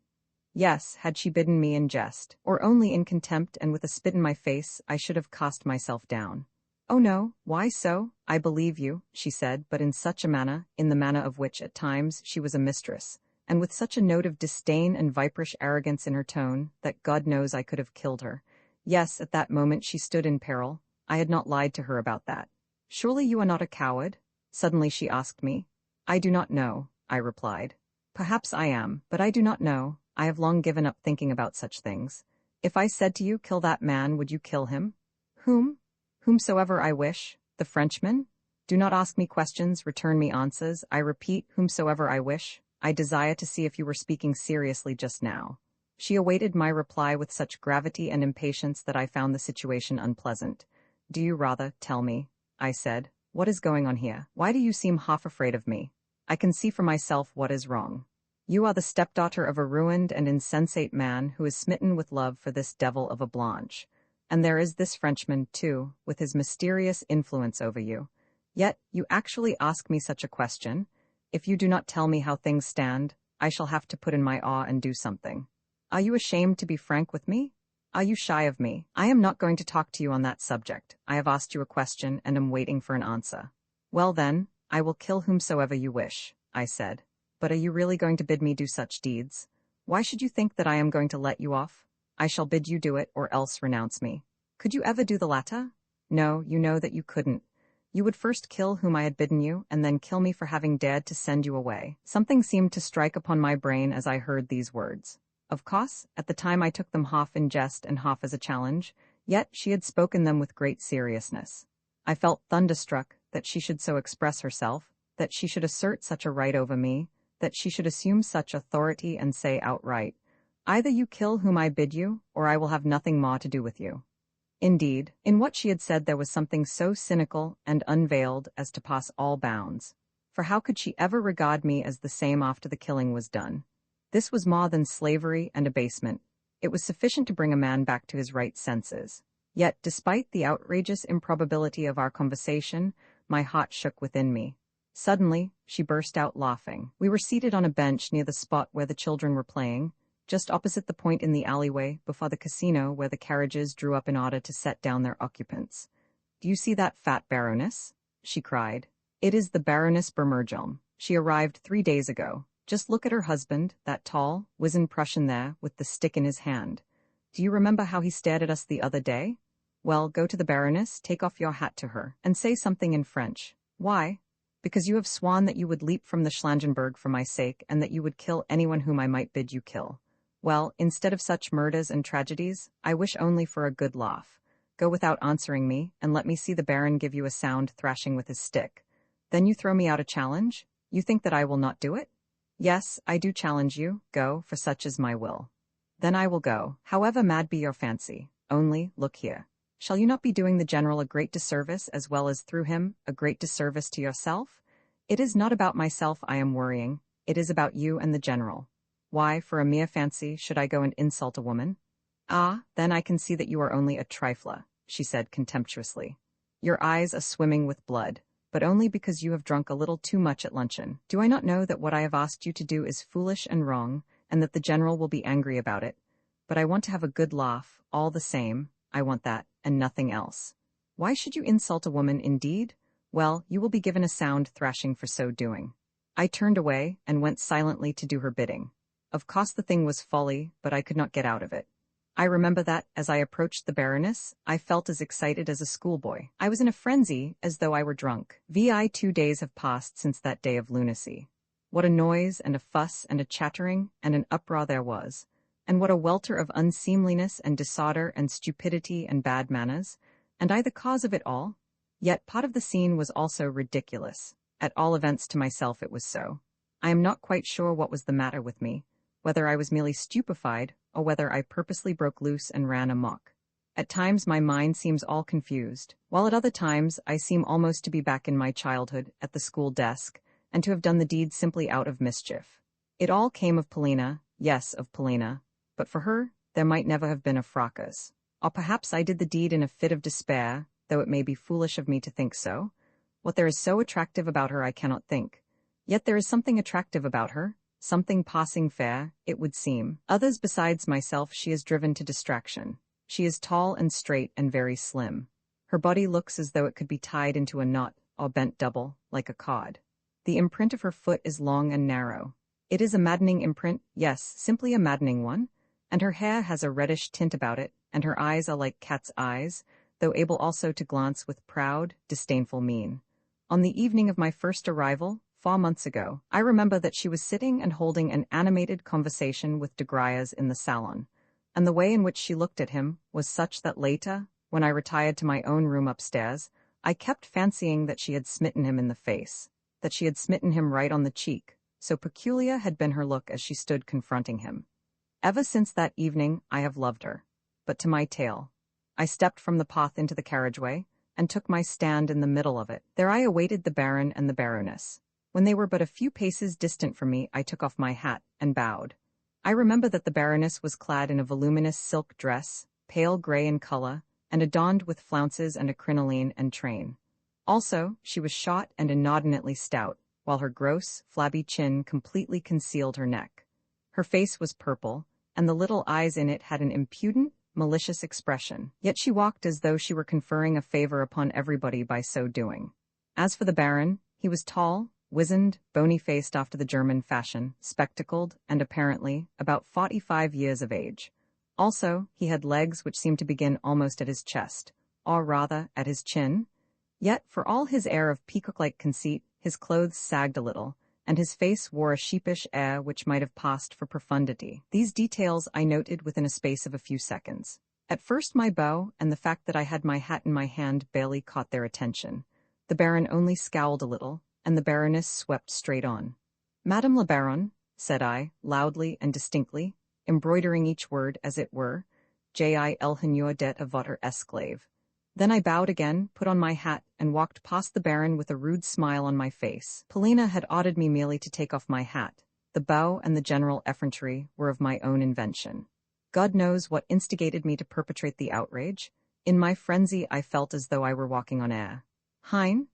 Yes, had she bidden me in jest, or only in contempt and with a spit in my face, I should have cast myself down. Oh no, why so? I believe you, she said, but in such a manner, in the manner of which at times she was a mistress, and with such a note of disdain and viperish arrogance in her tone, that God knows I could have killed her. Yes, at that moment she stood in peril. I had not lied to her about that. Surely you are not a coward? Suddenly she asked me. I do not know, I replied. Perhaps I am, but I do not know. I have long given up thinking about such things. If I said to you, kill that man, would you kill him? Whom? Whomsoever I wish. The Frenchman? Do not ask me questions, return me answers. I repeat, whomsoever I wish. I desire to see if you were speaking seriously just now. She awaited my reply with such gravity and impatience that I found the situation unpleasant. Do you rather tell me, I said, what is going on here? Why do you seem half afraid of me? I can see for myself what is wrong. You are the stepdaughter of a ruined and insensate man who is smitten with love for this devil of a Blanche. And there is this Frenchman, too, with his mysterious influence over you. Yet, you actually ask me such a question. If you do not tell me how things stand, I shall have to put in my awe and do something. Are you ashamed to be frank with me? Are you shy of me? I am not going to talk to you on that subject. I have asked you a question and am waiting for an answer. Well then, I will kill whomsoever you wish, I said. But are you really going to bid me do such deeds? Why should you think that I am going to let you off? I shall bid you do it or else renounce me. Could you ever do the latter? No, you know that you couldn't. You would first kill whom I had bidden you, and then kill me for having dared to send you away. Something seemed to strike upon my brain as I heard these words. Of course, at the time I took them half in jest and half as a challenge, yet she had spoken them with great seriousness. I felt thunderstruck that she should so express herself, that she should assert such a right over me, that she should assume such authority and say outright, "Either you kill whom I bid you, or I will have nothing more to do with you." Indeed, in what she had said there was something so cynical and unveiled as to pass all bounds. For how could she ever regard me as the same after the killing was done? This was more than slavery and abasement. It was sufficient to bring a man back to his right senses. Yet, despite the outrageous improbability of our conversation, my heart shook within me. Suddenly, she burst out laughing. We were seated on a bench near the spot where the children were playing, just opposite the point in the alleyway before the casino where the carriages drew up in order to set down their occupants. "Do you see that fat Baroness?" she cried. "It is the Baroness Bermergelm. She arrived 3 days ago. Just look at her husband, that tall, wizened Prussian there, with the stick in his hand. Do you remember how he stared at us the other day? Well, go to the Baroness, take off your hat to her, and say something in French. Why? Because you have sworn that you would leap from the Schlangenberg for my sake, and that you would kill anyone whom I might bid you kill. Well, instead of such murders and tragedies, I wish only for a good laugh. Go without answering me, and let me see the Baron give you a sound thrashing with his stick. Then you throw me out a challenge? You think that I will not do it? Yes, I do challenge you. Go, for such is my will. Then I will go, however mad be your fancy. Only, look here. Shall you not be doing the General a great disservice, as well as, through him, a great disservice to yourself? It is not about myself I am worrying. It is about you and the General. Why, for a mere fancy, should I go and insult a woman? Ah, then I can see that you are only a trifler, she said contemptuously. Your eyes are swimming with blood, but only because you have drunk a little too much at luncheon. Do I not know that what I have asked you to do is foolish and wrong, and that the General will be angry about it? But I want to have a good laugh, all the same. I want that, and nothing else. Why should you insult a woman, indeed? Well, you will be given a sound thrashing for so doing. I turned away, and went silently to do her bidding. Of course the thing was folly, but I could not get out of it. I remember that, as I approached the Baroness, I felt as excited as a schoolboy. I was in a frenzy, as though I were drunk. 2 days have passed since that day of lunacy. What a noise, and a fuss, and a chattering, and an uproar there was, and what a welter of unseemliness, and disorder, and stupidity, and bad manners, and I the cause of it all? Yet part of the scene was also ridiculous. At all events to myself it was so. I am not quite sure what was the matter with me, whether I was merely stupefied, or whether I purposely broke loose and ran amok. At times my mind seems all confused, while at other times I seem almost to be back in my childhood, at the school desk, and to have done the deed simply out of mischief. It all came of Polina, yes, of Polina, but for her there might never have been a fracas. Or perhaps I did the deed in a fit of despair, though it may be foolish of me to think so. What there is so attractive about her I cannot think. Yet there is something attractive about her, something passing fair, it would seem. Others besides myself she is driven to distraction. She is tall and straight and very slim. Her body looks as though it could be tied into a knot, or bent double, like a cod. The imprint of her foot is long and narrow. It is a maddening imprint, yes, simply a maddening one, and her hair has a reddish tint about it, and her eyes are like cat's eyes, though able also to glance with proud, disdainful mien. On the evening of my first arrival, 4 months ago, I remember that she was sitting and holding an animated conversation with de Griers in the salon, and the way in which she looked at him was such that later, when I retired to my own room upstairs, I kept fancying that she had smitten him in the face, that she had smitten him right on the cheek, so peculiar had been her look as she stood confronting him. Ever since that evening I have loved her. But to my tale. I stepped from the path into the carriageway, and took my stand in the middle of it. There I awaited the Baron and the Baroness. When they were but a few paces distant from me, I took off my hat, and bowed. I remember that the Baroness was clad in a voluminous silk dress, pale grey in colour, and adorned with flounces and a crinoline and train. Also, she was short and inordinately stout, while her gross, flabby chin completely concealed her neck. Her face was purple, and the little eyes in it had an impudent, malicious expression, yet she walked as though she were conferring a favour upon everybody by so doing. As for the Baron, he was tall, wizened, bony-faced after the German fashion, spectacled, and apparently about 45 years of age. Also, he had legs which seemed to begin almost at his chest, or rather, at his chin. Yet, for all his air of peacock-like conceit, his clothes sagged a little, and his face wore a sheepish air which might have passed for profundity. These details I noted within a space of a few seconds. At first my bow, and the fact that I had my hat in my hand, barely caught their attention. The Baron only scowled a little, and the Baroness swept straight on. "Madame la Baronne," said I, loudly and distinctly, embroidering each word, as it were, "J.I. Elhonneur det a votre esclave." Then I bowed again, put on my hat, and walked past the Baron with a rude smile on my face. Polina had ordered me merely to take off my hat. The bow and the general effrontery were of my own invention. God knows what instigated me to perpetrate the outrage. In my frenzy I felt as though I were walking on air. "Hein?"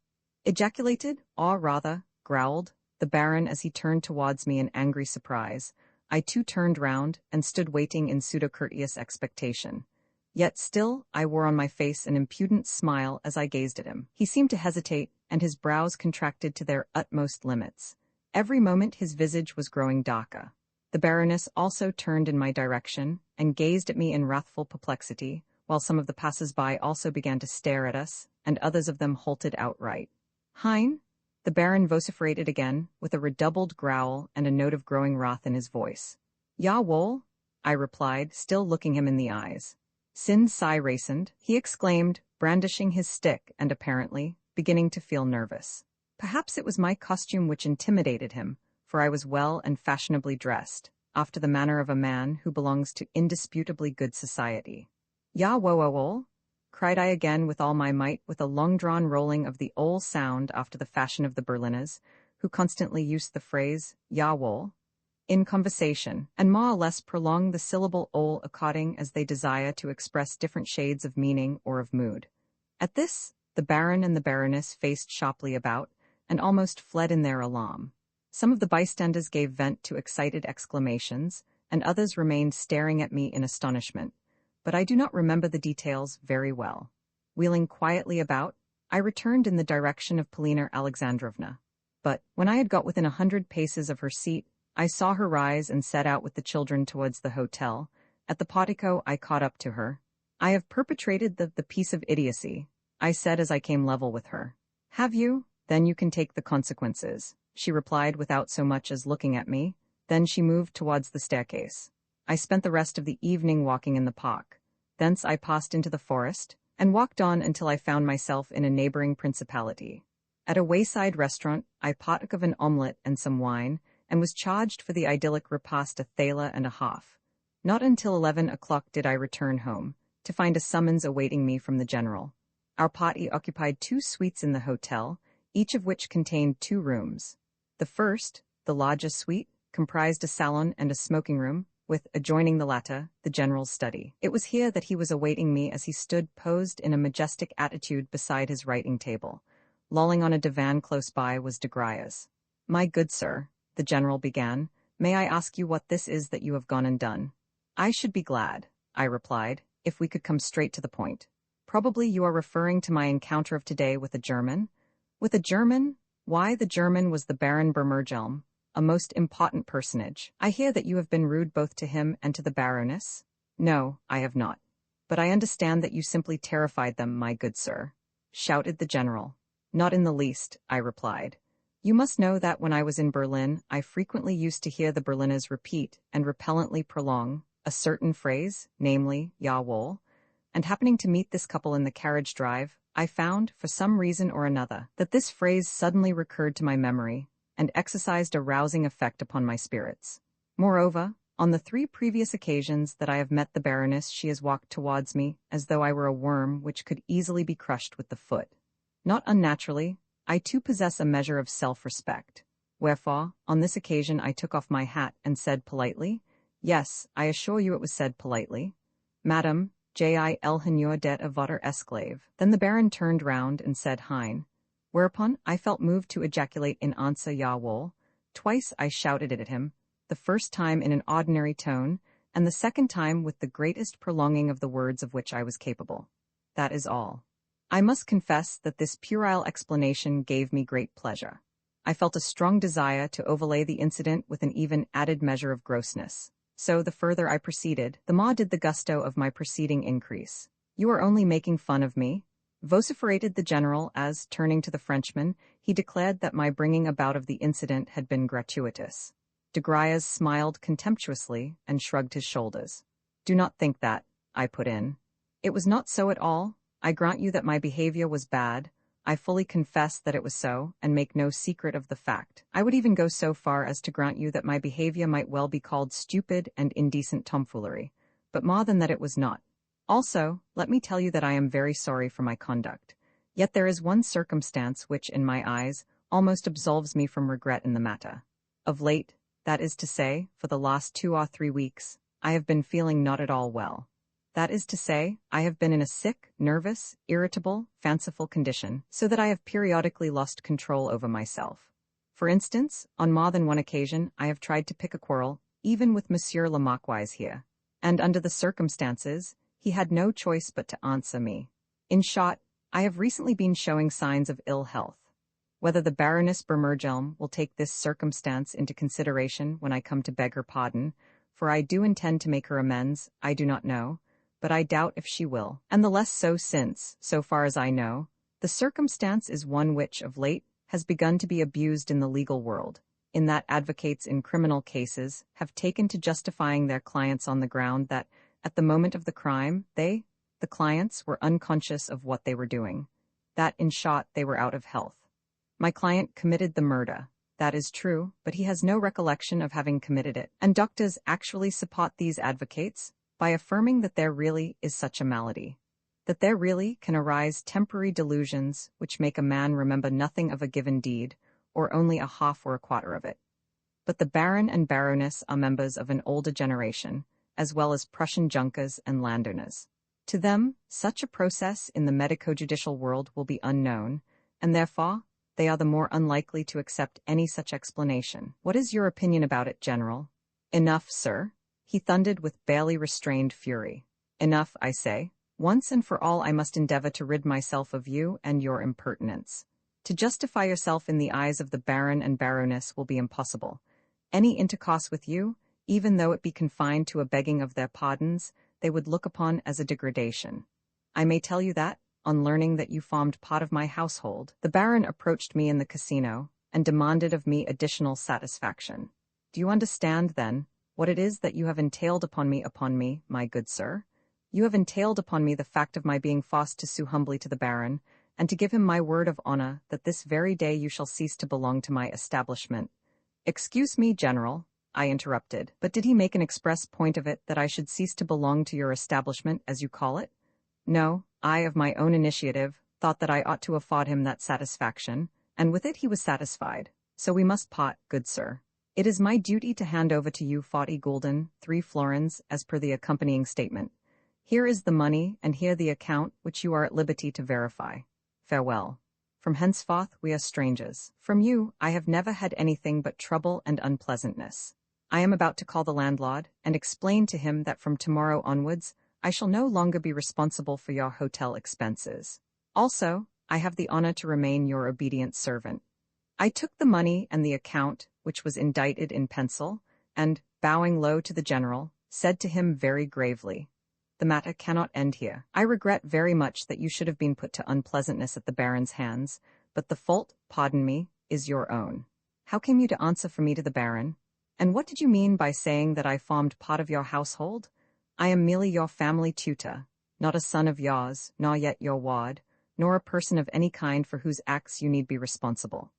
ejaculated, or rather, growled, the Baron as he turned towards me in angry surprise. I too turned round, and stood waiting in pseudo-courteous expectation. Yet still I wore on my face an impudent smile as I gazed at him. He seemed to hesitate, and his brows contracted to their utmost limits. Every moment his visage was growing darker. The Baroness also turned in my direction, and gazed at me in wrathful perplexity, while some of the passers-by also began to stare at us, and others of them halted outright. "Hein?" the Baron vociferated again, with a redoubled growl and a note of growing wrath in his voice. "Ja wohl," I replied, still looking him in the eyes. "Sind Sie reisend?" he exclaimed, brandishing his stick and apparently beginning to feel nervous. Perhaps it was my costume which intimidated him, for I was well and fashionably dressed, after the manner of a man who belongs to indisputably good society. "Ja wohl," cried I again with all my might, with a long-drawn rolling of the ol sound after the fashion of the Berliners, who constantly used the phrase "ja wohl" in conversation, and more or less prolong the syllable ol according as they desire to express different shades of meaning or of mood. At this, the Baron and the Baroness faced sharply about, and almost fled in their alarm. Some of the bystanders gave vent to excited exclamations, and others remained staring at me in astonishment, but I do not remember the details very well. Wheeling quietly about, I returned in the direction of Polina Alexandrovna. But, when I had got within 100 paces of her seat, I saw her rise and set out with the children towards the hotel. At the portico I caught up to her. "I have perpetrated the piece of idiocy," I said as I came level with her. "Have you? Then you can take the consequences," she replied without so much as looking at me. Then she moved towards the staircase. I spent the rest of the evening walking in the park. Thence I passed into the forest, and walked on until I found myself in a neighboring principality. At a wayside restaurant, I partook of an omelette and some wine, and was charged for the idyllic repast a thaler and a half. Not until 11 o'clock did I return home, to find a summons awaiting me from the general. Our party occupied 2 suites in the hotel, each of which contained 2 rooms. The first, the largest suite, comprised a salon and a smoking room, with, adjoining the latter, the general's study. It was here that he was awaiting me as he stood posed in a majestic attitude beside his writing table. Lolling on a divan close by was de Gruyas. "My good sir," the general began, "may I ask you what this is that you have gone and done?" "I should be glad," I replied, "if we could come straight to the point. Probably you are referring to my encounter of today with a German?" "With a German? Why, the German was the Baron Bermergelm, a most important personage. I hear that you have been rude both to him and to the Baroness?" "No, I have not. But I understand that you simply terrified them, my good sir," shouted the general. "Not in the least," I replied. "You must know that when I was in Berlin, I frequently used to hear the Berliners repeat and repellently prolong a certain phrase, namely, ja wohl, and happening to meet this couple in the carriage drive, I found, for some reason or another, that this phrase suddenly recurred to my memory and exercised a rousing effect upon my spirits. Moreover, on the 3 previous occasions that I have met the Baroness, she has walked towards me as though I were a worm which could easily be crushed with the foot. Not unnaturally, I too possess a measure of self-respect. Wherefore, on this occasion I took off my hat and said politely, yes, I assure you it was said politely, "Madame, J.I. Elhonneur det a votre esclave." Then the Baron turned round and said hein, whereupon I felt moved to ejaculate in answer ja wohl. Twice I shouted it at him, the first time in an ordinary tone, and the second time with the greatest prolonging of the words of which I was capable. That is all. I must confess that this puerile explanation gave me great pleasure. I felt a strong desire to overlay the incident with an even added measure of grossness. So the further I proceeded, the more did the gusto of my proceeding increase. "You are only making fun of me," vociferated the general as, turning to the Frenchman, he declared that my bringing about of the incident had been gratuitous. De Griers smiled contemptuously and shrugged his shoulders. "Do not think that," I put in. "It was not so at all. I grant you that my behavior was bad. I fully confess that it was so, and make no secret of the fact. I would even go so far as to grant you that my behavior might well be called stupid and indecent tomfoolery, but more than that it was not. Also, let me tell you that I am very sorry for my conduct. Yet there is one circumstance which, in my eyes, almost absolves me from regret in the matter. Of late, that is to say, for the last 2 or 3 weeks, I have been feeling not at all well. That is to say, I have been in a sick, nervous, irritable, fanciful condition, so that I have periodically lost control over myself. For instance, on more than one occasion I have tried to pick a quarrel, even with Monsieur le Marquis here, and under the circumstances, he had no choice but to answer me. In short, I have recently been showing signs of ill health. Whether the Baroness Bermergelm will take this circumstance into consideration when I come to beg her pardon, for I do intend to make her amends, I do not know, but I doubt if she will, and the less so since, so far as I know, the circumstance is one which, of late, has begun to be abused in the legal world, in that advocates in criminal cases have taken to justifying their clients on the ground that, at the moment of the crime, they, the clients, were unconscious of what they were doing, that, in short, they were out of health. My client committed the murder. That is true, but he has no recollection of having committed it, and doctors actually support these advocates by affirming that there really is such a malady, that there really can arise temporary delusions which make a man remember nothing of a given deed, or only a half or a quarter of it. But the Baron and Baroness are members of an older generation, as well as Prussian Junkers and landowners. To them, such a process in the medico-judicial world will be unknown, and therefore, they are the more unlikely to accept any such explanation. What is your opinion about it, General? Enough, sir, he thundered with barely restrained fury. Enough, I say. Once and for all I must endeavor to rid myself of you and your impertinence. To justify yourself in the eyes of the Baron and Baroness will be impossible. Any intercourse with you, even though it be confined to a begging of their pardons, they would look upon as a degradation. I may tell you that, on learning that you formed part of my household, the Baron approached me in the casino and demanded of me additional satisfaction. Do you understand, then, what it is that you have entailed upon me, my good sir? You have entailed upon me the fact of my being forced to sue humbly to the Baron, and to give him my word of honor that this very day you shall cease to belong to my establishment. Excuse me, General, I interrupted, but did he make an express point of it that I should cease to belong to your establishment, as you call it? No, I, of my own initiative, thought that I ought to afford him that satisfaction, and with it he was satisfied. So we must part, good sir. It is my duty to hand over to you 40 gulden, 3 florins, as per the accompanying statement. Here is the money, and here the account, which you are at liberty to verify. Farewell. From henceforth we are strangers. From you I have never had anything but trouble and unpleasantness. I am about to call the landlord, and explain to him that from tomorrow onwards I shall no longer be responsible for your hotel expenses. Also, I have the honor to remain your obedient servant. I took the money and the account, which was indited in pencil, and, bowing low to the general, said to him very gravely, "The matter cannot end here. I regret very much that you should have been put to unpleasantness at the Baron's hands, but the fault, pardon me, is your own. How came you to answer for me to the Baron? And what did you mean by saying that I formed part of your household? I am merely your family tutor, not a son of yours, nor yet your ward, nor a person of any kind for whose acts you need be responsible.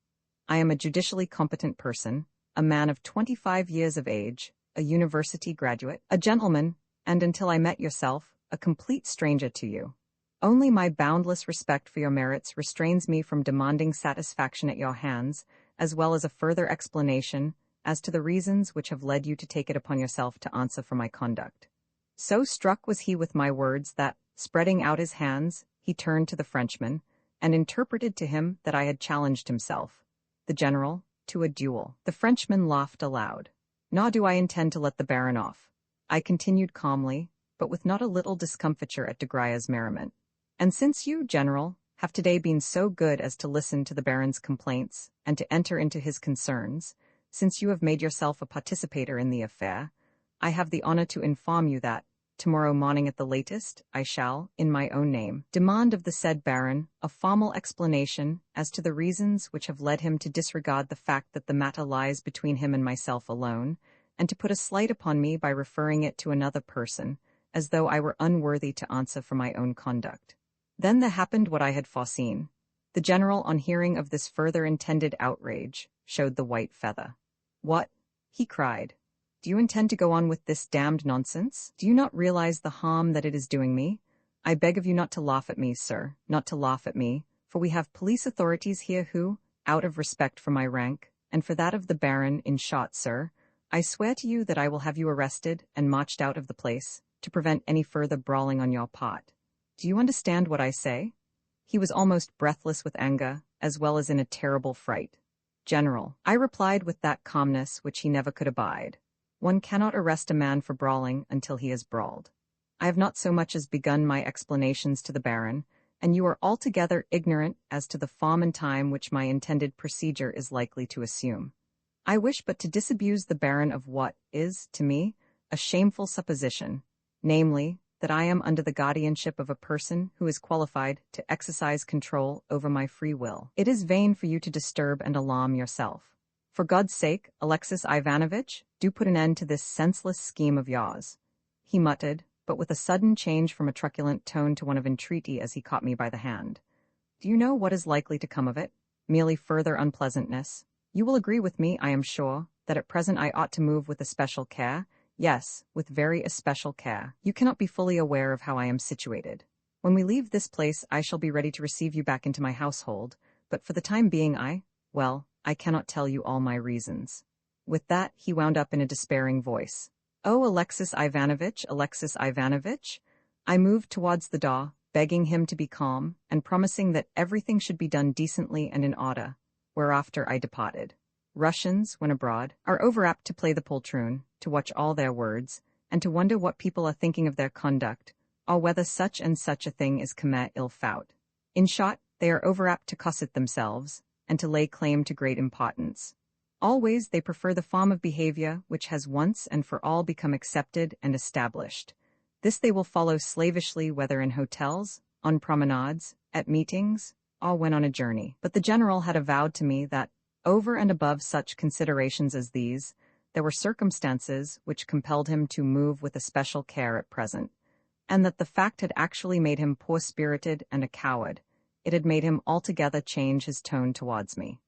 I am a judicially competent person, a man of 25 years of age, a university graduate, a gentleman, and until I met yourself, a complete stranger to you. Only my boundless respect for your merits restrains me from demanding satisfaction at your hands, as well as a further explanation as to the reasons which have led you to take it upon yourself to answer for my conduct." So struck was he with my words that, spreading out his hands, he turned to the Frenchman, and interpreted to him that I had challenged himself, the general, to a duel. The Frenchman laughed aloud. "Nor do I intend to let the Baron off," I continued calmly, but with not a little discomfiture at de Griers' merriment. "And since you, General, have today been so good as to listen to the Baron's complaints, and to enter into his concerns, since you have made yourself a participator in the affair, I have the honor to inform you that, tomorrow morning at the latest, I shall, in my own name, demand of the said Baron a formal explanation as to the reasons which have led him to disregard the fact that the matter lies between him and myself alone, and to put a slight upon me by referring it to another person, as though I were unworthy to answer for my own conduct. Then there happened what I had foreseen. The general, on hearing of this further intended outrage, showed the white feather. "What?" he cried. "Do you intend to go on with this damned nonsense? Do you not realize the harm that it is doing me? I beg of you not to laugh at me, sir, not to laugh at me, for we have police authorities here who, out of respect for my rank, and for that of the Baron, in short, sir, I swear to you that I will have you arrested and marched out of the place, to prevent any further brawling on your part. Do you understand what I say?" He was almost breathless with anger, as well as in a terrible fright. "General," I replied with that calmness which he never could abide, "one cannot arrest a man for brawling until he has brawled. I have not so much as begun my explanations to the Baron, and you are altogether ignorant as to the form and time which my intended procedure is likely to assume. I wish but to disabuse the Baron of what is, to me, a shameful supposition, namely, that I am under the guardianship of a person who is qualified to exercise control over my free will. It is vain for you to disturb and alarm yourself. For God's sake, Alexis Ivanovitch, do put an end to this senseless scheme of yours," he muttered, but with a sudden change from a truculent tone to one of entreaty as he caught me by the hand. "Do you know what is likely to come of it? Merely further unpleasantness. You will agree with me, I am sure, that at present I ought to move with especial care. Yes, with very especial care. You cannot be fully aware of how I am situated. When we leave this place I shall be ready to receive you back into my household, but for the time being I cannot tell you all my reasons." With that he wound up in a despairing voice. "Oh, Alexis Ivanovitch, Alexis Ivanovitch!" I moved towards the door, begging him to be calm, and promising that everything should be done decently and in order, whereafter I departed. Russians, when abroad, are overapt to play the poltroon, to watch all their words, and to wonder what people are thinking of their conduct, or whether such and such a thing is comme il faut. In short, they are overapt to cosset themselves, and to lay claim to great importance. Always they prefer the form of behavior which has once and for all become accepted and established. This they will follow slavishly whether in hotels, on promenades, at meetings, or when on a journey. But the general had avowed to me that, over and above such considerations as these, there were circumstances which compelled him to move with especial care at present, and that the fact had actually made him poor-spirited and a coward. It had made him altogether change his tone towards me.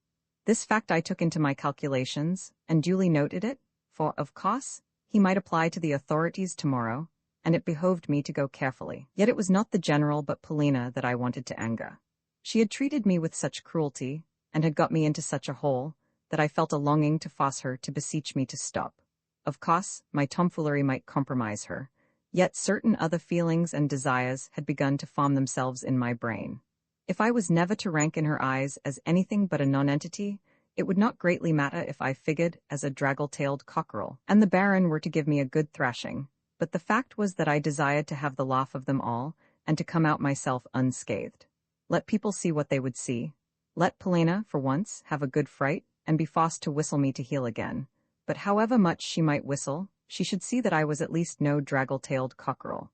This fact I took into my calculations, and duly noted it, for, of course, he might apply to the authorities tomorrow, and it behoved me to go carefully. Yet it was not the general but Polina that I wanted to anger. She had treated me with such cruelty, and had got me into such a hole, that I felt a longing to force her to beseech me to stop. Of course, my tomfoolery might compromise her, yet certain other feelings and desires had begun to form themselves in my brain. If I was never to rank in her eyes as anything but a nonentity, it would not greatly matter if I figured as a draggle-tailed cockerel, and the Baron were to give me a good thrashing. But the fact was that I desired to have the laugh of them all, and to come out myself unscathed. Let people see what they would see. Let Polina, for once, have a good fright, and be forced to whistle me to heel again. But however much she might whistle, she should see that I was at least no draggle-tailed cockerel.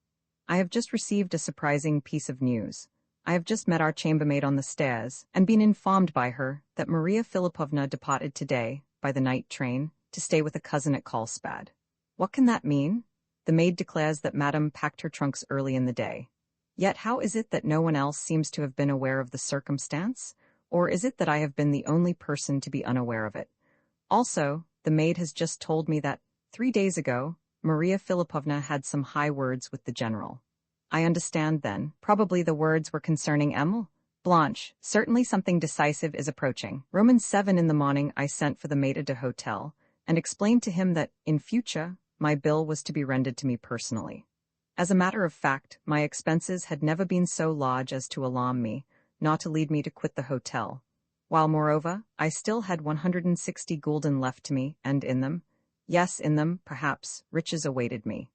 I have just received a surprising piece of news. I have just met our chambermaid on the stairs, and been informed by her that Maria Philipovna departed today, by the night train, to stay with a cousin at Karlsbad. What can that mean? The maid declares that Madame packed her trunks early in the day. Yet how is it that no one else seems to have been aware of the circumstance? Or is it that I have been the only person to be unaware of it? Also, the maid has just told me that, 3 days ago, Maria Philipovna had some high words with the general. I understand, then, probably the words were concerning Emil? Blanche, certainly something decisive is approaching. Roman 7 in the morning I sent for the maître d'hôtel, and explained to him that, in future, my bill was to be rendered to me personally. As a matter of fact, my expenses had never been so large as to alarm me, not to lead me to quit the hotel, while, moreover, I still had 160 gulden left to me, and in them, yes, in them, perhaps, riches awaited me.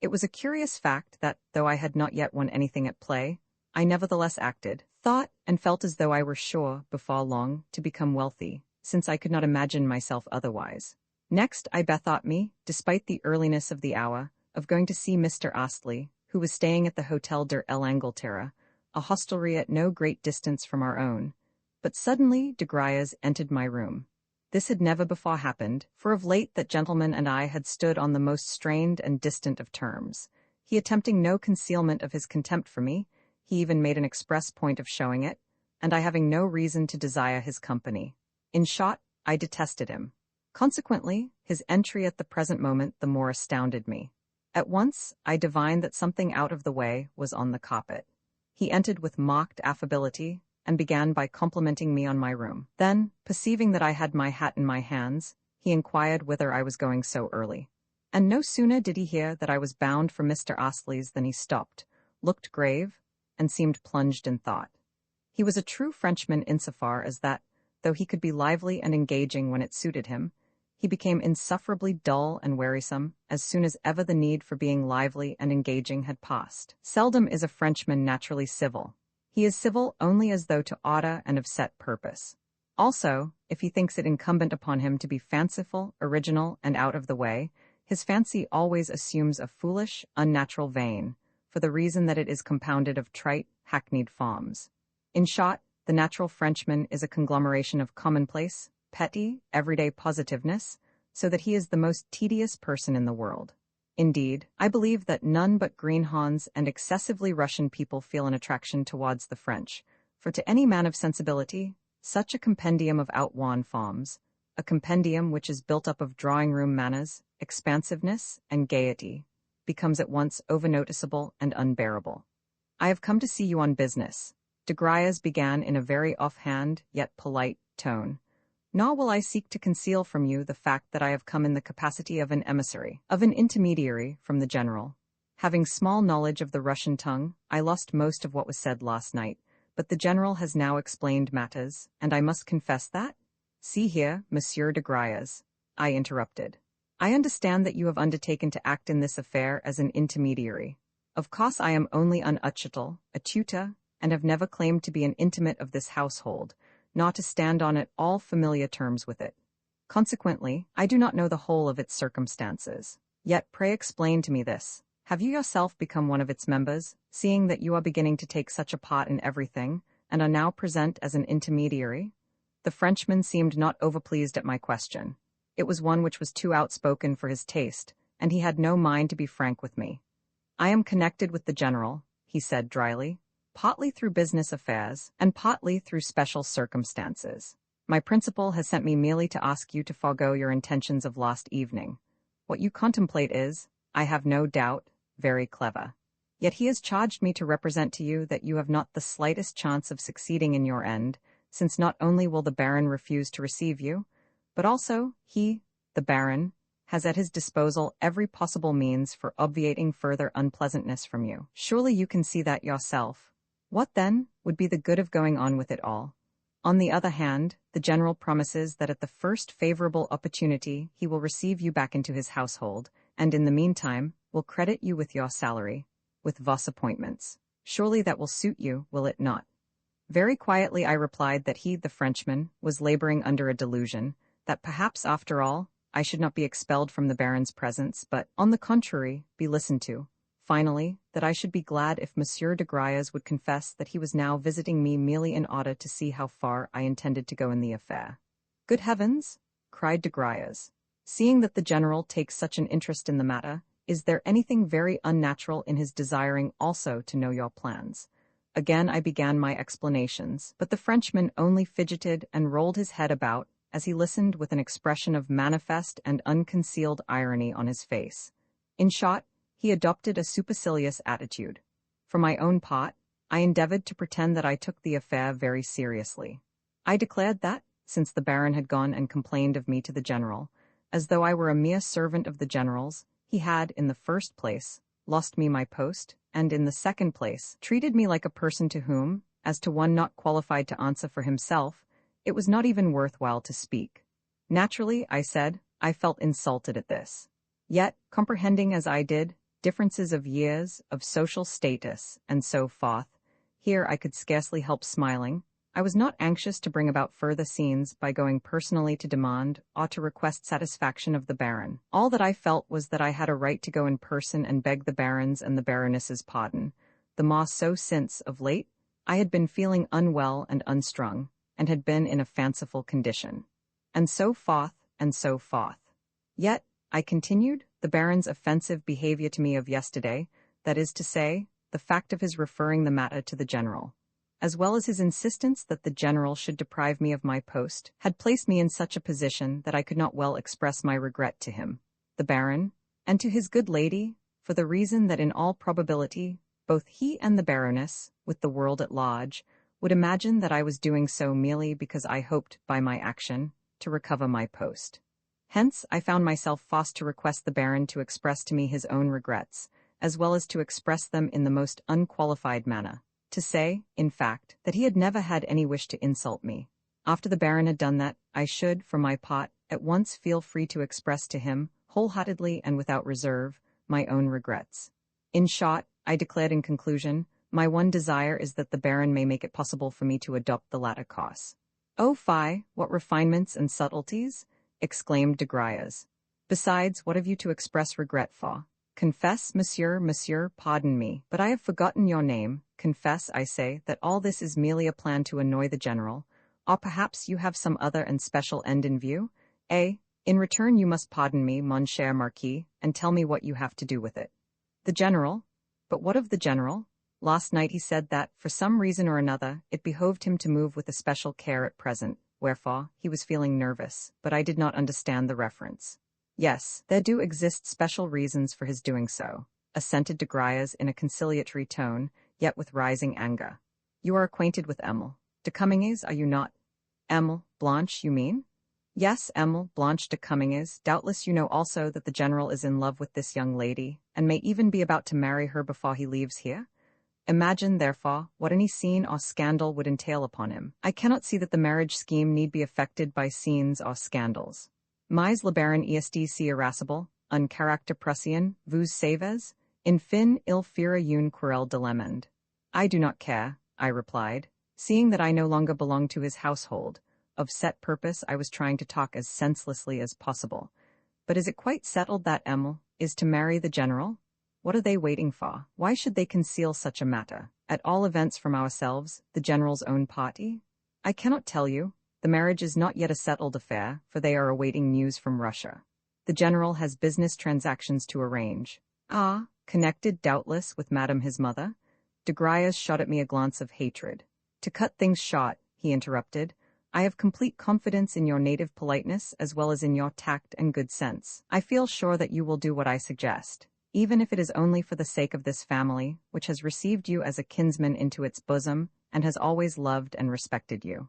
It was a curious fact that, though I had not yet won anything at play, I nevertheless acted, thought, and felt as though I were sure, before long, to become wealthy, since I could not imagine myself otherwise. Next, I bethought me, despite the earliness of the hour, of going to see Mr. Astley, who was staying at the Hotel der L'Angleterre, a hostelry at no great distance from our own. But suddenly de Griers entered my room. This had never before happened, for of late that gentleman and I had stood on the most strained and distant of terms. He attempting no concealment of his contempt for me, he even made an express point of showing it, and I having no reason to desire his company. In short, I detested him. Consequently, his entry at the present moment the more astounded me. At once, I divined that something out of the way was on the carpet. He entered with mocked affability, and began by complimenting me on my room. Then, perceiving that I had my hat in my hands, he inquired whither I was going so early. And no sooner did he hear that I was bound for Mr. Astley's than he stopped, looked grave, and seemed plunged in thought. He was a true Frenchman insofar as that, though he could be lively and engaging when it suited him, he became insufferably dull and wearisome as soon as ever the need for being lively and engaging had passed. Seldom is a Frenchman naturally civil. He is civil only as though to order and of set purpose. Also, if he thinks it incumbent upon him to be fanciful, original, and out of the way, his fancy always assumes a foolish, unnatural vein, for the reason that it is compounded of trite, hackneyed forms. In short, the natural Frenchman is a conglomeration of commonplace, petty, everyday positiveness, so that he is the most tedious person in the world. Indeed, I believe that none but greenhorns and excessively Russian people feel an attraction towards the French, for to any man of sensibility, such a compendium of outworn forms, a compendium which is built up of drawing-room manners, expansiveness, and gaiety, becomes at once over-noticeable and unbearable. I have come to see you on business, de Griers began in a very off-hand, yet polite, tone. Nor will I seek to conceal from you the fact that I have come in the capacity of an emissary, of an intermediary, from the general. Having small knowledge of the Russian tongue, I lost most of what was said last night, but the general has now explained matters, and I must confess that— See here, Monsieur de Griers, I interrupted. I understand that you have undertaken to act in this affair as an intermediary. Of course I am only an utchitel, a tutor, and have never claimed to be an intimate of this household, nor to stand on at all familiar terms with it. Consequently, I do not know the whole of its circumstances. Yet pray explain to me this. Have you yourself become one of its members, seeing that you are beginning to take such a part in everything, and are now present as an intermediary? The Frenchman seemed not overpleased at my question. It was one which was too outspoken for his taste, and he had no mind to be frank with me. I am connected with the general, he said dryly, partly through business affairs, and partly through special circumstances. My principal has sent me merely to ask you to forego your intentions of last evening. What you contemplate is, I have no doubt, very clever. Yet he has charged me to represent to you that you have not the slightest chance of succeeding in your end, since not only will the Baron refuse to receive you, but also he, the Baron, has at his disposal every possible means for obviating further unpleasantness from you. Surely you can see that yourself. What, then, would be the good of going on with it all? On the other hand, the general promises that at the first favorable opportunity he will receive you back into his household, and in the meantime will credit you with your salary, with vos appointments. Surely that will suit you, will it not? Very quietly I replied that he, the Frenchman, was laboring under a delusion, that perhaps after all I should not be expelled from the Baron's presence, but, on the contrary, be listened to. Finally, that I should be glad if Monsieur de Griers would confess that he was now visiting me merely in order to see how far I intended to go in the affair. Good heavens! Cried de Griers. Seeing that the general takes such an interest in the matter, is there anything very unnatural in his desiring also to know your plans? Again I began my explanations, but the Frenchman only fidgeted and rolled his head about as he listened with an expression of manifest and unconcealed irony on his face. In short, he adopted a supercilious attitude. For my own part, I endeavored to pretend that I took the affair very seriously. I declared that, since the Baron had gone and complained of me to the general, as though I were a mere servant of the general's, he had, in the first place, lost me my post, and in the second place, treated me like a person to whom, as to one not qualified to answer for himself, it was not even worthwhile to speak. Naturally, I said, I felt insulted at this. Yet, comprehending as I did, differences of years, of social status, and so forth, here I could scarcely help smiling, I was not anxious to bring about further scenes by going personally to demand or to request satisfaction of the Baron. All that I felt was that I had a right to go in person and beg the Baron's and the Baroness's pardon, the more so since, of late, I had been feeling unwell and unstrung, and had been in a fanciful condition. And so forth, and so forth. Yet, I continued, the Baron's offensive behavior to me of yesterday, that is to say, the fact of his referring the matter to the General, as well as his insistence that the General should deprive me of my post, had placed me in such a position that I could not well express my regret to him, the Baron, and to his good lady, for the reason that in all probability, both he and the Baroness, with the world at large, would imagine that I was doing so merely because I hoped, by my action, to recover my post. Hence, I found myself forced to request the Baron to express to me his own regrets, as well as to express them in the most unqualified manner, to say, in fact, that he had never had any wish to insult me. After the Baron had done that, I should, for my part, at once feel free to express to him, wholeheartedly and without reserve, my own regrets. In short, I declared in conclusion, my one desire is that the Baron may make it possible for me to adopt the latter course. "Oh fie, what refinements and subtleties!" exclaimed de Griers. "Besides, what have you to express regret for? Confess, monsieur, pardon me, but I have forgotten your name. Confess, I say, that all this is merely a plan to annoy the General, or perhaps you have some other and special end in view? In return you must pardon me, mon cher Marquis, and tell me what you have to do with it." "The General? But what of the General? Last night he said that, for some reason or another, it behoved him to move with especial care at present, wherefore he was feeling nervous, but I did not understand the reference." "Yes, there do exist special reasons for his doing so," assented de Griers in a conciliatory tone, yet with rising anger. "You are acquainted with Emile de Comminges, are you not?" "Emile Blanche, you mean?" "Yes, Emile Blanche de Comminges. Doubtless you know also that the General is in love with this young lady, and may even be about to marry her before he leaves here. Imagine, therefore, what any scene or scandal would entail upon him. I cannot see that the marriage scheme need be affected by scenes or scandals. Mais le baron est si irascible, un caractère prussien, vous savez? In fin, il fera une querelle de l'amende." "I do not care," I replied, seeing that I no longer belonged to his household. Of set purpose I was trying to talk as senselessly as possible. "But is it quite settled that Emile is to marry the General? What are they waiting for? Why should they conceal such a matter, at all events from ourselves, the General's own party? I cannot tell you. The marriage is not yet a settled affair, for they are awaiting news from Russia. The General has business transactions to arrange." "Ah, connected, doubtless, with Madame his mother?" De Griers shot at me a glance of hatred. "To cut things short," he interrupted, "I have complete confidence in your native politeness as well as in your tact and good sense. I feel sure that you will do what I suggest, even if it is only for the sake of this family, which has received you as a kinsman into its bosom and has always loved and respected you."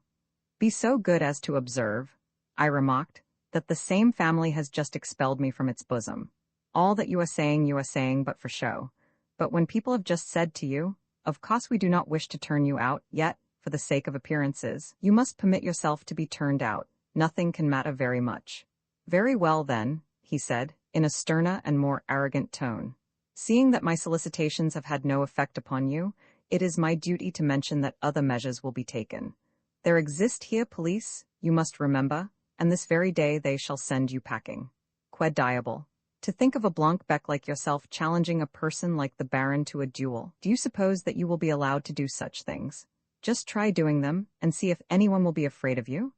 "Be so good as to observe," I remarked, "that the same family has just expelled me from its bosom. All that you are saying but for show. But when people have just said to you, 'Of course we do not wish to turn you out, yet, for the sake of appearances, you must permit yourself to be turned out,' nothing can matter very much." "Very well, then," he said, in a sterner and more arrogant tone. "Seeing that my solicitations have had no effect upon you, it is my duty to mention that other measures will be taken. There exist here police, you must remember, and this very day they shall send you packing. Que diable! To think of a Blancbec like yourself challenging a person like the Baron to a duel. Do you suppose that you will be allowed to do such things? Just try doing them, and see if anyone will be afraid of you.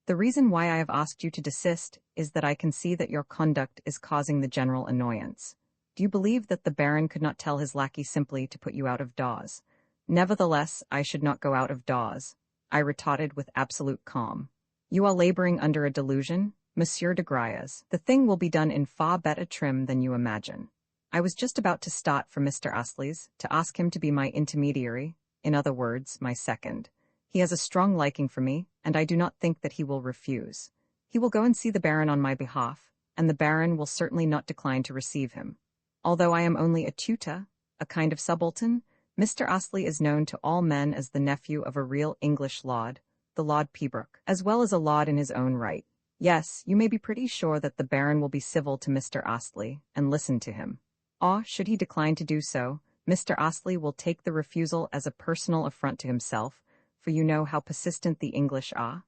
The reason why I have asked you to desist is that I can see that your conduct is causing the general annoyance. Do you believe that the Baron could not tell his lackey simply to put you out of doors?" "Nevertheless, I should not go out of doors," I retorted with absolute calm. "You are laboring under a delusion, Monsieur de Griers. The thing will be done in far better trim than you imagine. I was just about to start for Mr. Astley's, to ask him to be my intermediary, in other words, my second. He has a strong liking for me, and I do not think that he will refuse. He will go and see the Baron on my behalf, and the Baron will certainly not decline to receive him. Although I am only a tutor, a kind of subaltern, Mr. Astley is known to all men as the nephew of a real English lord, the Lord Pembroke, as well as a lord in his own right. Yes, you may be pretty sure that the Baron will be civil to Mr. Astley, and listen to him. Or, should he decline to do so, Mr. Astley will take the refusal as a personal affront to himself, for you know how persistent the English are.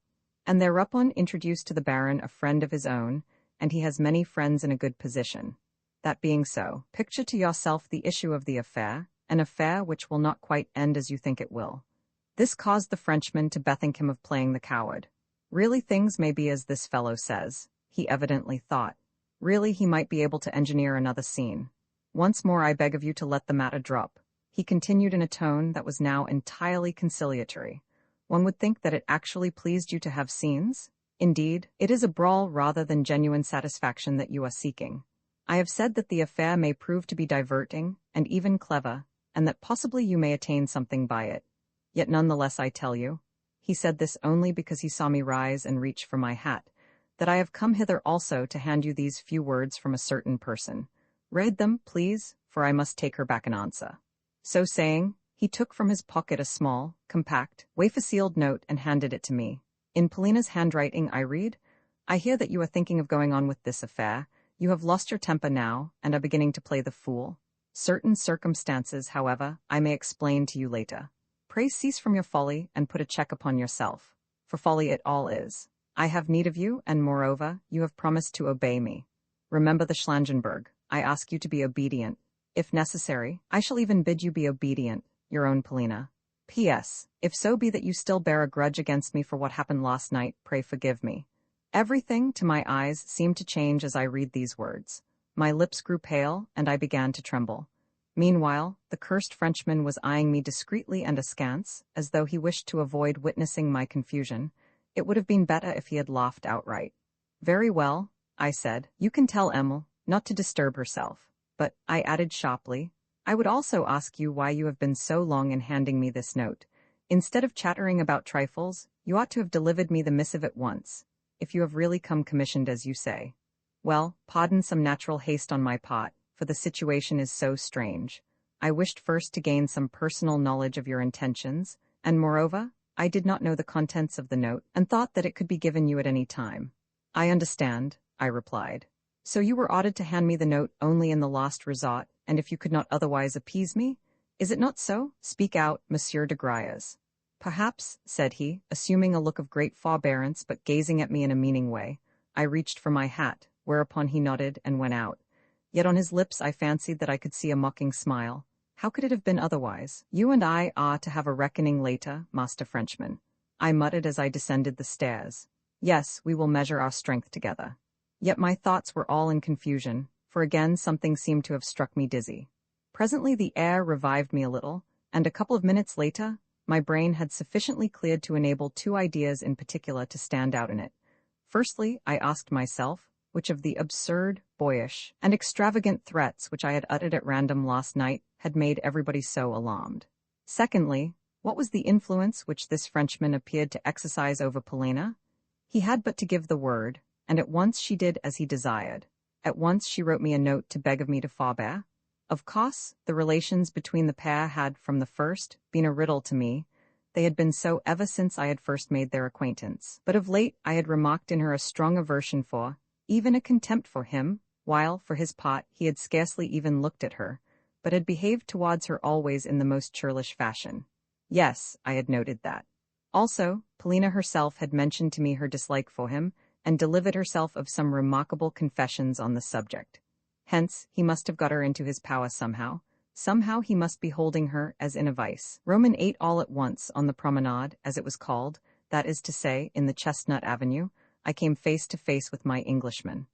And thereupon introduced to the Baron a friend of his own, and he has many friends in a good position. That being so, picture to yourself the issue of the affair, an affair which will not quite end as you think it will. This caused the Frenchman to bethink him of playing the coward. Really things may be as this fellow says, he evidently thought. Really he might be able to engineer another scene. Once more I beg of you to let the matter drop, he continued in a tone that was now entirely conciliatory. One would think that it actually pleased you to have scenes. Indeed, it is a brawl rather than genuine satisfaction that you are seeking. I have said that the affair may prove to be diverting, and even clever, and that possibly you may attain something by it. Yet nonetheless I tell you, he said this only because he saw me rise and reach for my hat, that I have come hither also to hand you these few words from a certain person. Read them, please, for I must take her back an answer. So saying, he took from his pocket a small, compact, wafer-sealed note and handed it to me. In Paulina's handwriting I read, I hear that you are thinking of going on with this affair. You have lost your temper now, and are beginning to play the fool. Certain circumstances, however, I may explain to you later. Pray cease from your folly, and put a check upon yourself. For folly it all is. I have need of you, and moreover, you have promised to obey me. Remember the Schlangenberg. I ask you to be obedient. If necessary, I shall even bid you be obedient, your own Paulina. P.S. If so be that you still bear a grudge against me for what happened last night, pray forgive me. Everything, to my eyes, seemed to change as I read these words. My lips grew pale, and I began to tremble. Meanwhile, the cursed Frenchman was eyeing me discreetly and askance, as though he wished to avoid witnessing my confusion. It would have been better if he had laughed outright. Very well, I said, you can tell Emil not to disturb herself. But, I added sharply, I would also ask you why you have been so long in handing me this note. Instead of chattering about trifles, you ought to have delivered me the missive at once, if you have really come commissioned as you say. Well, pardon some natural haste on my part, for the situation is so strange. I wished first to gain some personal knowledge of your intentions, and moreover, I did not know the contents of the note, and thought that it could be given you at any time. I understand, I replied. So you were ordered to hand me the note only in the last resort, and if you could not otherwise appease me? Is it not so? Speak out, Monsieur de Griers. Perhaps, said he, assuming a look of great forbearance but gazing at me in a meaning way. I reached for my hat, whereupon he nodded and went out. Yet on his lips I fancied that I could see a mocking smile. How could it have been otherwise? You and I are to have a reckoning later, Master Frenchman. I muttered as I descended the stairs. Yes, we will measure our strength together. Yet my thoughts were all in confusion, for again something seemed to have struck me dizzy. Presently the air revived me a little, and a couple of minutes later, my brain had sufficiently cleared to enable two ideas in particular to stand out in it. Firstly, I asked myself, which of the absurd, boyish, and extravagant threats which I had uttered at random last night had made everybody so alarmed. Secondly, what was the influence which this Frenchman appeared to exercise over Paulina? He had but to give the word, and at once she did as he desired. At once she wrote me a note to beg of me to forbear. Of course, the relations between the pair had, from the first, been a riddle to me. They had been so ever since I had first made their acquaintance. But of late I had remarked in her a strong aversion for, even a contempt for him, while, for his part, he had scarcely even looked at her, but had behaved towards her always in the most churlish fashion. Yes, I had noted that. Also, Paulina herself had mentioned to me her dislike for him, and delivered herself of some remarkable confessions on the subject. Hence, he must have got her into his power somehow. Somehow he must be holding her as in a vice. Roman 8 all at once, on the promenade, as it was called, that is to say, in the Chestnut Avenue, I came face to face with my Englishman.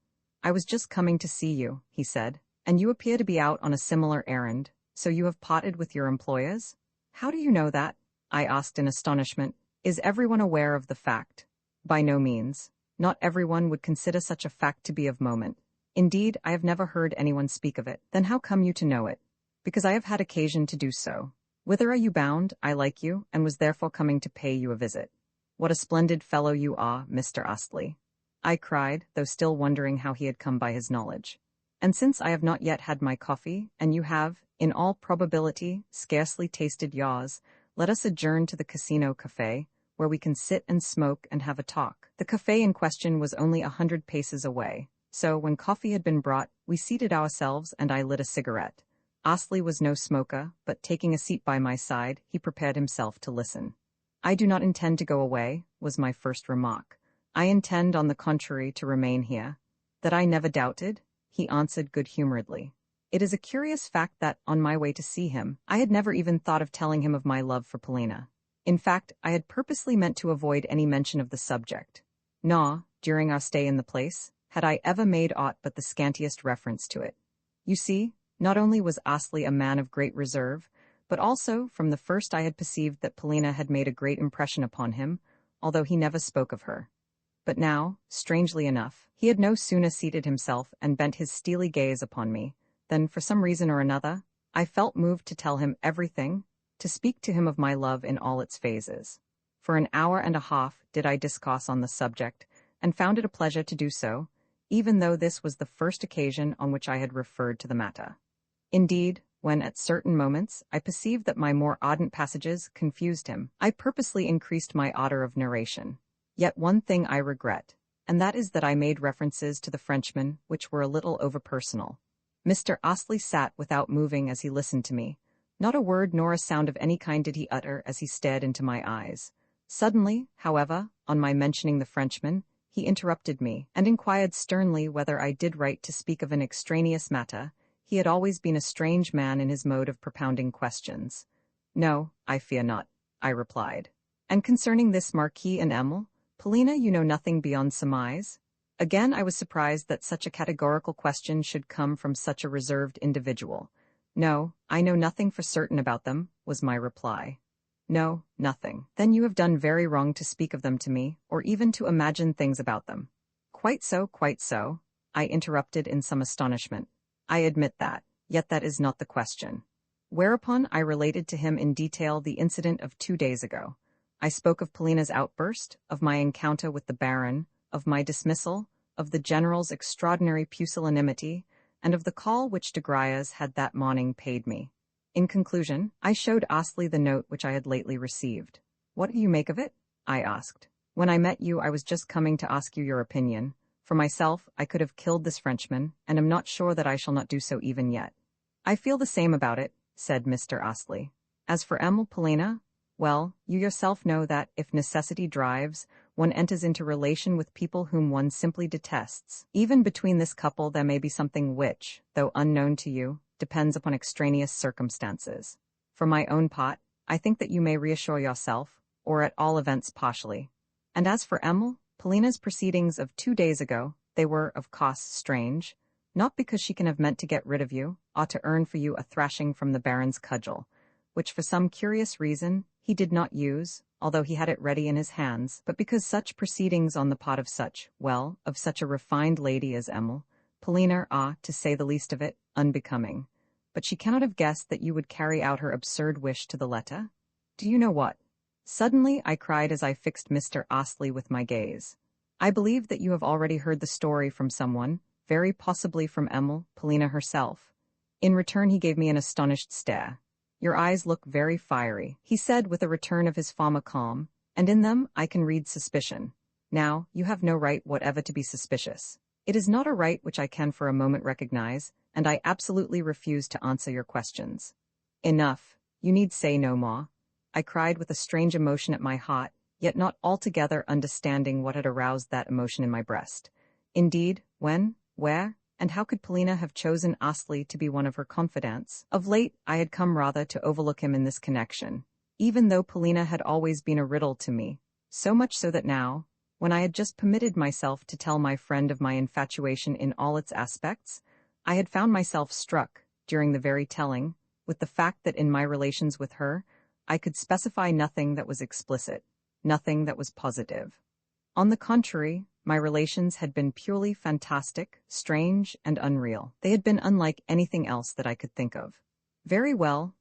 I was just coming to see you, he said, and you appear to be out on a similar errand, so you have parted with your employers? How do you know that? I asked in astonishment. Is everyone aware of the fact? By no means. Not everyone would consider such a fact to be of moment. Indeed, I have never heard anyone speak of it. Then how come you to know it? Because I have had occasion to do so. Whither are you bound? I like you, and was therefore coming to pay you a visit. What a splendid fellow you are, Mr. Astley, I cried, though still wondering how he had come by his knowledge. And since I have not yet had my coffee, and you have, in all probability, scarcely tasted yours, let us adjourn to the Casino Café, where we can sit and smoke and have a talk. The café in question was only 100 paces away, so when coffee had been brought, we seated ourselves and I lit a cigarette. Astley was no smoker, but taking a seat by my side, he prepared himself to listen. I do not intend to go away, was my first remark. I intend, on the contrary, to remain here. That I never doubted, he answered good-humoredly. It is a curious fact that, on my way to see him, I had never even thought of telling him of my love for Polina. In fact, I had purposely meant to avoid any mention of the subject. Nor, during our stay in the place, had I ever made aught but the scantiest reference to it. You see, not only was Astley a man of great reserve, but also, from the first I had perceived that Polina had made a great impression upon him, although he never spoke of her. But now, strangely enough, he had no sooner seated himself and bent his steely gaze upon me, than, for some reason or another, I felt moved to tell him everything, to speak to him of my love in all its phases. For an hour and a half did I discourse on the subject, and found it a pleasure to do so, even though this was the first occasion on which I had referred to the matter. Indeed, when at certain moments I perceived that my more ardent passages confused him, I purposely increased my ardor of narration. Yet one thing I regret, and that is that I made references to the Frenchman which were a little over-personal. Mr. Astley sat without moving as he listened to me. Not a word nor a sound of any kind did he utter as he stared into my eyes. Suddenly, however, on my mentioning the Frenchman, he interrupted me, and inquired sternly whether I did right to speak of an extraneous matter. He had always been a strange man in his mode of propounding questions. No, I fear not, I replied. And concerning this Marquis and Emile, Polina, you know nothing beyond surmise? Again I was surprised that such a categorical question should come from such a reserved individual. No, I know nothing for certain about them, was my reply. No, nothing. Then you have done very wrong to speak of them to me, or even to imagine things about them. Quite so, I interrupted in some astonishment. I admit that, yet that is not the question. Whereupon I related to him in detail the incident of 2 days ago. I spoke of Polina's outburst, of my encounter with the Baron, of my dismissal, of the General's extraordinary pusillanimity, and of the call which de Griers had that morning paid me. In conclusion, I showed Astley the note which I had lately received. What do you make of it? I asked. When I met you I was just coming to ask you your opinion. For myself, I could have killed this Frenchman, and am not sure that I shall not do so even yet. I feel the same about it, said Mr. Astley. As for Emile, Polina, well, you yourself know that, if necessity drives, one enters into relation with people whom one simply detests. Even between this couple there may be something which, though unknown to you, depends upon extraneous circumstances. For my own part, I think that you may reassure yourself, or at all events partially. And as for Emile, Polina's proceedings of 2 days ago, they were, of course, strange, not because she can have meant to get rid of you, or to earn for you a thrashing from the Baron's cudgel, which for some curious reason he did not use, although he had it ready in his hands, but because such proceedings on the part of such, well, of such a refined lady as Emile, Polina are, to say the least of it, unbecoming. But she cannot have guessed that you would carry out her absurd wish to the letter. Do you know what? Suddenly I cried as I fixed Mr. Astley with my gaze. I believe that you have already heard the story from someone, very possibly from Emile, Polina herself. In return he gave me an astonished stare. Your eyes look very fiery, he said with a return of his former calm, and in them I can read suspicion. Now, you have no right whatever to be suspicious. It is not a right which I can for a moment recognize, and I absolutely refuse to answer your questions. Enough, you need say no more. I cried with a strange emotion at my heart, yet not altogether understanding what had aroused that emotion in my breast. Indeed, when, where, and how could Polina have chosen Astley to be one of her confidants? Of late, I had come rather to overlook him in this connection, even though Polina had always been a riddle to me, so much so that now, when I had just permitted myself to tell my friend of my infatuation in all its aspects, I had found myself struck, during the very telling, with the fact that in my relations with her, I could specify nothing that was explicit, nothing that was positive. On the contrary, my relations had been purely fantastic, strange, and unreal. They had been unlike anything else that I could think of. Very well,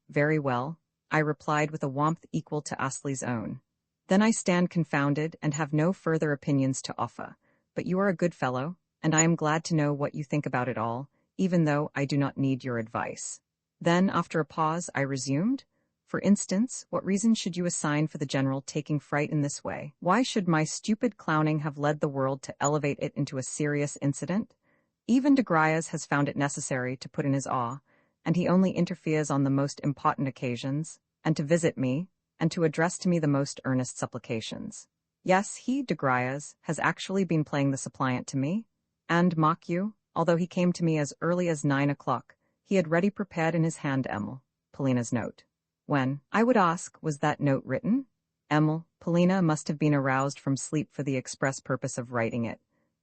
I replied with a warmth equal to Astley's own. Then I stand confounded and have no further opinions to offer, but you are a good fellow, and I am glad to know what you think about it all, even though I do not need your advice. Then, after a pause, I resumed, For instance, what reason should you assign for the General taking fright in this way? Why should my stupid clowning have led the world to elevate it into a serious incident? Even de Griers has found it necessary to put in his awe, and he only interferes on the most important occasions, and to visit me, and to address to me the most earnest supplications. Yes, he, de Grias, has actually been playing the suppliant to me, and, mock you, although he came to me as early as 9 o'clock, he had ready prepared in his hand Polina's note. When, I would ask, was that note written? Polina must have been aroused from sleep for the express purpose of writing it.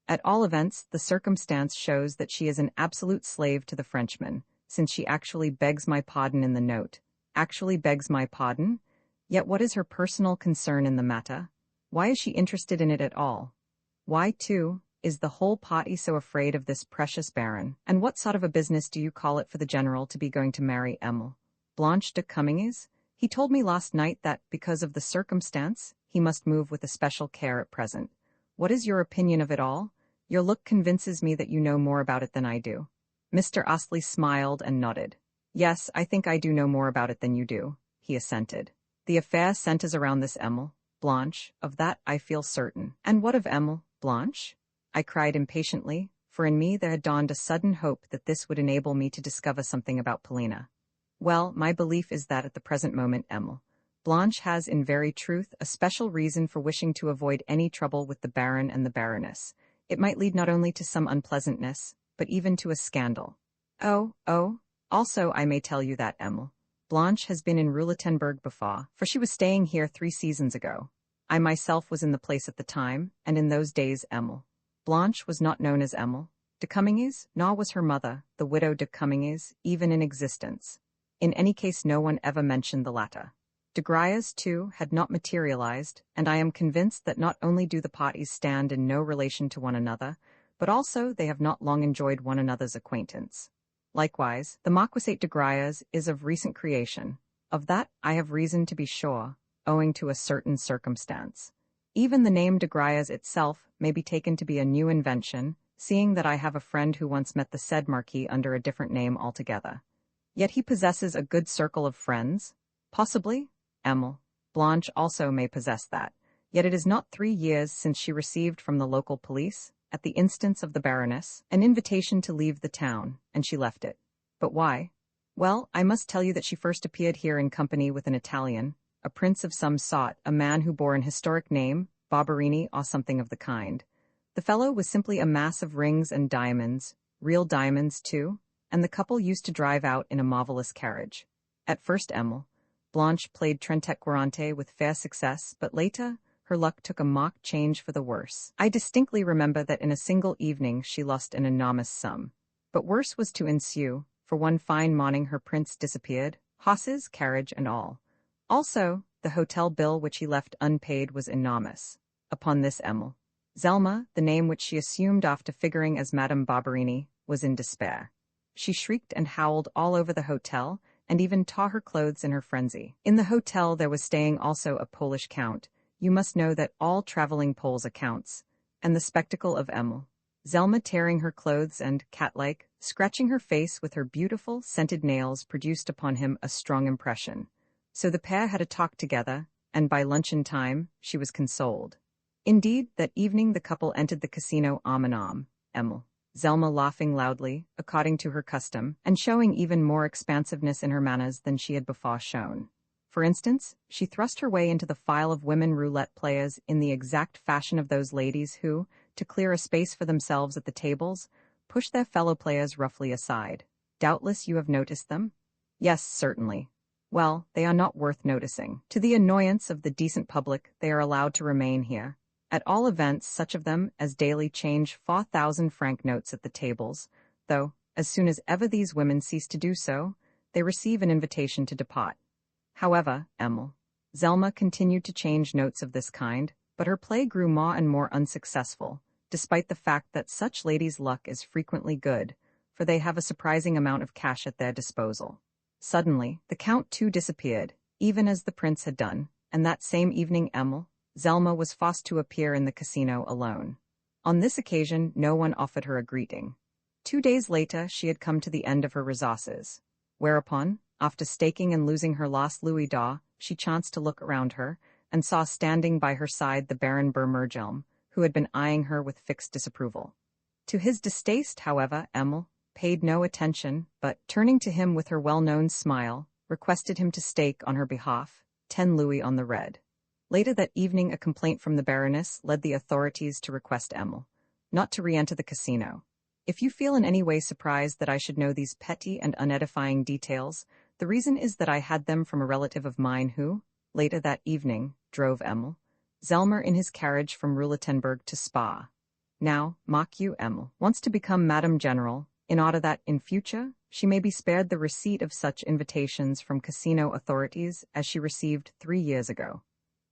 At all events, the circumstance shows that she is an absolute slave to the Frenchman, since she actually begs my pardon in the note. Actually begs my pardon? Yet what is her personal concern in the matter? Why is she interested in it at all? Why, too, is the whole party so afraid of this precious baron? And what sort of a business do you call it for the general to be going to marry Blanche de Cummings? He told me last night that, because of the circumstance, he must move with especial care at present. What is your opinion of it all? Your look convinces me that you know more about it than I do. Mr. Astley smiled and nodded. Yes, I think I do know more about it than you do, he assented. The affair centers around this Blanche, of that I feel certain. And what of Blanche? I cried impatiently, for in me there had dawned a sudden hope that this would enable me to discover something about Polina. Well, my belief is that at the present moment Blanche has in very truth a special reason for wishing to avoid any trouble with the Baron and the Baroness. It might lead not only to some unpleasantness, but even to a scandal. Also I may tell you that Blanche has been in Rouletenberg before, for she was staying here 3 seasons ago. I myself was in the place at the time, and in those days Blanche was not known as de Cummings, nor was her mother, the widow de Cummings, even in existence. In any case no one ever mentioned the latter. De Grias, too, had not materialized, and I am convinced that not only do the parties stand in no relation to one another, but also they have not long enjoyed one another's acquaintance. Likewise, the Marquisate de Grias is of recent creation. Of that I have reason to be sure, owing to a certain circumstance. Even the name de Grias itself may be taken to be a new invention, seeing that I have a friend who once met the said Marquis under a different name altogether. Yet he possesses a good circle of friends. Possibly, Blanche also may possess that. Yet it is not 3 years since she received from the local police, at the instance of the Baroness, an invitation to leave the town, and she left it. But why? Well, I must tell you that she first appeared here in company with an Italian, a prince of some sort, a man who bore an historic name, Barberini or something of the kind. The fellow was simply a mass of rings and diamonds, real diamonds too, and the couple used to drive out in a marvelous carriage. At first Blanche played Trentequarante with fair success, but later her luck took a mock change for the worse. I distinctly remember that in a single evening she lost an enormous sum. But worse was to ensue, for one fine morning her prince disappeared, horses, carriage, and all. Also, the hotel bill which he left unpaid was enormous. Upon this Zelma, the name which she assumed after figuring as Madame Barberini, was in despair. She shrieked and howled all over the hotel, and even tore her clothes in her frenzy. In the hotel there was staying also a Polish count. You must know that all traveling Poles accounts, and the spectacle of Zelma tearing her clothes and, cat-like, scratching her face with her beautiful, scented nails produced upon him a strong impression. So the pair had a talk together, and by luncheon time she was consoled. Indeed, that evening the couple entered the casino arm in arm, Zelma laughing loudly, according to her custom, and showing even more expansiveness in her manners than she had before shown. For instance, she thrust her way into the file of women roulette players in the exact fashion of those ladies who, to clear a space for themselves at the tables, push their fellow players roughly aside. Doubtless you have noticed them? Yes, certainly. Well, they are not worth noticing. To the annoyance of the decent public, they are allowed to remain here. At all events, such of them as daily change 4,000-franc notes at the tables, though, as soon as ever these women cease to do so, they receive an invitation to depart. However, Zelma continued to change notes of this kind, but her play grew more and more unsuccessful, despite the fact that such ladies' luck is frequently good, for they have a surprising amount of cash at their disposal. Suddenly, the Count too disappeared, even as the Prince had done, and that same evening Zelma was forced to appear in the casino alone. On this occasion no one offered her a greeting. 2 days later she had come to the end of her resources, whereupon, after staking and losing her last louis d'or, she chanced to look around her, and saw standing by her side the Baron Bermergelm, who had been eyeing her with fixed disapproval. To his distaste, however, paid no attention, but, turning to him with her well-known smile, requested him to stake on her behalf, 10 louis on the red. Later that evening, a complaint from the Baroness led the authorities to request Emil not to re-enter the casino. If you feel in any way surprised that I should know these petty and unedifying details, the reason is that I had them from a relative of mine who, later that evening, drove Emil Zelmer in his carriage from Ruletenberg to Spa. Now, mock you, Emil wants to become Madame General, in order that, in future, she may be spared the receipt of such invitations from casino authorities as she received 3 years ago.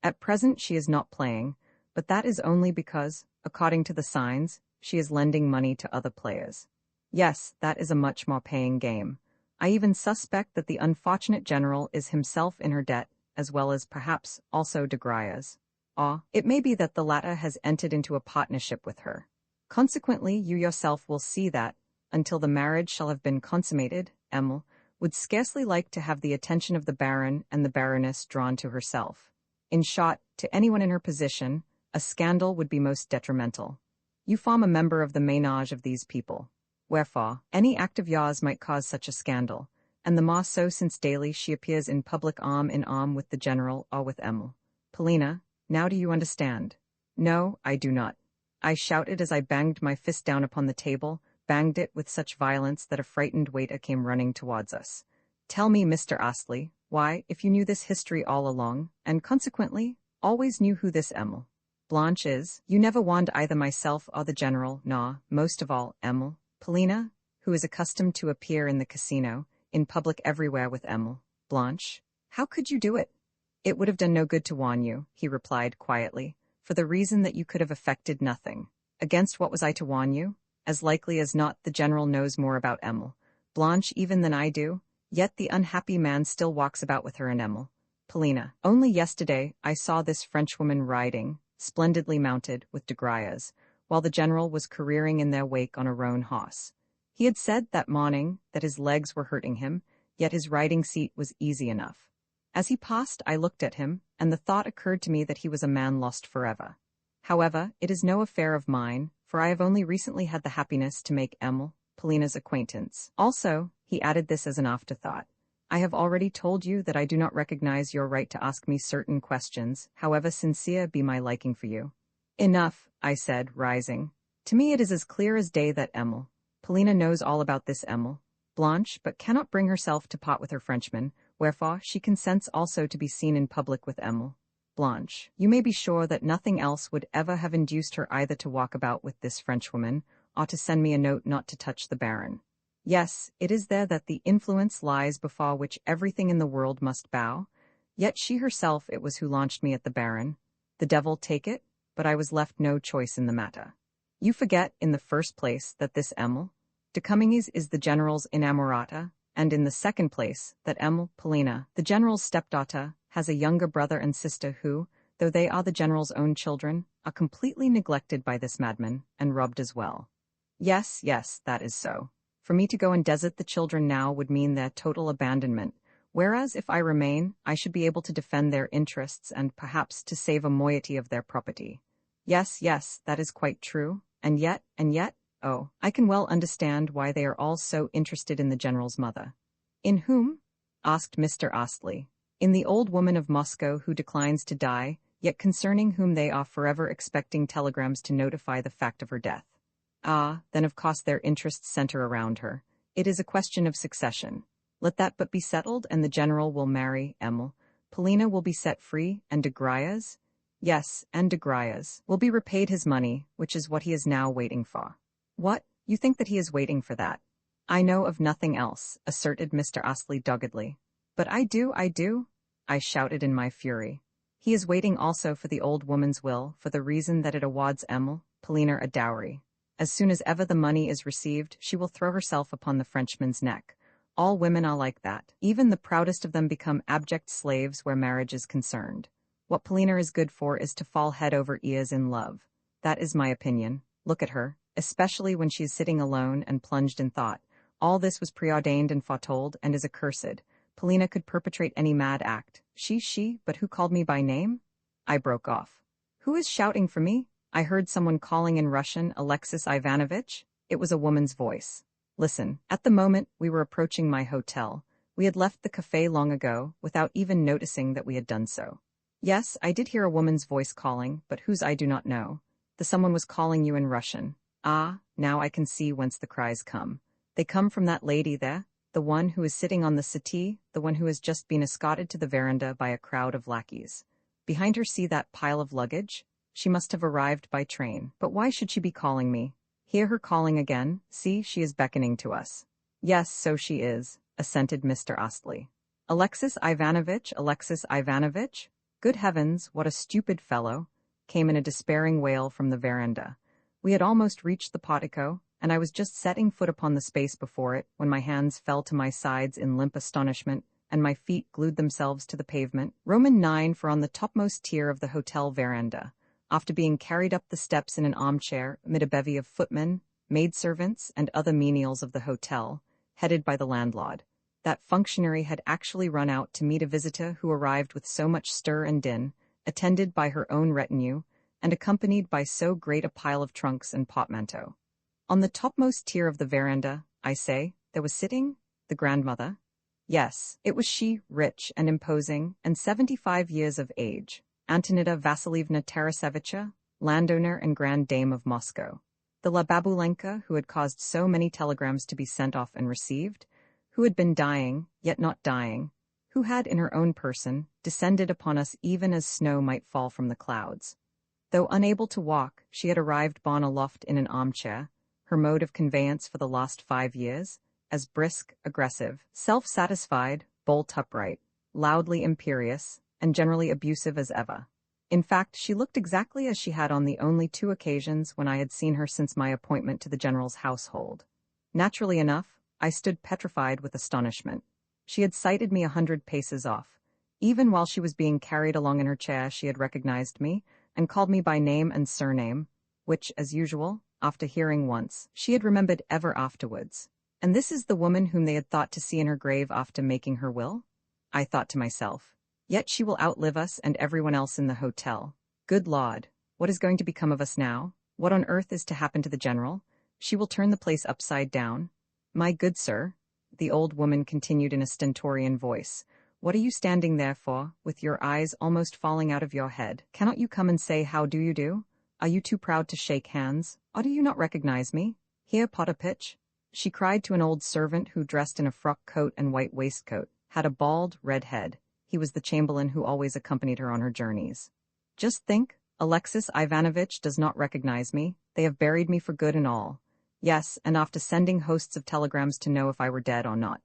At present she is not playing, but that is only because, according to the signs, she is lending money to other players. Yes, that is a much more paying game. I even suspect that the unfortunate general is himself in her debt, as well as perhaps also de Gruyas. Or it may be that the latter has entered into a partnership with her. Consequently, you yourself will see that, until the marriage shall have been consummated, Emil would scarcely like to have the attention of the Baron and the Baroness drawn to herself. In short, to anyone in her position, a scandal would be most detrimental. You form a member of the ménage of these people. Wherefore, any act of yours might cause such a scandal, and the more so since daily she appears in public arm in arm with the general or with Emil. Polina, now do you understand? No, I do not. I shouted as I banged my fist down upon the table, banged it with such violence that a frightened waiter came running towards us. Tell me, Mr. Astley, why, if you knew this history all along, and consequently, always knew who this Emil Blanche is, you never warned either myself or the general, nor, most of all, Emil Polina, who is accustomed to appear in the casino, in public everywhere with Emil Blanche, how could you do it? It would have done no good to warn you, he replied quietly, for the reason that you could have effected nothing. Against what was I to warn you? As likely as not the general knows more about Emil Blanche even than I do, yet the unhappy man still walks about with her and Emil Polina. Only yesterday I saw this Frenchwoman riding, splendidly mounted, with de Gruyas, while the general was careering in their wake on a roan horse. He had said that morning that his legs were hurting him, yet his riding seat was easy enough. As he passed, I looked at him, and the thought occurred to me that he was a man lost forever. However, it is no affair of mine, for I have only recently had the happiness to make Emil Polina's acquaintance. Also, he added this as an afterthought, I have already told you that I do not recognize your right to ask me certain questions, however sincere be my liking for you. Enough, I said, rising. To me it is as clear as day that Emil Polina knows all about this Emil Blanche, but cannot bring herself to part with her Frenchman, wherefore she consents also to be seen in public with Emil Blanche. You may be sure that nothing else would ever have induced her either to walk about with this Frenchwoman, or to send me a note not to touch the Baron. Yes, it is there that the influence lies before which everything in the world must bow, yet she herself it was who launched me at the Baron. The devil take it, but I was left no choice in the matter. You forget, in the first place, that this Emil de Cummings is the general's inamorata, and in the second place, that Emil Polina, the general's stepdaughter, has a younger brother and sister who, though they are the general's own children, are completely neglected by this madman, and robbed as well. Yes, that is so. For me to go and desert the children now would mean their total abandonment, whereas if I remain, I should be able to defend their interests and perhaps to save a moiety of their property. Yes, that is quite true, and yet, oh, I can well understand why they are all so interested in the general's mother. In whom? Asked Mr. Astley. In the old woman of Moscow who declines to die, yet concerning whom they are forever expecting telegrams to notify the fact of her death. Ah, then of course their interests center around her. It is a question of succession. Let that but be settled, and the general will marry Emil. Polina will be set free, and de Gruyas? Yes, and de Gruyas will be repaid his money, which is what he is now waiting for. What? You think that he is waiting for that? I know of nothing else, asserted Mr. Astley doggedly. But I do, I shouted in my fury. He is waiting also for the old woman's will, for the reason that it awards Emil Polina a dowry. As soon as ever the money is received, she will throw herself upon the Frenchman's neck. All women are like that. Even the proudest of them become abject slaves where marriage is concerned. What Polina is good for is to fall head over ears in love. That is my opinion. Look at her, especially when she is sitting alone and plunged in thought. All this was preordained and foretold, and is accursed. Polina could perpetrate any mad act. She, but who called me by name? I broke off. Who is shouting for me? I heard someone calling in Russian, Alexis Ivanovitch. It was a woman's voice. Listen, at the moment we were approaching my hotel, We had left the cafe long ago, without even noticing that we had done so. Yes, I did hear a woman's voice calling, but whose I do not know. The someone was calling you in Russian. Ah, now I can see whence the cries come. They come from that lady there, the one who is sitting on the settee, the one who has just been escorted to the veranda by a crowd of lackeys. Behind her see that pile of luggage? She must have arrived by train. But why should she be calling me? Hear her calling again? See, she is beckoning to us. Yes, so she is, assented Mr. Astley. Alexis Ivanovitch, Alexis Ivanovitch? Good heavens, what a stupid fellow, came in a despairing wail from the veranda. We had almost reached the portico, and I was just setting foot upon the space before it when my hands fell to my sides in limp astonishment, and my feet glued themselves to the pavement. Roman 9 for on the topmost tier of the hotel veranda, after being carried up the steps in an armchair amid a bevy of footmen, maidservants, and other menials of the hotel, headed by the landlord. That functionary had actually run out to meet a visitor who arrived with so much stir and din, attended by her own retinue, and accompanied by so great a pile of trunks and portmanteaux. On the topmost tier of the veranda, I say, there was sitting the grandmother. Yes, it was she, rich and imposing, and 75 years of age, Antonida Vasilievna Tarasevicha, landowner and grand dame of Moscow. The La Babulenka who had caused so many telegrams to be sent off and received, who had been dying, yet not dying, who had in her own person descended upon us even as snow might fall from the clouds. Though unable to walk, she had arrived borne aloft in an armchair, her mode of conveyance for the last 5 years, as brisk, aggressive, self-satisfied, bolt upright, loudly imperious, and generally abusive as ever. In fact, she looked exactly as she had on the only 2 occasions when I had seen her since my appointment to the general's household. Naturally enough, I stood petrified with astonishment. She had sighted me 100 paces off. Even while she was being carried along in her chair, she had recognized me, and called me by name and surname, which, as usual, after hearing once, she had remembered ever afterwards. And this is the woman whom they had thought to see in her grave after making her will? I thought to myself. Yet she will outlive us and everyone else in the hotel. Good Lord, what is going to become of us now? What on earth is to happen to the general? She will turn the place upside down. My good sir, the old woman continued in a stentorian voice, what are you standing there for, with your eyes almost falling out of your head? Cannot you come and say how do you do? Are you too proud to shake hands? Or do you not recognize me? Here, Potapitch, she cried to an old servant who, dressed in a frock coat and white waistcoat, had a bald, red head. He was the chamberlain who always accompanied her on her journeys. Just think, Alexis Ivanovitch does not recognize me. They have buried me for good and all. Yes, and after sending hosts of telegrams to know if I were dead or not.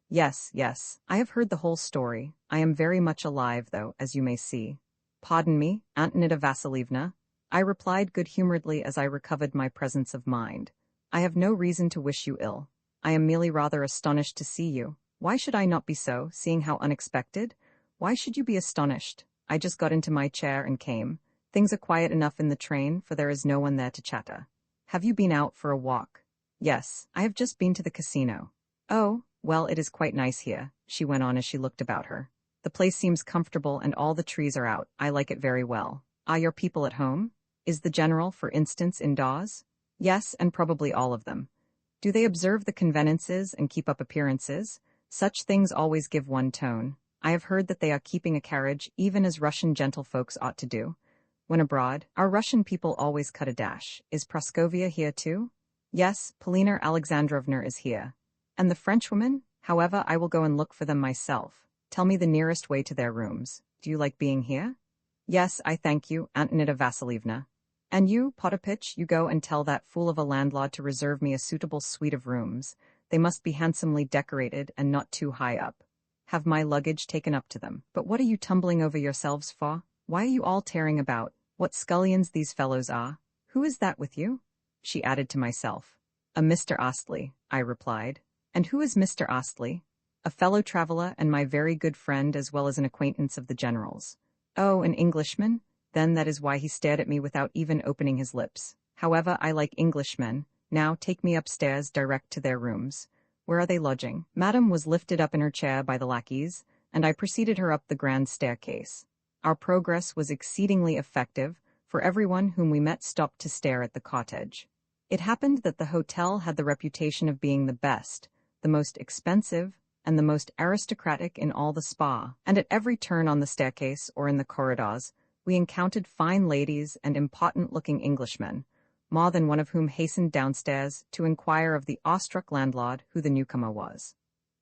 Yes, I have heard the whole story. I am very much alive, though, as you may see. Pardon me, Antonida Vasilievna, I replied good-humoredly as I recovered my presence of mind. I have no reason to wish you ill. I am merely rather astonished to see you. Why should I not be so, seeing how unexpected? Why should you be astonished? I just got into my chair and came. Things are quiet enough in the train, for there is no one there to chatter. Have you been out for a walk? Yes, I have just been to the casino. Oh, well, it is quite nice here, she went on as she looked about her. The place seems comfortable and all the trees are out. I like it very well. Are your people at home? Is the general, for instance, indoors? Yes, and probably all of them. Do they observe the convenances and keep up appearances? Such things always give one tone. I have heard that they are keeping a carriage, even as Russian gentlefolks ought to do. When abroad, our Russian people always cut a dash. Is Praskovia here too? Yes, Polina Alexandrovna is here. And the Frenchwoman? However, I will go and look for them myself. Tell me the nearest way to their rooms. Do you like being here? Yes, I thank you, Antonida Vasilievna. And you, Potapitch, you go and tell that fool of a landlord to reserve me a suitable suite of rooms. They must be handsomely decorated and not too high up. Have my luggage taken up to them. But what are you tumbling over yourselves for? Why are you all tearing about? What scullions these fellows are. Who is that with you? She added to myself. A Mr. Astley, I replied. And who is Mr. Astley? A fellow traveler and my very good friend as well as an acquaintance of the general's. Oh, an Englishman? Then that is why he stared at me without even opening his lips. However, I like Englishmen. Now take me upstairs direct to their rooms. Where are they lodging? Madame was lifted up in her chair by the lackeys, and I preceded her up the grand staircase. Our progress was exceedingly effective, for everyone whom we met stopped to stare at the cottage. It happened that the hotel had the reputation of being the best, the most expensive, and the most aristocratic in all the spa, and at every turn on the staircase or in the corridors, we encountered fine ladies and important-looking Englishmen, more than one of whom hastened downstairs to inquire of the awestruck landlord who the newcomer was.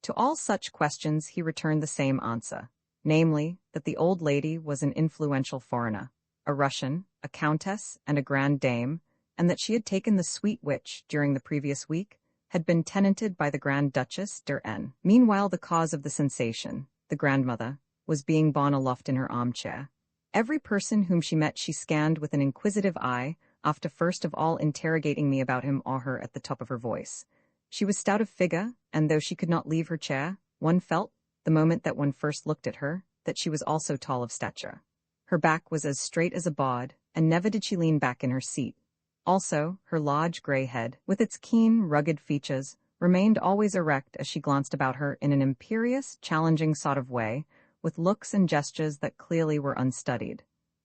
To all such questions he returned the same answer, namely, that the old lady was an influential foreigner, a Russian, a countess, and a grand dame, and that she had taken the suite which, during the previous week, had been tenanted by the Grand Duchess der N. Meanwhile, the cause of the sensation, the grandmother, was being borne aloft in her armchair. Every person whom she met she scanned with an inquisitive eye, after first of all interrogating me about him or her at the top of her voice. She was stout of figure, and though she could not leave her chair, one felt, the moment that one first looked at her, that she was also tall of stature. Her back was as straight as a board, and never did she lean back in her seat. Also, her large grey head, with its keen, rugged features, remained always erect as she glanced about her in an imperious, challenging sort of way, with looks and gestures that clearly were unstudied.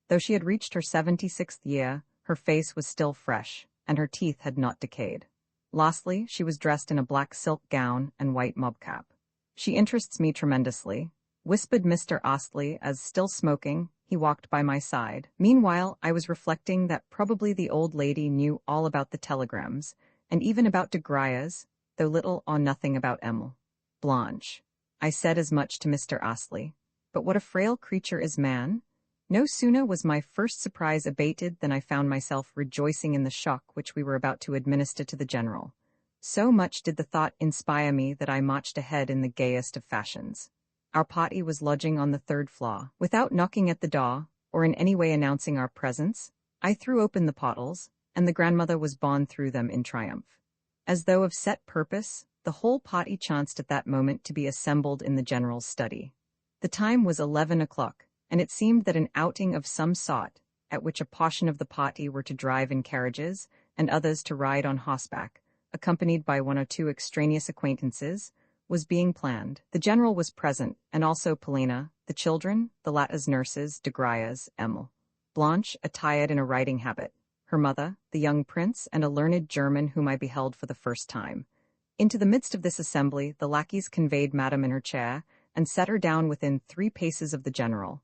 Though she had reached her 76th year, her face was still fresh, and her teeth had not decayed. Lastly, she was dressed in a black silk gown and white mob cap. "She interests me tremendously," whispered Mr. Astley as, still smoking, he walked by my side. Meanwhile, I was reflecting that probably the old lady knew all about the telegrams, and even about de Gruyas, though little or nothing about Emile. "Blanche," I said as much to Mr. Astley, "but what a frail creature is man!" No sooner was my first surprise abated than I found myself rejoicing in the shock which we were about to administer to the general. So much did the thought inspire me that I marched ahead in the gayest of fashions. Our party was lodging on the 3rd floor. Without knocking at the door, or in any way announcing our presence, I threw open the portals, and the grandmother was borne through them in triumph. As though of set purpose, the whole party chanced at that moment to be assembled in the general's study. The time was 11 o'clock, and it seemed that an outing of some sort, at which a portion of the party were to drive in carriages, and others to ride on horseback, accompanied by one or two extraneous acquaintances, was being planned. The general was present, and also Polina, the children, the latter's nurses, de Gruyas, Emile. Blanche, attired in a riding habit, her mother, the young prince, and a learned German whom I beheld for the first time. Into the midst of this assembly the lackeys conveyed madame in her chair, and set her down within 3 paces of the general.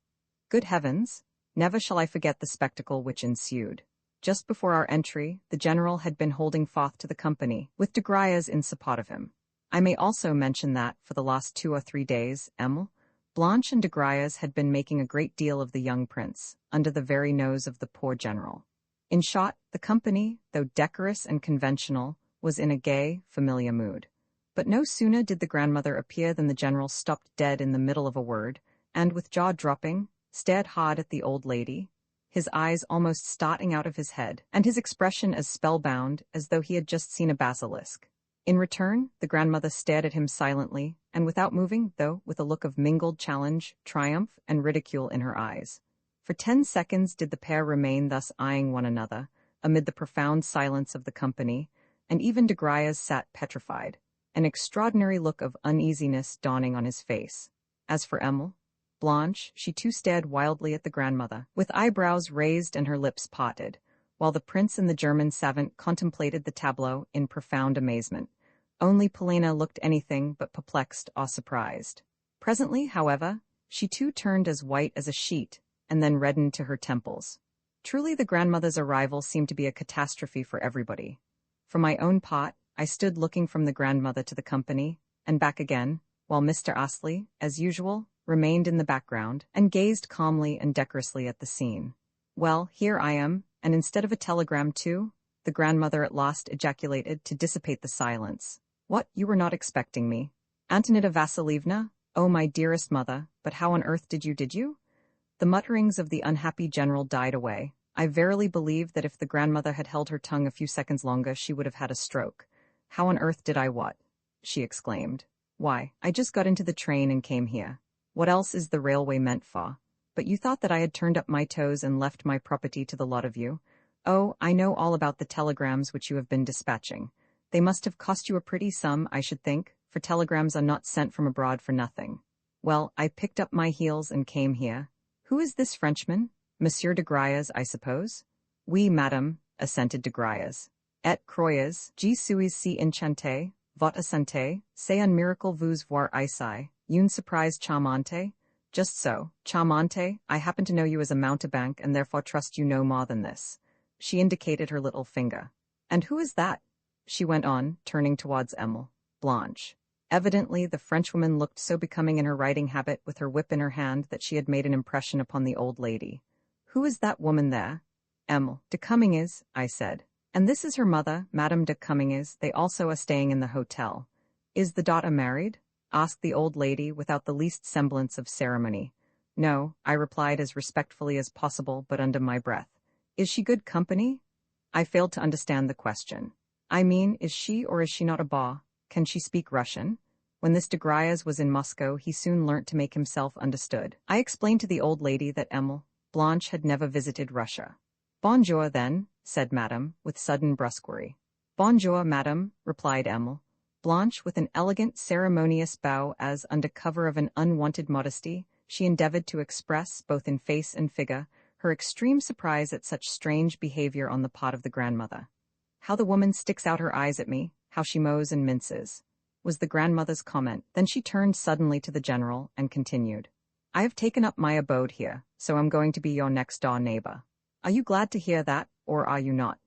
Good heavens! Never shall I forget the spectacle which ensued. Just before our entry, the general had been holding forth to the company, with de Gruyas in support of him. I may also mention that, for the last 2 or 3 days, Emile, Blanche and de Gruyas had been making a great deal of the young prince, under the very nose of the poor general. In short, the company, though decorous and conventional, was in a gay, familiar mood. But no sooner did the grandmother appear than the general stopped dead in the middle of a word, and, with jaw dropping, stared hard at the old lady, his eyes almost starting out of his head, and his expression as spellbound as though he had just seen a basilisk. In return, the grandmother stared at him silently, and without moving, though with a look of mingled challenge, triumph, and ridicule in her eyes. For 10 seconds did the pair remain thus eyeing one another, amid the profound silence of the company, and even de Gruyas sat petrified, an extraordinary look of uneasiness dawning on his face. As for Emile, Blanche, she too stared wildly at the grandmother, with eyebrows raised and her lips parted, while the prince and the German savant contemplated the tableau in profound amazement. Only Polina looked anything but perplexed or surprised. Presently, however, she too turned as white as a sheet, and then reddened to her temples. Truly the grandmother's arrival seemed to be a catastrophe for everybody. For my own part, I stood looking from the grandmother to the company, and back again, while Mr. Astley, as usual, remained in the background, and gazed calmly and decorously at the scene. "Well, here I am, and instead of a telegram too," the grandmother at last ejaculated to dissipate the silence. "What, you were not expecting me? Antonida Vassilievna? Oh, my dearest mother, but how on earth did you? The mutterings of the unhappy general died away. I verily believe that if the grandmother had held her tongue a few seconds longer she would have had a stroke. How on earth did I what?" she exclaimed. "Why, I just got into the train and came here. What else is the railway meant for? But you thought that I had turned up my toes and left my property to the lot of you? Oh, I know all about the telegrams which you have been dispatching. They must have cost you a pretty sum, I should think, for telegrams are not sent from abroad for nothing. Well, I picked up my heels and came here. Who is this Frenchman? Monsieur de Gruyas, I suppose?" "Oui, madame," assented de Gruyas. "Et croyez, je suis si enchanté, Votre santé, c'est un miracle vous voir ici, une surprise charmante? Just so, charmante, I happen to know you as a mountebank and therefore trust you no more than this. She indicated her little finger. And who is that? She went on, turning towards Emile. Blanche. Evidently, the Frenchwoman looked so becoming in her riding habit with her whip in her hand that she had made an impression upon the old lady. Who is that woman there? Emile. De Cummings, I said. And this is her mother, Madame de Cummings. They also are staying in the hotel. Is the daughter married? Asked the old lady without the least semblance of ceremony. No, I replied as respectfully as possible, but under my breath. Is she good company? I failed to understand the question. I mean, is she or is she not a beau? Can she speak Russian? When this de Griers was in Moscow, he soon learnt to make himself understood. I explained to the old lady that Emile, Blanche had never visited Russia. Bonjour, then, said Madame, with sudden brusquerie. Bonjour, Madame, replied Emile. Blanche, with an elegant, ceremonious bow as, under cover of an unwanted modesty, she endeavored to express, both in face and figure, her extreme surprise at such strange behavior on the part of the grandmother. How the woman sticks out her eyes at me, how she mows and minces, was the grandmother's comment. Then she turned suddenly to the general and continued. I have taken up my abode here, so I'm going to be your next-door neighbor. Are you glad to hear that, or are you not?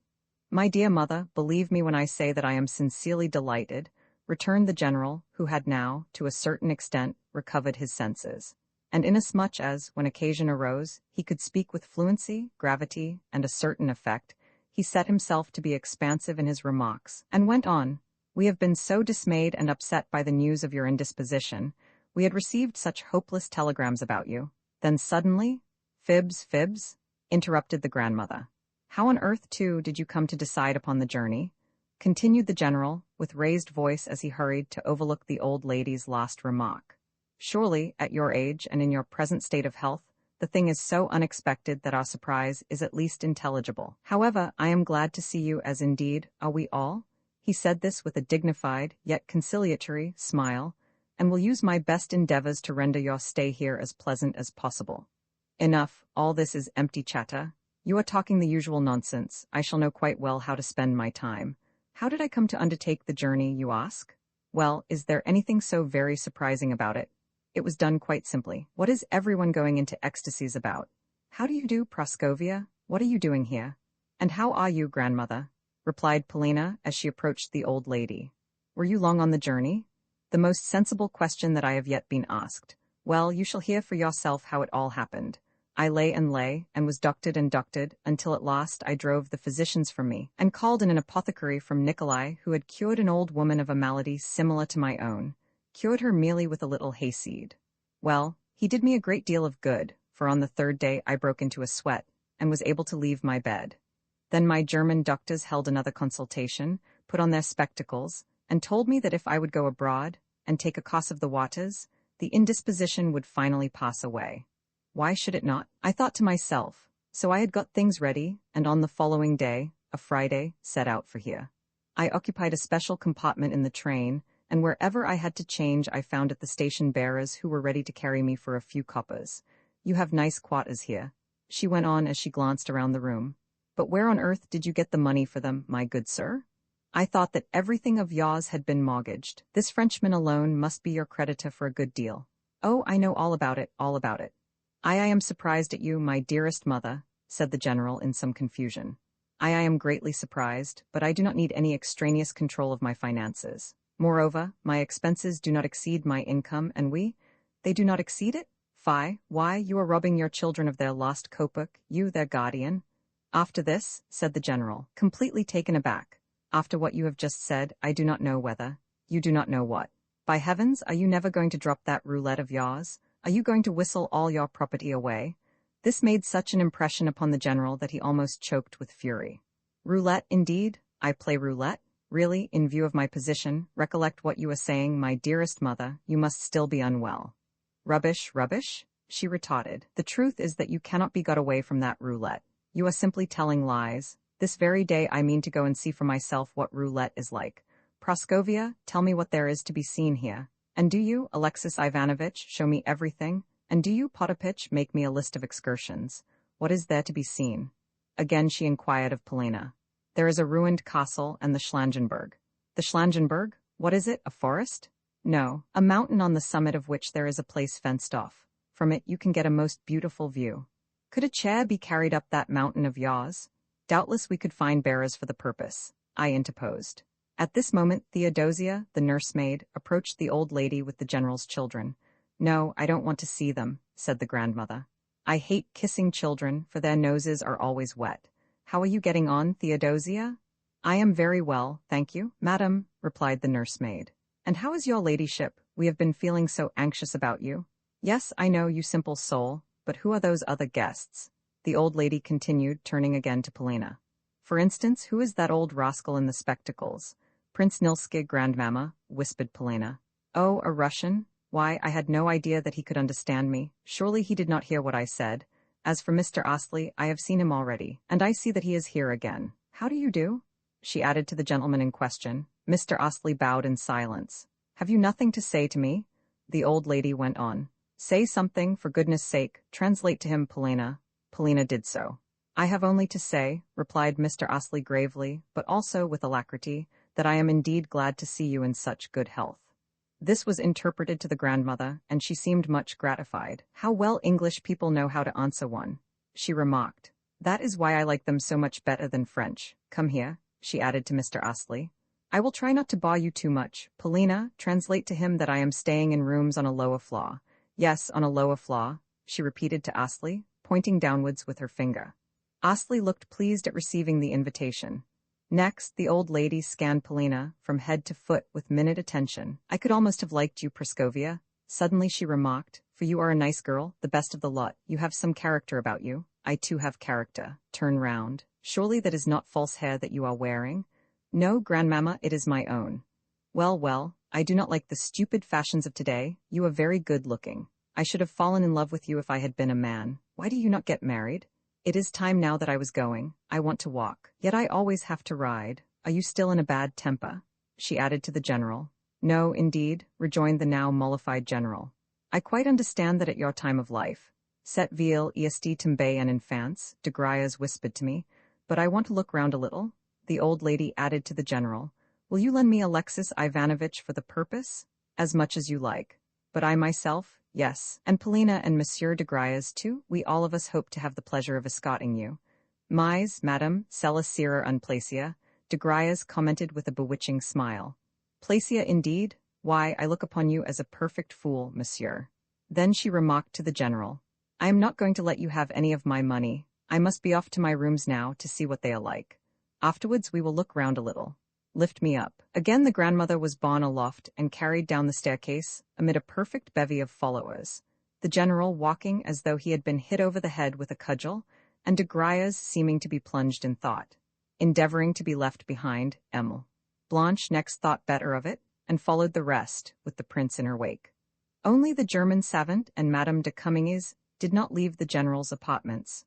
My dear mother, believe me when I say that I am sincerely delighted, returned the general, who had now, to a certain extent, recovered his senses. And inasmuch as, when occasion arose, he could speak with fluency, gravity, and a certain effect, he set himself to be expansive in his remarks, and went on. We have been so dismayed and upset by the news of your indisposition. We had received such hopeless telegrams about you. Then suddenly, fibs, interrupted the grandmother. How on earth, too, did you come to decide upon the journey? Continued the general, with raised voice as he hurried to overlook the old lady's last remark. Surely, at your age and in your present state of health, the thing is so unexpected that our surprise is at least intelligible. However, I am glad to see you, as indeed are we all. He said this with a dignified, yet conciliatory, smile, and will use my best endeavors to render your stay here as pleasant as possible. Enough, all this is empty chatter. You are talking the usual nonsense. I shall know quite well how to spend my time. How did I come to undertake the journey, you ask? Well, is there anything so very surprising about it? It was done quite simply. What is everyone going into ecstasies about? How do you do, Praskovia? What are you doing here? And how are you, grandmother? Replied Polina as she approached the old lady. Were you long on the journey? The most sensible question that I have yet been asked. Well, you shall hear for yourself how it all happened. I lay and was ducted and ducted, until at last I drove the physicians from me, and called in an apothecary from Nikolai who had cured an old woman of a malady similar to my own, cured her merely with a little hayseed. Well, he did me a great deal of good, for on the third day I broke into a sweat, and was able to leave my bed. Then my German doctors held another consultation, put on their spectacles, and told me that if I would go abroad, and take a course of the waters, the indisposition would finally pass away. Why should it not? I thought to myself. So I had got things ready, and on the following day, a Friday, set out for here. I occupied a special compartment in the train, and wherever I had to change I found at the station bearers who were ready to carry me for a few coppers. You have nice quarters here, she went on as she glanced around the room. But where on earth did you get the money for them, my good sir? I thought that everything of yours had been mortgaged. This Frenchman alone must be your creditor for a good deal. Oh, I know all about it, all about it. I am surprised at you, my dearest mother, said the general in some confusion. I am greatly surprised, but I do not need any extraneous control of my finances. Moreover, my expenses do not exceed my income, and they do not exceed it? Fie, why, you are robbing your children of their lost kopeck, you, their guardian. After this, said the general, completely taken aback. After what you have just said, I do not know whether. You do not know what. By heavens, are you never going to drop that roulette of yours? Are you going to whistle all your property away? This made such an impression upon the general that he almost choked with fury. Roulette, indeed? I play roulette? Really, in view of my position, recollect what you are saying, my dearest mother, you must still be unwell. Rubbish, rubbish, she retorted. The truth is that you cannot be got away from that roulette. You are simply telling lies. This very day I mean to go and see for myself what roulette is like. Praskovia, tell me what there is to be seen here. And do you, Alexis Ivanovitch, show me everything? And do you, Potapitch, make me a list of excursions? What is there to be seen? Again she inquired of Polina. There is a ruined castle and the Schlangenberg. The Schlangenberg? What is it, a forest? No, a mountain on the summit of which there is a place fenced off. From it you can get a most beautiful view. Could a chair be carried up that mountain of yours? Doubtless we could find bearers for the purpose, I interposed. At this moment Theodosia, the nursemaid, approached the old lady with the general's children. No, I don't want to see them, said the grandmother. I hate kissing children, for their noses are always wet. How are you getting on, Theodosia? I am very well, thank you, madam, replied the nursemaid. And how is your ladyship? We have been feeling so anxious about you. Yes, I know, you simple soul, but who are those other guests? The old lady continued, turning again to Polina. For instance, who is that old rascal in the spectacles? Prince Nilsky, grandmamma, whispered Polina. Oh, a Russian? Why, I had no idea that he could understand me. Surely he did not hear what I said. As for Mr. Astley, I have seen him already, and I see that he is here again. How do you do? She added to the gentleman in question. Mr. Astley bowed in silence. Have you nothing to say to me? The old lady went on. Say something, for goodness sake. Translate to him, Polina. Polina did so. I have only to say, replied Mr. Astley gravely, but also with alacrity, that I am indeed glad to see you in such good health. This was interpreted to the grandmother, and she seemed much gratified. How well English people know how to answer one, she remarked. That is why I like them so much better than French. Come here, she added to Mr. Astley. I will try not to bore you too much. Polina, translate to him that I am staying in rooms on a lower floor. Yes, on a lower floor, she repeated to Astley, pointing downwards with her finger. Astley looked pleased at receiving the invitation. Next, the old lady scanned Polina from head to foot with minute attention. I could almost have liked you, Praskovia. Suddenly she remarked, for you are a nice girl, the best of the lot. You have some character about you. I too have character. Turn round. Surely that is not false hair that you are wearing? No, grandmamma, it is my own. Well, well, I do not like the stupid fashions of today. You are very good-looking. I should have fallen in love with you if I had been a man. Why do you not get married? It is time now that I was going. I want to walk. Yet I always have to ride. Are you still in a bad temper? She added to the general. No, indeed, rejoined the now mollified general. I quite understand that at your time of life. Cette ville est tombée en enfance, de Gruyas whispered to me. But I want to look round a little. The old lady added to the general. Will you lend me Alexis Ivanovitch for the purpose? As much as you like. But I myself? Yes, and Polina and Monsieur de Gruyas too. We all of us hope to have the pleasure of escorting you. Mais, madame, cela sera un plaisir, de Gruyas commented with a bewitching smile. Plaisir indeed? Why, I look upon you as a perfect fool, monsieur. Then she remarked to the general. I am not going to let you have any of my money. I must be off to my rooms now to see what they are like. Afterwards we will look round a little. Lift me up. Again the grandmother was borne aloft and carried down the staircase, amid a perfect bevy of followers. The general walking as though he had been hit over the head with a cudgel, and de Gruyas seeming to be plunged in thought. Endeavoring to be left behind, Emile. Blanche next thought better of it, and followed the rest, with the prince in her wake. Only the German savant and Madame de Cominges did not leave the general's apartments.